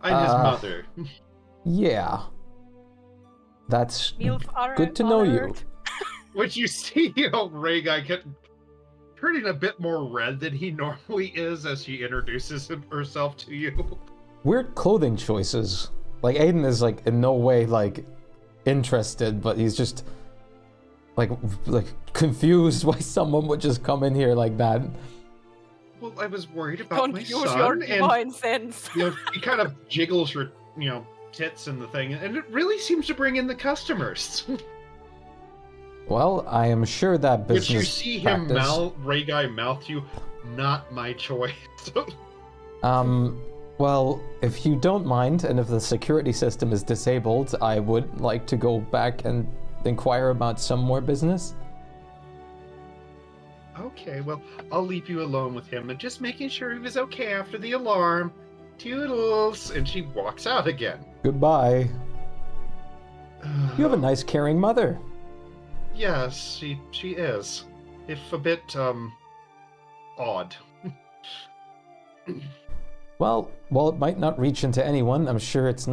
I'm his mother." Yeah. That's MILF good to know you. Which you see, Ray Guy get turning a bit more red than he normally is as she introduces herself to you. Weird clothing choices. Like, Aiden is, like, in no way, like, interested, but he's just, like confused why someone would just come in here like that. Well, I was worried about my confuse son, your and divine sense. He kind of jiggles her, tits in the thing, and it really seems to bring in the customers. Well, I am sure that business Which you see him Ray Guy mouth to you, not my choice. Well, if you don't mind, and if the security system is disabled, I would like to go back and inquire about some more business. Okay, well, I'll leave you alone with him and just making sure he was okay after the alarm. Toodles! And she walks out again. Goodbye. You have a nice, caring mother. Yes, she is. If a bit, odd. Well, while it might not reach into anyone, I'm sure it's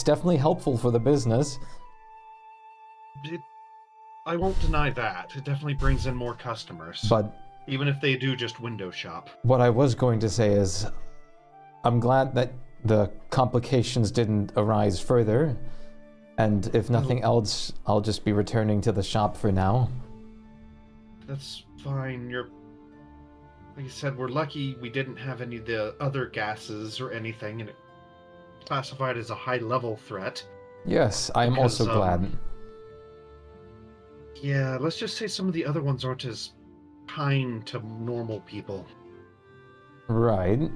definitely helpful for the business. I won't deny that. It definitely brings in more customers. But even if they do just window shop. What I was going to say is, I'm glad that the complications didn't arise further. And if nothing else, I'll just be returning to the shop for now. That's fine. Like I said, we're lucky we didn't have any of the other gases or anything, and it classified as a high-level threat. Yes, I'm also glad. Yeah, let's just say some of the other ones aren't as kind to normal people. Right.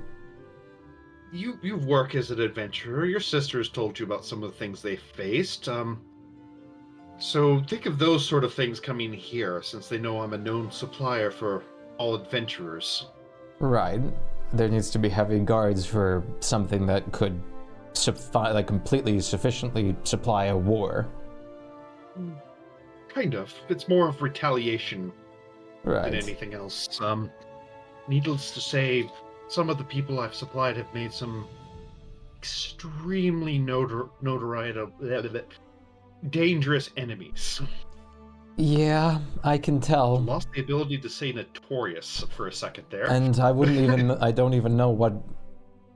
You work as an adventurer. Your sister's told you about some of the things they faced. So think of those sort of things coming here, since they know I'm a known supplier for all adventurers. Right. There needs to be heavy guards for something that could completely sufficiently supply a war. Kind of. It's more of retaliation than anything else. Needless to say, some of the people I've supplied have made some extremely dangerous enemies. Yeah, I can tell. Lost the ability to say notorious for a second there. And I don't even know what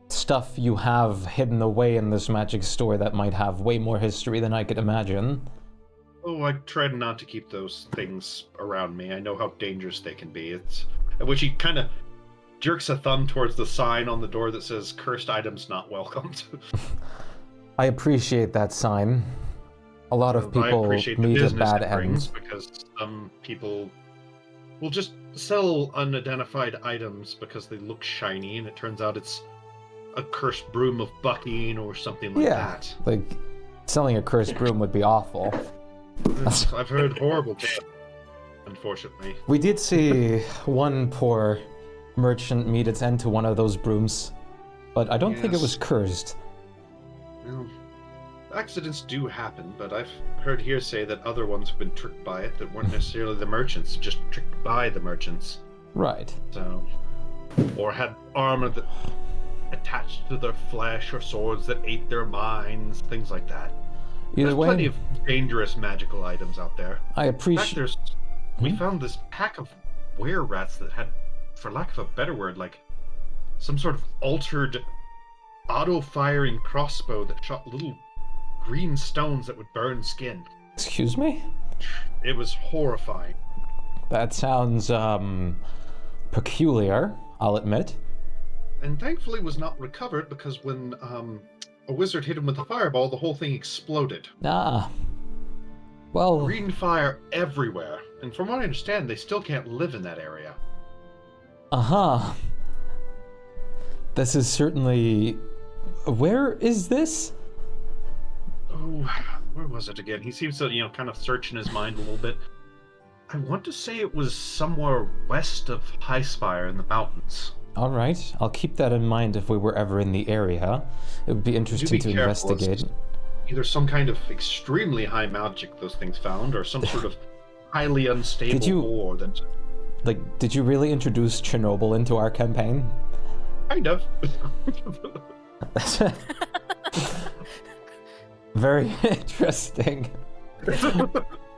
stuff you have hidden away in this magic store that might have way more history than I could imagine. Oh, I tried not to keep those things around me. I know how dangerous they can be. Which he kind of jerks a thumb towards the sign on the door that says "Cursed items not welcomed." I appreciate that sign. A lot of people meet a bad end. Because some people will just sell unidentified items because they look shiny, and it turns out it's a cursed broom of bucking or something like that. Yeah, like selling a cursed broom would be awful. I've heard horrible tales, unfortunately. We did see one poor merchant meet its end to one of those brooms, but I don't think it was cursed. Well, accidents do happen, but I've heard hearsay that other ones have been tricked by it that weren't necessarily the merchants, just tricked by the merchants. Right. So, or had armor that attached to their flesh, or swords that ate their minds, things like that. There's plenty of dangerous magical items out there. I appreciate. In fact, we found this pack of were-rats that had, for lack of a better word, like some sort of altered auto-firing crossbow that shot little green stones that would burn skin. Excuse me? It was horrifying. That sounds, peculiar, I'll admit. And thankfully was not recovered because when, a wizard hit him with a fireball, the whole thing exploded. Ah. Well... Green fire everywhere. And from what I understand, they still can't live in that area. Uh-huh. This is certainly... Where is this? Oh, where was it again? He seems to, kind of search in his mind a little bit. I want to say it was somewhere west of Highspire in the mountains. All right, I'll keep that in mind if we were ever in the area. It would be interesting to investigate. Either some kind of extremely high magic those things found, or some sort of highly unstable ore that... Like, did you really introduce Chernobyl into our campaign? Kind of. Very interesting.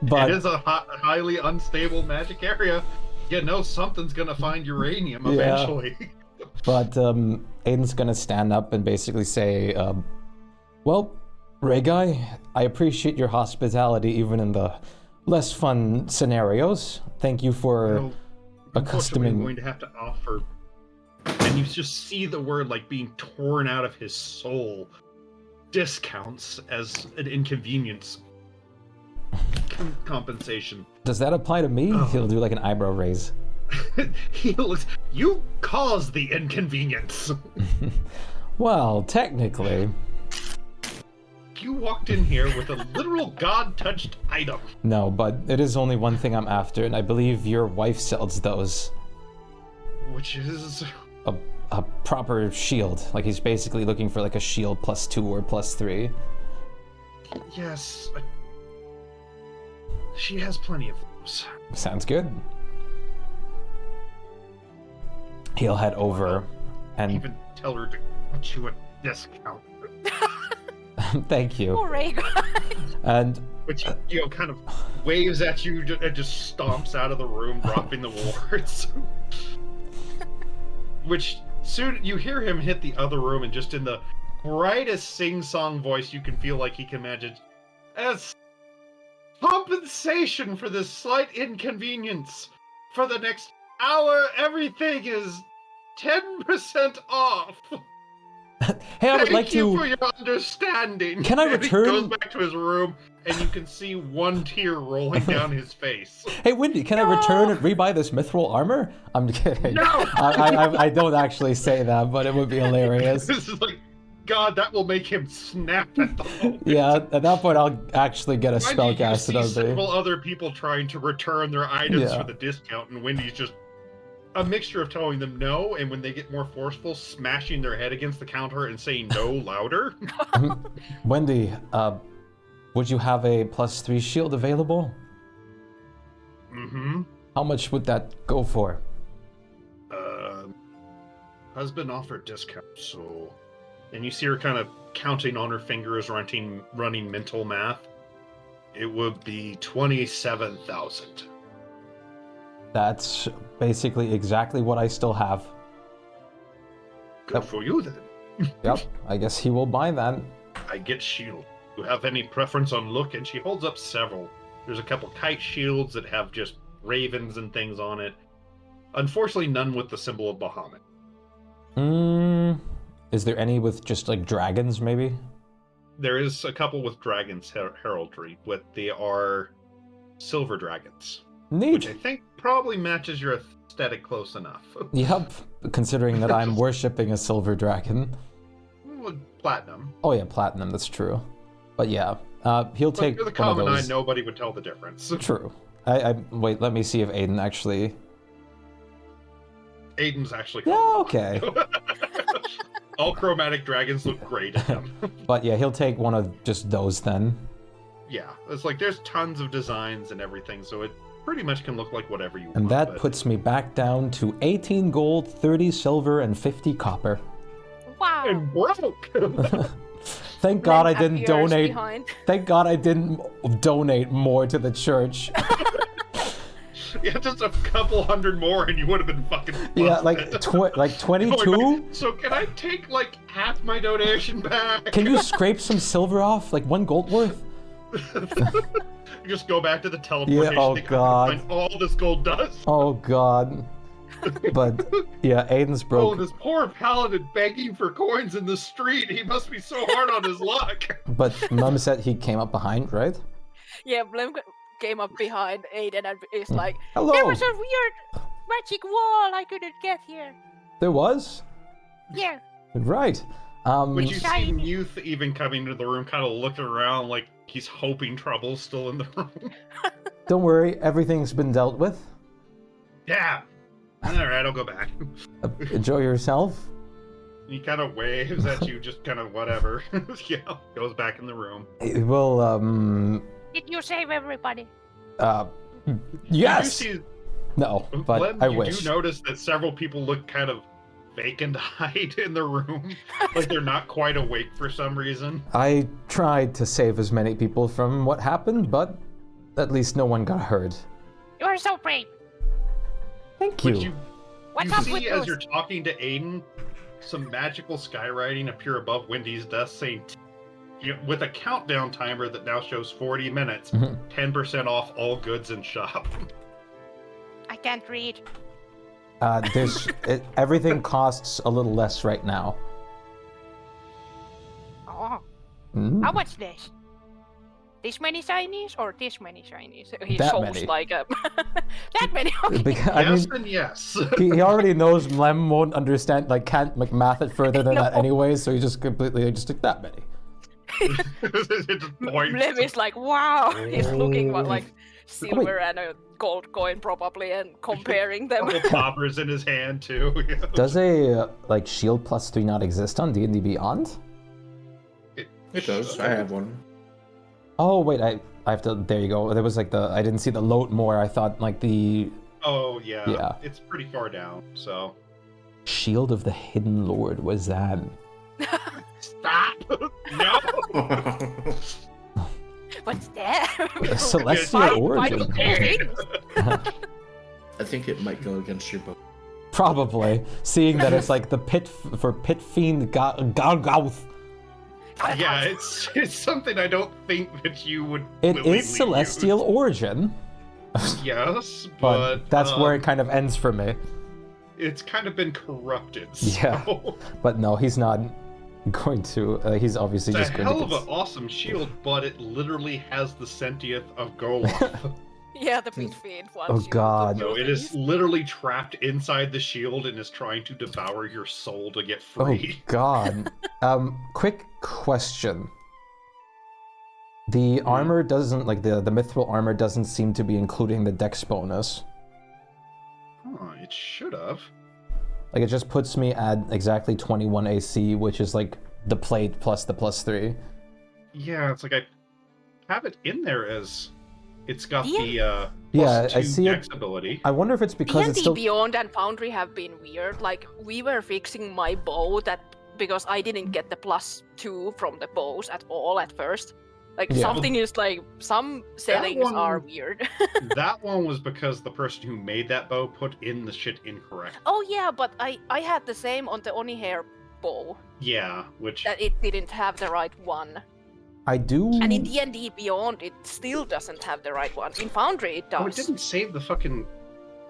But it is a highly unstable magic area. You know something's gonna find uranium eventually. But Aiden's gonna stand up and basically say, well, Ray Guy, I appreciate your hospitality even in the less fun scenarios. Thank you for accustoming... I'm going to have to offer... And you just see the word like being torn out of his soul. Discounts as an inconvenience. Compensation. Does that apply to me? He'll do like an eyebrow raise. You caused the inconvenience. Well, technically. You walked in here with a literal god-touched item. No, but it is only one thing I'm after, and I believe your wife sells those. Which is... A proper shield. Like, he's basically looking for like a shield +2 or +3. Yes. She has plenty of those. Sounds good. He'll head over and... Even tell her to put you a discount. Thank you. Hooray, And... Which, kind of waves at you and just stomps out of the room, dropping the words. Which, soon you hear him hit the other room, and just in the brightest sing-song voice you can feel like he can imagine, as compensation for this slight inconvenience, for the next hour, everything is 10% off. Hey, I would like to... Thank you for your understanding. Can I return... He goes back to his room, and you can see one tear rolling down his face. Hey, Wendy, can I return and rebuy this mithril armor? I'm kidding. No! I don't actually say that, but it would be hilarious. This is like, God, that will make him snap at the moment. Yeah, at that point, I'll actually get a spell casted You on see me. several other people trying to return their items Yeah. for the discount, and Wendy's just a mixture of telling them no, and when they get more forceful, smashing their head against the counter and saying no louder. Wendy, would you have a +3 shield available? Mm-hmm. How much would that go for? Husband offered discount, so And you see her kind of counting on her fingers, running mental math. It would be 27,000. That's basically exactly what I still have. Good for you then. Yep, I guess he will buy that. I get shield. Do you have any preference on look? And she holds up several. There's a couple kite shields that have just ravens and things on it. Unfortunately, none with the symbol of Bahamut. Is there any with just like dragons, maybe? There is a couple with dragons heraldry, but they are silver dragons. Neat. Which I think probably matches your aesthetic close enough. Yep, considering that I'm worshipping a silver dragon. Well, platinum. Oh yeah, platinum, that's true. But yeah, he'll But take for the one of common eye, those. nobody would tell the difference. True. Wait, let me see if Aiden actually... Aiden's actually Yeah, okay. All chromatic dragons look great at him. But yeah, he'll take one of just those then. Yeah, it's like there's tons of designs and everything, so it pretty much can look like whatever you want. And that but- puts me back down to 18 gold, 30 silver, and 50 copper. Wow. And broke. Thank God I Lynn didn't appears donate. behind. Thank God I didn't donate more to the church. Yeah, just a couple hundred more and you would have been fucking Yeah, like busted. like 22. So can I take like half my donation back? Can you scrape some silver off, like 1 gold worth? You just go back to the teleportation. Yeah, oh thing, God. Find all this gold dust. Oh God. But yeah, Aiden's Oh, broke. this poor paladin begging for coins in the street. He must be so hard on his luck. But Mum said he came up behind, right? Yeah, Blim came up behind Aiden and is like, Hello. there was a weird magic wall I couldn't get here. There was? Yeah. Right. But you see Youth even coming into the room, kind of looking around like he's hoping trouble's still in the room. Don't worry, everything's been dealt with. Yeah. Alright, I'll go back. Enjoy yourself. He kind of waves at you, just kind of whatever. Yeah, goes back in the room. Well, Did you save everybody? yes. You do see, No, but Glenn, I you wish. do notice that several people look kind of vacant-eyed in the room, like they're not quite awake for some reason. I tried to save as many people from what happened, but at least no one got hurt. You are so brave. Thank you. You see, as you're talking to Aiden, some magical skywriting appear above Wendy's desk saying, with a countdown timer that now shows 40 minutes, 10% off all goods in shop. I can't read. Everything costs a little less right now. Oh. Mm. How much this? This many shinies or this many shinies? He That shows many. like a that many. Okay. Yes and yes. He already knows Lem won't understand, like can't like math it further than that anyway, so he just completely just like that many. Lem is like, wow. He's looking at like wait. silver and a gold coin probably and comparing them. Couple poppers in his hand too. Yeah. Does a like shield +3 not exist on D&D Beyond? It does. I have one. Oh wait, I have to. There you go. There was like I didn't see the load more. I thought like the Oh yeah. Yeah. It's pretty far down. So. Shield of the Hidden Lord. What is that? Stop! No. What's that? A celestial origin. I think it might go against your bow. Probably, seeing that it's like the pit for Pit Fiend Gargouth. Yeah, it's something I don't think that you would. It willingly is celestial origin. use. Yes, But that's where it kind of ends for me. It's kind of been corrupted. Yeah, So. but no, he's not going to. He's obviously It's just a going hell to. of an awesome shield, but it literally has the sentience of Golem. Yeah, the pit fiend one. Oh God. So it is literally trapped inside the shield and is trying to devour your soul to get Oh free. God. Quick question. The armor doesn't like the mithril armor doesn't seem to be including the dex bonus. Oh, it should have. Like it just puts me at exactly 21 AC, which is like the plate plus the +3. Yeah, it's like I have it in there as it's got the Yeah, +2 I see dex it. ability. I wonder if it's because it's D&D still. Beyond and Foundry have been weird. Like we were fixing my bow that because I didn't get the +2 from the bows at all at first. Like Yeah. something is like some settings one- are weird. That one was because the person who made that bow put in the shit incorrect. Oh yeah, but I had the same on the Oni hair bow. Yeah, which That it didn't have the right one. I do. And in D&D Beyond, it still doesn't have the right one. In Foundry, it does. Oh, it didn't save the fucking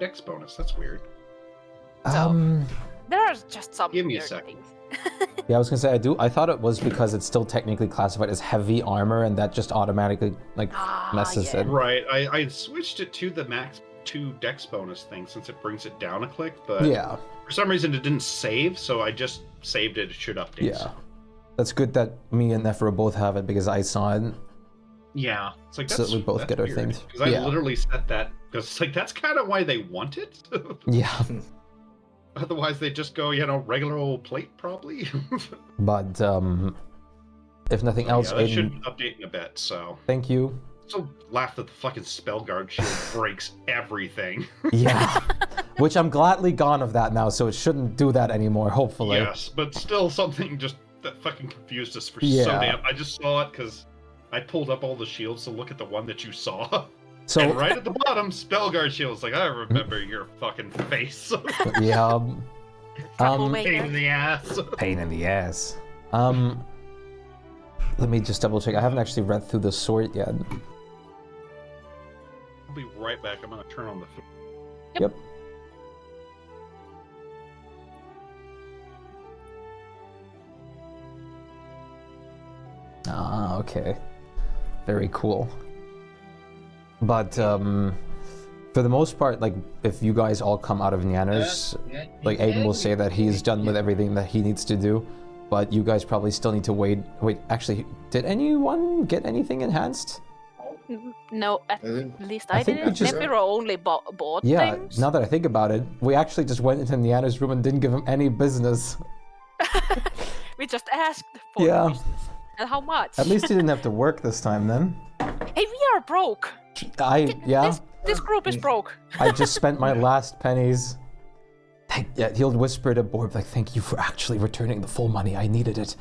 dex bonus. That's weird. There are just some Give me a weird second. things. Yeah, I was gonna say I thought it was because it's still technically classified as heavy armor, and that just automatically like messes it. Right. I switched it to the max 2 dex bonus thing since it brings it down a click, but Yeah. for some reason it didn't save, so I just saved it. It should update. Yeah, that's good that me and Nephra both have it because I saw it. Yeah. It's like So that's, we both that's get our weird, things. because I Yeah. literally set that because it's like that's kind of why they want it. Yeah, Otherwise they just go, regular old plate probably. but if nothing else, Yeah, that should Aiden, update in a bit. So thank you. so laugh that the fucking spell guard shield breaks everything. Yeah, which I'm gladly gone of that now, so it shouldn't do that anymore. Hopefully. Yes, but still something just that fucking confused us for so Yeah. damn. I just saw it because I pulled up all the shields to look at the one that you saw. So- and right at the bottom, spell guard shields. Like I remember your fucking face. Yeah. Pain in the ass. Pain in the ass. Let me just double check. I haven't actually read through the sword yet. I'll be right back. I'm gonna turn on the. Yep. Ah, okay. Very cool. But for the most part, like if you guys all come out of Nyanner's, like Aiden will say that he's done with everything that he needs to do, but you guys probably still need to wait. Wait, actually, did anyone get anything enhanced? No, at least I think we didn't. just- Nephiro only bought Yeah, things. now that I think about it, we actually just went into Nyanner's room and didn't give him any business. We just asked for Yeah. business. And how much? At least he didn't have to work this time then. Hey, we are broke. Yeah. This group is broke. I just spent my last pennies. Yeah, he'll whisper to Borb, like, thank you for actually returning the full money. I needed it.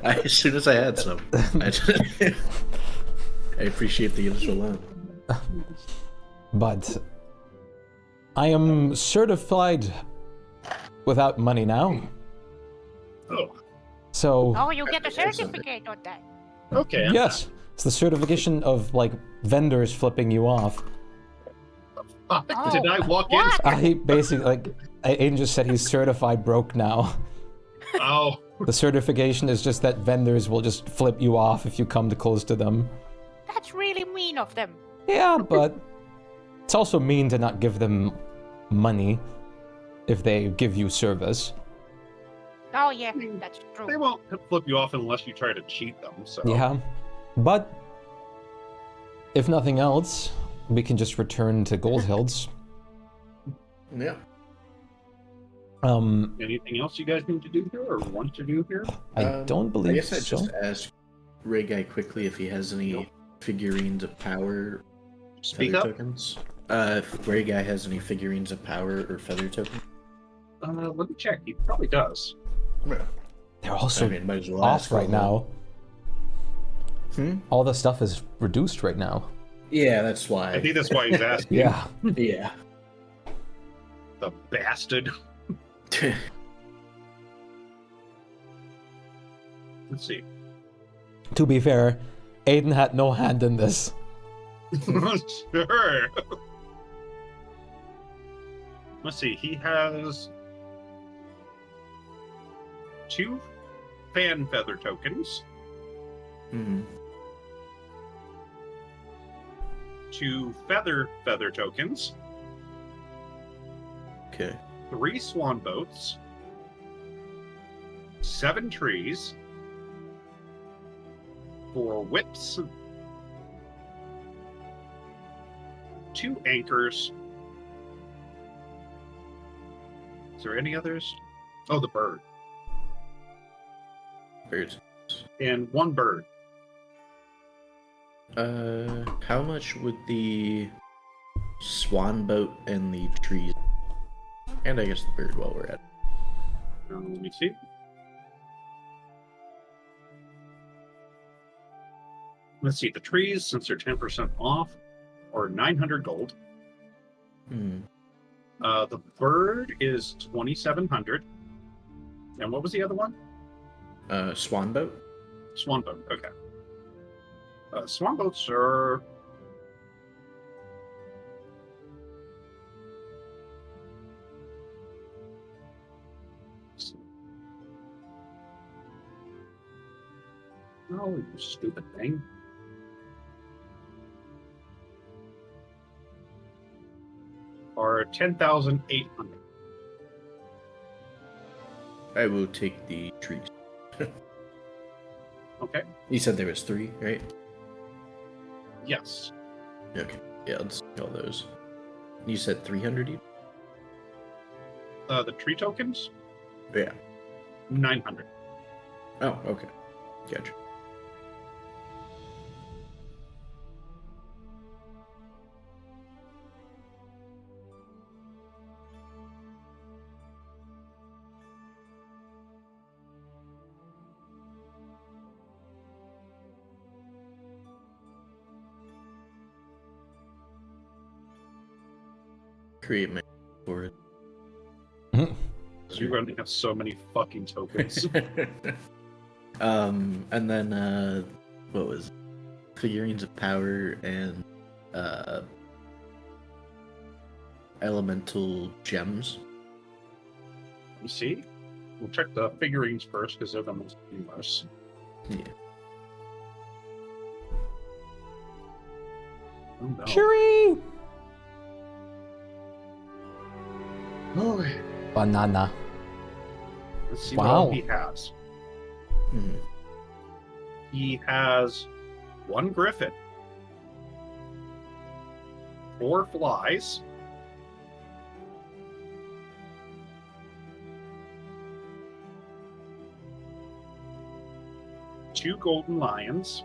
As soon as I had some. I appreciate the initial loan. But I am certified without money now. Oh. So, Oh, you get a certificate on that. Okay. yes, it's the certification of, like, vendors flipping you off. Did I walk in? I basically, like, Aiden just said he's certified broke now. Oh. The certification is just that vendors will just flip you off if you come too close to them. That's really mean of them. Yeah, but it's also mean to not give them money if they give you service. Oh yeah, that's true. They won't flip you off unless you try to cheat them. So. Yeah, but if nothing else, we can just return to Goldhills. Yeah. Anything else you guys need to do here or want to do here? I don't believe I guess I'd so. just ask Ray Guy quickly if he has any figurines of power Speak feather up. tokens. If Ray Guy has any figurines of power or feather tokens. Let me check. He probably does. They're also I mean, might as well off ask for right now. Hmm? All the stuff is reduced right now. Yeah, that's why. I think that's why he's asking. Yeah. Yeah. The bastard. Let's see. To be fair, Aiden had no hand in this. Sure. Let's see. He has 2 fan feather tokens, Mm-hmm. 2 feather tokens, Okay. 3 swan boats, 7 trees, 4 whips, 2 anchors. Is there any others? Oh, the bird. Birds. And 1 bird. How much would the swan boat and the trees, and I guess the bird while we're at Let me see. Let's see, the trees, since they're 10% off, are 900 gold. The bird is 2,700. And what was the other one? Swan boat. Swan boat, okay. Swan boats are... Oh, you stupid thing. Are 10,800. I will take the trees. Okay. You said there was 3, right? Yes. Okay. Yeah, let's all those. You said 300 each? The tree tokens? Yeah. 900. Oh, okay. Gotcha. Create my for it. You're going to have so many fucking tokens. And then what was it? Figurines of power and elemental gems. You see? We'll check the figurines first because they're the most numerous. Yeah. Oh, no. Shuri! Oh, Banana. let's see Wow. what all he has. He has 1 griffin, 4 flies, 2 golden lions,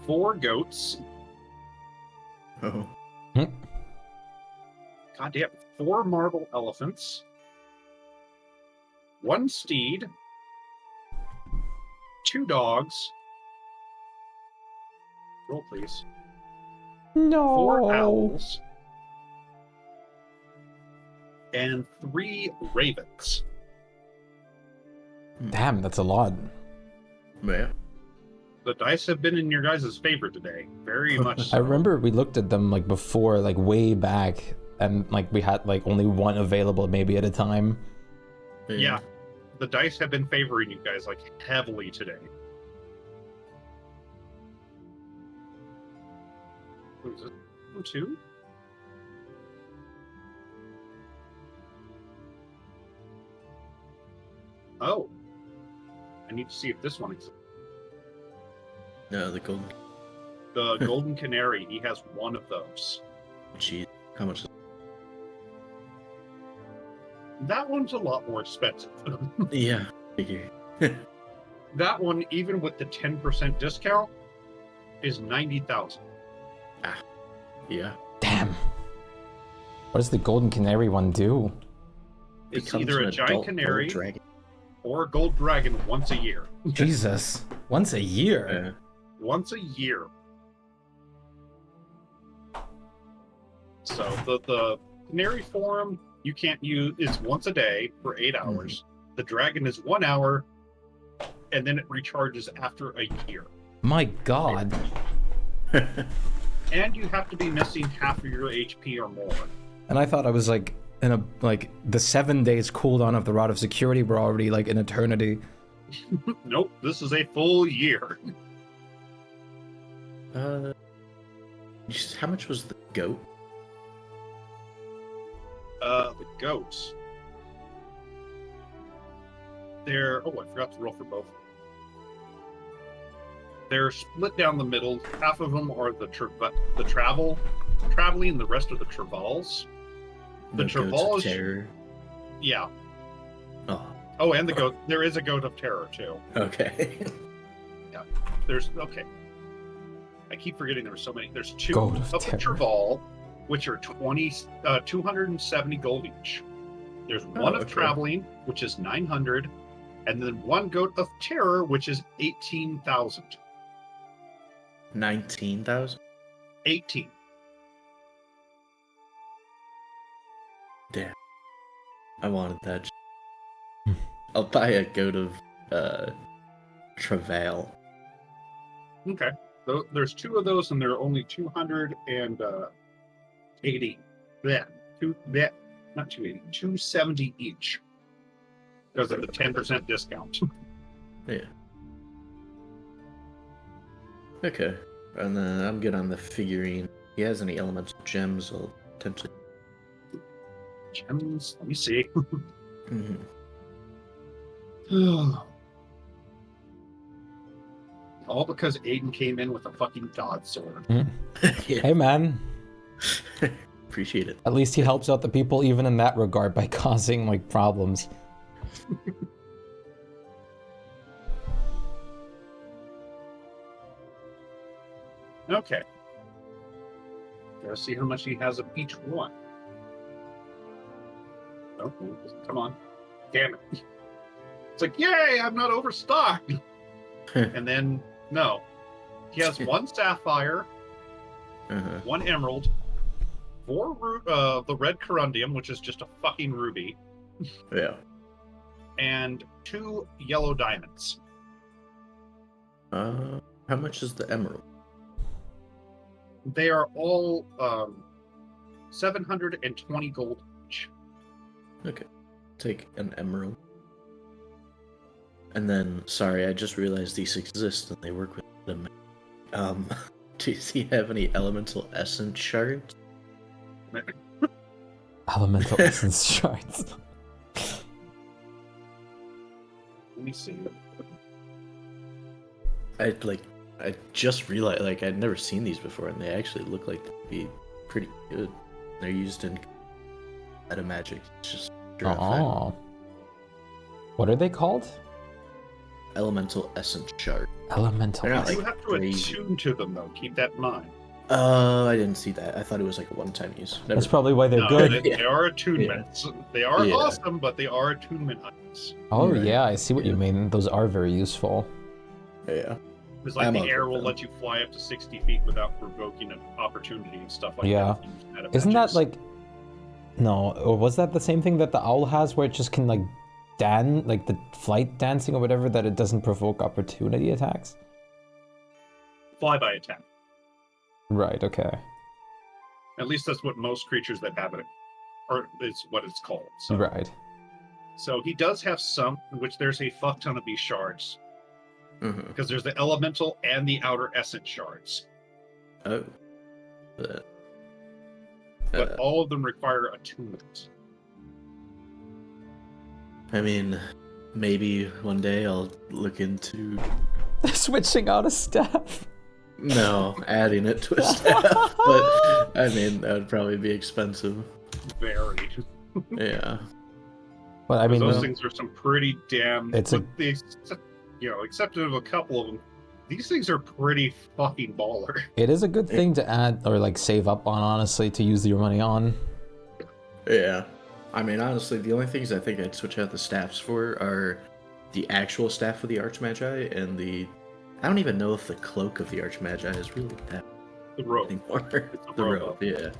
4 goats. Oh. Goddamn, 4 marble elephants, 1 steed, 2 dogs. Roll, please. No. 4 owls, and 3 ravens. Damn, that's a lot. Yeah. The dice have been in your guys' favor today. Very much so. I remember we looked at them like before, like way back, and like we had like only 1 available maybe at a time. Yeah. The dice have been favoring you guys like heavily today. What is it? 2? Oh. I need to see if this one exists. No, the golden. The golden canary, he has 1 of those. Gee, how much? That one's a lot more expensive. Yeah, figure. That one, even with the 10% discount, is 90,000. Yeah. Damn. What does the golden canary one do? It's Becomes either an a giant adult canary gold dragon. or a gold dragon once a year. Jesus. Once a year? Yeah. Once a year. So the canary form you can't use is once a day for 8 hours. The dragon is 1 hour, and then it recharges after a year. My God. And you have to be missing half of your HP or more. And I thought I was like in a like the 7 days cooldown of the Rod of Security were already like an eternity. Nope, this is a full year. How much was the goat? The goats. They're... Oh, I forgot to roll for both. They're split down the middle. Half of them are the traveling, the rest are the Travals. The Travals... Terror. Yeah. Oh. Oh, and the goat. There is a goat of terror, too. Okay. Yeah. There's... Okay. I keep forgetting there were so many. There's 2 Goat of of the terror. Traval, which are 270 gold each. There's one of traveling, which is 900, and then one goat of terror, which is 18,000. 19,000? 18. Damn. I wanted that. I'll buy a goat of travail. Okay. So there's two of those, and they're only 280. Not 280, 270 each. Because of the 10% discount. Yeah. Okay. And then I'm good on the figurine. If he has any elemental gems, I'll potentially. Gems? Let me see. Mm-hmm. All because Aiden came in with a fucking god sword. Hey, man. Appreciate it. At least he helps out the people even in that regard by causing, like, problems. Okay. Gotta see how much he has of each one. Oh, come on. Damn it. It's like, yay, I'm not overstocked. And then, no. He has one sapphire, one emerald, four the red corundium, which is just a fucking ruby. Yeah. And 2 yellow diamonds. How much is the emerald? They are all 720 gold each. Okay. Take an emerald. And then, sorry, I just realized these exist and they work with them. Does he have any elemental essence shards? Elemental essence shards. Let me see. I just realized, like, I'd never seen these before, and they actually look like they'd be pretty good. They're used in meta magic. It's just Oh. What are they called? Elemental essence shard. Elemental. You Like have to attune to them, though. Keep that in mind. I didn't see that. I thought it was like a one-time use. That's probably why they're good. They are attunements. They are awesome, but they are attunement items. Oh, yeah, I see what you mean. Those are very useful. Yeah. Because like the air will let you fly up to 60 feet without provoking an opportunity and stuff like Yeah. that. Isn't that like... No, or was that the same thing that the owl has where it just can like like the flight dancing or whatever, that it doesn't provoke opportunity attacks? Flyby attack. Right, okay. At least that's what most creatures that have it, or it's what it's called. So. Right. So he does have some, which there's a fuck ton of these shards. Because there's the elemental and the outer essence shards. Oh. But all of them require attunement. I mean, maybe one day I'll look into switching out a staff. No, adding it to a staff. But I mean, that would probably be expensive. Very. Yeah. Well, I mean, those things are some pretty damn. It's except of a couple of them, these things are pretty fucking baller. It is a good thing to add or like save up on, honestly, to use your money on. Yeah. I mean, honestly, the only things I think I'd switch out the staffs for are the actual staff of the Archmagi and the... I don't even know if the cloak of the Archmagi is really that the robe anymore. It's The robe, yeah.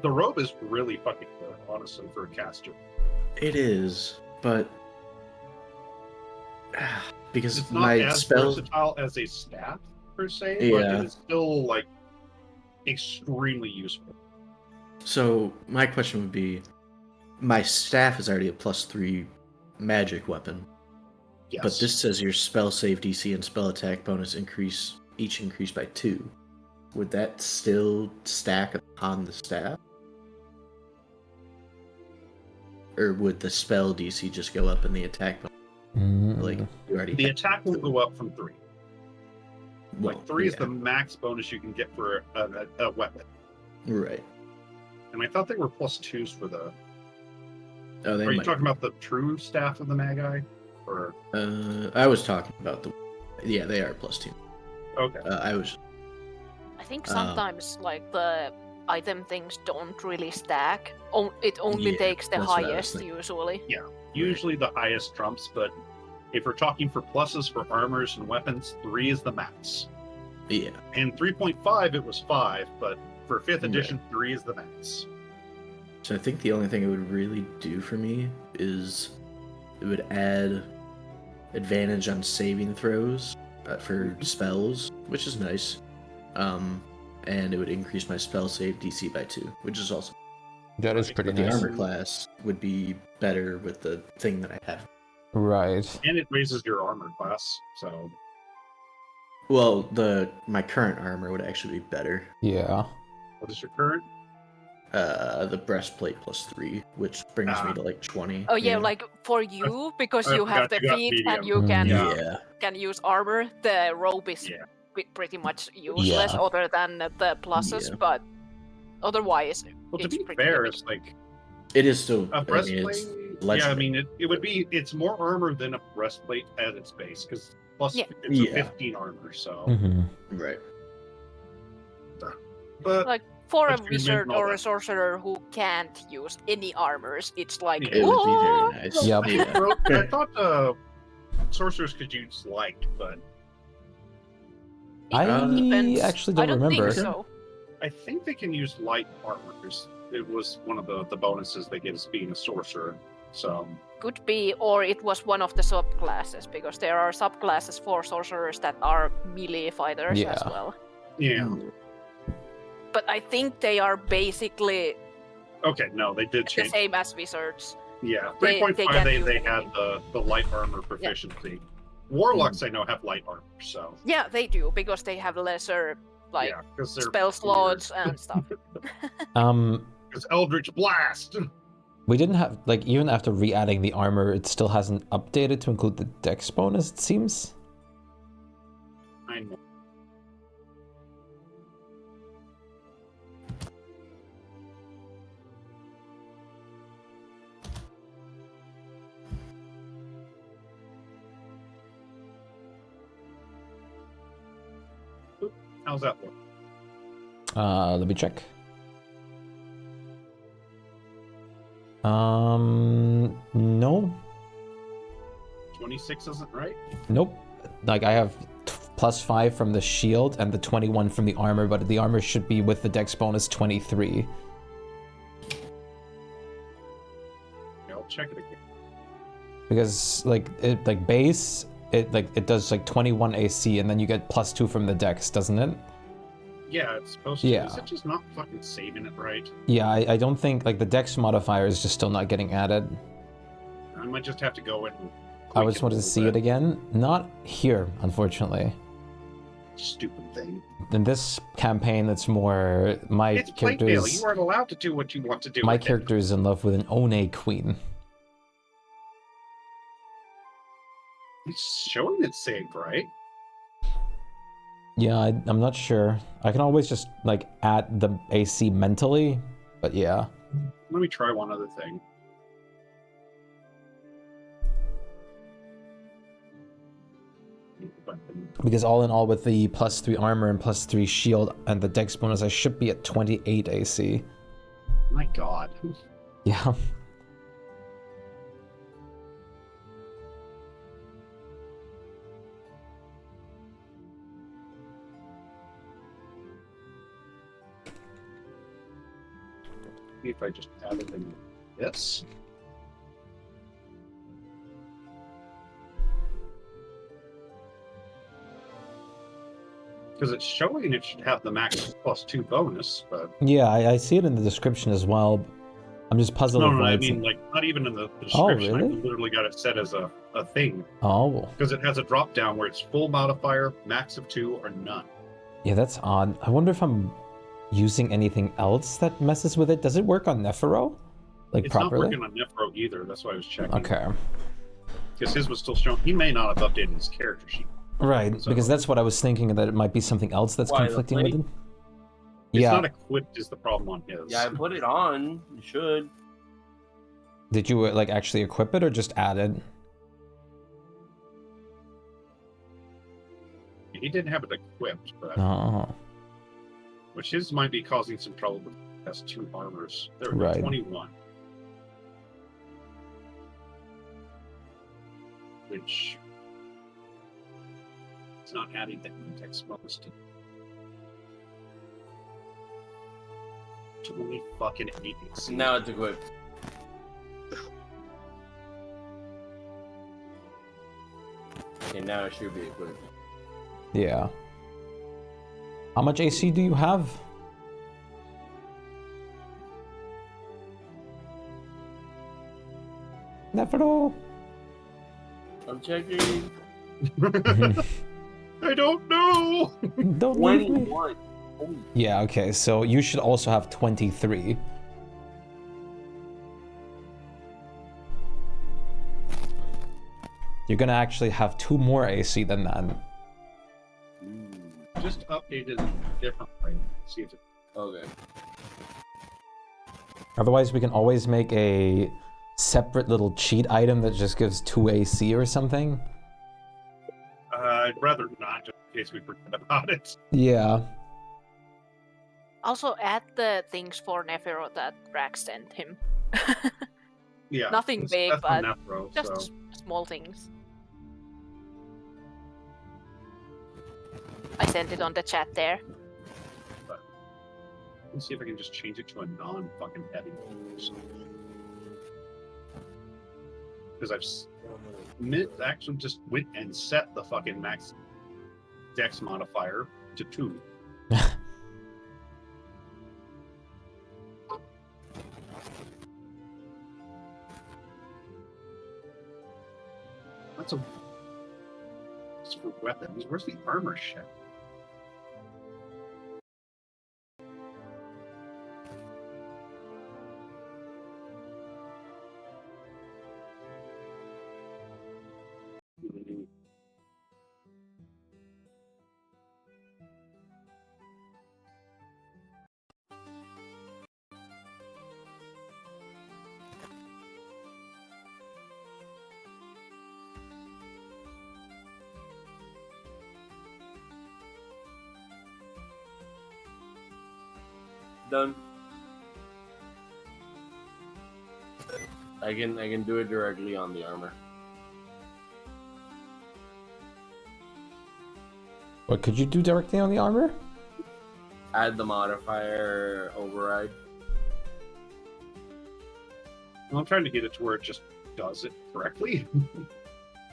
The robe is really fucking good, honestly, for a caster. It is, but... because it's not my as spells... versatile as a staff, per se, but Yeah. it is still, like, extremely useful. So, my question would be, my staff is already a +3 magic weapon. Yes. But this says your spell save DC and spell attack bonus each increase by 2. Would that still stack upon the staff? Or would the spell DC just go up and the attack bonus? Like, you already The attack will go up from 3. Well, Like 3 is the max bonus you can get for a weapon. Right. And I thought they were +2s for the... Oh, they Are you might. talking about the true staff of the Magi? Or... I was talking about the... Yeah, they are +2. Okay. I was... I think sometimes like the item things don't really stack. It only Yeah, takes the that's what I was highest thinking. usually. Yeah, usually the highest trumps, but if we're talking for pluses for armors and weapons, 3 is the max. Yeah. And 3.5, it was 5, but for 5th Right. edition, 3 is the max. So I think the only thing it would really do for me is it would add advantage on saving throws for spells, which is nice. And it would increase my spell save DC by 2, which is awesome. That is pretty But the nice. armor class would be better with the thing that I have. Right. And it raises your armor class, so... Well, my current armor would actually be better. Yeah. What is your current? The breastplate plus 3, which brings me to like 20. Oh yeah, like for you, because I you have forgot the you got feet and medium. you can Yeah. can use armor. The robe is pretty much useless, Yeah. other than the pluses. Yeah. But otherwise, Well, to it's be pretty fair, good. it's like It is still a breastplate. it's Yeah, I legendary. mean, it would be. It's more armor than a breastplate at its base, because plus Yeah. it's a Yeah. 15 armor. So, Right. but Like for a attunement wizard and all or a that. sorcerer who can't use any armors, it's like It would be "Whoa!" very nice. Yep. Yeah. I thought sorcerers could use light, but I depends. actually I don't don't remember. think so. I think they can use light armor because it was one of the bonuses they get as being a sorcerer. So Could be, or it was one of the subclasses, because there are subclasses for sorcerers that are melee fighters as Yeah. well. yeah, But I think they are basically okay, no, they did the change. same as wizards. Yeah, They 3.5 can they, do they anything. had the light armor proficiency. Warlocks I know have light armor, so Yeah, they do, because they have lesser like yeah, because they're spell slots and stuff. Because Eldritch Blast. We didn't have, like, even after re-adding the armor, it still hasn't updated to include the dex bonus, it seems. I know. How's that look? Let me check. No. 26 isn't right? Nope. Like, I have +5 from the shield and the 21 from the armor, but the armor should be with the dex bonus 23. Yeah, I'll check it again. Because, like, base, it does, like, 21 AC, and then you get +2 from the dex, doesn't it? Yeah, it's supposed to. Yeah. Is it just not fucking saving it right? Yeah, I don't think, like, the dex modifier is just still not getting added. I might just have to go in and I just wanted to see it again. Not here, unfortunately. Stupid thing. In this campaign, it's more my It's character Plague Tale. is You aren't allowed to do what you want to do. my with it. character is in love with an One queen. It's showing it saved, right? Yeah, I'm not sure. I can always just like add the AC mentally, but yeah. Let me try one other thing. Because all in all, with the +3 armor and +3 shield and the dex bonus, I should be at 28 AC. My God. Yeah. See if I just added in this. Because it's showing it should have the max +2 bonus, but Yeah, I see it in the description as well. I'm just puzzled no, with why I it's mean, like, not even in the description. really? I literally got it set as a thing. Oh. Because it has a drop down where it's full modifier, max of 2, or none. Yeah, that's odd. I wonder if I'm using anything else that messes with it. Does it work on Nephiro? Like, It's properly? not working on Nephro either. That's why I was checking. Okay. Because his was still showing. He may not have updated his character sheet. Right, So- because that's what I was thinking, that it might be something else that's Why, the conflicting with it. plate? It's Yeah. not equipped is the problem on his. Yeah, I put it on. You should. Did you like actually equip it or just add it? He didn't have it equipped, but Oh. Which his might be causing some trouble with has 2 armors. There we go, Right. 21. Which it's not adding that text bonus to 20 fucking 8. Now it's equipped. Okay, now it should be equipped. Yeah. How much AC do you have? Never. I'm checking. I don't know. Don't leave me. 21. Yeah, okay, so you should also have 23. You're gonna actually have 2 more AC than that. Just updated it differently. See if it. Okay. Otherwise, we can always make a separate little cheat item that just gives 2 AC or something. I'd rather not, just in case we forget about it. Yeah. Also, add the things for Nephiro that Rax sent him. Yeah. Nothing big, that's but on Nephro, just so. small things. I sent it on the chat there. Let's see if I can just change it to a non-fucking heavy. Because I've actually just went and set the fucking max dex modifier to 2. That's for weapons. Where's the armor shit? Done. I can do it directly on the armor. What could you do directly on the armor? Add the modifier override. Well, I'm trying to get it to where it just does it correctly.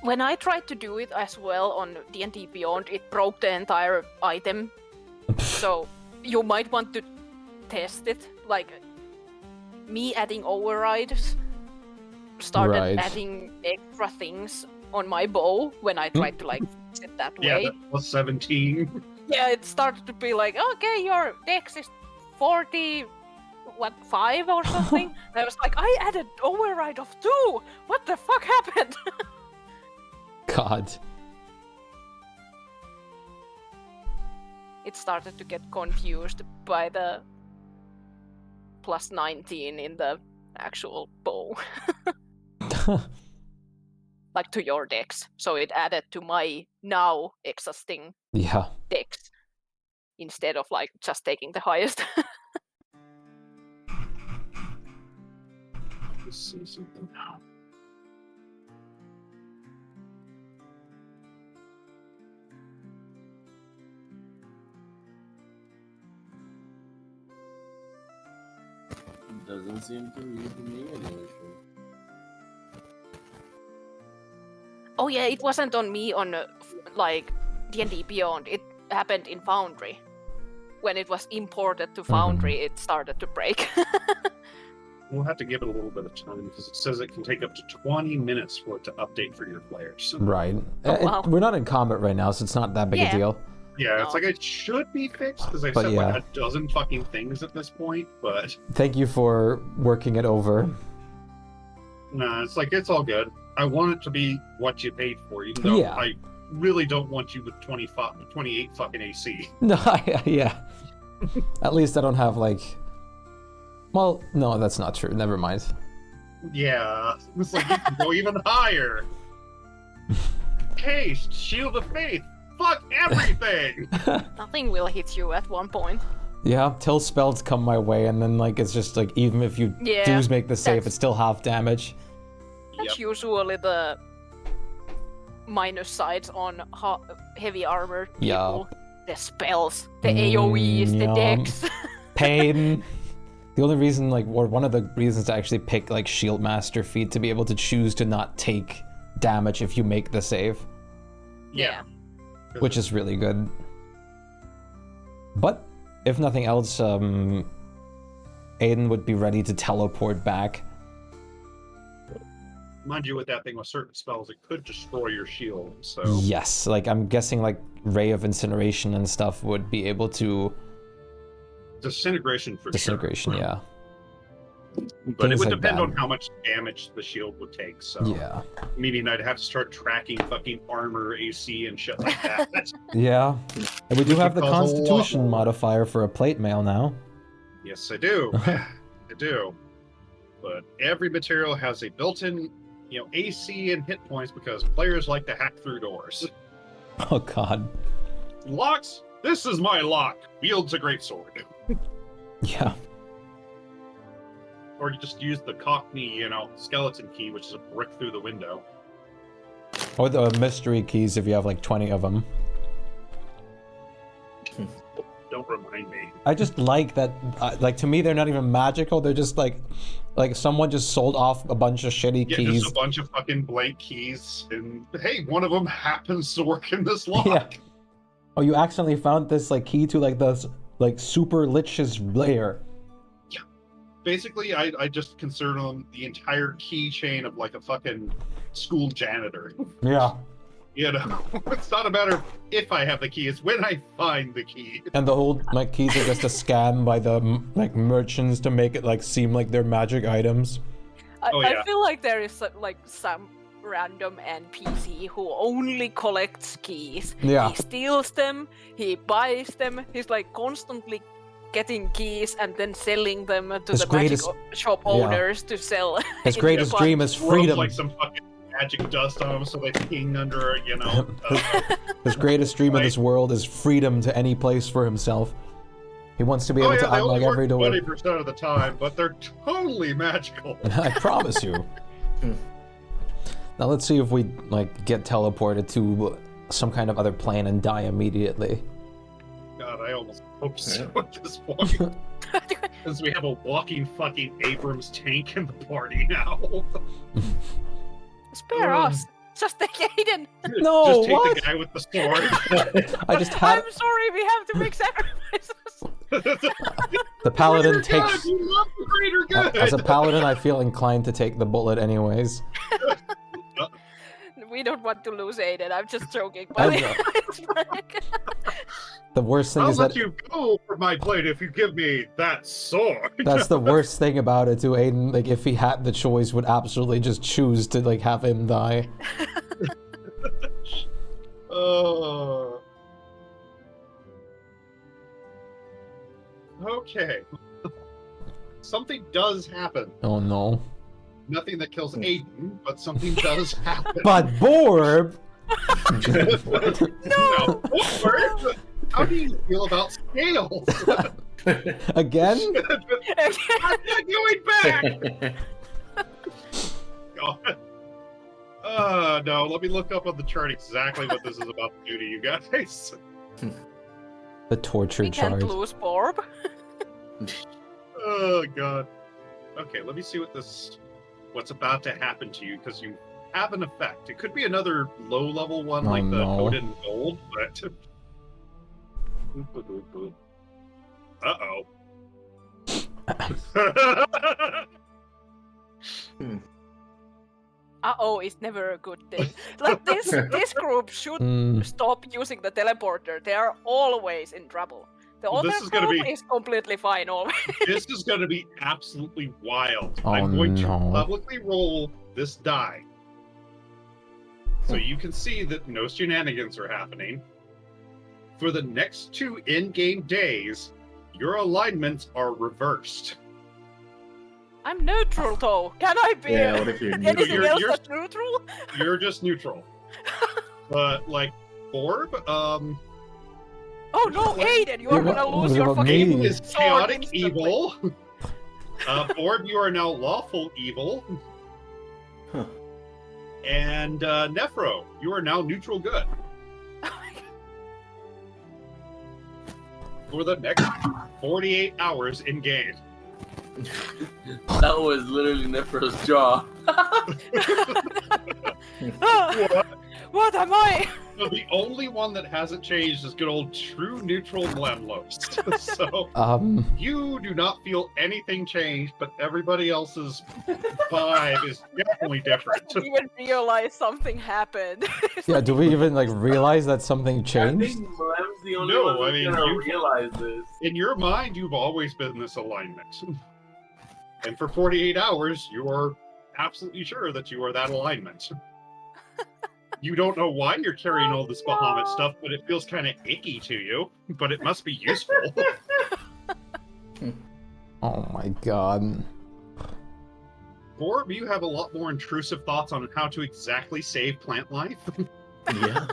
When I tried to do it as well on D&D Beyond, it broke the entire item. So you might want to test it. Like me adding overrides started adding extra things on my bow when I tried to like fix it that Yeah, way. that was 17. Yeah, it started to be like, okay, your dex is 40, 5 or something. And I was like, I added override of 2. What the fuck happened? God. It started to get confused by the plus 19 in the actual bow. Like to your dex. So it added to my now existing dex instead of like just taking the highest. Let's see something now. Doesn't seem to be me anyway. Oh yeah, it wasn't on me on like D&D Beyond. It happened in Foundry. When it was imported to Foundry, it started to break. We'll have to give it a little bit of time because it says it can take up to 20 minutes for it to update for your players. Right. wow. We're not in combat right now, so it's not that big a deal. Yeah, it's like it should be fixed because I've said like a dozen fucking things at this point, but... Thank you for working it over. Nah, it's like, it's all good. I want it to be what you paid for, even though I really don't want you with 28 fucking AC. No, yeah. At least I don't have like... Well, no, that's not true. Never mind. Yeah, it's like you can go even higher. Hey, Shield of Faith! Fuck everything! Nothing will hit you at one point. Yeah, till spells come my way, and then like it's just like even if you do make the save, it's still half damage. That's usually the minus sides on heavy armor people. The spells, the AoEs, the decks. Pain. The only reason, like, or one of the reasons to actually pick like Shield Master feat to be able to choose to not take damage if you make the save. Yeah. Which is really good. But if nothing else, Aiden would be ready to teleport back. Mind you, with that thing with certain spells, it could destroy your shield, so... Yes, like I'm guessing like Ray of Incineration and stuff would be able to... Disintegration for Disintegration, sure. yeah. But it would like depend that. on how much damage the shield would take, so... Yeah. Meaning I'd have to start tracking fucking armor, AC, and shit like that. Yeah. And we do have the Would cause a lot Constitution more. modifier for a plate mail now. Yes, I do. I do. But every material has a built-in, AC and hit points because players like to hack through doors. Oh god. Locks? This is my lock. Wields a greatsword. Yeah. Or you just use the Cockney, skeleton key, which is a brick through the window. Or the mystery keys if you have like 20 of them. Don't remind me. I just like that, like to me they're not even magical, they're just like someone just sold off a bunch of shitty keys. Just a bunch of fucking blank keys, and hey, one of them happens to work in this lock. Yeah. Oh, you accidentally found this like key to like the super lich's lair. Basically, I just consider them the entire keychain of like a fucking school janitor. Yeah. It's not a matter of if I have the key, it's when I find the key. And the old like keys are just a scam by the like merchants to make it like seem like they're magic items. I feel like there is like some random NPC who only collects keys. Yeah. He steals them, he buys them, he's like constantly getting keys and then selling them to His the magic greatest- shop owners to sell. His in greatest their dream is Rub, freedom. like some fucking magic dust on them so they ping under, His greatest dream in this world is freedom to any place for himself. He wants to be able to they only unlock every door. work 20% of the time, but they're totally magical. I promise you. Now let's see if we like get teleported to some kind of other plane and die immediately. God, I almost hope so at this point. Because we have a walking fucking Abrams tank in the party now. Spare us. Just take Aiden. No, just take what? the guy with the sword. I just had I'm sorry, we have to make sacrifices. the paladin Greater takes. good, you love the greater good. As a paladin, I feel inclined to take the bullet anyways. We don't want to lose Aiden. I'm just joking. I But The worst thing I'll is let that you go for my plate if you give me that sword. that's the worst thing about it too. Aiden, like if he had the choice, would absolutely just choose to like have him die. Okay. Something does happen. Oh no. Nothing that kills Aiden, but something does happen. But Borb. No, Borb, how do you feel about scales? Again? I'm not going back. God. No, let me look up on the chart exactly what this is about to do to you guys. The torture we can't charge. lose Borb. Oh god. Okay, let me see what's about to happen to you, because you have an effect. It could be another low-level one like the Odin Gold, but uh-oh. Uh-oh is never a good thing. Like this group should stop using the teleporter. They are always in trouble. The other This is gonna group be- is completely fine always. This is going to be absolutely wild. Oh, I'm going to no. publicly roll this die, so you can see that no shenanigans are happening. For the next 2 in-game days, your alignments are reversed. I'm neutral though. Can I be Yeah, what if you're anything neutral? else You're- but neutral? You're just neutral. But like Orb, Oh no, Aiden, you're gonna lose your fucking Aiden is sword chaotic instantly. evil. Borb, you are now lawful evil. Huh. And Nephro, you are now neutral good. For the next 48 hours in game. That was literally Nephro's jaw. What am I? So the only one that hasn't changed is good old true neutral Glemlos. So you do not feel anything changed, but everybody else's vibe is definitely different. I didn't even realize something happened. Yeah, do we even like realize that something I changed? think Blem's the only No, one I who's mean, gonna you- realize this. In your mind, you've always been this alignment. And for 48 hours, you are absolutely sure that you are that alignment. You don't know why you're carrying all this Bahamut stuff, but it feels kind of icky to you. But it must be useful. Oh my god. Borb, you have a lot more intrusive thoughts on how to exactly save plant life. Yeah.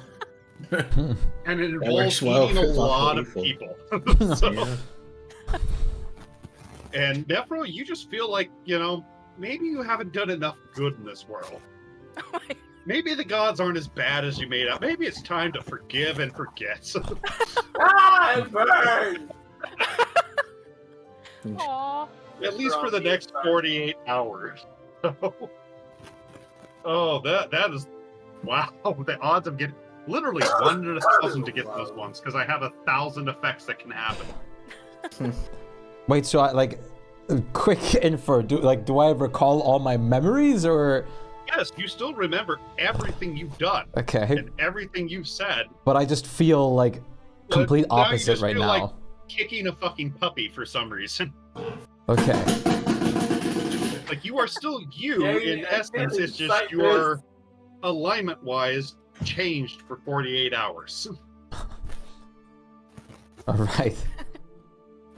And it That involves works well eating a for lawful lot of evil. people. So- Yeah. And Nephro, you just feel like, maybe you haven't done enough good in this world. Maybe the gods aren't as bad as you made out. Maybe it's time to forgive and forget. Ah, it burned! Aww. At least for the next 48 hours. Oh, that is... Wow, the odds of getting... Literally 1 in 1,000 to get those ones, because I have 1,000 effects that can happen. Wait, so quick info. Do I recall all my memories or? Yes, you still remember everything you've done. Okay. And everything you've said. But I just feel like complete Now you opposite just right feel now. like kicking a fucking puppy for some reason. Okay. Like, you are still you, Yeah, in I essence. can't It's just incite your alignment-wise changed for 48 hours. All right.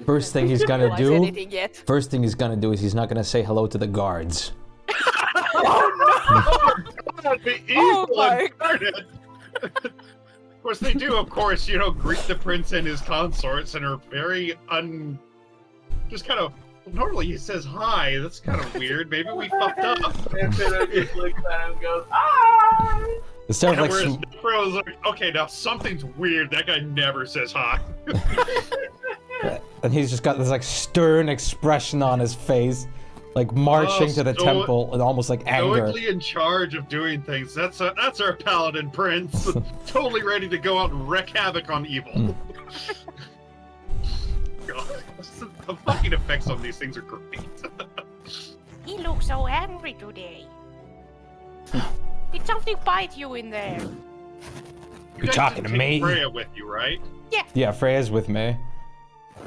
First thing he's gonna realize do. anything yet. First thing he's gonna do is he's not gonna say hello to the guards. God, the Oh evil my incarnate! Of course, they do, of course, greet the prince and his consorts and are very just kind of... Normally he says hi. That's kind of weird. Maybe we fucked up. And then I just looks at him and goes, ah! Instead of like Whereas Nephro's like, okay, now something's weird. That guy never says hi. and he's just got this like stern expression on his face, like marching to the temple and almost like anger. Stoically in charge of doing things. That's our paladin prince. Totally ready to go out and wreak havoc on evil. God, the fucking effects on these things are great. He looks so angry today. Did something bite you in there? You guys talking didn't to take me? Freya with you, right? Yeah, Freya's with me.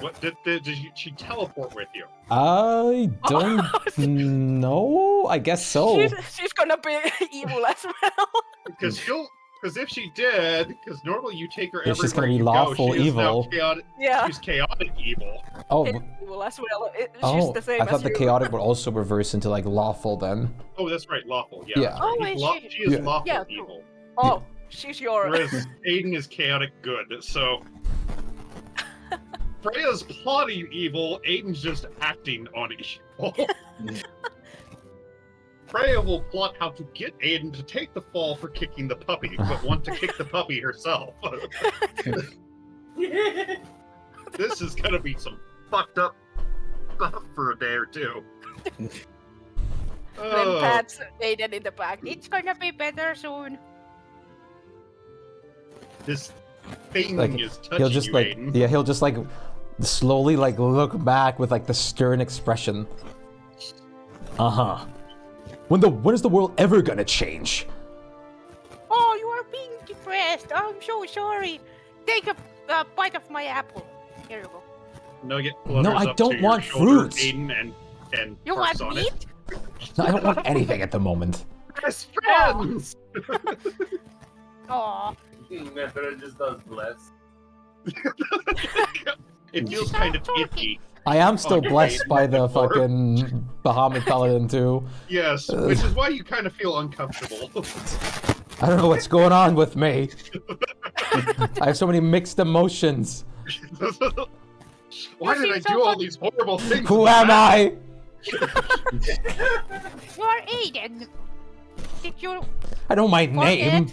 What did she teleport with you? I don't know. I guess so. She's gonna be evil as well. Because if she did, because normally you take her Yeah, everywhere she's gonna be you lawful go, she is now evil. chaotic, Yeah. she's chaotic evil. Oh, Evil as well. She's oh! the same I thought as the you. chaotic would also reverse into like lawful then. Oh, that's right, lawful. Yeah. Yeah. That's right. Oh, He's is she is Yeah. lawful Yeah, evil. Oh, she's your. Whereas Aiden is chaotic good. So Freya's plotting evil, Aiden's just acting on evil. Freya will plot how to get Aiden to take the fall for kicking the puppy, but want to kick the puppy herself. This is gonna be some fucked up stuff for a day or two. Then Oh, pats Aiden in the back. It's gonna be better soon. this thing Like is touching he'll just you, like Aiden. yeah, he'll just like slowly like look back with like the stern expression. When is the world ever gonna change? Oh, you are being depressed. I'm so sorry. Take a bite of my apple. Here you go. Nugget No, flutters I up don't to your want shoulder, fruits. Aiden, and You parks want on meat? it. No, I don't want anything at the moment. Best friends! Aw. Nephro just does bless. It feels kind of icky. I am still on your blessed Aiden by the metaphor. fucking Bahamut Paladin too. Yes, which is why you kind of feel uncomfortable. I don't know what's going on with me. I have so many mixed emotions. Why did I do all these horrible things? Who am I? You are Aiden. Did you? I know my name.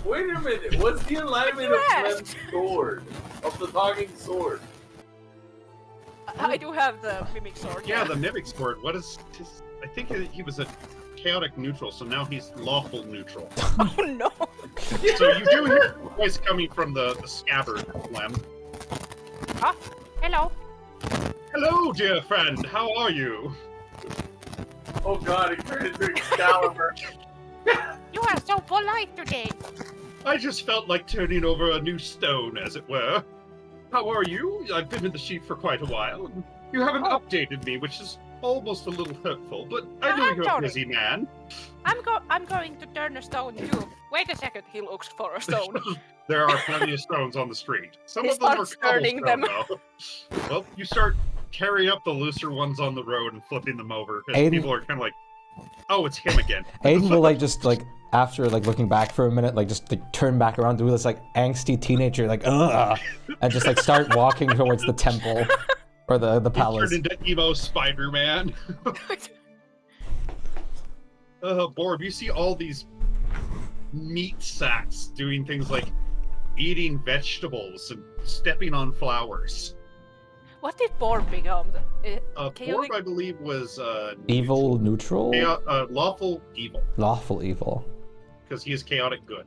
Wait a minute, what's the alignment of Clem's sword? Of the talking sword? I do have the mimic sword. Yeah, the mimic sword. What is? I think he was a chaotic neutral, so now he's lawful neutral. Oh no! So you do hear a voice coming from the scabbard, Lem. Ah, hello. Hello, dear friend. How are you? Oh god, he turned into Excalibur. You are so polite today. I just felt like turning over a new stone, as it were. How are you? I've been in the sheep for quite a while. You haven't updated me, which is almost a little hurtful, but I know you're a busy man. I'm going to turn a stone too. Wait a second, he looks for a stone. There are plenty of stones on the street. Some He of them are starts turning them. cobblestone, though. Well, you start carrying up the looser ones on the road and flipping them over, and Aiden- people are kind of like, "Oh, it's him again." Aiden will after looking back for a minute, turn back around, do this angsty teenager, ugh, and just start walking towards the temple or the palace. Turned into emo Spider-Man. Borb, you see all these meat sacks doing things like eating vegetables and stepping on flowers. What did Borb become? Borb, I believe, was Evil neutral? lawful evil. Lawful evil. Because he is chaotic good.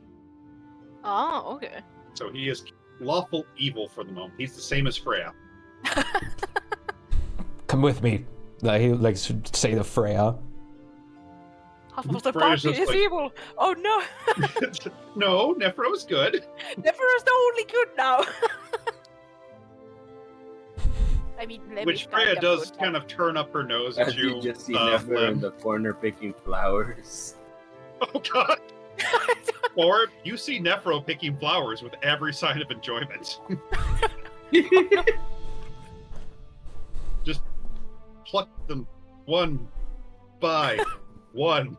Oh, okay. So he is lawful evil for the moment. He's the same as Freya. Come with me. He should say to Freya. The party is evil. Oh no. No, Nephro's good. Nephro's the only good now. I mean, which Freya does kind of turn up her nose at you. You just see Nephro in the corner picking flowers. Oh god. Or you see Nephro picking flowers with every sign of enjoyment. Just pluck them one by one.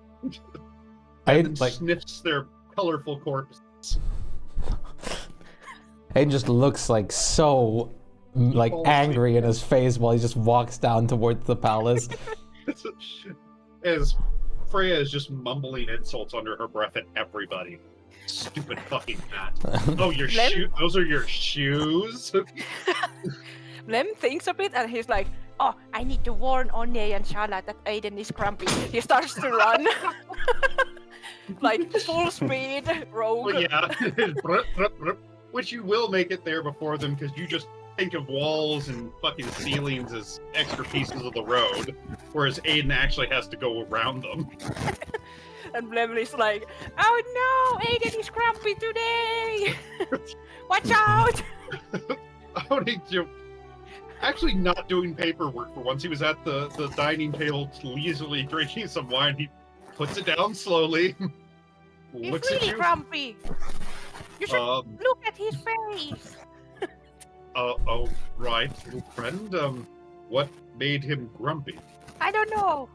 And sniffs their colorful corpses. Aiden just looks so angry in his face while he just walks down towards the palace. As Freya is just mumbling insults under her breath at everybody. Stupid fucking hat. Oh, your shoes? Those are your shoes? Lem thinks a bit and he's like, oh, I need to warn Onye and Shala that Aiden is grumpy. He starts to run. Full speed, rogue. Well, yeah. Which you will make it there before them because you just think of walls and fucking ceilings as extra pieces of the road, whereas Aiden actually has to go around them. And Blemley's like, oh no, Aiden is grumpy today! Watch out! How did you... Actually not doing paperwork for once. He was at the dining table leisurely drinking some wine. He puts it down slowly. He's really grumpy. You should look at his face. Oh, right, little friend. What made him grumpy? I don't know.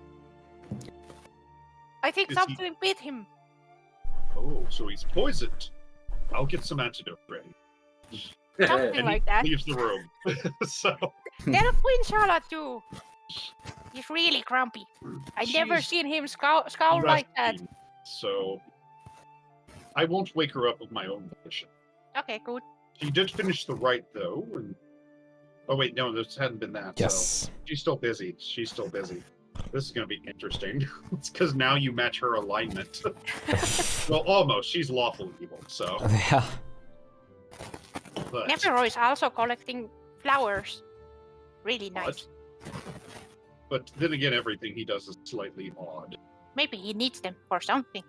I think something bit him. Oh, so he's poisoned. I'll get some antidote ready. Something like that. Leaves the room. So. Tell Queen Charlotte too. He's really grumpy. I've never seen him scowl like that. So, I won't wake her up with my own volition. Okay, good. She did finish the rite, though. And... Oh, wait, no, this hadn't been that. Yes. So she's still busy. She's still busy. This is going to be interesting. It's because now you match her alignment. Well, almost. She's lawful evil, so. Yeah. But... Nephro is also collecting flowers. Really nice. But then again, everything he does is slightly odd. Maybe he needs them for something.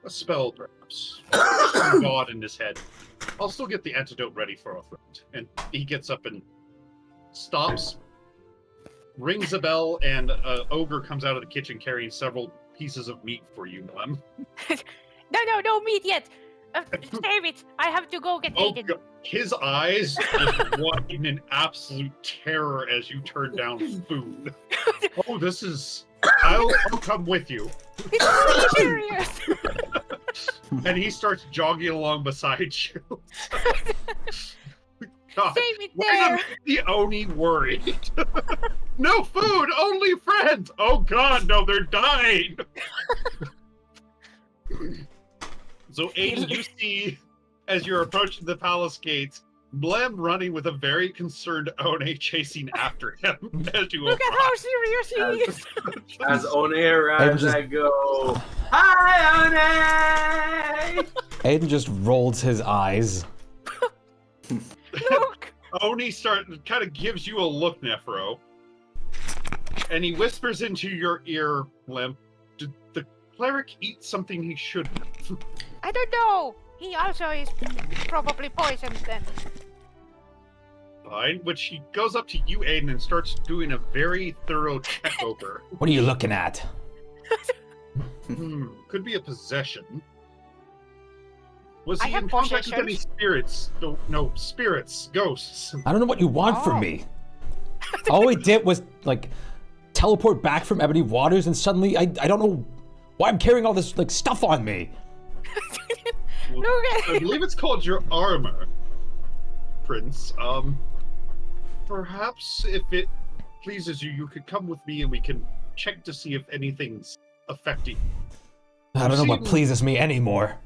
A spell, perhaps. God in his head. I'll still get the antidote ready for our friend. And he gets up and stops, rings a bell, and an ogre comes out of the kitchen carrying several pieces of meat for you, Lem. No meat yet. Save it. I have to go get Aiden. God. His eyes just widen in absolute terror as you turn down food. Oh, this is... I'll come with you. It's really serious. and he starts jogging along beside you. God, Save it why there. the Oni worried? No food, only friends. Oh God, no, they're dying. So Aiden, you see, as you're approaching the palace gates, Blem running with a very concerned One chasing after him as you Look at how serious he is. As One arrives, I go, "Hi, One!" Aiden just rolls his eyes. Look. Oni kind of gives you a look, Nephro, and he whispers into your ear, Blem, "Did the cleric eat something he shouldn't?" I don't know. He also is probably poisoned then. Fine, which he goes up to you, Aiden, and starts doing a very thorough check over. What are you looking at? Could be a possession. Was I he have in contact with possessions. any spirits? No, spirits, ghosts. I don't know what you want from me. All he did was, like, teleport back from Ebony Waters, and suddenly I don't know why I'm carrying all this, like, stuff on me. Well, I believe it's called your armor, Prince. Perhaps if it pleases you, you could come with me and we can check to see if anything's affecting you. I don't know what pleases me anymore.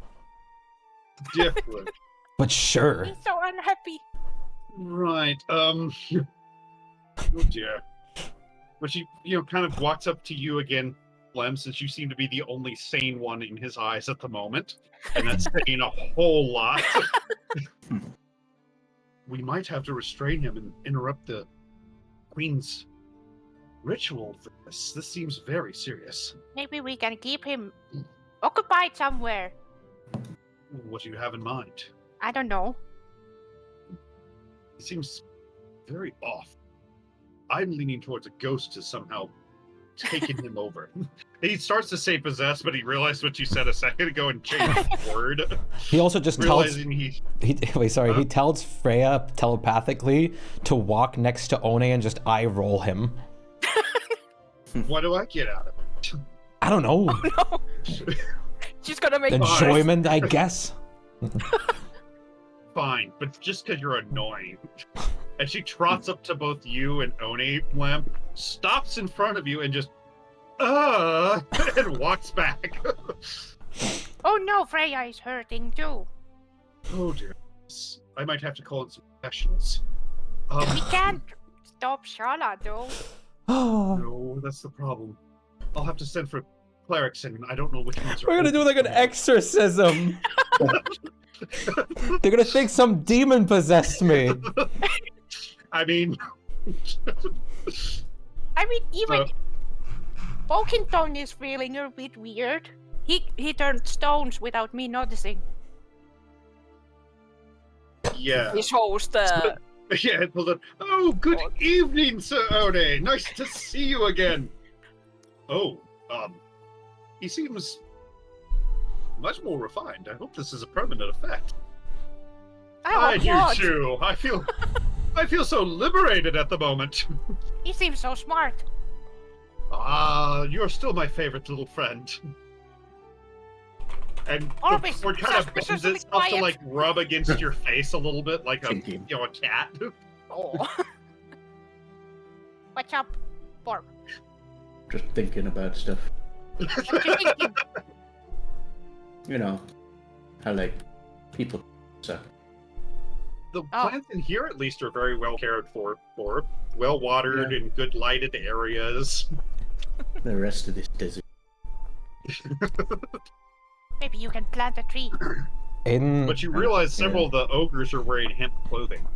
Different. But sure. He's so unhappy. Right. Oh dear. But she, kind of walks up to you again, Blem, since you seem to be the only sane one in his eyes at the moment, and that's saying a whole lot. We might have to restrain him and interrupt the Queen's ritual for this. This seems very serious. Maybe we can keep him occupied somewhere. What do you have in mind? I don't know. It seems very off. I'm leaning towards a ghost to somehow taking him over. He starts to say possessed, but he realized what you said a second ago and changed the word. He also just tells. Realizing He tells Freya telepathically to walk next to One and just eye roll him. What do I get out of it? I don't know. Oh, no. She's gonna make enjoyment, I guess. Fine, but just because you're annoying. And she trots up to both you and One, Blem, stops in front of you and just, and walks back. Oh no, Freya is hurting too. Oh dear. I might have to call in some professionals. We can't stop Shala though. No, that's the problem. I'll have to send for clerics, and I don't know which ones are. We're gonna do like an exorcism. They're gonna think some demon possessed me. I mean, even Bolkington is feeling a bit weird. He turned stones without me noticing. Yeah. His host. Yeah, it was oh, good evening, Sir One. Nice to see you again. Oh, he seems much more refined. I hope this is a permanent effect. I do too. I feel so liberated at the moment. He seems so smart. You're still my favorite little friend. And Always the sword kind of bends suspiciously itself to quiet. like rub against your face a little bit, like a a cat. Oh. What's up, Borb? Just thinking about stuff. What you thinking? You know, how like people suck. The plants in here, at least, are very well cared for, well watered and good lighted areas. The rest of this desert. Maybe you can plant a tree. But you realize several of the ogres are wearing hemp clothing.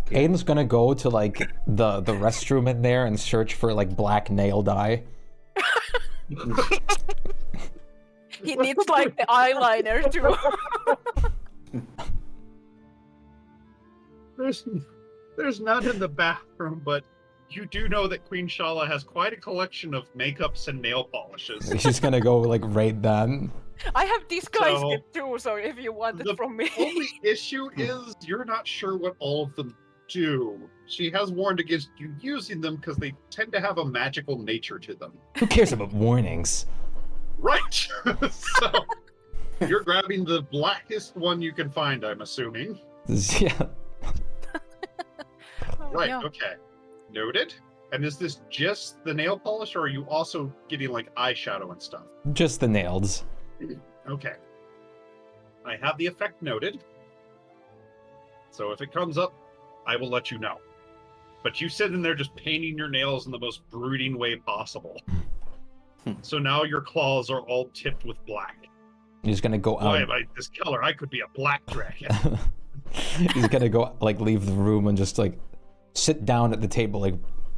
Aiden's gonna go to like the restroom in there and search for like black nail dye. He needs like the eyeliner too. There's none in the bathroom, but you do know that Queen Shala has quite a collection of makeups and nail polishes. She's gonna go like right then. I have disguised So, it too, so if you want it from me. The only issue is you're not sure what all of them do. She has warned against you using them because they tend to have a magical nature to them. Who cares about warnings? Right! So, You're grabbing the blackest one you can find, I'm assuming. Yeah. Right, no. okay. Noted. And is this just the nail polish, or are you also getting, like, eyeshadow and stuff? Just the nails. Okay. I have the effect noted. So if it comes up, I will let you know. But you sit in there just painting your nails in the most brooding way possible. So now your claws are all tipped with black. He's gonna go out. Why am I this color? I could be a black dragon. He's gonna go, like, leave the room and just, like, sit down at the table, like,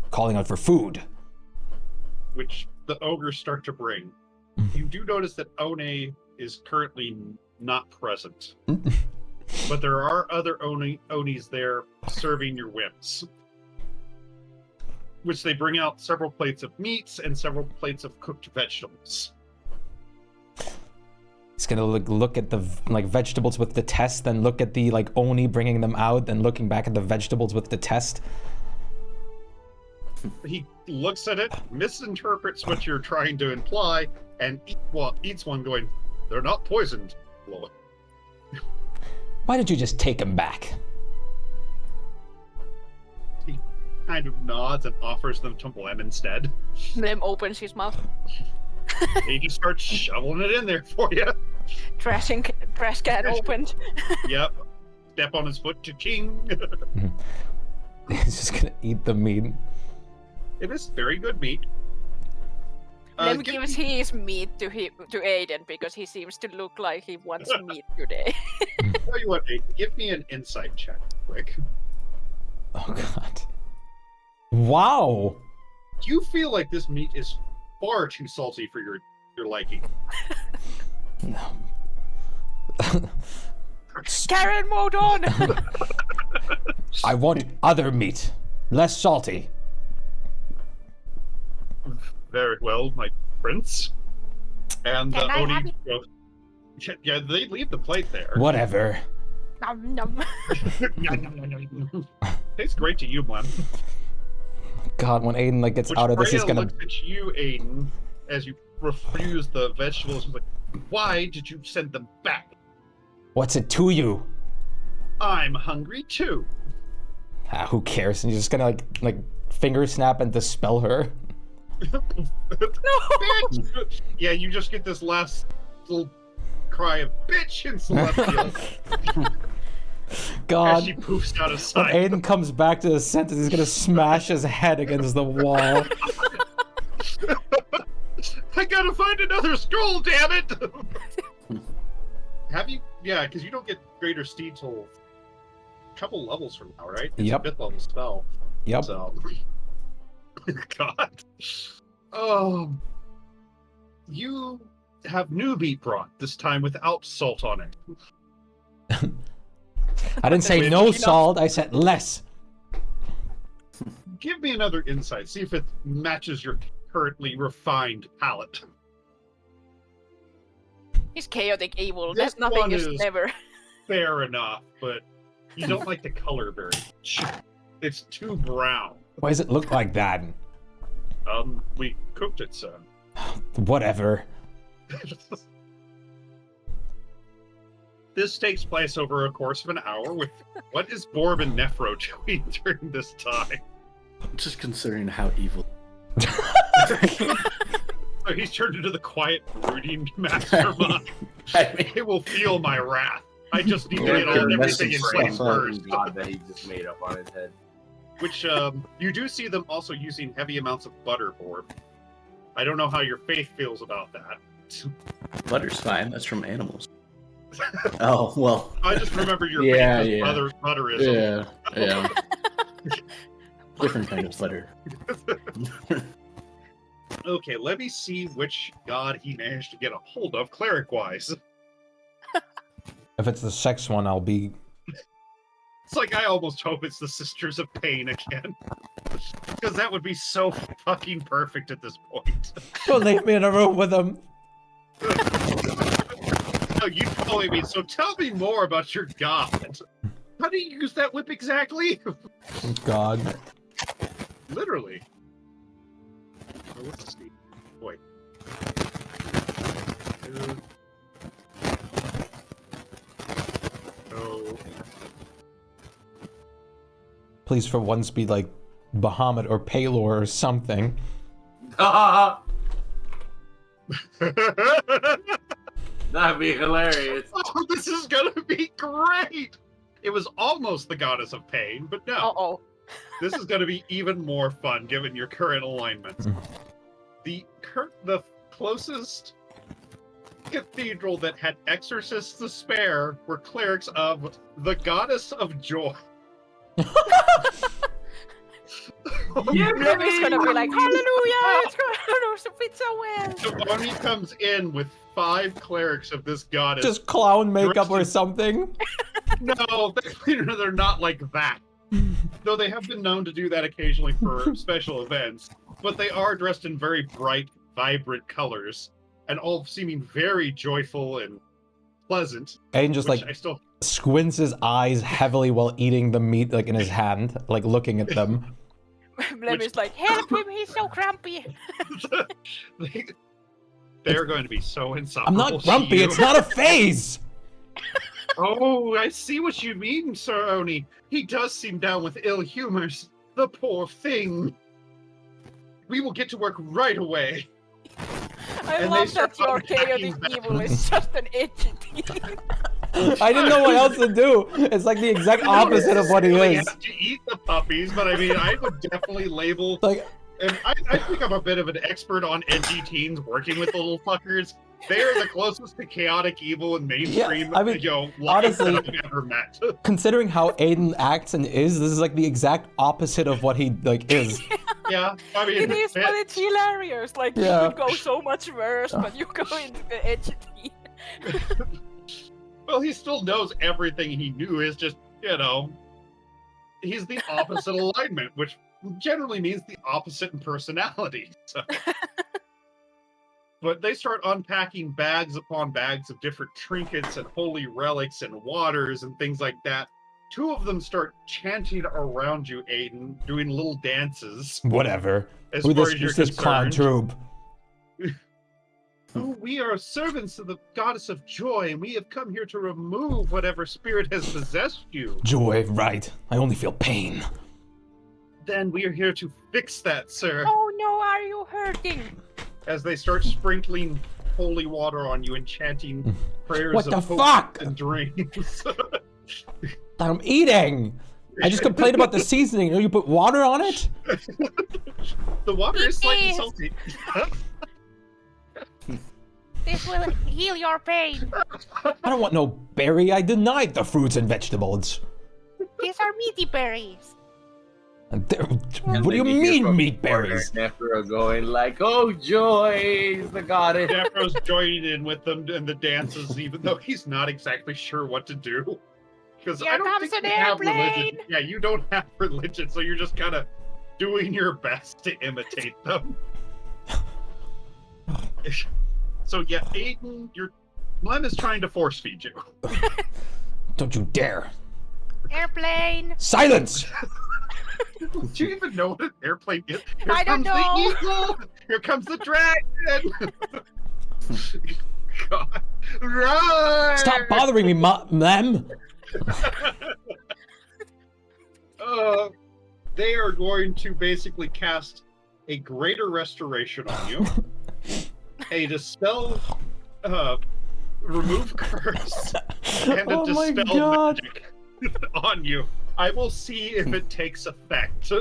calling out for food. Which the ogres start to bring. You do notice that One is currently not present. But there are other Onis there serving your whims. Which they bring out several plates of meats and several plates of cooked vegetables. He's gonna look at the, like, vegetables with the test, then look at the, like, Oni bringing them out, then looking back at the vegetables with the test. He looks at it, misinterprets what you're trying to imply, and eats one going, they're not poisoned, Lord. Why did you just take him back? He kind of nods and offers them to Blem instead. Blem opens his mouth. He just starts shoveling it in there for you. Trash can opened. Yep. Step on his foot to king. He's just gonna eat the meat. It is very good meat. Blem gives his meat to Aiden because he seems to look like he wants meat today. Tell you what, Aiden, give me an insight check, quick. Oh god. Wow. Do you feel like this meat is far too salty for your liking? No. Karen, mode on! I want other meat. Less salty. Very well, my prince. And Can I have Oni goes, yeah, they leave the plate there. Whatever. Nom, nom. Tastes great to you, Blem. God, when Aiden, like, gets Which out of this, he's Freya gonna... looks at you, Aiden, as you refuse the vegetables. Like, why did you send them back? What's it to you? I'm hungry too. Ah, who cares? And you're just gonna, like finger snap and dispel her. No! Bitch! Yeah, you just get this last little cry of bitch in Celestial. God. As she poofs out of When sight. Aiden comes back to the sentence, he's gonna smash his head against the wall. I gotta find another scroll, damn it! Have you? Yeah, because you don't get Greater Steed till a couple levels from now, right? It's Yep. a 5th level spell. Yep. So. God. Oh. You have new beet brought, this time without salt on it. I didn't say no salt, I said less. Give me another insight. See if it matches your currently refined palate. He's chaotic evil. This There's nothing one is is never. fair enough, but you don't like the color very much. It's too brown. Why does it look like that? We cooked it, sir. Whatever. This takes place over a course of an hour with what is Borb and Nephro doing during this time? Just considering how evil. So he's turned into the quiet, brooding mastermind. It will feel my wrath. I just need to get everything in place first. God that he just made up on his head. Which, you do see them also using heavy amounts of butter, Borb. I don't know how your faith feels about that. Butter's fine. That's from animals. Oh well. I just remember your Yeah, faith yeah. as butterism. Yeah. Different kind of butter. Okay, let me see which god he managed to get a hold of cleric-wise. If it's the sex one, I'll be... It's like I almost hope it's the Sisters of Pain again. Because that would be so fucking perfect at this point. Don't leave me in a room with them. No, you told me, so tell me more about your god. How do you use that whip exactly? God. Literally. Oh, what's this? Wait. Please, for once, be like Bahamut or Palor or something. That'd be hilarious. Oh, this is gonna be great! It was almost the goddess of pain, but no. Uh-oh. This is gonna be even more fun given your current alignment. The closest cathedral that had exorcists to spare were clerics of the goddess of joy. Lemmy's gonna be like, hallelujah, it's gonna fit so well. Giovanni comes in with 5 clerics of this goddess. Just clown makeup or something? No, they're not like that. Though they have been known to do that occasionally for special events. But they are dressed in very bright, vibrant colors. And all seeming very joyful and pleasant. Aiden just like squints his eyes heavily while eating the meat like in his hand, like looking at them. Lemmy's like, help him, he's so grumpy. They're going to be so insufferable. I'm not grumpy, it's not a phase! Oh, I see what you mean, Sir Oni. He does seem down with ill humors. The poor thing. We will get to work right away. I love that your chaotic evil is just an entity. I didn't know what else to do. It's like the exact opposite of what he You is. have to eat the puppies, but I mean, I would definitely label. Like, and I think I'm a bit of an expert on edgy teens working with the little fuckers. They're the closest to chaotic evil and mainstream, I mean, life honestly, I've ever met. Considering how Aiden acts and is, this is like the exact opposite of what he like is. Yeah, I mean, It is, but it's hilarious. Like, Yeah. you could go so much worse, but you go into the entity. Well, he still knows everything he knew. Is just, he's the opposite alignment, which generally means the opposite in personality. So. But they start unpacking bags upon bags of different trinkets and holy relics and waters and things like that. 2 of them start chanting around you, Aiden, doing little dances. Whatever. As Who far this, as you're this clown concerned. troop? Oh, we are servants of the goddess of joy, and we have come here to remove whatever spirit has possessed you. Joy, right. I only feel pain. Then we are here to fix that, sir. Oh no, are you hurting? As they start sprinkling holy water on you and chanting prayers What of the hope fuck? and dreams. That I'm eating! I just complained about the seasoning. You put water on it? The water is slightly salty. This will heal your pain. I don't want no berry. I denied the fruits and vegetables. These are meaty berries. What do you mean, meat berries? Nephro going like, oh, joy is the goddess. Nephro's joining in with them in the dances, even though he's not exactly sure what to do. Because I don't think you have religion. Yeah, you don't have religion, so you're just kind of doing your best to imitate them. So yeah, Aiden, Lem is trying to force feed you. Don't you dare! Airplane. Silence! Do you even know what an airplane is? Here I don't comes know. the eagle! Here comes the dragon! God. Run! Stop bothering me, Mem! They are going to basically cast a greater restoration on you. A dispel, remove curse, and a dispel magic on you. I will see if it takes effect.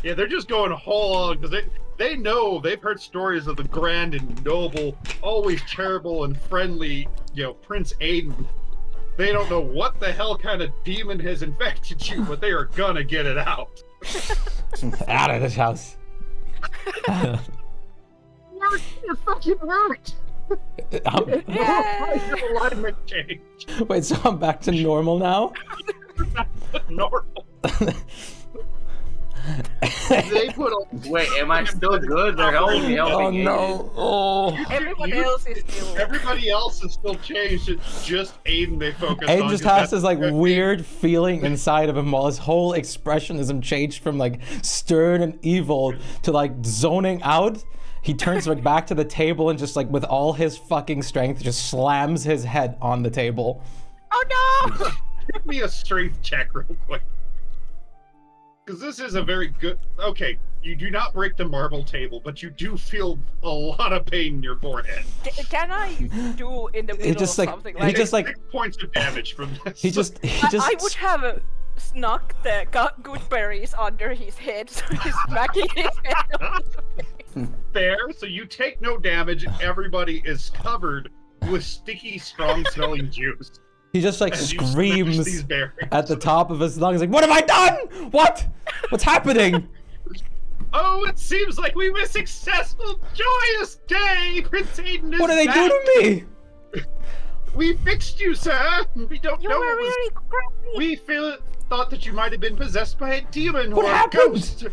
Yeah, they're just going whole on because they know, they've heard stories of the grand and noble, always charitable and friendly, Prince Aiden. They don't know what the hell kind of demon has infected you, but they are gonna get it out. Out of this house. It fucking worked! Alignment change. Wait, so I'm back to normal now? Normal. They put a... Wait, am I still good? They're only helping. Oh no! Oh. Everybody else is still changed. It's just Aiden they focus on. Aiden just has this like weird feeling inside of him while his whole expressionism changed from like stern and evil to like zoning out. He turns back to the table and just like with all his fucking strength just slams his head on the table. Oh no! Give me a strength check real quick. Because this is a very good... Okay, you do not break the marble table, but you do feel a lot of pain in your forehead. Can I do in the middle just of like- something he like just like 6 points of damage from this. he just I would have snuck the good berries under his head, so he's smacking his head. Fair, so you take no damage, and everybody is covered with sticky, strong-smelling juice. he just like As you smash screams these berries. at the top of his lungs, like, "What have I done? What's happening?" Oh, it seems like we have a successful, joyous day! Prince Aiden is What did they back. do to me? We fixed you, sir! We don't You know were what was... really crazy. We thought that you might have been possessed by a demon What or happened? a ghost.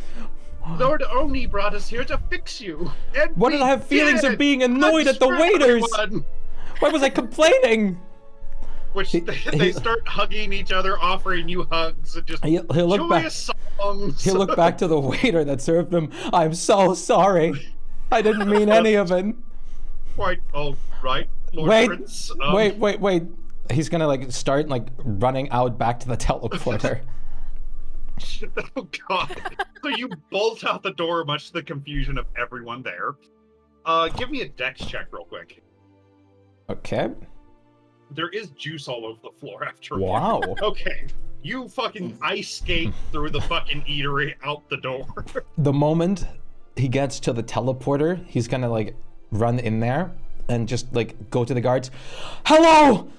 Lord Oni brought us here to fix you. And Why did I have feelings of being annoyed at the That's waiters? everyone. Why was I complaining? Which they start hugging each other, offering you hugs, and just He'll look back. joyous songs. He'll look back to the waiter that served him. "I'm so sorry. I didn't mean any of it." Quite all right, Lord Wait, Prince. wait. He's gonna like start like running out back to the teleporter. Oh god. So you bolt out the door, much to the confusion of everyone there. Give me a dex check real quick. Okay. There is juice all over the floor after Wow. Okay. You fucking ice skate through the fucking eatery out the door. The moment he gets to the teleporter, he's gonna like run in there and just like go to the guards. "Hello!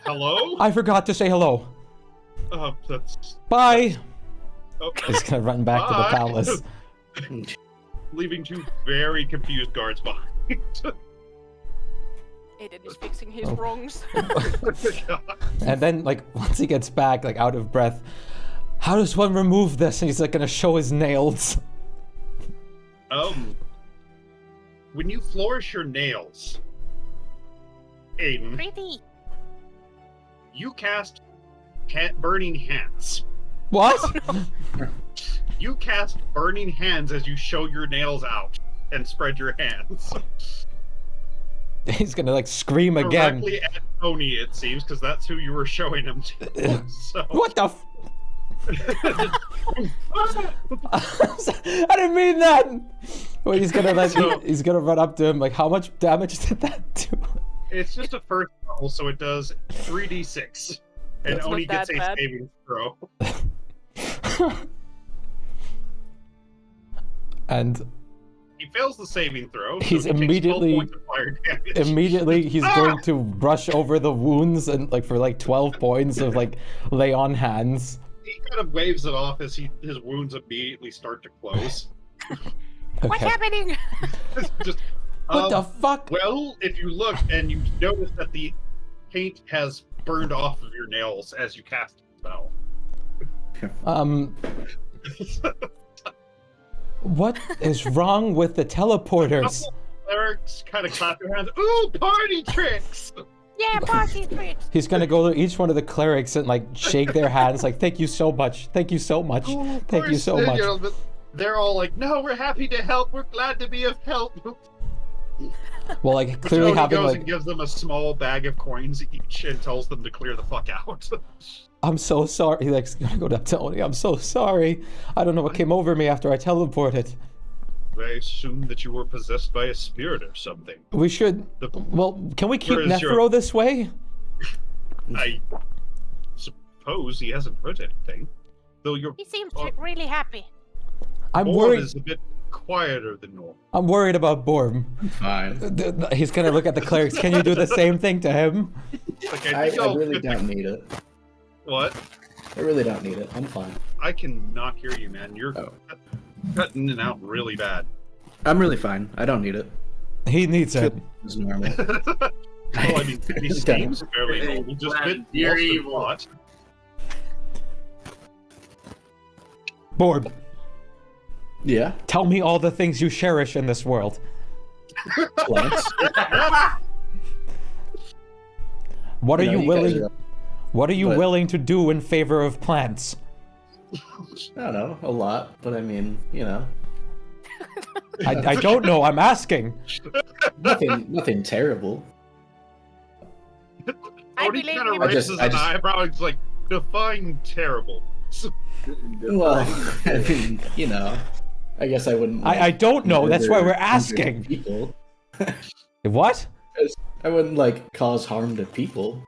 Hello? I forgot to say hello. That's... Bye." Oh, He's gonna run back to the bye. palace. Leaving 2 very confused guards behind. Aiden is fixing his wrongs. And then like once he gets back, like out of breath, "How does one remove this?" And he's like gonna show his nails. When you flourish your nails, Aiden, Pretty. you cast Burning Hands. What? You cast Burning Hands as you show your nails out and spread your hands. He's gonna like scream again. Directly at Tony, it seems, because that's who you were showing him to. So. What the f- I didn't mean that! Well, he's gonna like, he's gonna run up to him, like, "How much damage did that do?" It's just a first level, so it does 3d6. And That's Oni not gets that a bad. saving throw. And He fails the saving throw. So he's he takes 12 points of fire damage. immediately he's going to rush over the wounds and like for like 12 points of like lay on hands. He kind of waves it off as his wounds immediately start to close. What's happening? Just, What the fuck? Well, if you look and you notice that the paint has burned off of your nails as you cast the spell. What is wrong with the teleporters? Clerics kind of clap their hands. Ooh, party tricks! Yeah, party tricks. He's gonna go to each one of the clerics and like shake their hands, like, "Thank you so much, thank you so much, thank you so much." But they're all like, "No, we're happy to help. We're glad to be of help." Well, like clearly Tony having goes like, and gives them a small bag of coins each and tells them to clear the fuck out. "I'm so sorry." He like's gonna go down to Oni. "I'm so sorry. I don't know what came over me after I teleported." I assumed that you were possessed by a spirit or something. We should. Well, can we keep Where is Nephro your- this way? I suppose he hasn't hurt anything. Though your He seems really happy. I'm Orb worried. is a bit quieter than normal. I'm worried about Borm. Fine. He's gonna look at the clerics. Can you do the same thing to him? Like, I think I'll really fit don't the- need it. What? I really don't need it. I'm fine. I cannot hear you, man. You're cutting in and out really bad. I'm really fine. I don't need it. He needs it. It's normal. Well, I mean, he seems fairly normal. Just a bit You're lost in evil. thought. Borm. Yeah. Tell me all the things you cherish in this world. Plants. What are You know, you you guys willing? are- What are you but- willing to do in favor of plants? I don't know, a lot, but I mean, you know, I don't know. I'm asking. nothing terrible. Tony believe kind of we raises I an just- eyebrow and is like, define terrible. Well, I mean, you know, I guess I wouldn't. I don't know. That's why we're murder hundreds of asking. People. What? I wouldn't like cause harm to people.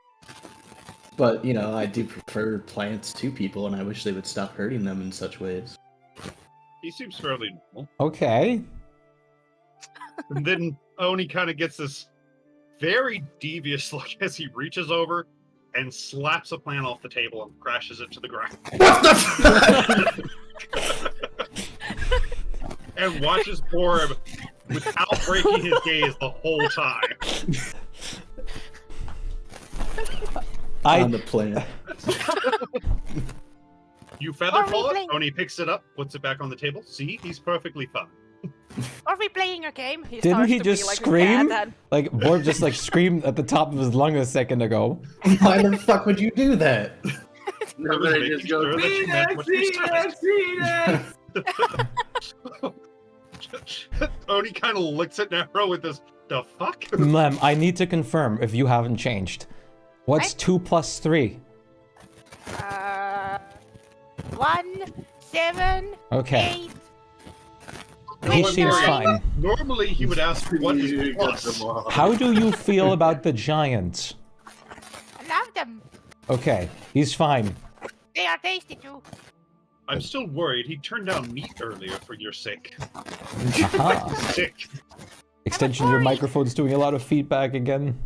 But, you know, I do prefer plants to people, and I wish they would stop hurting them in such ways. He seems fairly normal. Okay. And then Oni kind of gets this very devious look as he reaches over and slaps a plant off the table and crashes it to the ground. What the And watches Borb without breaking his gaze the whole time. On the plant. You feather Are we fall it, playing- Oni picks it up, puts it back on the table. See, he's perfectly fine. Are we playing a game? He Didn't starts he to just be like a scream? cat and- Like, Borb just like screamed at the top of his lung a second ago. Why the fuck would you do that? Everybody just goes, Venus! Oni kind of looks at Nero with this, the fuck? Lem, I need to confirm if you haven't changed. What's 2 plus 3? 1, 7, Okay. 8. He seems fine. Normally he would ask what is plus. How do you feel about the giants? I love them. Okay, he's fine. They are tasty too. I'm still worried. He turned down meat earlier for your sake. Aha. Sick. Extension, your microphone's doing a lot of feedback again.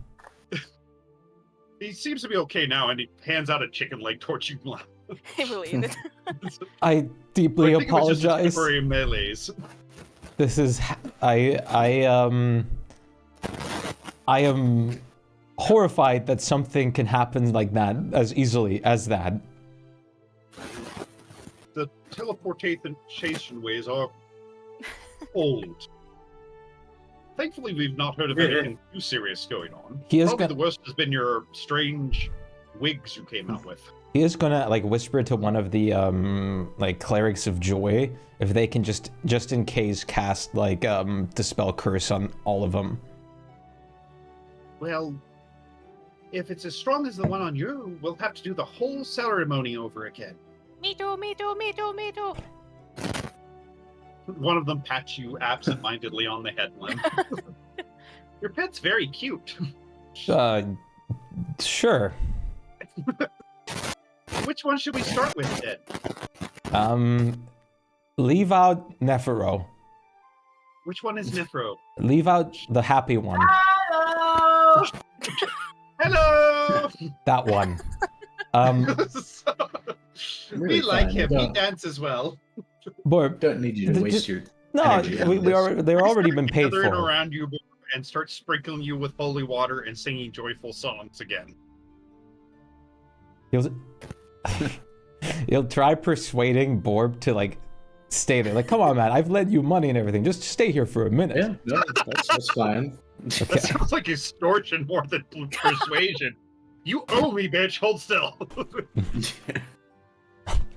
He seems to be okay now, and he hands out a chicken leg towards you. He will eat it. I deeply I think it was just a apologize. temporary melees. This is I am horrified that something can happen like that as easily as that. The teleportation ways are old. Thankfully, we've not heard of anything too serious going on. He is Probably gonna- the worst has been your strange wigs you came out with. He is gonna like whisper to one of the like clerics of joy if they can just in case cast like dispel curse on all of them. Well, if it's as strong as the one on you, we'll have to do the whole ceremony over again. Me too, me too, me too, me too. One of them pats you absent-mindedly on the head, Lem. Your pet's very cute. Sure. Which one should we start with then? Leave out Nephiro. Which one is Nephro? Leave out the happy one. Hello! Hello! That one. We like him. He dances well. Borb, don't need you to waste your no. energy on this. They're already been paid Gathering for. around you and start sprinkling you with holy water and singing joyful songs again. He'll try persuading Borb to like stay there. Like, come on, man, I've lent you money and everything. Just stay here for a minute. Yeah, no, that's fine. That sounds like extortion more than persuasion. You owe me, bitch. Hold still.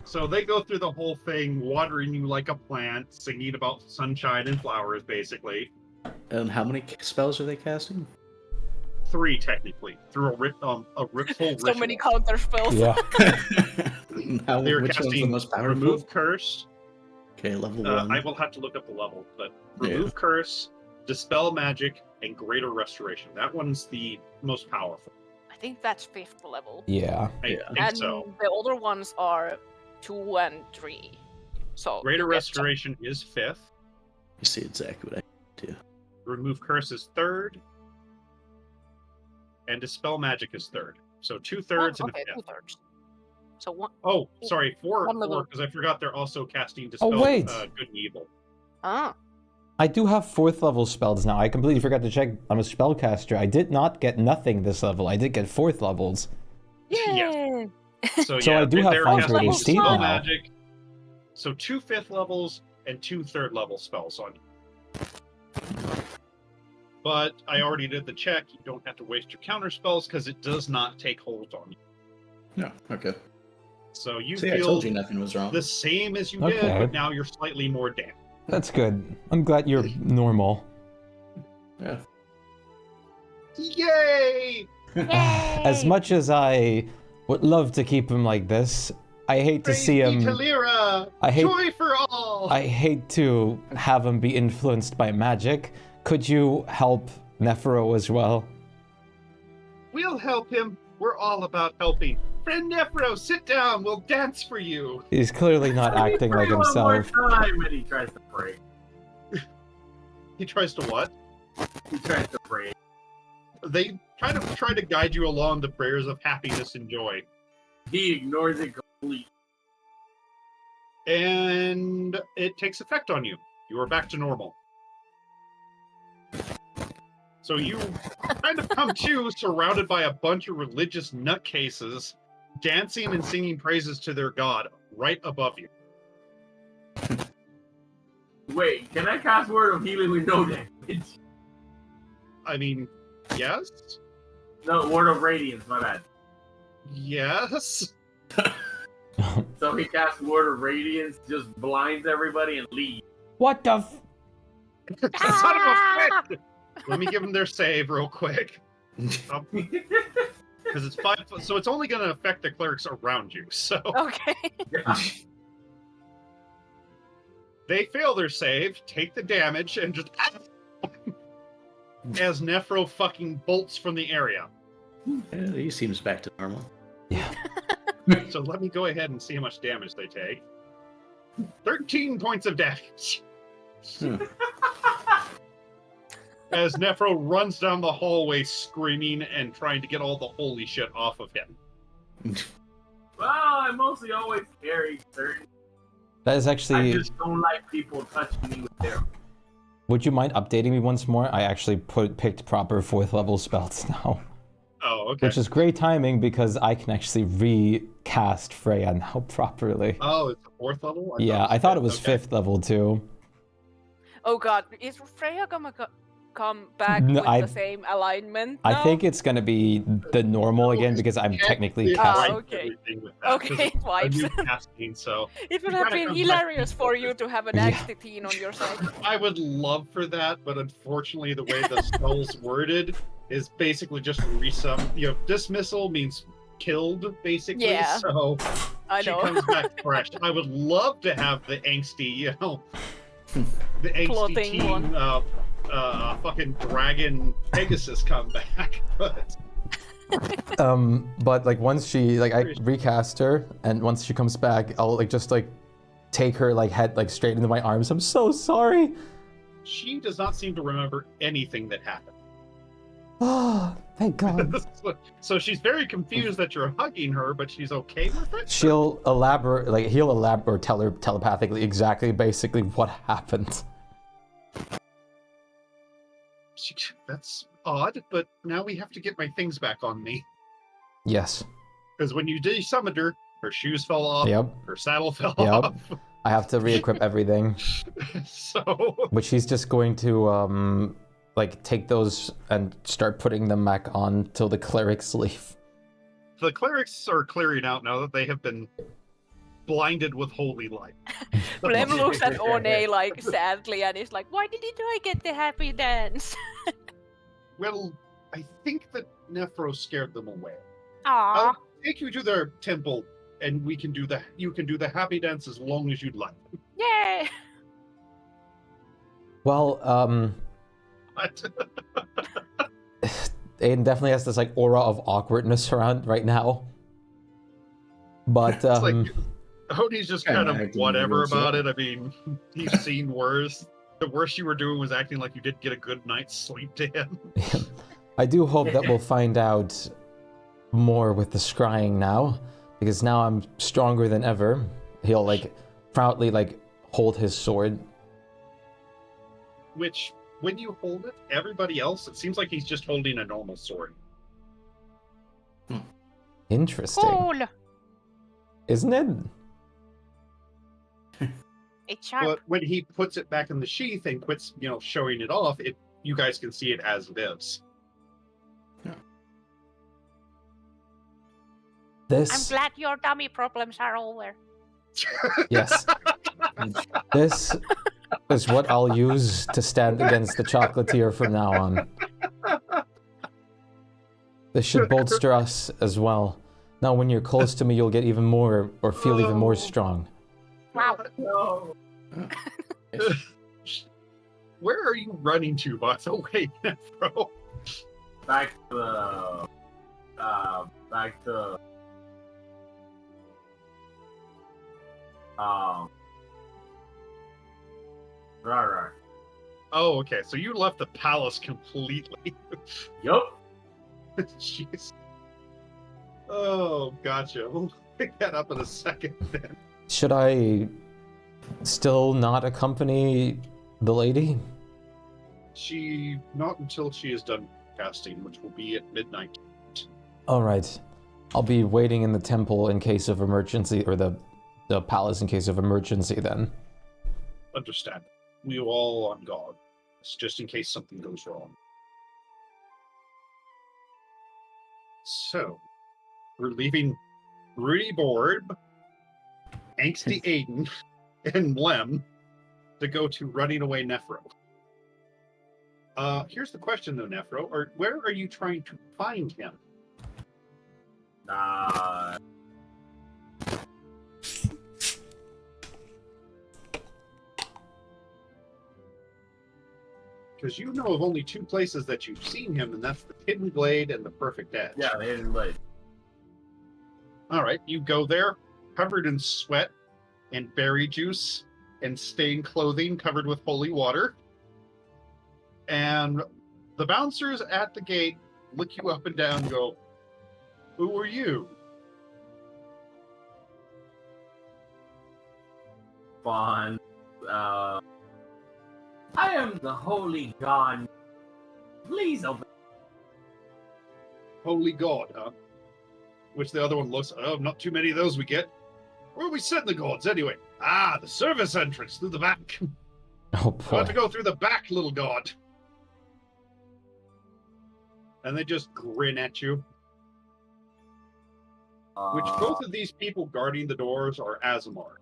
So they go through the whole thing, watering you like a plant, singing about sunshine and flowers, basically. And how many spells are they casting? 3 technically, through a full ritual. So many counter spells. Yeah. They're Which one's the casting most powerful? Remove Curse. Okay, level 1. I will have to look up the level, but Yeah. Remove Curse, Dispel Magic, and Greater Restoration. That one's the most powerful. I think that's 5th level. Yeah. I think And so. the other ones are 2 and 3. So Greater you get Restoration is 5th. You see exactly what I do. Remove Curse is 3rd. And Dispel Magic is 3rd. So 2/3 and a 5th. 2/3. So one. Oh, sorry, 4 One level. because I forgot they're also casting Dispel wait. Good and Evil. Ah. I do have 4th level spells now. I completely forgot to check. I'm a spellcaster. I did not get nothing this level. I did get 4th levels. Yeah. So, So yeah, I do have they're 5 casting rated steam Dispel now. Magic. So 2 5th levels and 2 3rd level spells on you. But I already did the check. You don't have to waste your counter spells because it does not take hold on you. No, okay. So you See, I feel told you nothing was wrong. the same as you Okay. did, but now you're slightly more damp. That's good. I'm glad you're normal. Yeah. Yay! As much as I would love to keep him like this, I hate to see him. Joy for all. I hate to have him be influenced by magic. Could you help Nephro as well? We'll help him. We're all about helping. Friend Nephro, sit down. We'll dance for you. He's clearly not acting like himself. One more time and he tries to pray. He tries to what? He tries to pray. They kind of try to guide you along the prayers of happiness and joy. He ignores it completely. And it takes effect on you. You are back to normal. So you kind of come to surrounded by a bunch of religious nutcases dancing and singing praises to their god right above you. Wait, can I cast Word of Healing with no damage? I mean, yes? No, Word of Radiance, my bad. Yes? So he casts Word of Radiance, just blinds everybody and leaves. What the f... Son of a bitch! Let me give them their save real quick. Because it's 5 foot, so it's only going to affect the clerics around you, so... Okay. They fail their save, take the damage, and just... as Nephro fucking bolts from the area. Yeah, he seems back to normal. So let me go ahead and see how much damage they take. 13 points of damage. As Nephro runs down the hallway screaming and trying to get all the holy shit off of him. Well, I'm mostly always scary, sir. That is actually... I just don't like people touching me with their... Would you mind updating me once more? I actually picked proper 4th level spells now. Oh, okay. Which is great timing because I can actually recast Freya now properly. Oh, it's 4th level? I thought it was 5th level too. Oh god, is Freya gonna come back No, with the same alignment now? I think it's gonna be the normal again because I'm technically casting. Okay. Okay, wipes. Casting, so It would have been hilarious for you to have an Axtitine on your side. I would love for that, but unfortunately the way the spell's worded is basically just dismissal means killed, basically. Yeah. So I she know. comes back fresh. I would love to have the angsty, the angsty Plotting teen, one. fucking dragon Pegasus come back, but... But like once she I recast her, and once she comes back, I'll just take her head straight into my arms. I'm so sorry. She does not seem to remember anything that happened. Oh, thank God. So she's very confused that you're hugging her, but she's okay with it. He'll elaborate or tell her telepathically exactly basically what happened. That's odd, but now we have to get my things back on me. Yes. Because when you desummoned her, her shoes fell off, her saddle fell off. I have to re-equip everything. So... But she's just going to, take those and start putting them back on till the clerics leave. The clerics are clearing out now that they have been blinded with holy light. Blem looks at One sadly and is like, why didn't I get the happy dance? Well, I think that Nephro scared them away. Aww. I'll take you to their temple and you can do the happy dance as long as you'd like. Yay! Well, Aiden definitely has this aura of awkwardness around right now. But Odie's just kind of whatever about it. I mean, he's seen worse. The worst you were doing was acting like you did get a good night's sleep to him. I do hope that we'll find out more with the scrying now, because now I'm stronger than ever. He'll proudly hold his sword. Which, when you hold it, everybody else, it seems like he's just holding a normal sword. Interesting. Cool. Isn't it? It's sharp. But when he puts it back in the sheath and quits, showing it off, you guys can see it as it is. I'm glad your dummy problems are over. Yes. This is what I'll use to stand against the chocolatier from now on. This should bolster us as well. Now, when you're close to me, you'll get even more, or feel even more strong. Wow. No. Where are you running to, by the way, Nephro? Back to back to right. Oh, okay. So you left the palace completely. Yup. Jeez. Oh, gotcha. We'll pick that up in a second then. Should I still not accompany the lady? Not until she is done casting, which will be at midnight. Alright. I'll be waiting in the temple in case of emergency, or the palace in case of emergency then. Understand. We are all on guard. It's just in case something goes wrong. So, we're leaving Rudy Borb, Angsty Aiden, and Lem to go to Running Away Nephro. Here's the question though, Nephro. Where are you trying to find him? Because you know of only two places that you've seen him, and that's the Hidden Glade and the Perfect Edge. Yeah, the Hidden Glade. All right, you go there, covered in sweat and berry juice and stained clothing covered with holy water. And the bouncers at the gate look you up and down and go, "Who are you?" Fun. I am the Holy God. Please open. Holy God, huh? Which the other one looks, oh, not too many of those we get. Where are we setting the gods anyway? Ah, the service entrance through the back. Oh, Got boy. to go through the back, little god. And they just grin at you. Which both of these people guarding the doors are Azamar.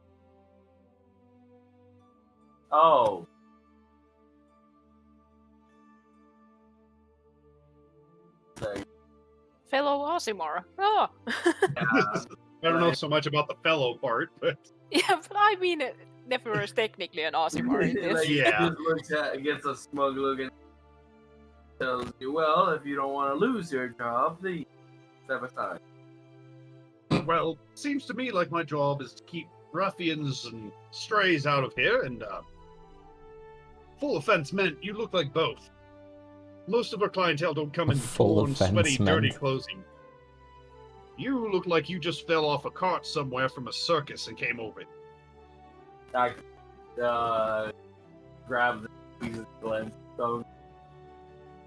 Oh. Fellow Osimar. Oh. I don't know so much about the fellow part, but Yeah, but I mean, Nephro is technically an Osimar in this. Yeah. Just looks at, gets a smug look and tells you, well, if you don't want to lose your job, please step aside. Well, seems to me like my job is to keep ruffians and strays out of here, and full offense meant, you look like both. Most of our clientele don't come in Full torn, offense sweaty, dirty meant. clothing. You look like you just fell off a cart somewhere from a circus and came over. I grab the cleanse stone.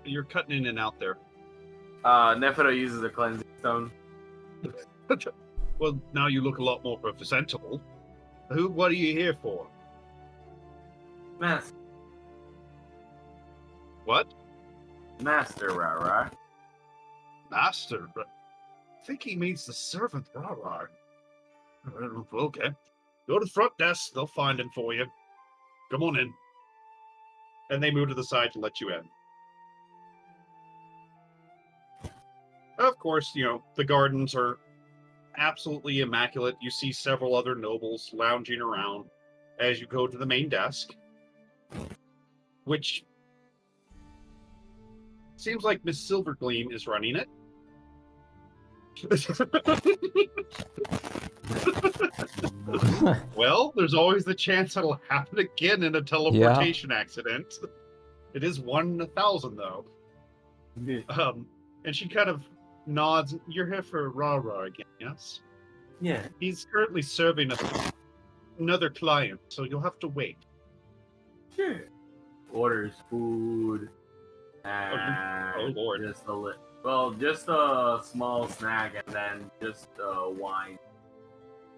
You're cutting in and out there. Nephro uses a cleansing stone. Well, now you look a lot more presentable. What are you here for? Master. What? Master, right? Master? But I think he means the servant, Rara. Okay. Go to the front desk, they'll find him for you. Come on in. And they move to the side to let you in. Of course, the gardens are absolutely immaculate. You see several other nobles lounging around as you go to the main desk, which seems like Miss Silvergleam is running it. Well, there's always the chance it'll happen again in a teleportation accident. It is 1 in 1,000, though. And she kind of nods. You're here for Rara again, yes? Yeah. He's currently serving another client, so you'll have to wait. Sure. Orders food. And Oh, Lord. Just a small snack and then just wine.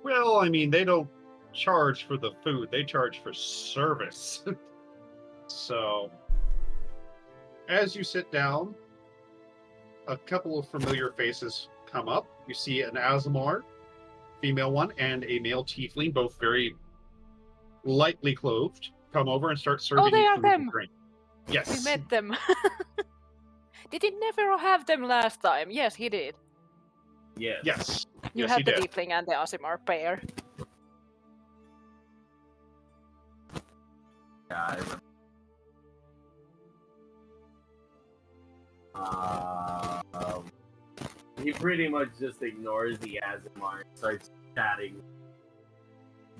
Well, I mean, they don't charge for the food. They charge for service. So, as you sit down, a couple of familiar faces come up. You see an Azamar, female one, and a male tiefling, both very lightly clothed, come over and start serving they you are food them. and drink. Yes. We met them. Did he never have them last time? Yes, he did. Yes. Yes. You Yes, had he the did. Deepling and the Aasimar pair. Yeah, I remember. He pretty much just ignores the Aasimar and starts chatting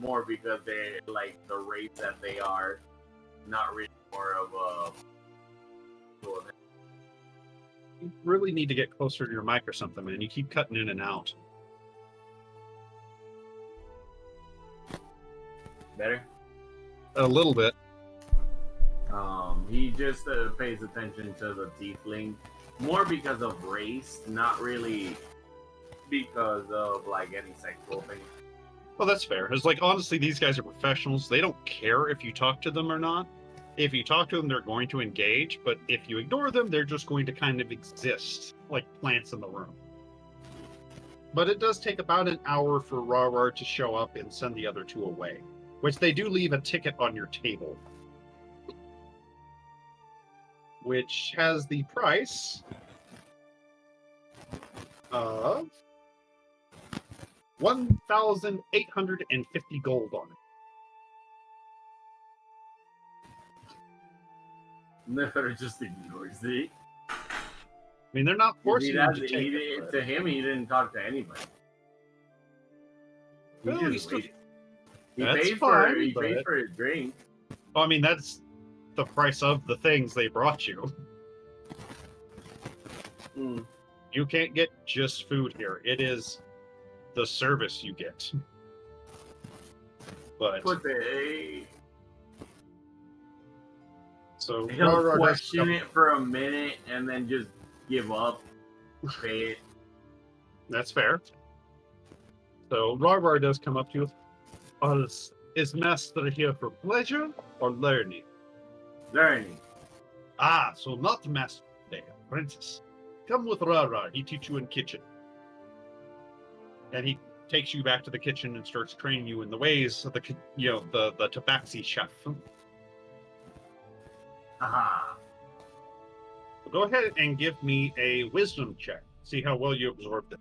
more because they like the race that they are, not really more of a. You really need to get closer to your mic or something, man. You keep cutting in and out. Better? A little bit. He just pays attention to the tiefling more because of race, not really because of like any sexual thing. Well, that's fair. It's like, honestly, these guys are professionals. They don't care if you talk to them or not. If you talk to them, they're going to engage, but if you ignore them, they're just going to kind of exist like plants in the room. But it does take about an hour for Rawr to show up and send the other two away, which they do leave a ticket on your table, which has the price of 1,850 gold on it. Never just ignores it. I mean, they're not forcing you to take it. To him, he didn't talk to anybody. He Well, just waited. He That's paid fine, for his drink. Well, I mean, that's the price of the things they brought you. You can't get just food here. It is the service you get. But so he'll Rawr question it for a minute and then just give up. Pay it. That's fair. So Rawr does come up to you. Is Master here for pleasure or learning? Learning. Ah, so not Master today, apprentice. Come with Rawr. He teach you in kitchen. And he takes you back to the kitchen and starts training you in the ways of the tabaxi chef. Aha. Go ahead and give me a wisdom check. See how well you absorbed it.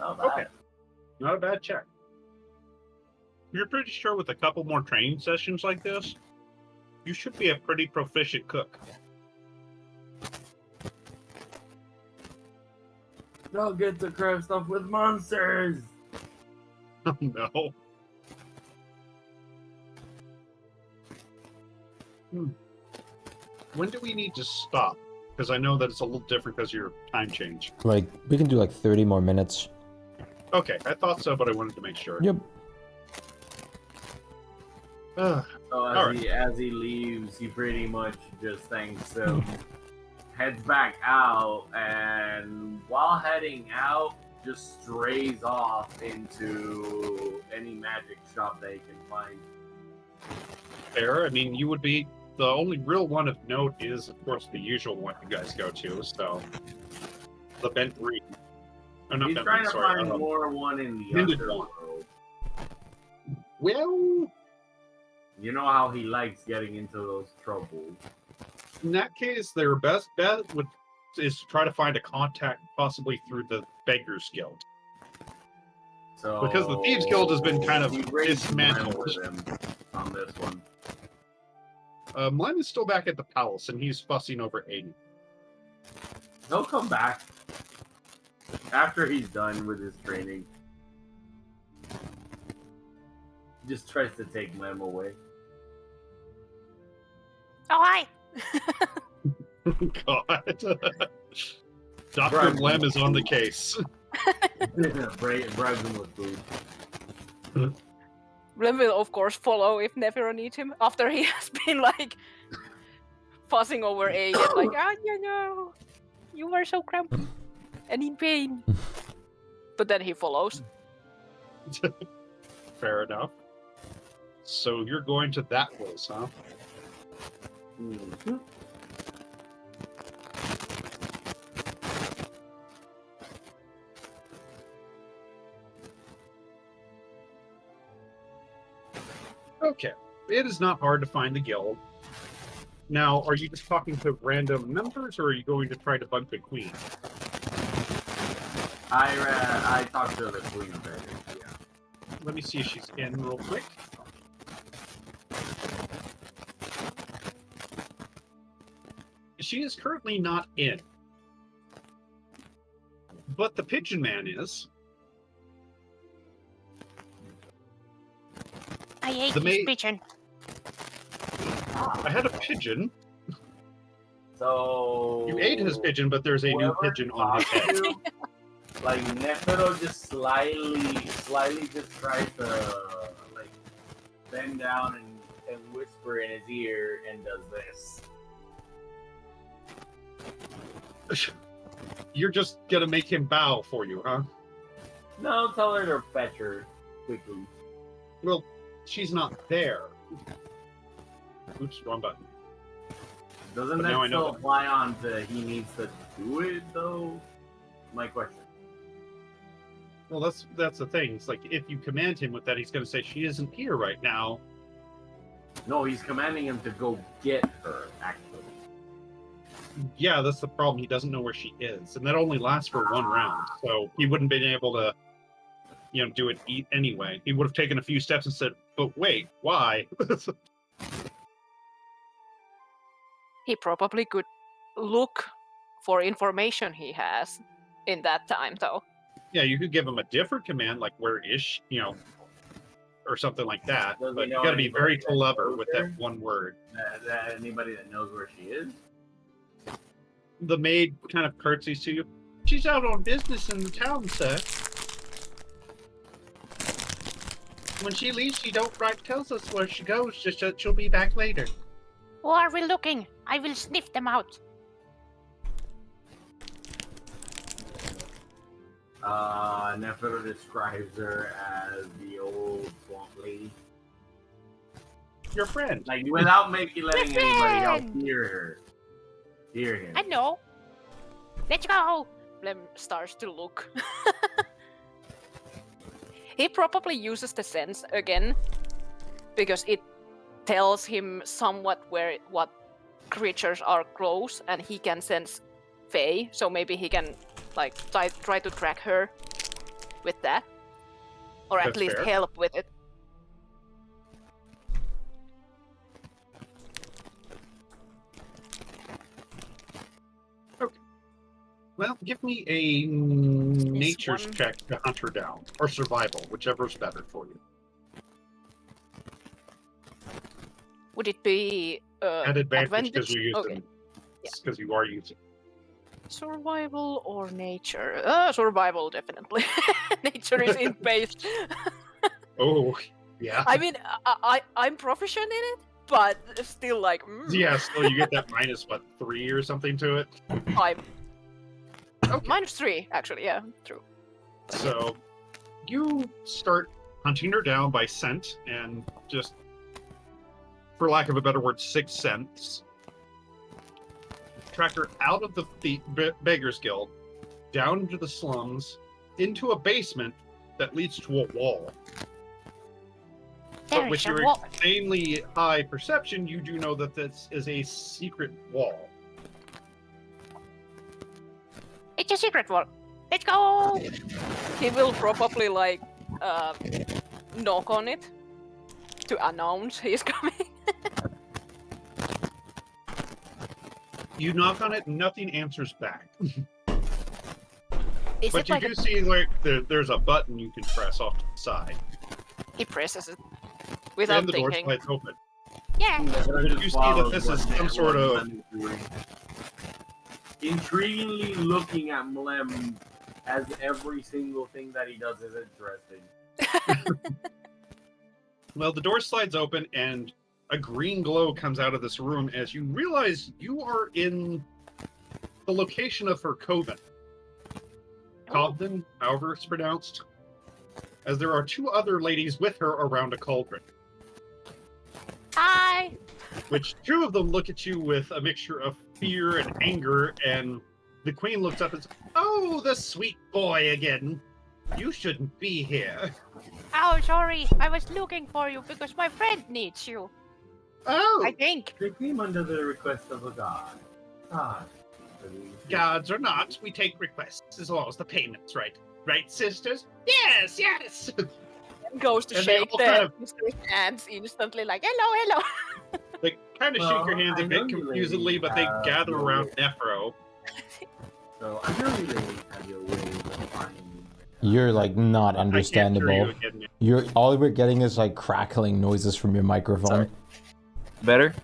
Okay. Not a bad check. You're pretty sure with a couple more training sessions like this, you should be a pretty proficient cook. Don't get to craft stuff with monsters. Oh no. When do we need to stop? Because I know that it's a little different because of your time change. Like, we can do like 30 more minutes. Okay, I thought so, but I wanted to make sure. Yep. So as he leaves, he pretty much just thanks him, heads back out, and while heading out, just strays off into any magic shop that he can find. Fair. I mean, you would be the only real one of note is, of course, the usual one you guys go to. So the Bent Reed. Oh, not He's Bent trying Reed, to sorry, find more one in the Mended underworld. Well, you know how he likes getting into those troubles. in that case, their best bet is to try to find a contact, possibly through the Beggars Guild. So Because the Thieves Guild has been kind of he raised dismantled. with him on this one. Mine is still back at the palace, and he's fussing over Aiden. He'll come back after he's done with his training. Just tries to take Lem away. Oh, hi! God. Dr. Lem is on the case. Bribes him with food. Rem will, of course, follow if Nephiro needs him after he has been, like, fussing over Aiden, like, you know, you are so cramped and in pain. But then he follows. Fair enough. So you're going to that place, huh? Mm-hmm. Okay. It is not hard to find the guild. Now, are you just talking to random members, or are you going to try to bug the queen? I talked to the queen of beggars, yeah. Let me see if she's in real quick. She is currently not in. But the pigeon man is. I ate this pigeon. I had a pigeon. So You ate his pigeon, but there's a new pigeon on his head. Like Nefero just slightly just tries to like bend down and whisper in his ear and does this. You're just gonna make him bow for you, huh? No, tell her to fetch her quickly. Well, she's not there. Oops, wrong button. Doesn't But now that I know still apply on to he needs to do it though? My question. Well, that's the thing. It's like if you command him with that, he's gonna say she isn't here right now. No, he's commanding him to go get her, actually. Yeah, that's the problem. He doesn't know where she is, and that only lasts for one round. So he wouldn't been able to, do it anyway. He would have taken a few steps and said, "But wait, why?" He probably could look for information he has in that time, though. Yeah, you could give him a different command, like "Where is she?" Or something like that. Does he But you know got to be very anybody that clever knows with her? that one word. Anybody that knows where she is? The maid kind of curtsies to you. She's out on business in the town, sir. When she leaves, she don't tells us where she goes, just that she'll be back later. Where are we looking? I will sniff them out. Nefero describes her as the old swamp lady. Your friend. Like, without letting anybody else friend! hear her. Hear him. I know. Let's go. Lem starts to look. He probably uses the sense again, because it tells him somewhat what creatures are close, and he can sense Fae, so maybe he can like try to track her with that, or at That's least fair. help with it. Well, give me a nature's one. check to hunt her down, or survival, whichever's better for you. Would it be At advantage because you're using. Okay. Because you are using. Survival or nature? Survival, definitely. Nature is in base. Oh, yeah. I mean, I'm proficient in it, but still, like. Yeah, still you get that -3 or something to it. I'm. Okay. -3, actually. Yeah, true. So, you start hunting her down by scent and just, for lack of a better word, sixth sense. Track her out of the Beggars Guild, down into the slums, into a basement that leads to a wall. But with your insanely high perception, you do know that this is a secret wall. It's a secret wall. Let's go. He will probably like knock on it to announce he's coming. You knock on it, nothing answers back. Is But it you like do see like there's a button you can press off to the side. He presses it without and the door thinking. slides open. Yeah. But you see that this is some sort of... Intriguingly looking at Mlem as every single thing that he does is interesting. Well, the door slides open and a green glow comes out of this room as you realize you are in the location of her coven. Cauldron, however it's pronounced. As there are two other ladies with her around a cauldron. Hi. Which two of them look at you with a mixture of fear and anger, and the queen looks up and says, "Oh, the sweet boy again. You shouldn't be here." Oh, sorry. I was looking for you because my friend needs you. Oh! I think. They came under the request of a god. God. Gods or not, we take requests as long as the payment's right. Right, sisters? Yes, yes! Goes to And they shake all the kind of- sister's hands instantly, like, hello, hello. They kind of shake your hands a I know bit you confusedly, ladies but they have gather your around way. Nephro. So I know you ladies have your ways of finding. You're like not I can't hear understandable. you again, Nick. You're all we're getting is like crackling noises from your microphone. Better?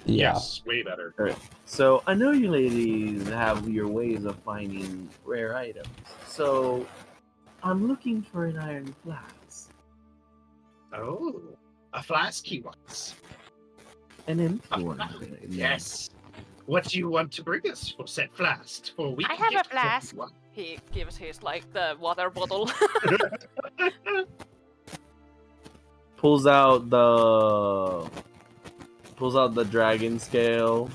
Yeah. Yes, way better. Alright. So I know you ladies have your ways of finding rare items. So I'm looking for an iron flask. Oh, a flask he wants. An empty one. Yes. What do you want to bring us for said flask? For we I can have get a flask. what He gives his, like, the water bottle. Pulls out the dragon scale.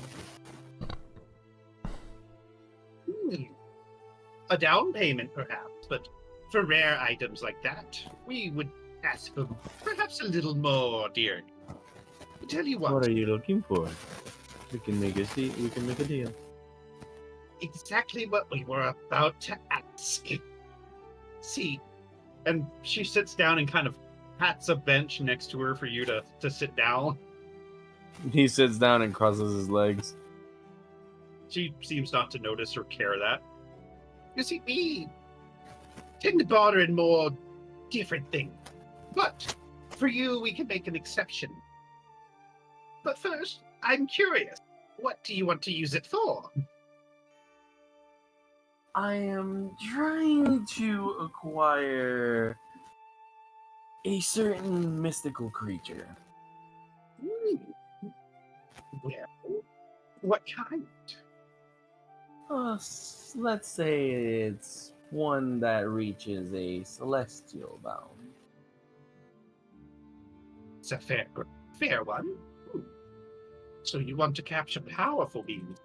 A down payment, perhaps, but for rare items like that, we would ask for perhaps a little more, dear. I'll tell you what. What are you looking for? We can make a deal. Exactly what we were about to ask. See, and she sits down and kind of pats a bench next to her for you to sit down. He sits down and crosses his legs. She seems not to notice or care that. You see, we tend to bother in more different things. But for you, we can make an exception. But first, I'm curious. What do you want to use it for? I am trying to acquire a certain mystical creature. Well, what kind? Let's say it's one that reaches a celestial bound. It's a fair one. So you want to capture powerful beings?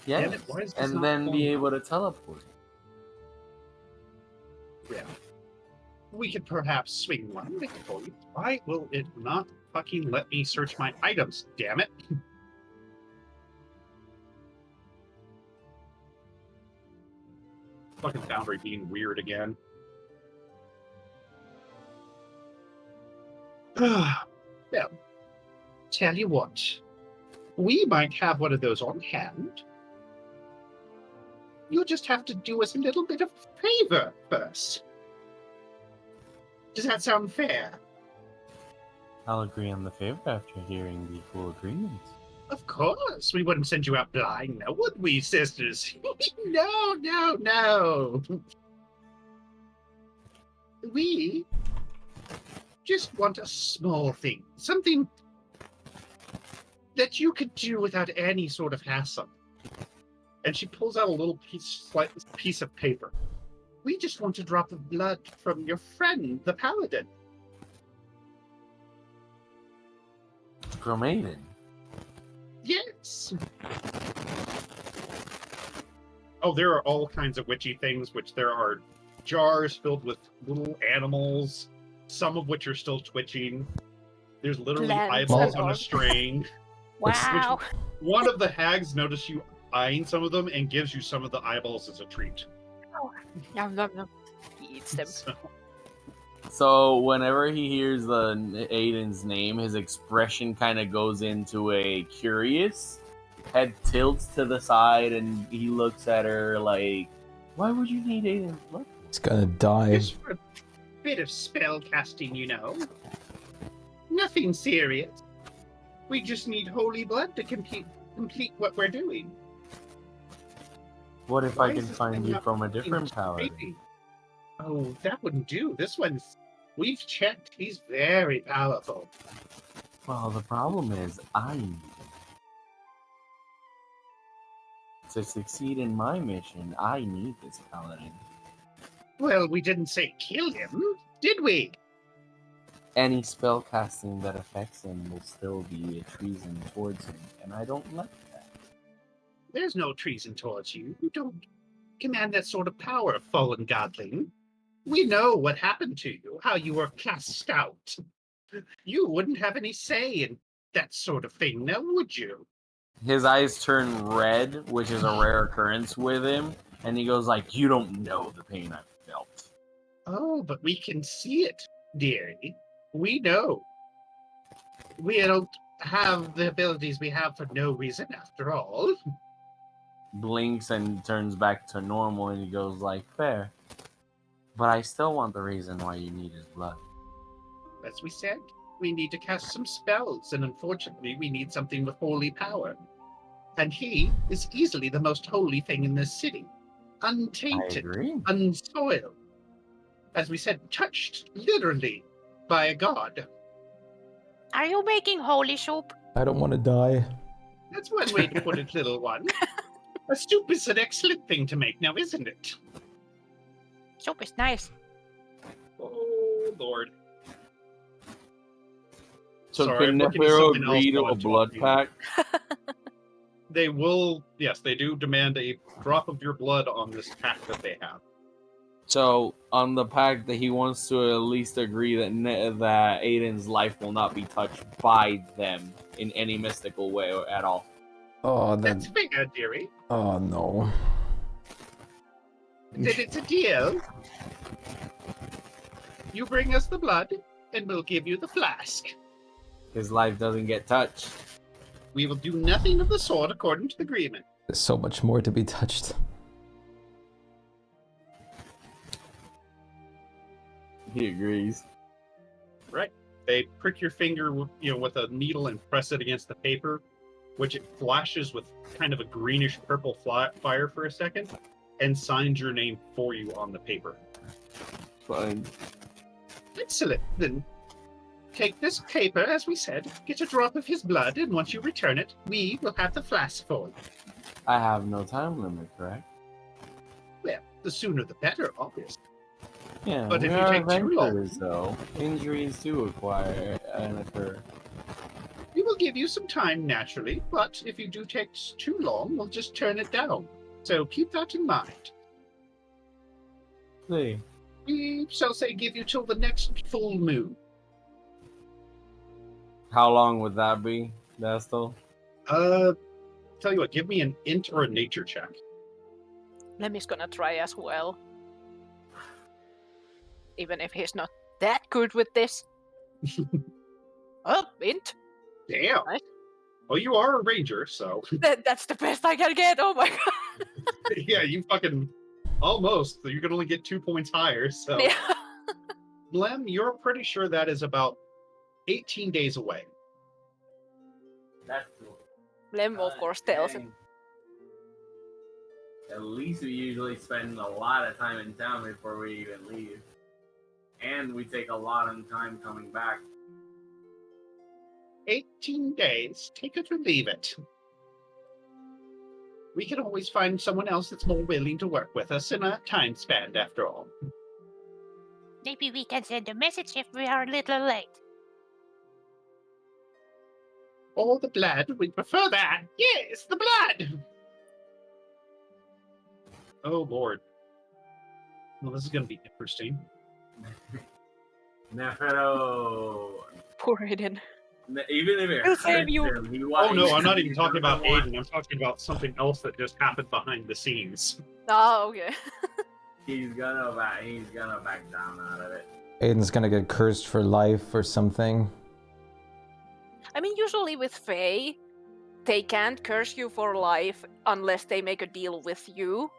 Yes, Damn it, why is this and not then be pulling able up? to teleport. Yeah. We could perhaps swing one for you. Why will it not fucking let me search my items? Damn it. Fucking Foundry being weird again. Well, tell you what. We might have one of those on hand. You'll just have to do us a little bit of a favor first. Does that sound fair? I'll agree on the favor after hearing the full agreement. Of course. We wouldn't send you out blind, now would we, sisters? No, no, no. We just want a small thing. Something that you could do without any sort of hassle. And she pulls out a little piece of paper. We just want a drop of blood from your friend, the paladin. Chromatin. Yes. Oh, there are all kinds of witchy things, which there are jars filled with little animals, some of which are still twitching. There's literally Plants eyeballs and on a all. string. Wow. Which one of the hags noticed you eyeing some of them and gives you some of the eyeballs as a treat. Oh, yum, yum, yum. He eats them. So whenever he hears the Aiden's name, his expression kind of goes into a curious. Head tilts to the side, and he looks at her like, "Why would you need Aiden's blood?" It's gonna die. Just for a bit of spell casting, you know. Nothing serious. We just need holy blood to complete what we're doing. What if Why I is can this find thing you not from a fucking different paladin? creepy? Oh, that wouldn't do. This one's... We've checked. He's very powerful. Well, the problem is I need it. To succeed in my mission, I need this paladin. Well, we didn't say kill him, did we? Any spell casting that affects him will still be a treason towards him, and I don't like that. There's no treason towards you. You don't command that sort of power, fallen godling. We know what happened to you, how you were cast out. You wouldn't have any say in that sort of thing now, would you? His eyes turn red, which is a rare occurrence with him, and he goes like, "You don't know the pain I've felt." Oh, but we can see it, dearie. We know. We don't have the abilities we have for no reason, after all. Blinks and turns back to normal, and he goes like, "Fair, but I still want the reason why you need his blood." As we said, we need to cast some spells, and unfortunately, we need something with holy power. And he is easily the most holy thing in this city. Untainted, unsoiled. As we said, touched, literally, by a god. Are you making holy soup? I don't want to die. That's one way to put it, little one. A soup is an excellent thing to make now, isn't it? Soup is nice. Oh, Lord. So Sorry, can I'm looking at Nephiro something else agree to while a I'm blood talking. pact? They will, yes, they do demand a drop of your blood on this pact that they have. So on the pact that he wants to at least agree that that Aiden's life will not be touched by them in any mystical way or at all. Oh, That's fair, dearie. Oh no. Then it's a deal. You bring us the blood, and we'll give you the flask. His life doesn't get touched. We will do nothing of the sort according to the agreement. There's so much more to be touched. He agrees. Right. They prick your finger, with a needle and press it against the paper, which it flashes with kind of a greenish purple fire for a second, and signs your name for you on the paper. Fine. Excellent. Then take this paper, as we said, get a drop of his blood, and once you return it, we will have the flask for you. I have no time limit, correct? Well, the sooner the better, obviously. Yeah, But we if you are take too long, adventurers, though. Injuries do acquire and occur. we will give you some time naturally, but if you do take too long, we'll just turn it down. So keep that in mind. See. We shall say give you till the next full moon. How long would that be, Dastel? Tell you what, give me an int or a nature check. Lemmy's gonna try as well. Even if he's not that good with this. Oh, int. Damn. Nice. Well, you are a ranger, so. That's the best I can get. Oh my god. Yeah, you fucking almost. You can only get 2 points higher, so. Yeah. Lem, you're pretty sure that is about 18 days away. That's cool. Lem, of course, tells him. At least we usually spend a lot of time in town before we even leave. And we take a lot of time coming back. 18 days. Take it or leave it. We can always find someone else that's more willing to work with us in a time span, after all. Maybe we can send a message if we are a little late. Or the blood. We prefer that. Yes, the blood. Oh, Lord. Well, this is going to be interesting. Nephiro. Poor Aiden. Even if it He'll hurts save you. him, he Oh, no, I'm not even he's talking gonna about want- Aiden. I'm talking about something else that just happened behind the scenes. Oh, okay. He's gonna back down out of it. Aiden's gonna get cursed for life or something. I mean, usually with Fae, they can't curse you for life unless they make a deal with you.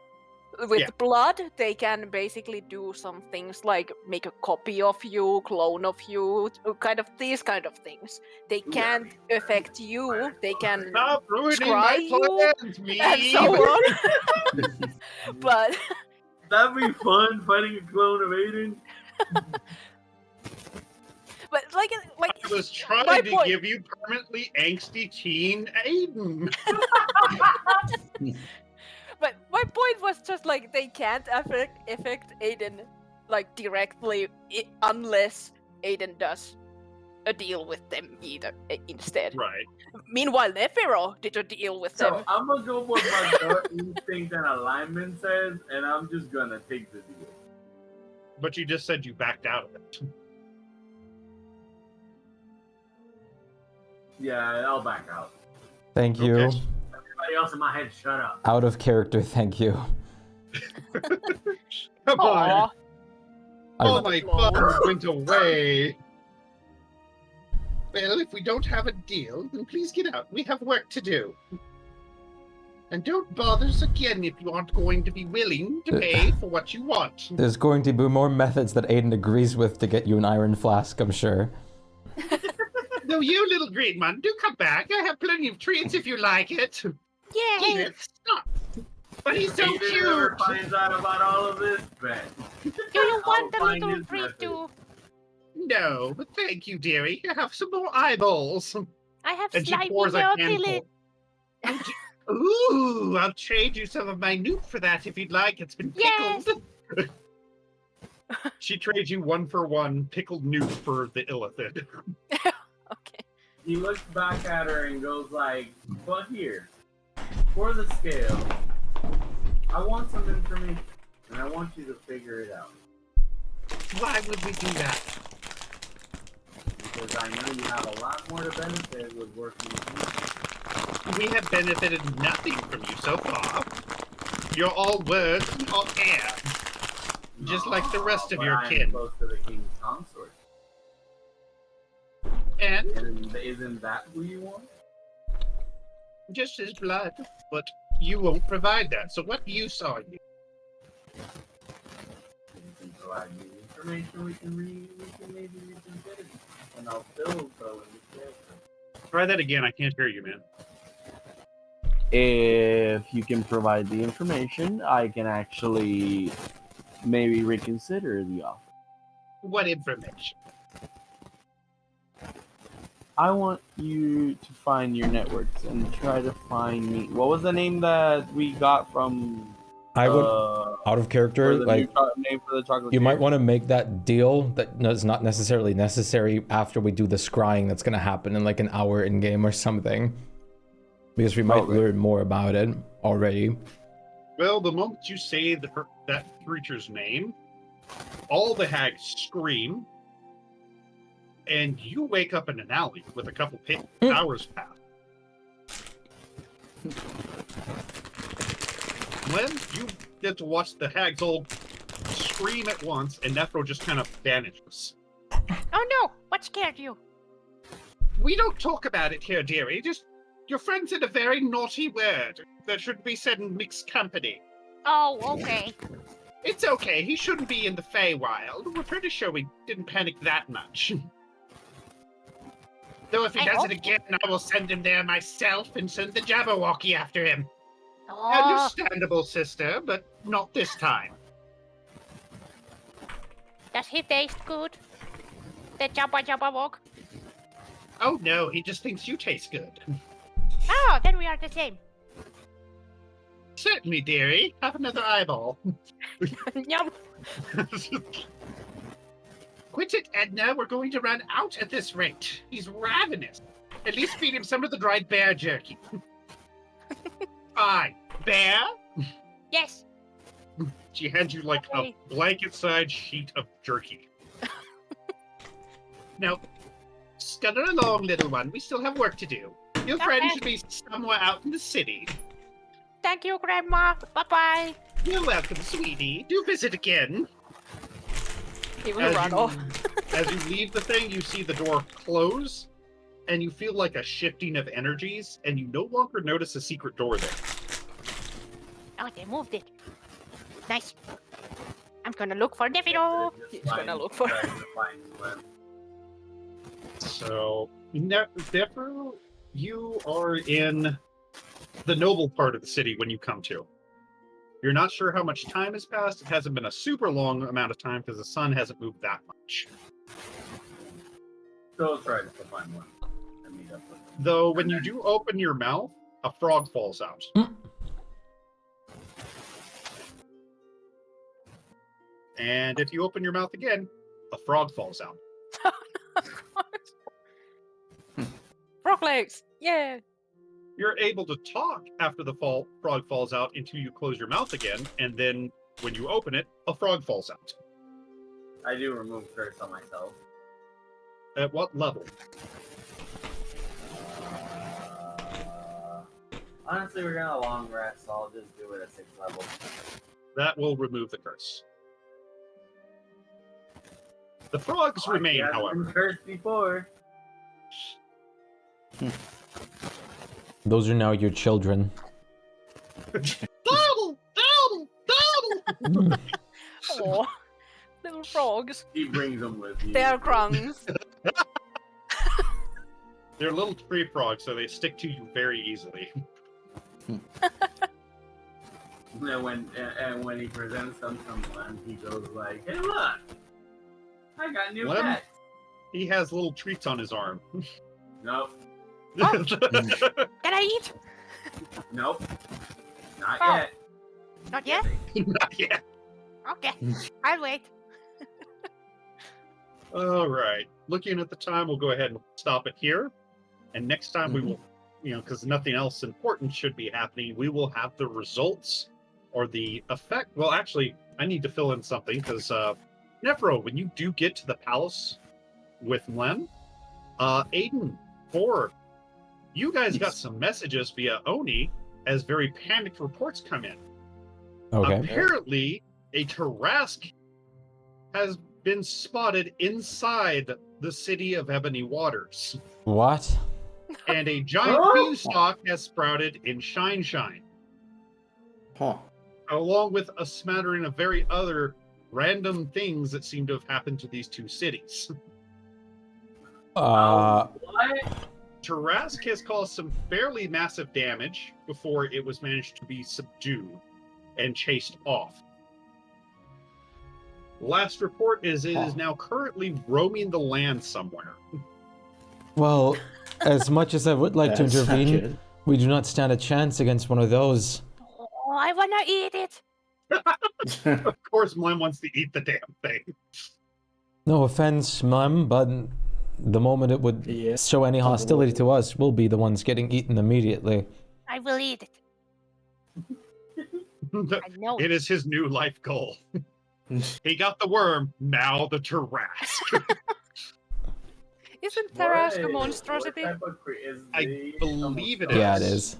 With blood, they can basically do some things like make a copy of you, clone of you, kind of these kind of things. They can't affect you. They can Stop ruining scry my you plans, and so on. But that'd be fun fighting a clone of Aiden. But like I was trying my to point- give you permanently angsty teen Aiden. But my point was just like they can't affect Aiden like directly unless Aiden does a deal with them instead. Right. Meanwhile, Nephiro did a deal with So them. I'm gonna go with my gut instinct and alignment says, and I'm just gonna take the deal. But you just said you backed out of it. Yeah, I'll back out. Thank you. Okay. Everybody else in my head, shut up. Out of character, thank you. Come on. All I- my fun went away. Well, if we don't have a deal, then please get out. We have work to do. And don't bother us again if you aren't going to be willing to pay for what you want. There's going to be more methods that Aiden agrees with to get you an iron flask, I'm sure. No, you little green one, do come back. I have plenty of treats if you like it. Yay! Edith, stop. But he's so Aiden cute. never finds out about all of this, Ben. Do you want the find little his treat method. too? No, but thank you, dearie. I have some more eyeballs. I have And she slimy pours a milk handful. Ooh, I'll trade you some of my newt for that if you'd like. It's been pickled. Yes. She trades you 1-for-1 pickled newt for the illithid. He looks back at her and goes like, but here, for the scale, I want some information, and I want you to figure it out. Why would we do that? Because I know you have a lot more to benefit with working with me. We have benefited nothing from you so far. You're all words and all air. Just like the rest of But your I'm kin. close to the king's consort. And isn't that who you want? just his blood. But you won't provide that. So what use are you? You can provide me the information, we can maybe reconsider. And I'll still throw in the scale. Try that again. I can't hear you, man. If you can provide the information, I can actually maybe reconsider the offer. What information? I want you to find your networks and try to find me. What was the name that we got from? I would, out of character, like, name for the chocolate. you might want to make that deal that is not necessarily necessary after we do the scrying that's going to happen in like an hour in game or something. Because we might learn more about it already. Well, the moment you say that creature's name, all the hags scream, and you wake up in an alley with a couple hours past. When you get to watch the hags all scream at once, and Nephro just kind of vanishes. Oh no! What scared you? We don't talk about it here, dearie. Just your friend said a very naughty word that shouldn't be said in mixed company. Oh, okay. It's okay. He shouldn't be in the Feywild. We're pretty sure we didn't panic that much. Though if he does it again, I will send him there myself and send the Jabberwocky after him. Oh. Understandable, sister, but not this time. Does he taste good? The Jabba Walk? Oh no, he just thinks you taste good. Oh, then we are the same. Certainly, dearie. Have another eyeball. Yum. Quit it, Edna. We're going to run out at this rate. He's ravenous. At least feed him some of the dried bear jerky. Aye. Bear? Yes. She hands you like a blanket-sized sheet of jerky. Now, scudder along, little one. We still have work to do. Your friend should be somewhere out in the city. Thank you, Grandma. Bye-bye. You're welcome, sweetie. Do visit again. He will run off. As you leave the thing, you see the door close, and you feel like a shifting of energies, and you no longer notice a secret door there. Oh, they moved it. Nice. I'm gonna look for Nephiro. He's gonna look for So, Nephro, you are in the noble part of the city when you come to. You're not sure how much time has passed. It hasn't been a super long amount of time because the sun hasn't moved that much. Still try to find one. And meet up with them. Though, when you do open your mouth, a frog falls out. And if you open your mouth again, a frog falls out. Frog legs! Yeah! You're able to talk after the frog falls out until you close your mouth again, and then when you open it, a frog falls out. I do remove curse on myself. At what level? Honestly, we're gonna long rest, so I'll just do it at 6th level. That will remove the curse. The frogs remain, I've however. been cursed before. Those are now your children. Double! Oh, little frogs. He brings them with you. They are grungs. They're little tree frogs, so they stick to you very easily. And when he presents them to someone, he goes like, "Hey, look! I got new Lem? pets." He has little treats on his arm. Nope. Can I eat? Nope. Not Oh. yet. Not yet? Not yet. Okay, I'll wait. All right. Looking at the time, we'll go ahead and stop it here. And next time we will, because nothing else important should be happening, we will have the results or the effect. Well, actually, I need to fill in something because Nephro, when you do get to the palace with Lem, Aiden, 4, you guys got some messages via Oni as very panicked reports come in. Okay. Apparently, a Tarask has been spotted inside the city of Ebony Waters. What? And a giant beanstalk has sprouted in Shine Shine. Huh. Along with a smattering of very other random things that seem to have happened to these two cities. What? Tarask has caused some fairly massive damage before it was managed to be subdued and chased off. Last report is it is now currently roaming the land somewhere. Well, as much as I would like to That's not intervene, good. we do not stand a chance against one of those. Oh, I wanna eat it. Of course, Mlem wants to eat the damn thing. No offense, Mum, but the moment it would show any hostility to us, we'll be the ones getting eaten immediately. I will eat it. I know It is his new life goal. He got the worm, now the Tarask. Isn't Tarask a monstrosity? I believe it is. Yeah, it is.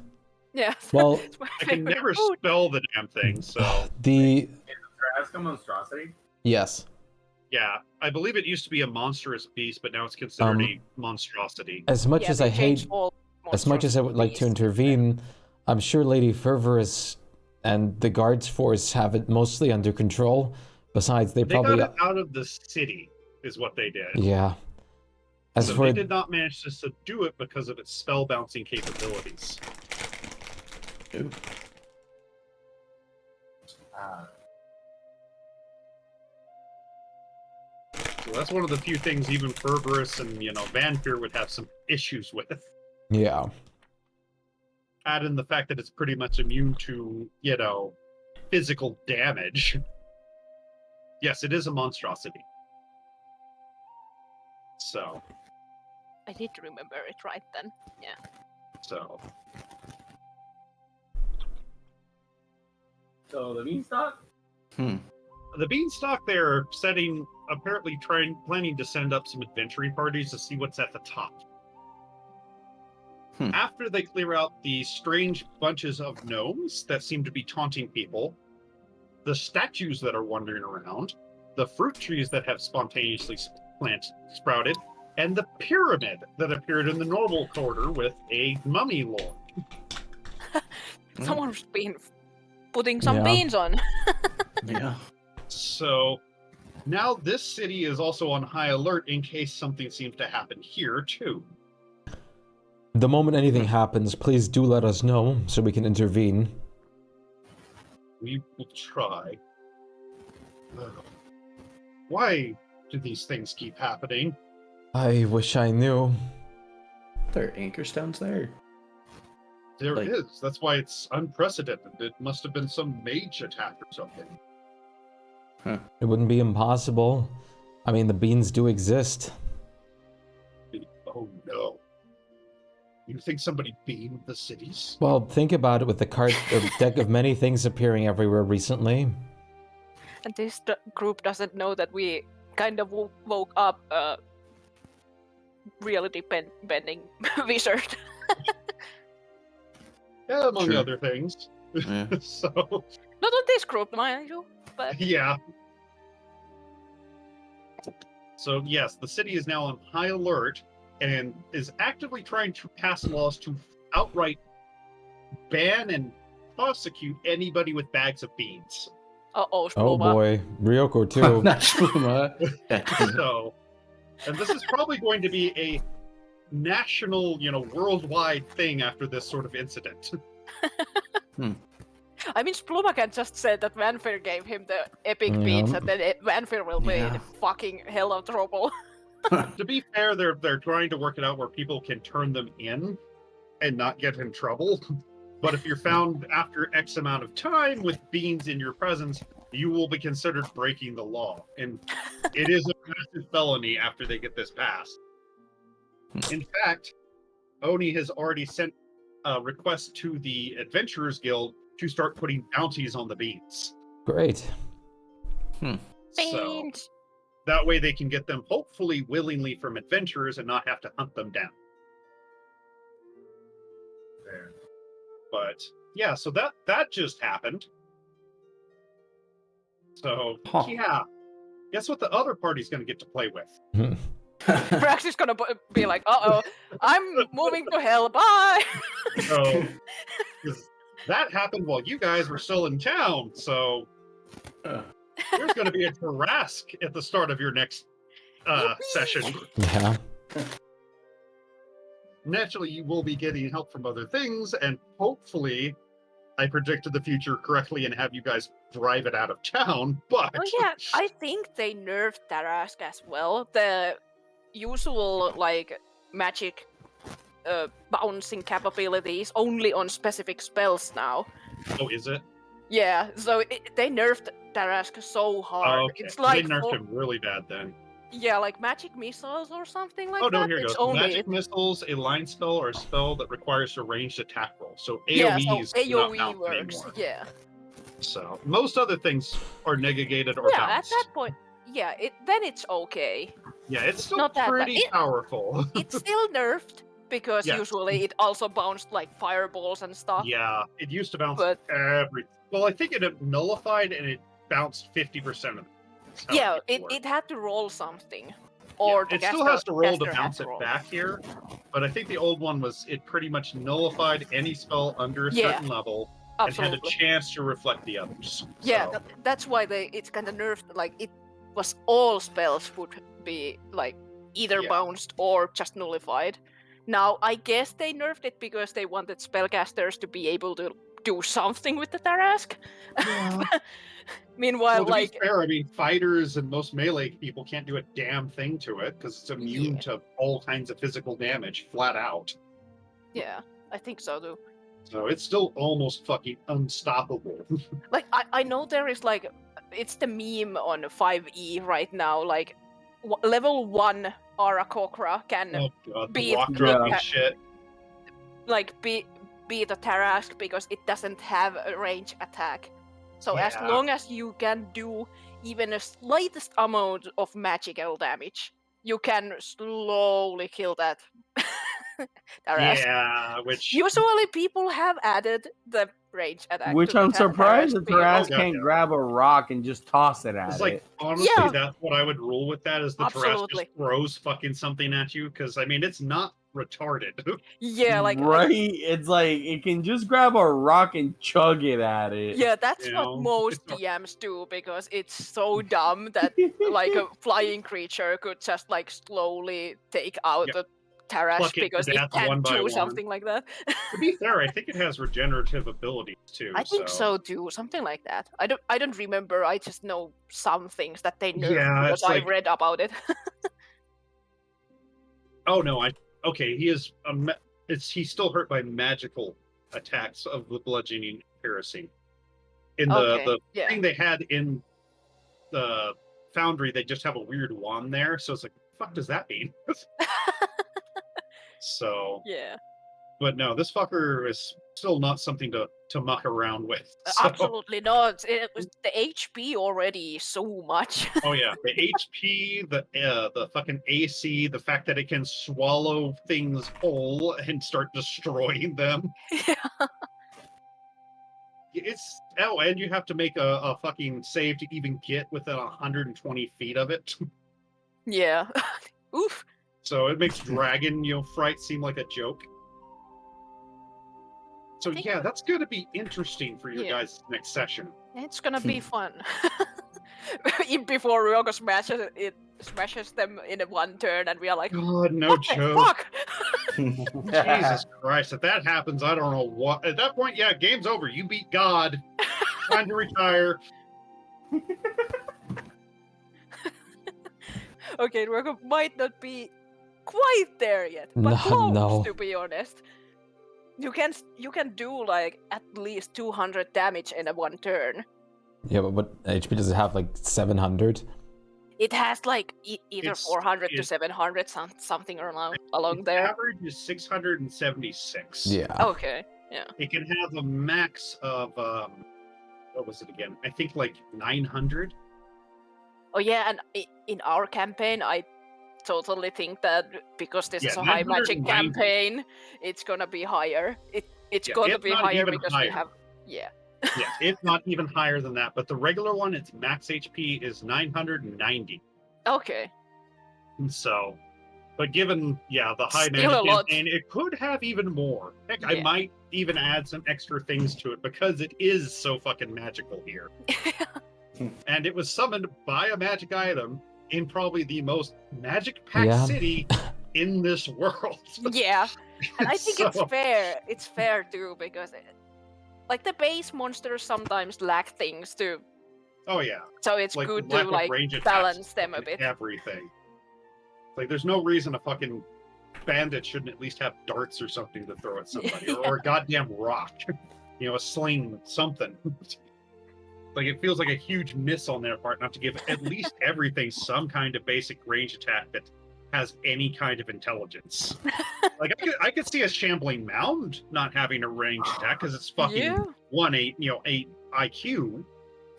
Yeah. Well, I can never spell the damn thing, so. The Tarask a monstrosity? yes, Yeah, I believe it used to be a monstrous beast, but now it's considered a monstrosity. as much as I hate, as much as I would like to intervene, I'm sure Lady Fervorous and the guards force have it mostly under control. Besides, they probably got it out of the city, is what they did. yeah. As So for they did not manage to subdue it because of its spell bouncing capabilities. So that's one of the few things even Fervorous and Vanfear would have some issues with. yeah, Add in the fact that it's pretty much immune to, physical damage. Yes, it is a monstrosity. So, I did remember it right then. Yeah. so. So the beanstalk? The beanstalk, they're apparently planning to send up some adventuring parties to see what's at the top. After they clear out the strange bunches of gnomes that seem to be taunting people, the statues that are wandering around, the fruit trees that have spontaneously sprouted, and the pyramid that appeared in the normal corridor with a mummy lord. Someone's been putting some Yeah. beans on. Yeah. So now this city is also on high alert in case something seems to happen here too. the moment anything happens, please do let us know so we can intervene. We will try. Why do these things keep happening? I wish I knew. There are anchor stones there. There is. That's why it's unprecedented. It must have been some mage attack or something. It wouldn't be impossible. I mean, the beans do exist. Oh no. You think somebody beamed the cities? Well, think about it with the deck of many things appearing everywhere recently. And this group doesn't know that we kind of woke up a reality bending wizard. Yeah, among Sure. other things. Yeah. So, Not on this group, mind you, but yeah. So, yes, the city is now on high alert and is actively trying to pass laws to outright ban and prosecute anybody with bags of beans. Oh boy, Ryoko too. Not Spluma. So, and this is probably going to be a national, worldwide thing after this sort of incident. I mean, Spluma can just say that Vanfir gave him the epic beats, and then Vanfir will be in fucking hell of trouble. To be fair, they're trying to work it out where people can turn them in and not get in trouble. But if you're found after X amount of time with beans in your presence, you will be considered breaking the law. And it is a massive felony after they get this passed. In fact, Oni has already sent a request to the Adventurers Guild to start putting bounties on the beans. Great. So that way they can get them hopefully willingly from adventurers and not have to hunt them down. There. But yeah, so that just happened. So yeah, guess what the other party's going to get to play with? Brax is gonna be like, "Uh-oh, I'm moving to hell. Bye." So that happened while you guys were still in town. So there's going to be a Tarrasque at the start of your next session. Yeah. Naturally, you will be getting help from other things, and hopefully, I predicted the future correctly and have you guys drive it out of town. But oh yeah, I think they nerfed Tarrasque as well. The usual magic bouncing capabilities only on specific spells now. Oh, is it? Yeah, so they nerfed Tarrasque so hard. Oh, okay. It's like they nerfed him really bad then. Yeah, like magic missiles or something like that. Oh no, here it it's goes. only Magic missiles, a line spell, or a spell that requires a ranged attack roll. So yeah, AoEs so do not AoE count works. anymore. Yeah. So most other things are negated or Yeah, bounced. at that point, yeah, then it's okay. Yeah, it's still not that pretty bad. powerful. It's still nerfed because Yes. usually it also bounced like fireballs and stuff. Yeah, it used to bounce But- every. Well, I think it nullified and it bounced 50% of it. Yeah, it had to roll something. Or It still has to roll to bounce it back here, but I think the old one was it pretty much nullified any spell under a certain level and had a absolutely. chance to reflect the others. Yeah, So, that's why it's kind of nerfed. Like it was all spells would be like either bounced or just nullified. Now I guess they nerfed it because they wanted spellcasters to be able to do something with the Tarrasque. Meanwhile, well, to be fair, I mean, fighters and most melee people can't do a damn thing to it because it's immune to all kinds of physical damage, flat out. yeah, I think so too. So it's still almost fucking unstoppable. Like I know there is like it's the meme on 5e right now. Like level 1 Arakokra can Oh god, the beat rock the dropping shit. like beat the Tarrasque because it doesn't have a range attack. So as Yeah. long as you can do even a slightest amount of magical damage, you can slowly kill that Tarrasque. Yeah, which Usually people have added the range attack. Which to the I'm surprised the being able Tarrasque to- can't grab a rock and just toss it at it's it. like honestly, Yeah. that's what I would rule with that is the Tarrasque Absolutely. just throws fucking something at you because I mean it's not retarded. Yeah, like right? It's like it can just grab a rock and chug it at it. yeah, that's You what know, most DMs do because it's so dumb that like a flying creature could just like slowly take out the Tarrasque Pluck it to because it death one can by do one. something like that. To be fair, I think it has regenerative abilities too. I think so too, something like that. I don't remember. I just know some things that they nerfed Yeah, because it's I like- read about it. Oh no, he is he's still hurt by magical attacks of the bludgeoning piercing. In the thing they had in the foundry, they just have a weird wand there, so it's like, fuck does that mean? So Yeah. But no, this fucker is still not something to muck around with. So. Absolutely not. It was the HP already is so much. Oh yeah, the HP, the fucking AC, the fact that it can swallow things whole and start destroying them. Yeah. It's and you have to make a fucking save to even get within 120 feet of it. Yeah. Oof. So it makes dragon, fright seem like a joke. So yeah, that's gonna be interesting for you guys next session. It's gonna be fun. Before Ryoga smashes them in one turn, and we are like, God, no what joke. the fuck? Jesus Christ, if that happens, I don't know what. At that point, yeah, game's over. You beat God. Time to retire. Okay, Ryoga might not be quite there yet, but close, to be honest. You can do like at least 200 damage in a one turn. Yeah, but what HP does it have? Like 700? It has like either 400 to 700, something along there. Average is 676. Yeah. Okay. Yeah. It can have a max of what was it again? I think like 900. Oh yeah, and in our campaign, I totally think that because this is a high magic campaign, it's gonna be higher. It's gonna be higher because we have Yeah, if not even higher than that. But the regular one, its max HP is 990. Okay. So, but given the high Still magic a lot. campaign, it could have even more. Heck, I might even add some extra things to it because it is so fucking magical here. And it was summoned by a magic item in probably the most magic-packed city in this world. Yeah, and I think it's fair. It's fair too because, like, the base monsters sometimes lack things too. Oh yeah. So it's Like, good lack to of like range attacks balance them a and bit. Everything. Like, there's no reason a fucking bandit shouldn't at least have darts or something to throw at somebody, or a goddamn rock, a sling, something. Like, it feels like a huge miss on their part not to give at least everything some kind of basic range attack that has any kind of intelligence. Like, I could see a shambling mound not having a range attack because it's fucking 8 IQ.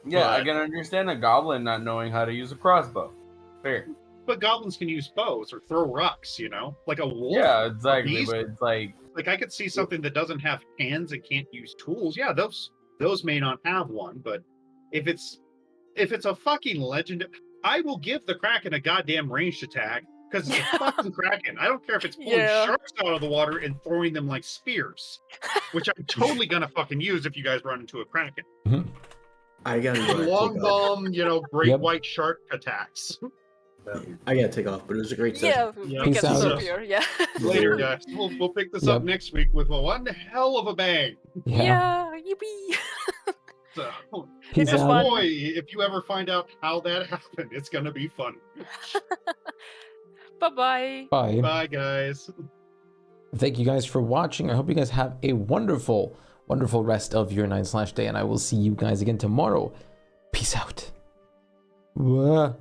Yeah, I can understand a goblin not knowing how to use a crossbow. Fair. But goblins can use bows or throw rocks, like a wolf. Yeah, exactly. But it's like I could see something that doesn't have hands and can't use tools. Yeah, those may not have one, but if it's a fucking legend, I will give the Kraken a goddamn ranged attack because it's a fucking Kraken. I don't care if it's pulling sharks out of the water and throwing them like spears, which I'm totally gonna fucking use if you guys run into a Kraken. I gotta long bomb, great white shark attacks. I gotta take off, but it was a great Yeah, session. we can stop here. Yeah. Later, guys. We'll pick this up next week with one hell of a bang. Yeah, yippee. So, Peace and out. boy, if you ever find out how that happened, it's gonna be fun. Bye-bye. Bye. Bye, guys. Thank you guys for watching. I hope you guys have a wonderful, wonderful rest of your night/day, and I will see you guys again tomorrow. Peace out. Whoa.